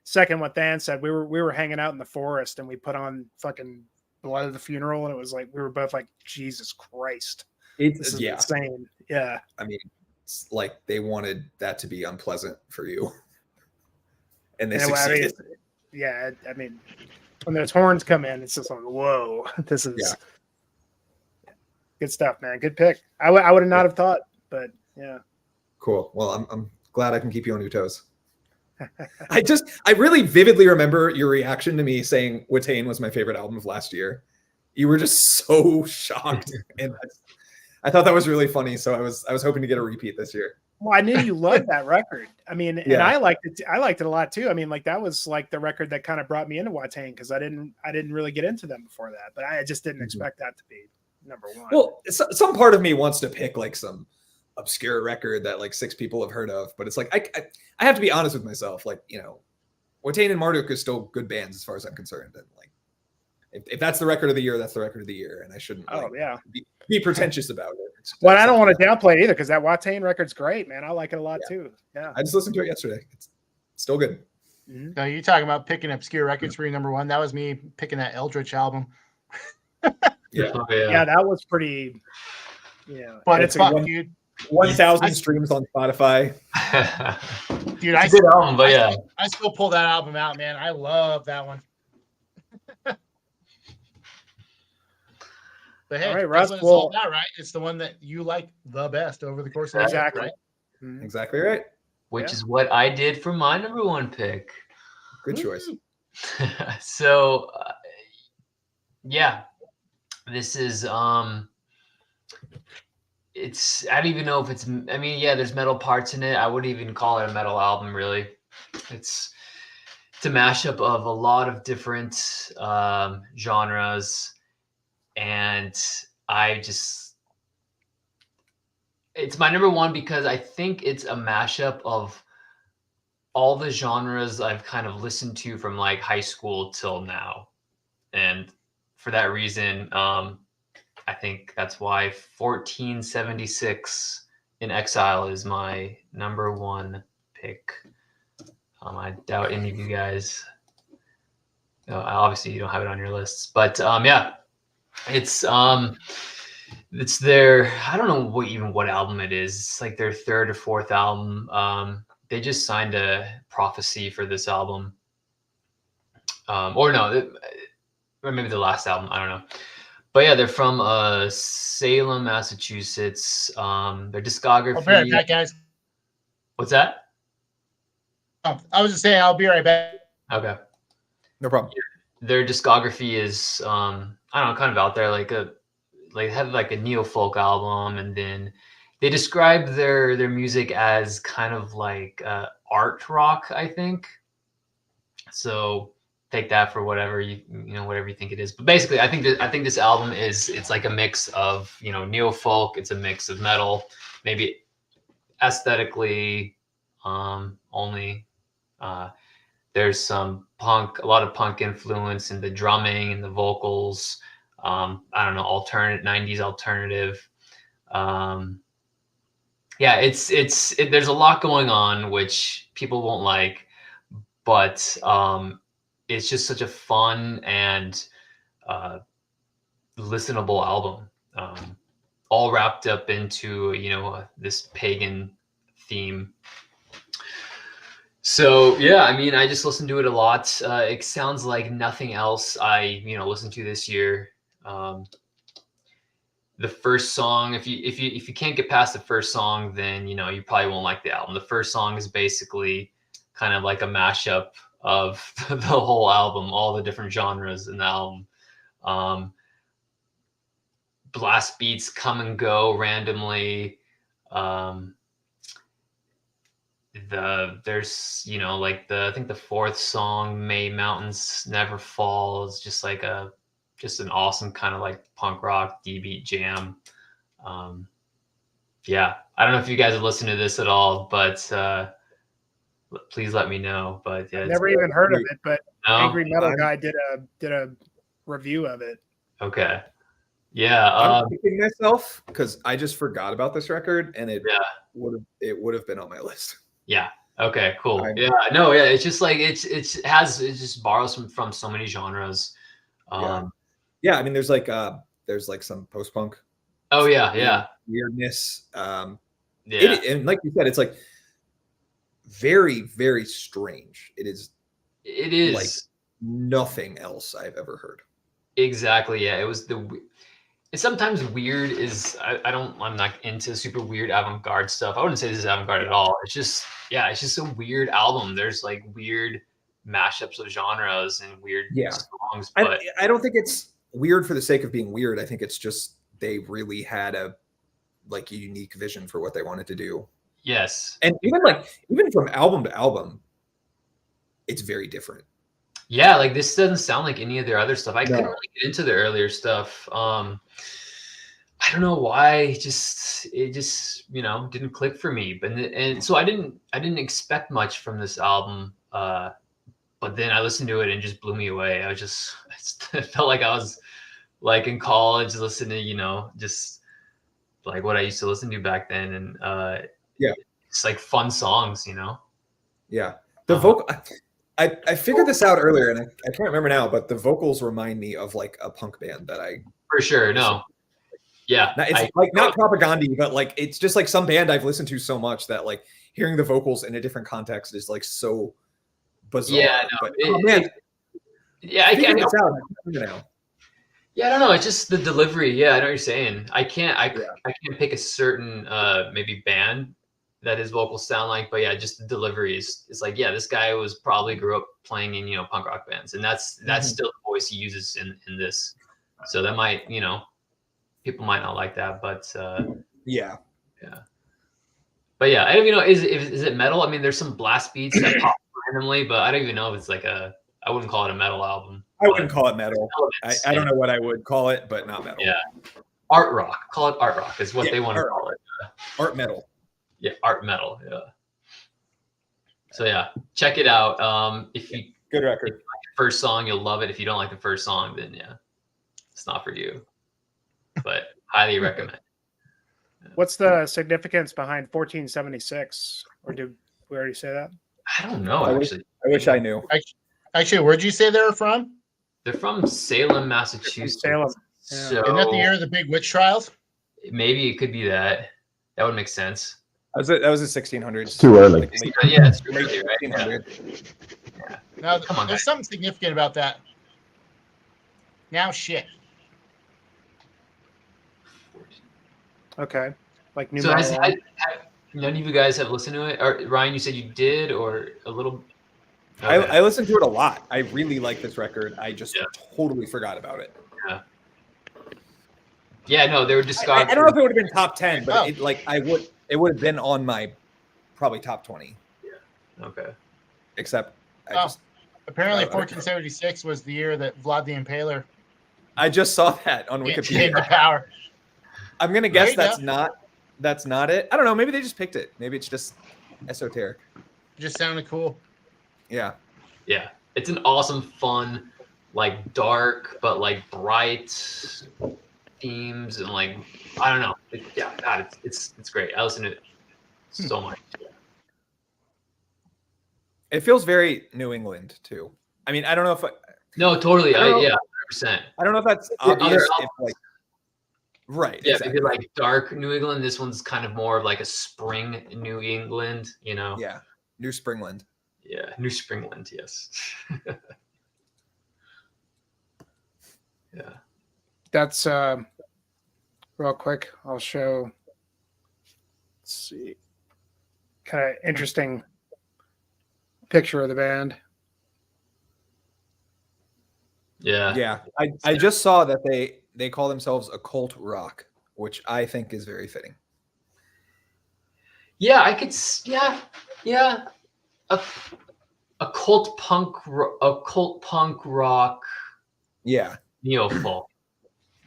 second what Than said. We were hanging out in the forest and we put on fucking Blood of the Funeral, and it was like we were both like, Jesus Christ. This is insane. Yeah. I mean, it's like they wanted that to be unpleasant for you. And they succeeded. I mean, when those horns come in, it's just like, whoa, this is good stuff, man. Good pick. I would not have thought, but yeah. Cool. Well, I'm glad I can keep you on your toes. I really vividly remember your reaction to me saying Watain was my favorite album of last year. You were just so shocked, and I thought that was really funny. So I was hoping to get a repeat this year. Well, I knew you loved that record. I mean, and I liked it. I liked it a lot too. I mean, like that was like the record that kind of brought me into Watain, because I didn't really get into them before that, but I just didn't expect that to be number one. Well, some part of me wants to pick like some obscure record that like 6 people have heard of, but it's like I have to be honest with myself. Like, Watain and Marduk are still good bands as far as I'm concerned, and like if that's the record of the year, that's the record of the year, and I shouldn't be pretentious about it. Well, I don't want to downplay it either, because that Watain record's great, man. I like it a lot too. Yeah, I just listened to it yesterday. It's still good. Mm-hmm. So you talking about picking obscure records for your number one? That was me picking that Eldritch album. Yeah, that was pretty. Yeah, but it's fuck, dude. 1,000 streams on Spotify. Dude, it's a good album, but I still pull that album out, man. I love that one. But hey, all right, that's what it's all about, right? It's the one that you like the best over the course of the year, right? Mm-hmm. Exactly right. Which is what I did for my number one pick. Good choice. So, this is it's, I don't even know if it's, I mean, there's metal parts in it. I wouldn't even call it a metal album, really. It's a mashup of a lot of different genres. And it's my number one because I think it's a mashup of all the genres I've kind of listened to from like high school till now. And for that reason, I think that's why 1476 in Exile is my number one pick. I doubt any of you guys, obviously you don't have it on your lists, but it's their, I don't know what album it is. It's like their 3rd or 4th album. They just signed a Prophecy for this album. Or maybe the last album. I don't know. But yeah, they're from Salem, Massachusetts. Their I'll be right discography. back, guys. What's that? Oh, I was just saying, I'll be right back. Okay. No problem. Their discography is I don't know, kind of out there, like had like a neo folk album, and then they describe their music as kind of like art rock, I think. So take that for whatever you whatever you think it is. But basically, I think this album it's like a mix of neo folk. It's a mix of metal, maybe aesthetically only. There's some punk, a lot of punk influence in the drumming and the vocals. I don't know, alternate 90s alternative. Yeah, there's a lot going on which people won't like, but it's just such a fun and listenable album, all wrapped up into this pagan theme. So yeah, I mean, I just listened to it a lot. It sounds like nothing else I listened to this year. The first song, if you can't get past the first song, then you probably won't like the album. The first song is basically kind of like a mashup of the whole album, all the different genres in the album. Blast beats come and go randomly. There's I think the fourth song, May Mountains Never Fall, is just like an awesome kind of like punk rock D-beat jam. Yeah, I don't know if you guys have listened to this at all, but please let me know. But yeah, Never even heard of it, but No? Angry Metal Guy did a review of it. Okay. Yeah. I'm kicking myself because I just forgot about this record, and it Yeah. would have been on my list. Yeah. Okay, cool. Yeah. No, yeah. It's just like it just borrows from so many genres. Yeah, I mean there's like some post-punk. Oh yeah. Weirdness. Yeah. And like you said, it's like very, very strange. It is like nothing else I've ever heard. Exactly. Yeah. It's sometimes weird is I'm not into super weird avant-garde stuff. I wouldn't say this is avant-garde at all. It's just a weird album. There's like weird mashups of genres and weird songs. But I don't think it's weird for the sake of being weird. I think it's just they really had a unique vision for what they wanted to do. Yes. And even from album to album, it's very different. Yeah, like this doesn't sound like any of their other stuff. I couldn't really get into the earlier stuff. I don't know why. It just didn't click for me. And so I didn't expect much from this album. But then I listened to it and it just blew me away. I felt like I was like in college listening to, just like what I used to listen to back then. And it's like fun songs, Yeah. The vocal I figured this out earlier and I can't remember now, but the vocals remind me of like a punk band that I for sure. No. Yeah. It's not propaganda, but like it's just like some band I've listened to so much that like hearing the vocals in a different context is like so bizarre. Yeah, no, but, I can't. Now. Yeah, I don't know. It's just the delivery. Yeah, I know what you're saying. I can't pick a certain maybe band that his vocals sound like, but yeah, just the delivery is like, yeah, this guy probably grew up playing in punk rock bands, and that's still the voice he uses in this. So that might people might not like that, but yeah. But yeah, I don't even know. Is it metal? I mean, there's some blast beats that pop randomly, but I don't even know if it's like I wouldn't call it a metal album. I wouldn't call it metal. I don't know what I would call it, but not metal. Yeah, art rock. Call it art rock is what they want to call it. Art metal. Yeah, art metal. Yeah. So yeah, check it out. If you good record. If you like the first song, you'll love it. If you don't like the first song, then yeah, it's not for you. But highly recommend. What's the significance behind 1476? Or did we already say that? I don't know. I wish I knew. Actually, where'd you say they're from? They're from Salem, Massachusetts. Salem. Yeah. So Isn't that the year of the big witch trials? maybe it could be that. That would make sense. That was the 1600s. It's too early. Yeah, it's too early, right? Yeah. Now, Come on, there's guys. something significant about that. Now, shit. Okay. Like new So metal. none of you guys have listened to it? Or Ryan, you said you did, or a little? I listened to it a lot. I really like this record. I just Yeah. totally forgot about it. Yeah, no, they were discography. I don't know if it would have been top 10, but Oh. it would have been on my probably top 20. Okay. Except Apparently, I- 1476 was the year that Vlad the Impaler I just saw that on came to Wikipedia. power. I'm gonna guess There you that's not it. I don't know. Maybe they just picked it. Maybe it's just esoteric. Just sounded cool. Yeah. Yeah, it's an awesome, fun, like dark but like bright themes and like I don't know. God, it's great. I listen to it so much. It feels very New England too. I mean, I don't know if No, totally. I don't know. 100%. I don't know if that's Other obvious. If, like, right. Yeah, exactly. if you're like dark New England, this one's kind of more of like a spring New England, you know? Yeah. New Springland. Yeah, New Springland, yes. Yeah. That's real quick. I'll show. Let's see. Kind of interesting picture of the band. Yeah. Yeah. I just saw that they call themselves occult rock, which I think is very fitting. Yeah, I could. Yeah. A cult punk rock, Yeah. neo folk,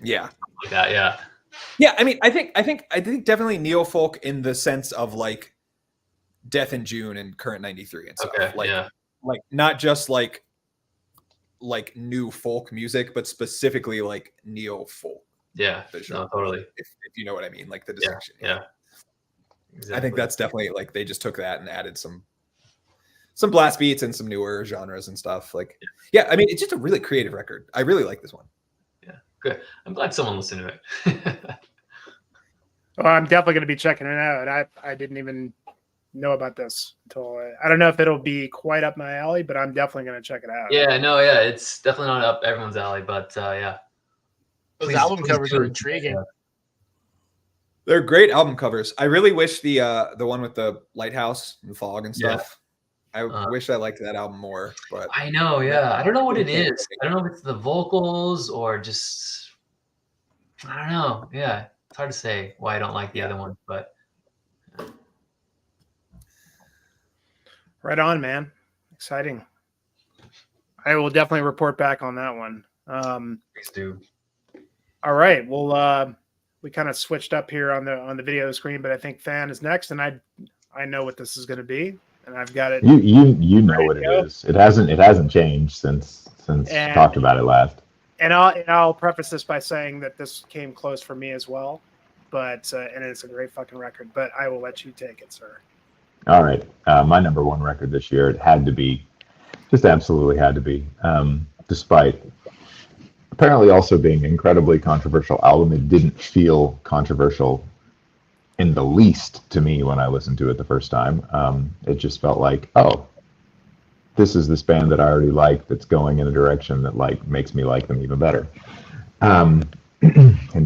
Yeah. like that. Yeah. Yeah, I mean, I think definitely neo folk in the sense of like Death in June and Current 93 and stuff. Okay. Like, yeah. like not just like new folk music, but specifically like neo folk. Yeah. The No, genre, totally. if you know what I mean, like the Yeah. distinction. Yeah. Exactly. I think that's definitely like they just took that and added some blast beats and some newer genres and stuff. Like, yeah, I mean, it's just a really creative record. I really like this one. Yeah. Good. I'm glad someone listened to it. Well, I'm definitely going to be checking it out. I didn't even know about this until I don't know if it'll be quite up my alley, but I'm definitely going to check it out. Yeah. No. Yeah. It's definitely not up everyone's alley, but yeah. Those Please- album please covers do. are intriguing. Yeah. They're great album covers. I really wish the one with the lighthouse and fog and Yeah. stuff. I wish I liked that album more, but I know. Yeah. I don't know what it is. I don't know if it's the vocals or just. I don't know. Yeah. It's hard to say why I don't like the other one, but Right on, man. Exciting. I will definitely report back on that one. please do. All right. Well, we kind of switched up here on the video screen, but I think Fan is next, and I know what this is going to be, and I've got it. You know what it is. It hasn't changed since And- talked about it last. And I'll preface this by saying that this came close for me as well, but and it's a great fucking record. But I will let you take it, sir. All right, my number one record this year. It had to be, just absolutely had to be. Despite apparently also being an incredibly controversial album, it didn't feel controversial in the least to me when I listened to it the first time. It just felt like, oh, this is this band that I already like that's going in a direction that like makes me like them even better. And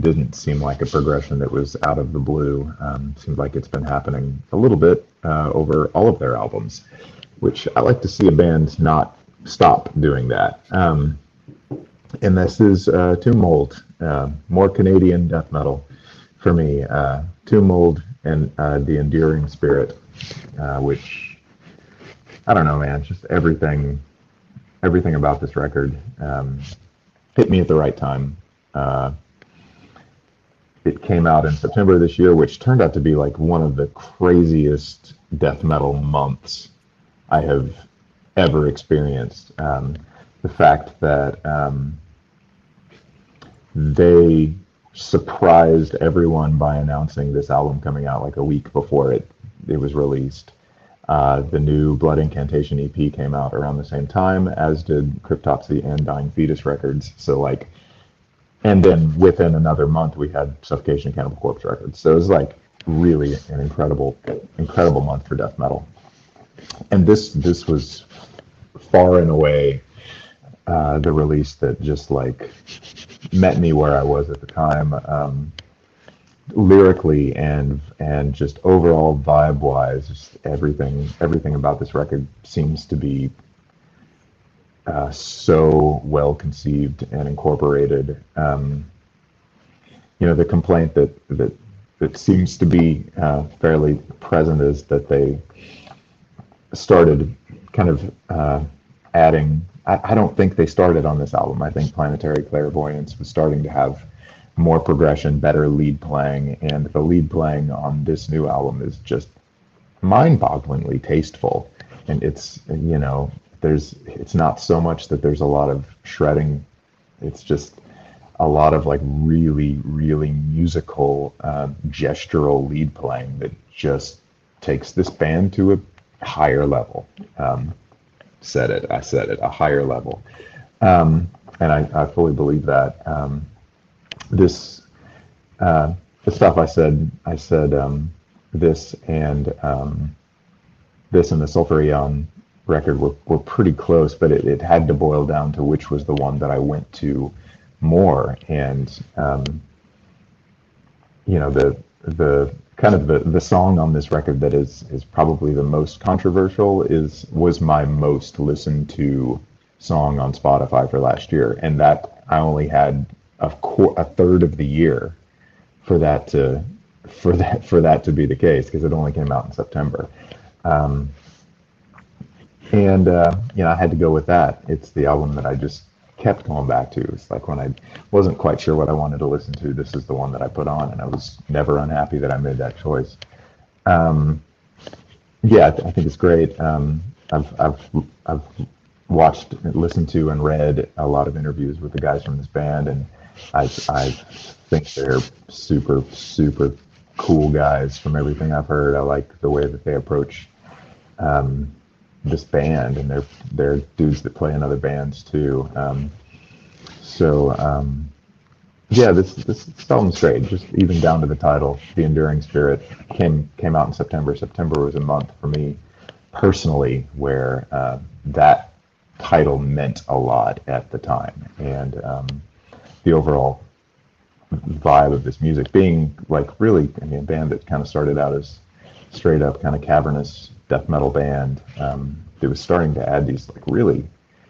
didn't seem like a progression that was out of the blue. Seems like it's been happening a little bit over all of their albums, which I like to see a band not stop doing that. And this is Tomb Mold, more Canadian death metal for me. Tomb Mold and The Enduring Spirit, which, I don't know, man, just everything about this record hit me at the right time. It came out in September this year, which turned out to be like one of the craziest death metal months I have ever experienced. The fact that they surprised everyone by announcing this album coming out like a week before it was released. The new Blood Incantation EP came out around the same time, as did Cryptopsy and Dying Fetus records. So like, and then within another month we had Suffocation and Cannibal Corpse records. So it was like really an incredible month for death metal. And this was far and away the release that just like met me where I was at the time. lyrically and just overall vibe wise, just everything about this record seems to be so well conceived and incorporated. The complaint that seems to be fairly present is that they started kind of adding. I don't think they started on this album. I think Planetary Clairvoyance was starting to have more progression, better lead playing, and the lead playing on this new album is just mind-bogglingly tasteful. And it's it's not so much that there's a lot of shredding. It's just a lot of like really, really musical, gestural lead playing that just takes this band to a higher level. I said it, a higher level. And I fully believe that. The stuff I said this and the Sulfurion record were pretty close, but it had to boil down to which was the one that I went to more. And the kind of the song on this record that is probably the most controversial was my most listened to song on Spotify for last year, and that I only had a third of the year for that to be the case, because it only came out in September. I had to go with that. It's the album that I just kept going back to. It's like when I wasn't quite sure what I wanted to listen to, this is the one that I put on, and I was never unhappy that I made that choice. I think it's great. I've watched, listened to, and read a lot of interviews with the guys from this band, and I think they're super, super cool guys from everything I've heard. I like the way that they approach this band, and they're dudes that play in other bands too. This album's great, just even down to the title. The Enduring Spirit came out in September. September was a month for me personally where that title meant a lot at the time, and the overall vibe of this music being like really, a band that kind of started out as straight up kind of cavernous death metal band. It was starting to add these like really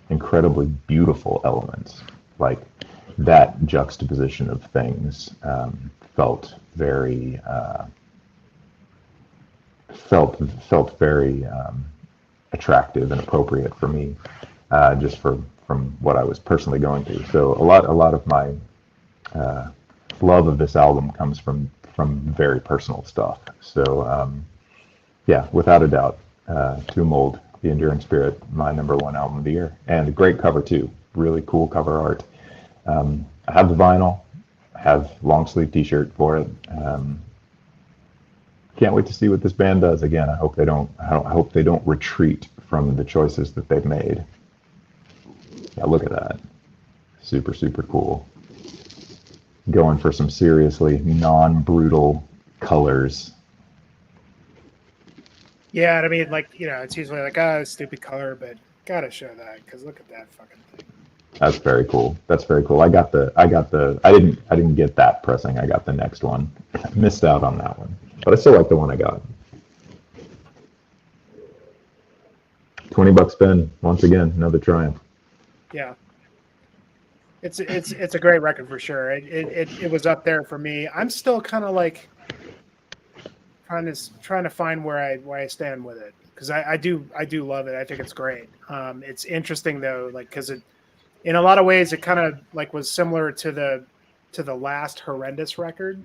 incredibly beautiful elements. Like that juxtaposition of things felt very attractive and appropriate for me, just from what I was personally going through. So a lot of my love of this album comes from very personal stuff. So without a doubt, Tomb Mold, The Enduring Spirit, my #1 album of the year, and a great cover too. Really cool cover art. I have the vinyl. I have long sleeve T-shirt for it. Can't wait to see what this band does. Again, I hope they don't retreat from the choices that they've made. Yeah, look at that. Super, super cool. Going for some seriously non-brutal colors. Yeah, I mean, it's usually like, stupid color, but gotta show that, because look at that fucking thing. That's very cool. I didn't get that pressing. I got the next one. Missed out on that one, but I still like the one I got. $20 spend once again, another triumph. Yeah, it's a great record for sure. It was up there for me. I'm still kind of like trying to find where I stand with it, because I do love it. I think it's great. It's interesting though, like, because it, in a lot of ways, it kind of like was similar to the last Horrendous record,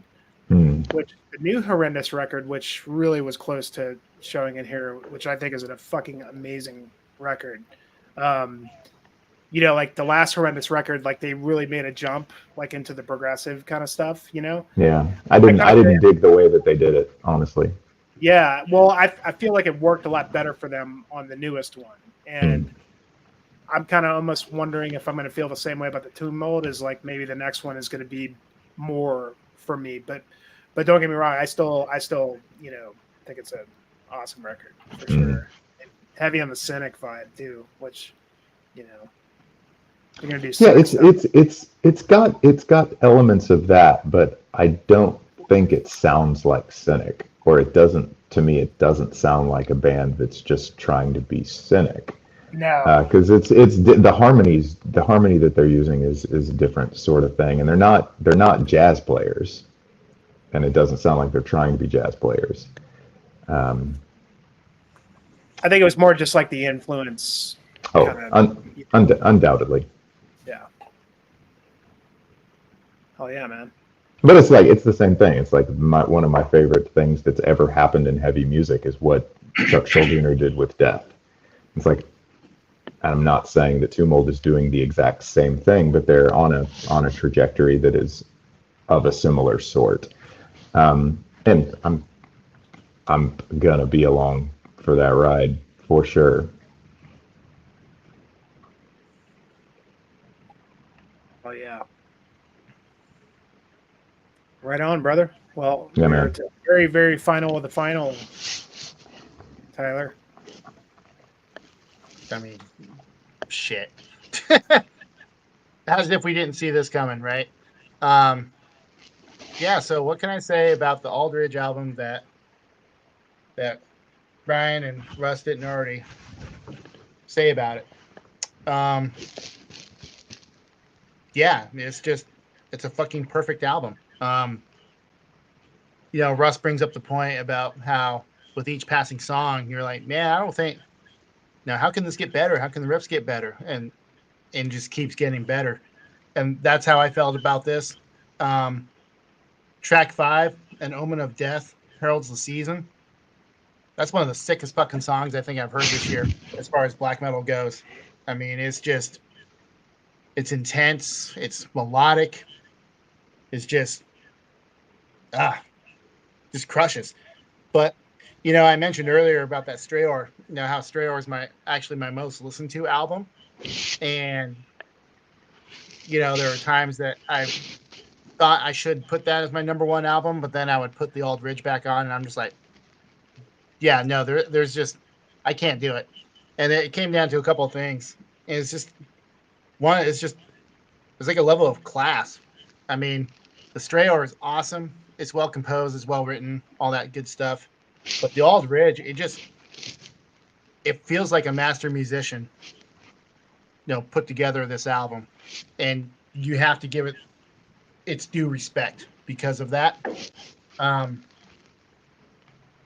which the new Horrendous record, which really was close to showing in here, which I think is a fucking amazing record. Like the last Horrendous record, like they really made a jump like into the progressive kind of stuff, Yeah, I didn't dig the way that they did it, honestly. Yeah, well, I feel like it worked a lot better for them on the newest one, and I'm kind of almost wondering if I'm going to feel the same way about the Tomb Mold, is like maybe the next one is going to be more for me, but don't get me wrong, I still think it's an awesome record for sure. And heavy on the Cynic vibe too, which they're going to do. Yeah, it's got elements of that, but I don't think it sounds like Cynic, or it doesn't. To me, it doesn't sound like a band that's just trying to be Cynic. No. Because it's the harmonies, the harmony that they're using is a different sort of thing, and they're not jazz players, and it doesn't sound like they're trying to be jazz players. I think it was more just like the influence. Undoubtedly. Yeah. Oh yeah, man. But it's the same thing. It's like one of my favorite things that's ever happened in heavy music is what Chuck Schuldiner did with Death. It's like, I'm not saying that Tumult is doing the exact same thing, but they're on a trajectory that is of a similar sort. And I'm gonna be along for that ride for sure. Oh yeah. Right on, brother. Well, Yeah, we're man. at the very, very final of the final, Tyler. I mean, shit. As if we didn't see this coming, right? Yeah, so what can I say about the Aldridge album that Brian and Russ didn't already say about it? Yeah, it's a fucking perfect album. Russ brings up the point about how with each passing song, you're like, man, I don't think, now how can this get better? How can the riffs get better? And just keeps getting better. And that's how I felt about this. Track 5, An Omen of Death, Heralds the Season. That's one of the sickest fucking songs I think I've heard this year as far as black metal goes. I mean, it's intense, it's melodic, it's just crushes. But I mentioned earlier about that Strayhor, how Strayhor is my most listened to album. And there are times that I thought I should put that as my number one album, but then I would put the Aldridge back on, and I'm just like, yeah, no, there's just, I can't do it. And it came down to a couple of things. And it's just, one, it's like a level of class. I mean, the Strayhor is awesome. It's well composed, it's well written, all that good stuff. But the Aldridge, it feels like a master musician, put together this album. And you have to give it its due respect because of that.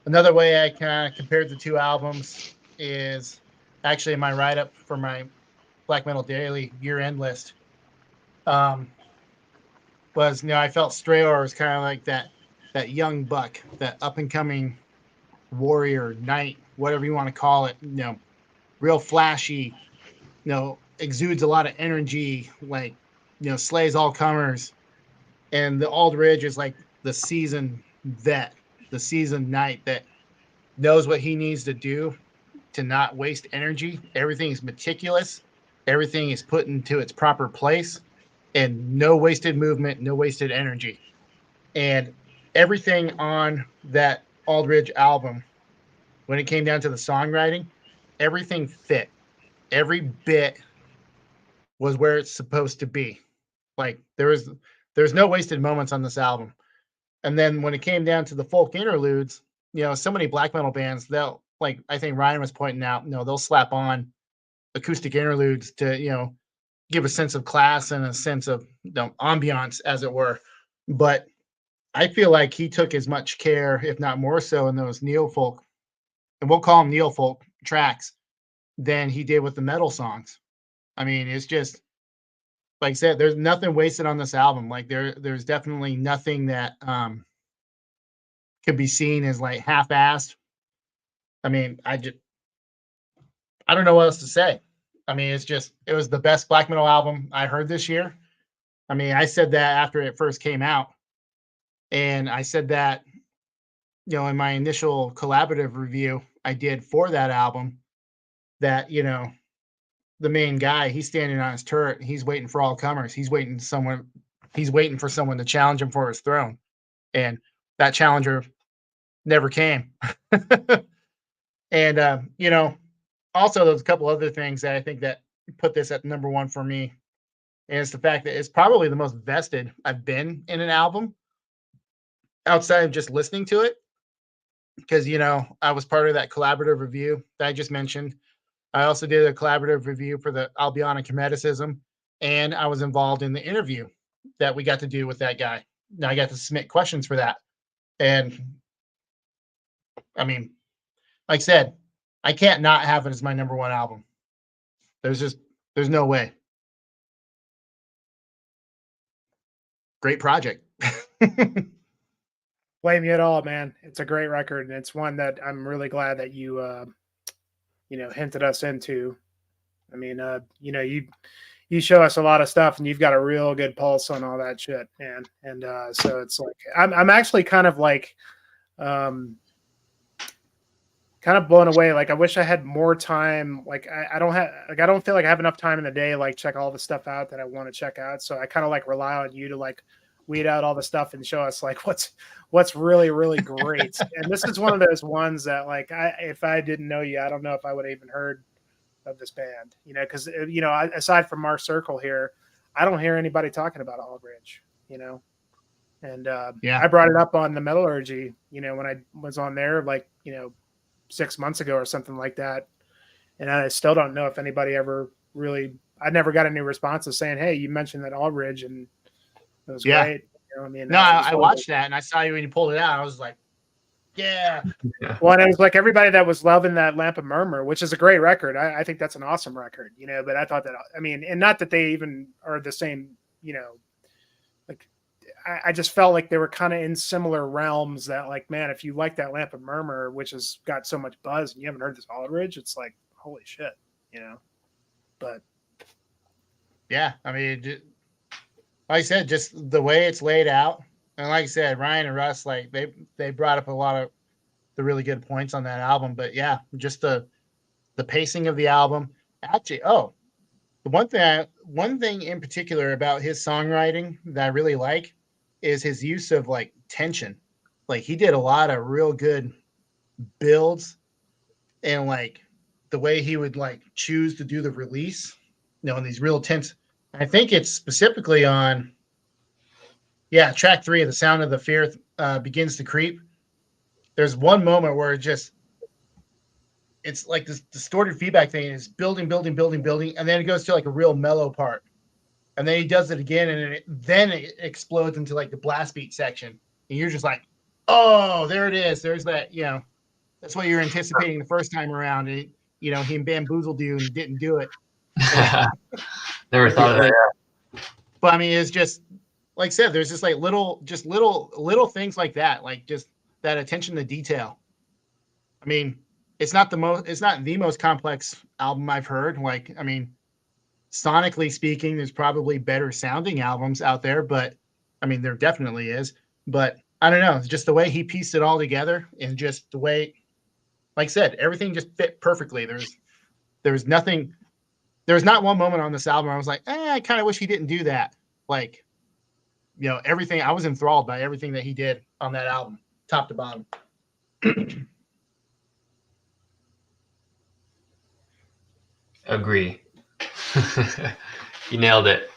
Another way I kind of compared the two albums is actually my write-up for my Black Metal Daily year-end list. Was I felt Strayhor was kind of like that young buck, that up-and-coming warrior, knight, whatever you want to call it. Real flashy. Exudes a lot of energy. Like slays all comers. And the Aldridge is like the seasoned vet, the seasoned knight that knows what he needs to do to not waste energy. Everything is meticulous. Everything is put into its proper place, and no wasted movement, no wasted energy. And everything on that Aldridge album, when it came down to the songwriting, everything fit. Every bit was where it's supposed to be. Like there's no wasted moments on this album. And then when it came down to the folk interludes, so many black metal bands, they'll, like I think Ryan was pointing out, they'll slap on acoustic interludes to, give a sense of class and a sense of ambiance, as it were. But I feel like he took as much care, if not more so, in those neo-folk, and we'll call them neo-folk tracks, than he did with the metal songs. I mean, it's just, like I said, there's nothing wasted on this album. Like there's definitely nothing that could be seen as like half-assed. I mean, I don't know what else to say. I mean, it was the best black metal album I heard this year. I mean, I said that after it first came out, and I said that, in my initial collaborative review I did for that album, that, the main guy, he's standing on his turret, he's waiting for all comers. He's waiting for someone to challenge him for his throne. And that challenger never came. And, also there's a couple other things that I think that put this at number one for me. And it's the fact that it's probably the most vested I've been in an album. outside of just listening to it, because, you know, I was part of that collaborative review that I just mentioned. I also did a collaborative review for the Albionic Hermeticism, and I was involved in the interview that we got to do with that guy. Now I got to submit questions for that. And I mean, like I said, I can't not have it as my number one album. There's no way. Great project. Blame you at all, man. It's a great record, and it's one that I'm really glad that you, you know, hinted us into. I mean, you know, you show us a lot of stuff, and you've got a real good pulse on all that shit, man. And so it's like I'm actually kind of like, kind of blown away. Like I wish I had more time. Like I don't feel like I have enough time in the day, like check all the stuff out that I want to check out. So I kind of like rely on you to like weed out all the stuff and show us like what's really, really great. And this is one of those ones that like, if I didn't know you, I don't know if I would have even heard of this band, you know, because, you know, aside from our circle here, I don't hear anybody talking about Aldridge, you know. And Yeah. I brought it up on the Metallurgy, you know, when I was on there, like, you know, 6 months ago or something like that. And I still don't know if anybody ever really, I never got any responses saying, hey, you mentioned that Aldridge and it was Yeah. great. You know, I mean, No, I watched that and I saw you when you pulled it out. I was like, yeah. Well, and it was like everybody that was loving that Lamp of Murmur, which is a great record. I think that's an awesome record, you know, but I thought that, I mean, and not that they even are the same, you know, like I just felt like they were kind of in similar realms that like, man, if you like that Lamp of Murmur, which has got so much buzz and you haven't heard this Aldridge, it's like, holy shit, you know, but Yeah. I mean, like I said, just the way it's laid out. And like I said, Ryan and Russ, like they brought up a lot of the really good points on that album. But yeah, just the pacing of the album. Actually, the one thing in particular about his songwriting that I really like is his use of like tension. Like he did a lot of real good builds, and like the way he would like choose to do the release, you know, in these real tense. I think it's specifically on, track 3 of The Sound of the Fear Begins to Creep. There's one moment where it's like this distorted feedback thing is building, and then it goes to like a real mellow part. And then he does it again, and then it explodes into like the blast beat section. And you're just like, oh, there it is. There's that, you know, that's what you're anticipating the first time around. And, you know, he bamboozled you and didn't do it. Never thought of that. But I mean, it's just like I said, there's just like little things like that, like just that attention to detail. I mean, it's not the most complex album I've heard. Like, I mean, sonically speaking, there's probably better sounding albums out there, but I mean, there definitely is. But I don't know, it's just the way he pieced it all together, and just the way, like I said, everything just fit perfectly. There's not one moment on this album where I was like, I kind of wish he didn't do that. Like, you know, everything, I was enthralled by everything that he did on that album, top to bottom. Agree. You nailed it.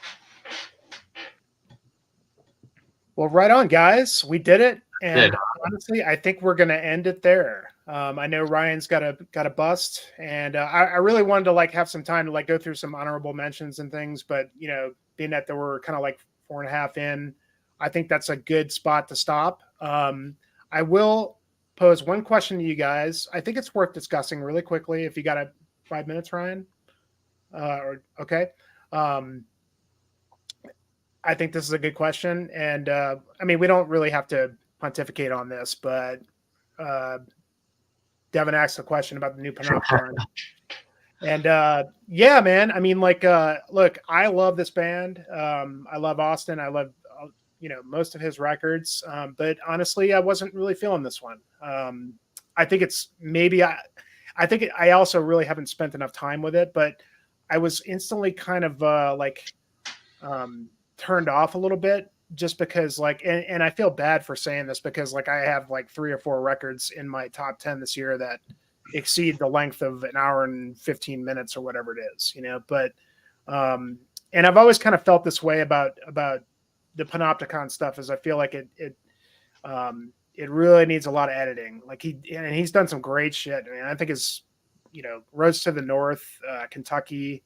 well, right on, guys. We did it. And Did. honestly, I think we're going to end it there. I know Ryan's got a bust, and I really wanted to like have some time to like go through some honorable mentions and things, but you know, being that there were kind of like 4.5 in, I think that's a good spot to stop. I will pose one question to you guys. I think it's worth discussing really quickly. If you got 5 minutes, Ryan, okay. I think this is a good question, and I mean, we don't really have to pontificate on this, but Devin asked a question about the new Panopticon. And yeah, man, I mean, like, look, I love this band. I love Austin. I love, you know, most of his records. But honestly, I wasn't really feeling this one. I think it's maybe, I think I also really haven't spent enough time with it, but I was instantly kind of turned off a little bit, just because like, and I feel bad for saying this because like I have like 3 or 4 records in my top 10 this year that exceed the length of an hour and 15 minutes or whatever it is, you know, but and I've always kind of felt this way about the Panopticon stuff, is I feel like it It really needs a lot of editing. Like he's done some great shit. I mean, I think his, Roads to the North, Kentucky,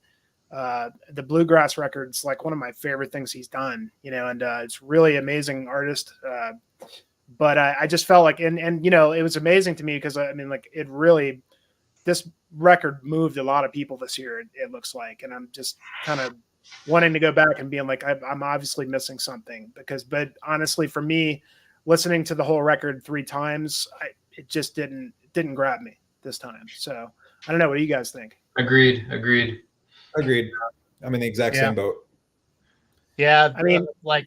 the Bluegrass record's like one of my favorite things he's done, and it's really amazing artist. But I just felt like, and it was amazing to me because I mean, like this record moved a lot of people this year. It looks like, and I'm just kind of wanting to go back and being like, I'm obviously missing something but honestly, for me, listening to the whole record 3 times, it just didn't grab me this time. So I don't know. What do you guys think? Agreed. I'm in the exact same boat. Yeah. I mean, I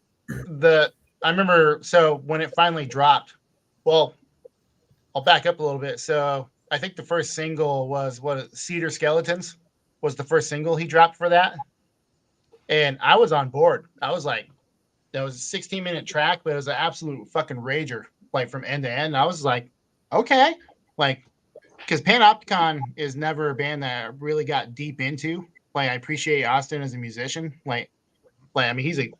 remember, so when it finally dropped, well, I'll back up a little bit. So I think the first single was Cedar Skeletons was the first single he dropped for that. And I was on board. I was like, that was a 16-minute track, but it was an absolute fucking rager, like from end to end. I was like, okay, like, because Panopticon is never a band that I really got deep into. Like, I appreciate Austin as a musician. Like I mean, he's a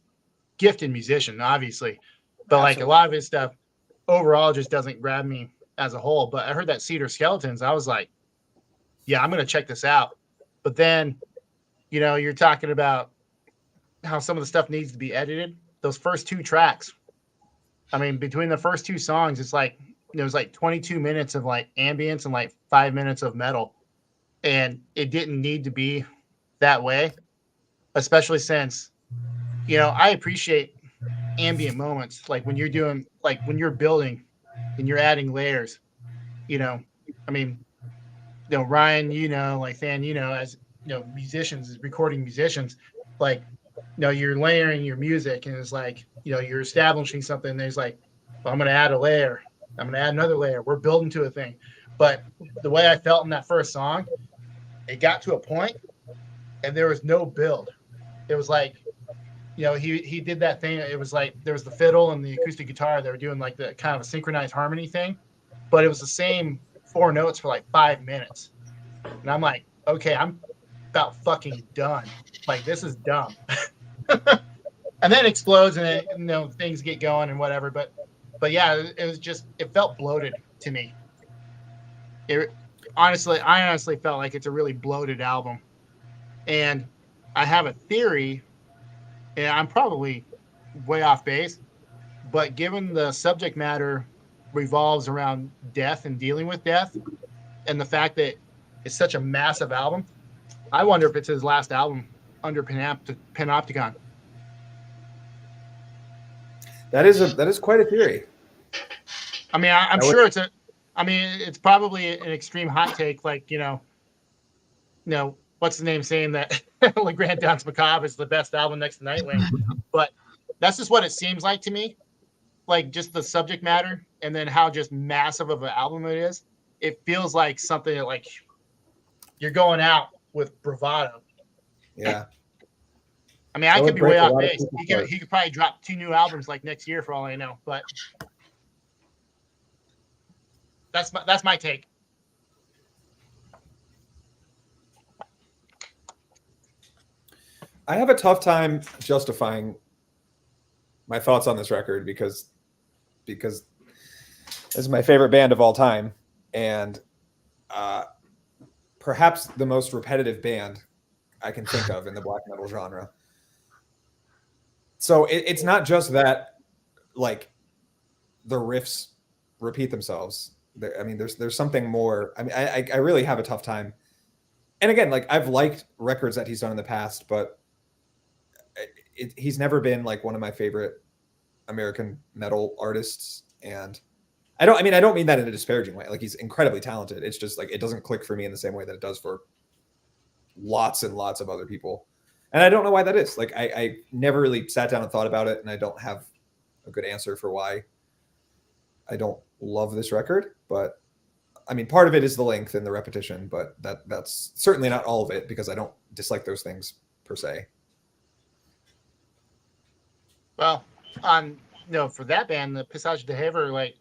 gifted musician, obviously, but like a lot of his stuff overall just doesn't grab me as a whole. But I heard that Cedar Skeletons, I was like, yeah, I'm gonna check this out. But then, you're talking about how some of the stuff needs to be edited. Those first 2 tracks, I mean, between the first 2 songs, it's like there was like 22 minutes of like ambience and like 5 minutes of metal, and it didn't need to be that way, especially since I appreciate ambient moments, like when you're doing, like when you're building and you're adding layers. I mean, Ryan, like Fan, as musicians, recording musicians, like you're layering your music, and it's like you're establishing something. There's like, well, I'm going to add a layer, I'm going to add another layer, we're building to a thing. But the way I felt in that first song, it got to a point and there was no build. It was like, he did that thing. It was like there was the fiddle and the acoustic guitar. They were doing like the kind of a synchronized harmony thing, but it was the same 4 notes for like 5 minutes. And I'm like, okay, I'm about fucking done. Like, this is dumb. And then it explodes, and then, things get going and whatever. But yeah, it was just, it felt bloated to me. I honestly felt like it's a really bloated album. And I have a theory, and I'm probably way off base, but given the subject matter revolves around death and dealing with death, and the fact that it's such a massive album, I wonder if it's his last album under Panopticon. That is quite a theory. I mean, I'm sure it's probably an extreme hot take, like, what's the name saying that Le Grand Dance Macabre is the best album next to Nightwing. But that's just what it seems like to me. Like, just the subject matter and then how just massive of an album it is. It feels like something that, like, you're going out with bravado. Yeah. I mean, I could be way off base. He could probably drop 2 new albums like next year for all I know. But that's my take. I have a tough time justifying my thoughts on this record because this is my favorite band of all time, and perhaps the most repetitive band I can think of in the black metal genre. So it's not just that, like, the riffs repeat themselves. I mean, there's something more. I mean, I really have a tough time. And again, like, I've liked records that he's done in the past, but he's never been like one of my favorite American metal artists. And I don't mean that in a disparaging way. Like, he's incredibly talented. It's just like, it doesn't click for me in the same way that it does for lots and lots of other people. And I don't know why that is. Like, I never really sat down and thought about it, and I don't have a good answer for why I don't love this record. But I mean, part of it is the length and the repetition, but that's certainly not all of it, because I don't dislike those things per se. Well, for that band, the Passage de Haver, like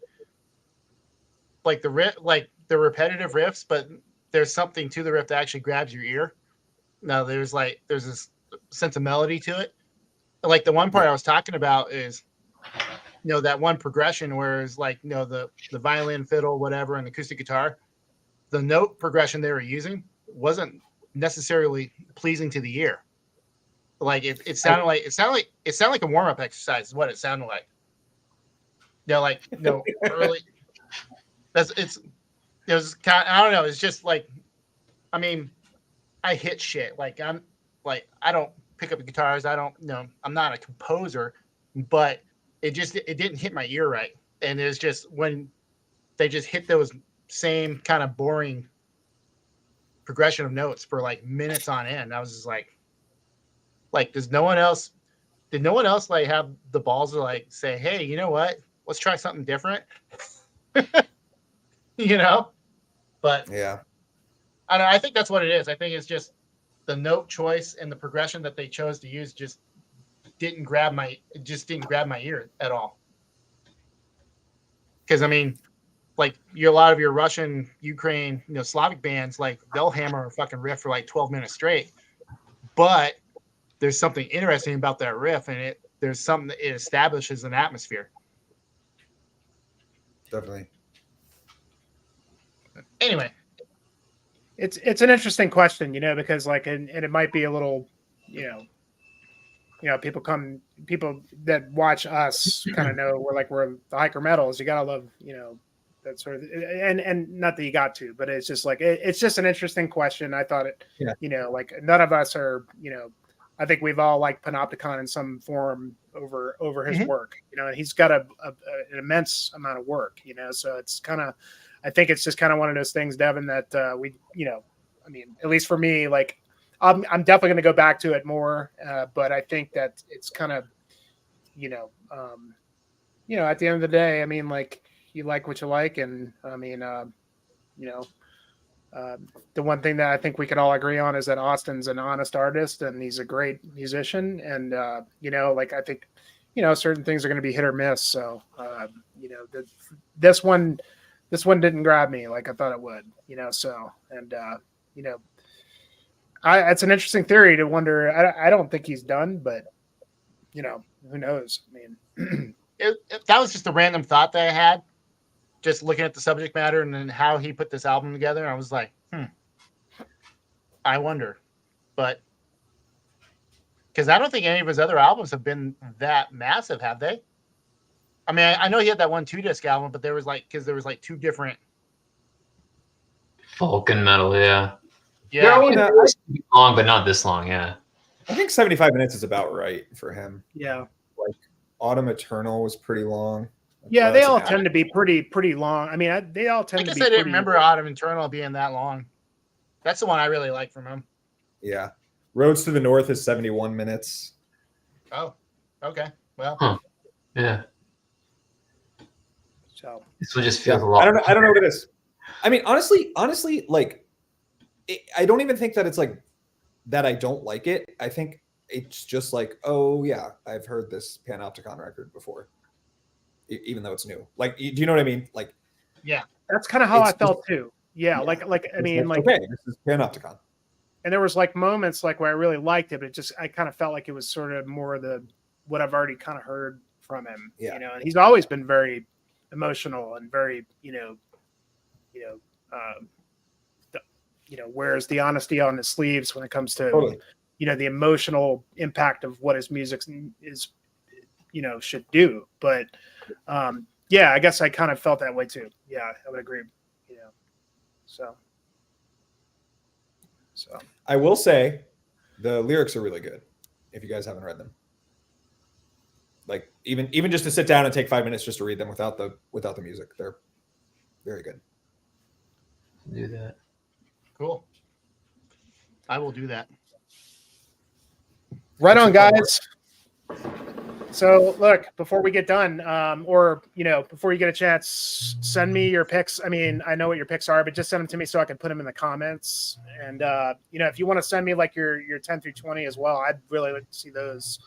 the repetitive riffs, but there's something to the riff that actually grabs your ear. Now there's this sense of melody to it. Like, the one part I was talking about is that one progression where it's like, the violin, fiddle, whatever, and acoustic guitar, the note progression they were using wasn't necessarily pleasing to the ear. Like it sounded like a warm-up exercise is what it sounded like. Early. It was kind of, I don't know. It's just like, I mean, I hit shit. Like I don't pick up the guitars. I don't, I'm not a composer, but it didn't hit my ear right. And it was just when they just hit those same kind of boring progression of notes for like minutes on end. I was just like, did no one else like have the balls to like say, hey, you know what? Let's try something different. But Yeah. I don't know, I think that's what it is. I think it's just the note choice and the progression that they chose to use just didn't grab my ear at all. Because I mean, like a lot of your Russian, Ukraine, Slavic bands, like they'll hammer a fucking riff for like 12 minutes straight. But there's something interesting about that riff, and there's something that it establishes an atmosphere. Definitely. Anyway, it's an interesting question, because like, and it might be a little, people that watch us kind of know we're the hiker metals. You gotta love, that sort of, and not that you got to, but it's just like it's just an interesting question. I thought it, like none of us are, I think we've all liked Panopticon in some form over his work, and he's got an immense amount of work, so it's kind of, I think it's just kind of one of those things, Devin, that we, I mean, at least for me, like I'm definitely going to go back to it more, but I think that it's kind of, at the end of the day, I mean, like you like what you like, and I mean, the one thing that I think we can all agree on is that Austin's an honest artist and he's a great musician. And, like I think, certain things are going to be hit or miss. So, this one didn't grab me like I thought it would, so, and, it's an interesting theory to wonder. I don't think he's done, but, who knows? I mean, that was just a random thought that I had. Just looking at the subject matter and then how he put this album together, I was like, I wonder. But because I don't think any of his other albums have been that massive, have they? I mean, I know he had that 1 2-disc album, but there was like 2 different folk and metal, yeah. Yeah. Long, but not this long, yeah. I think 75 minutes is about right for him. Yeah. Like Autumn Eternal was pretty long. Yeah, they all tend to be pretty long. I mean, they all tend to be. I didn't remember Autumn Eternal being that long. That's the one I really like from him. Yeah, Roads to the North is 71 minutes. Oh, okay. Well, yeah. So this one just feels a lot. I don't know what it is. I mean, honestly, like, I don't even think that it's like that. I don't like it. I think it's just like, oh yeah, I've heard this Panopticon record before. Even though it's new, like, do you know what I mean? Like, yeah, that's kind of how I felt too. Yeah, like I mean, like, okay, this is Panopticon. And there was like moments like where I really liked it, but I kind of felt like it was sort of more of what I've already kind of heard from him. Yeah. And he's always been very emotional and very, wears the honesty on his sleeves when it comes to, Totally. The emotional impact of what his music is, should do. But yeah, I guess I kind of felt that way too. Yeah, I would agree. So I will say the lyrics are really good if you guys haven't read them. Like even just to sit down and take 5 minutes just to read them without the music, they're very good. Do that. Cool. I will do that. right on, guys. So look, before we get done, or before you get a chance, send me your picks. I mean, I know what your picks are, but just send them to me so I can put them in the comments. And if you want to send me like your 10 through 20 as well, I'd really like to see those.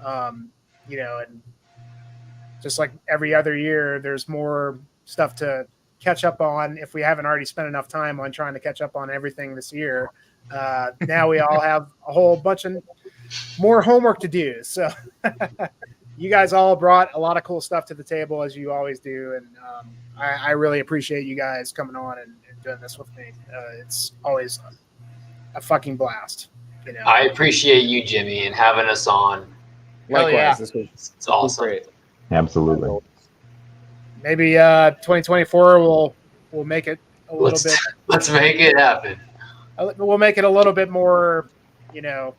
And just like every other year, there's more stuff to catch up on if we haven't already spent enough time on trying to catch up on everything this year. Now we all have a whole bunch of more homework to do. So you guys all brought a lot of cool stuff to the table, as you always do, and I really appreciate you guys coming on and doing this with me. It's always a fucking blast. You know, I appreciate you, Jimmy, and having us on. Hell Likewise, yeah. this was It's awesome. great. Absolutely. maybe 2024 we'll make it a little bit. Let's make it happen. We'll make it a little bit more, you know,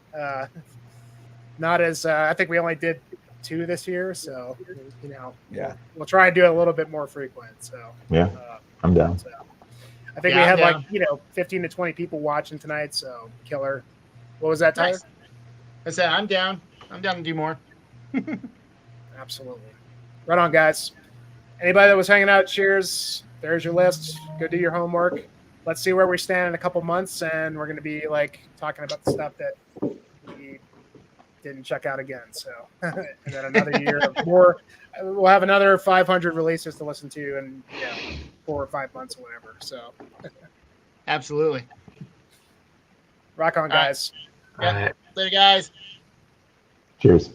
not as I think we only did 2 this year, so you know, Yeah. we'll try and do it a little bit more frequent. So Yeah, I'm down. so I think Yeah, we had I'm like 15 to 20 people watching tonight, so killer. What was that, Tyler? Nice. I said I'm down. I'm down to do more. Absolutely. Right on, guys. Anybody that was hanging out, cheers. There's your list. Go do your homework. Let's see where we stand in a couple months, and we're going to be like talking about the stuff that we didn't check out again. So, and then another year of more. We'll have another 500 releases to listen to in 4 or 5 months or whatever. So, Absolutely. rock on, guys. All right. Later, guys. Cheers.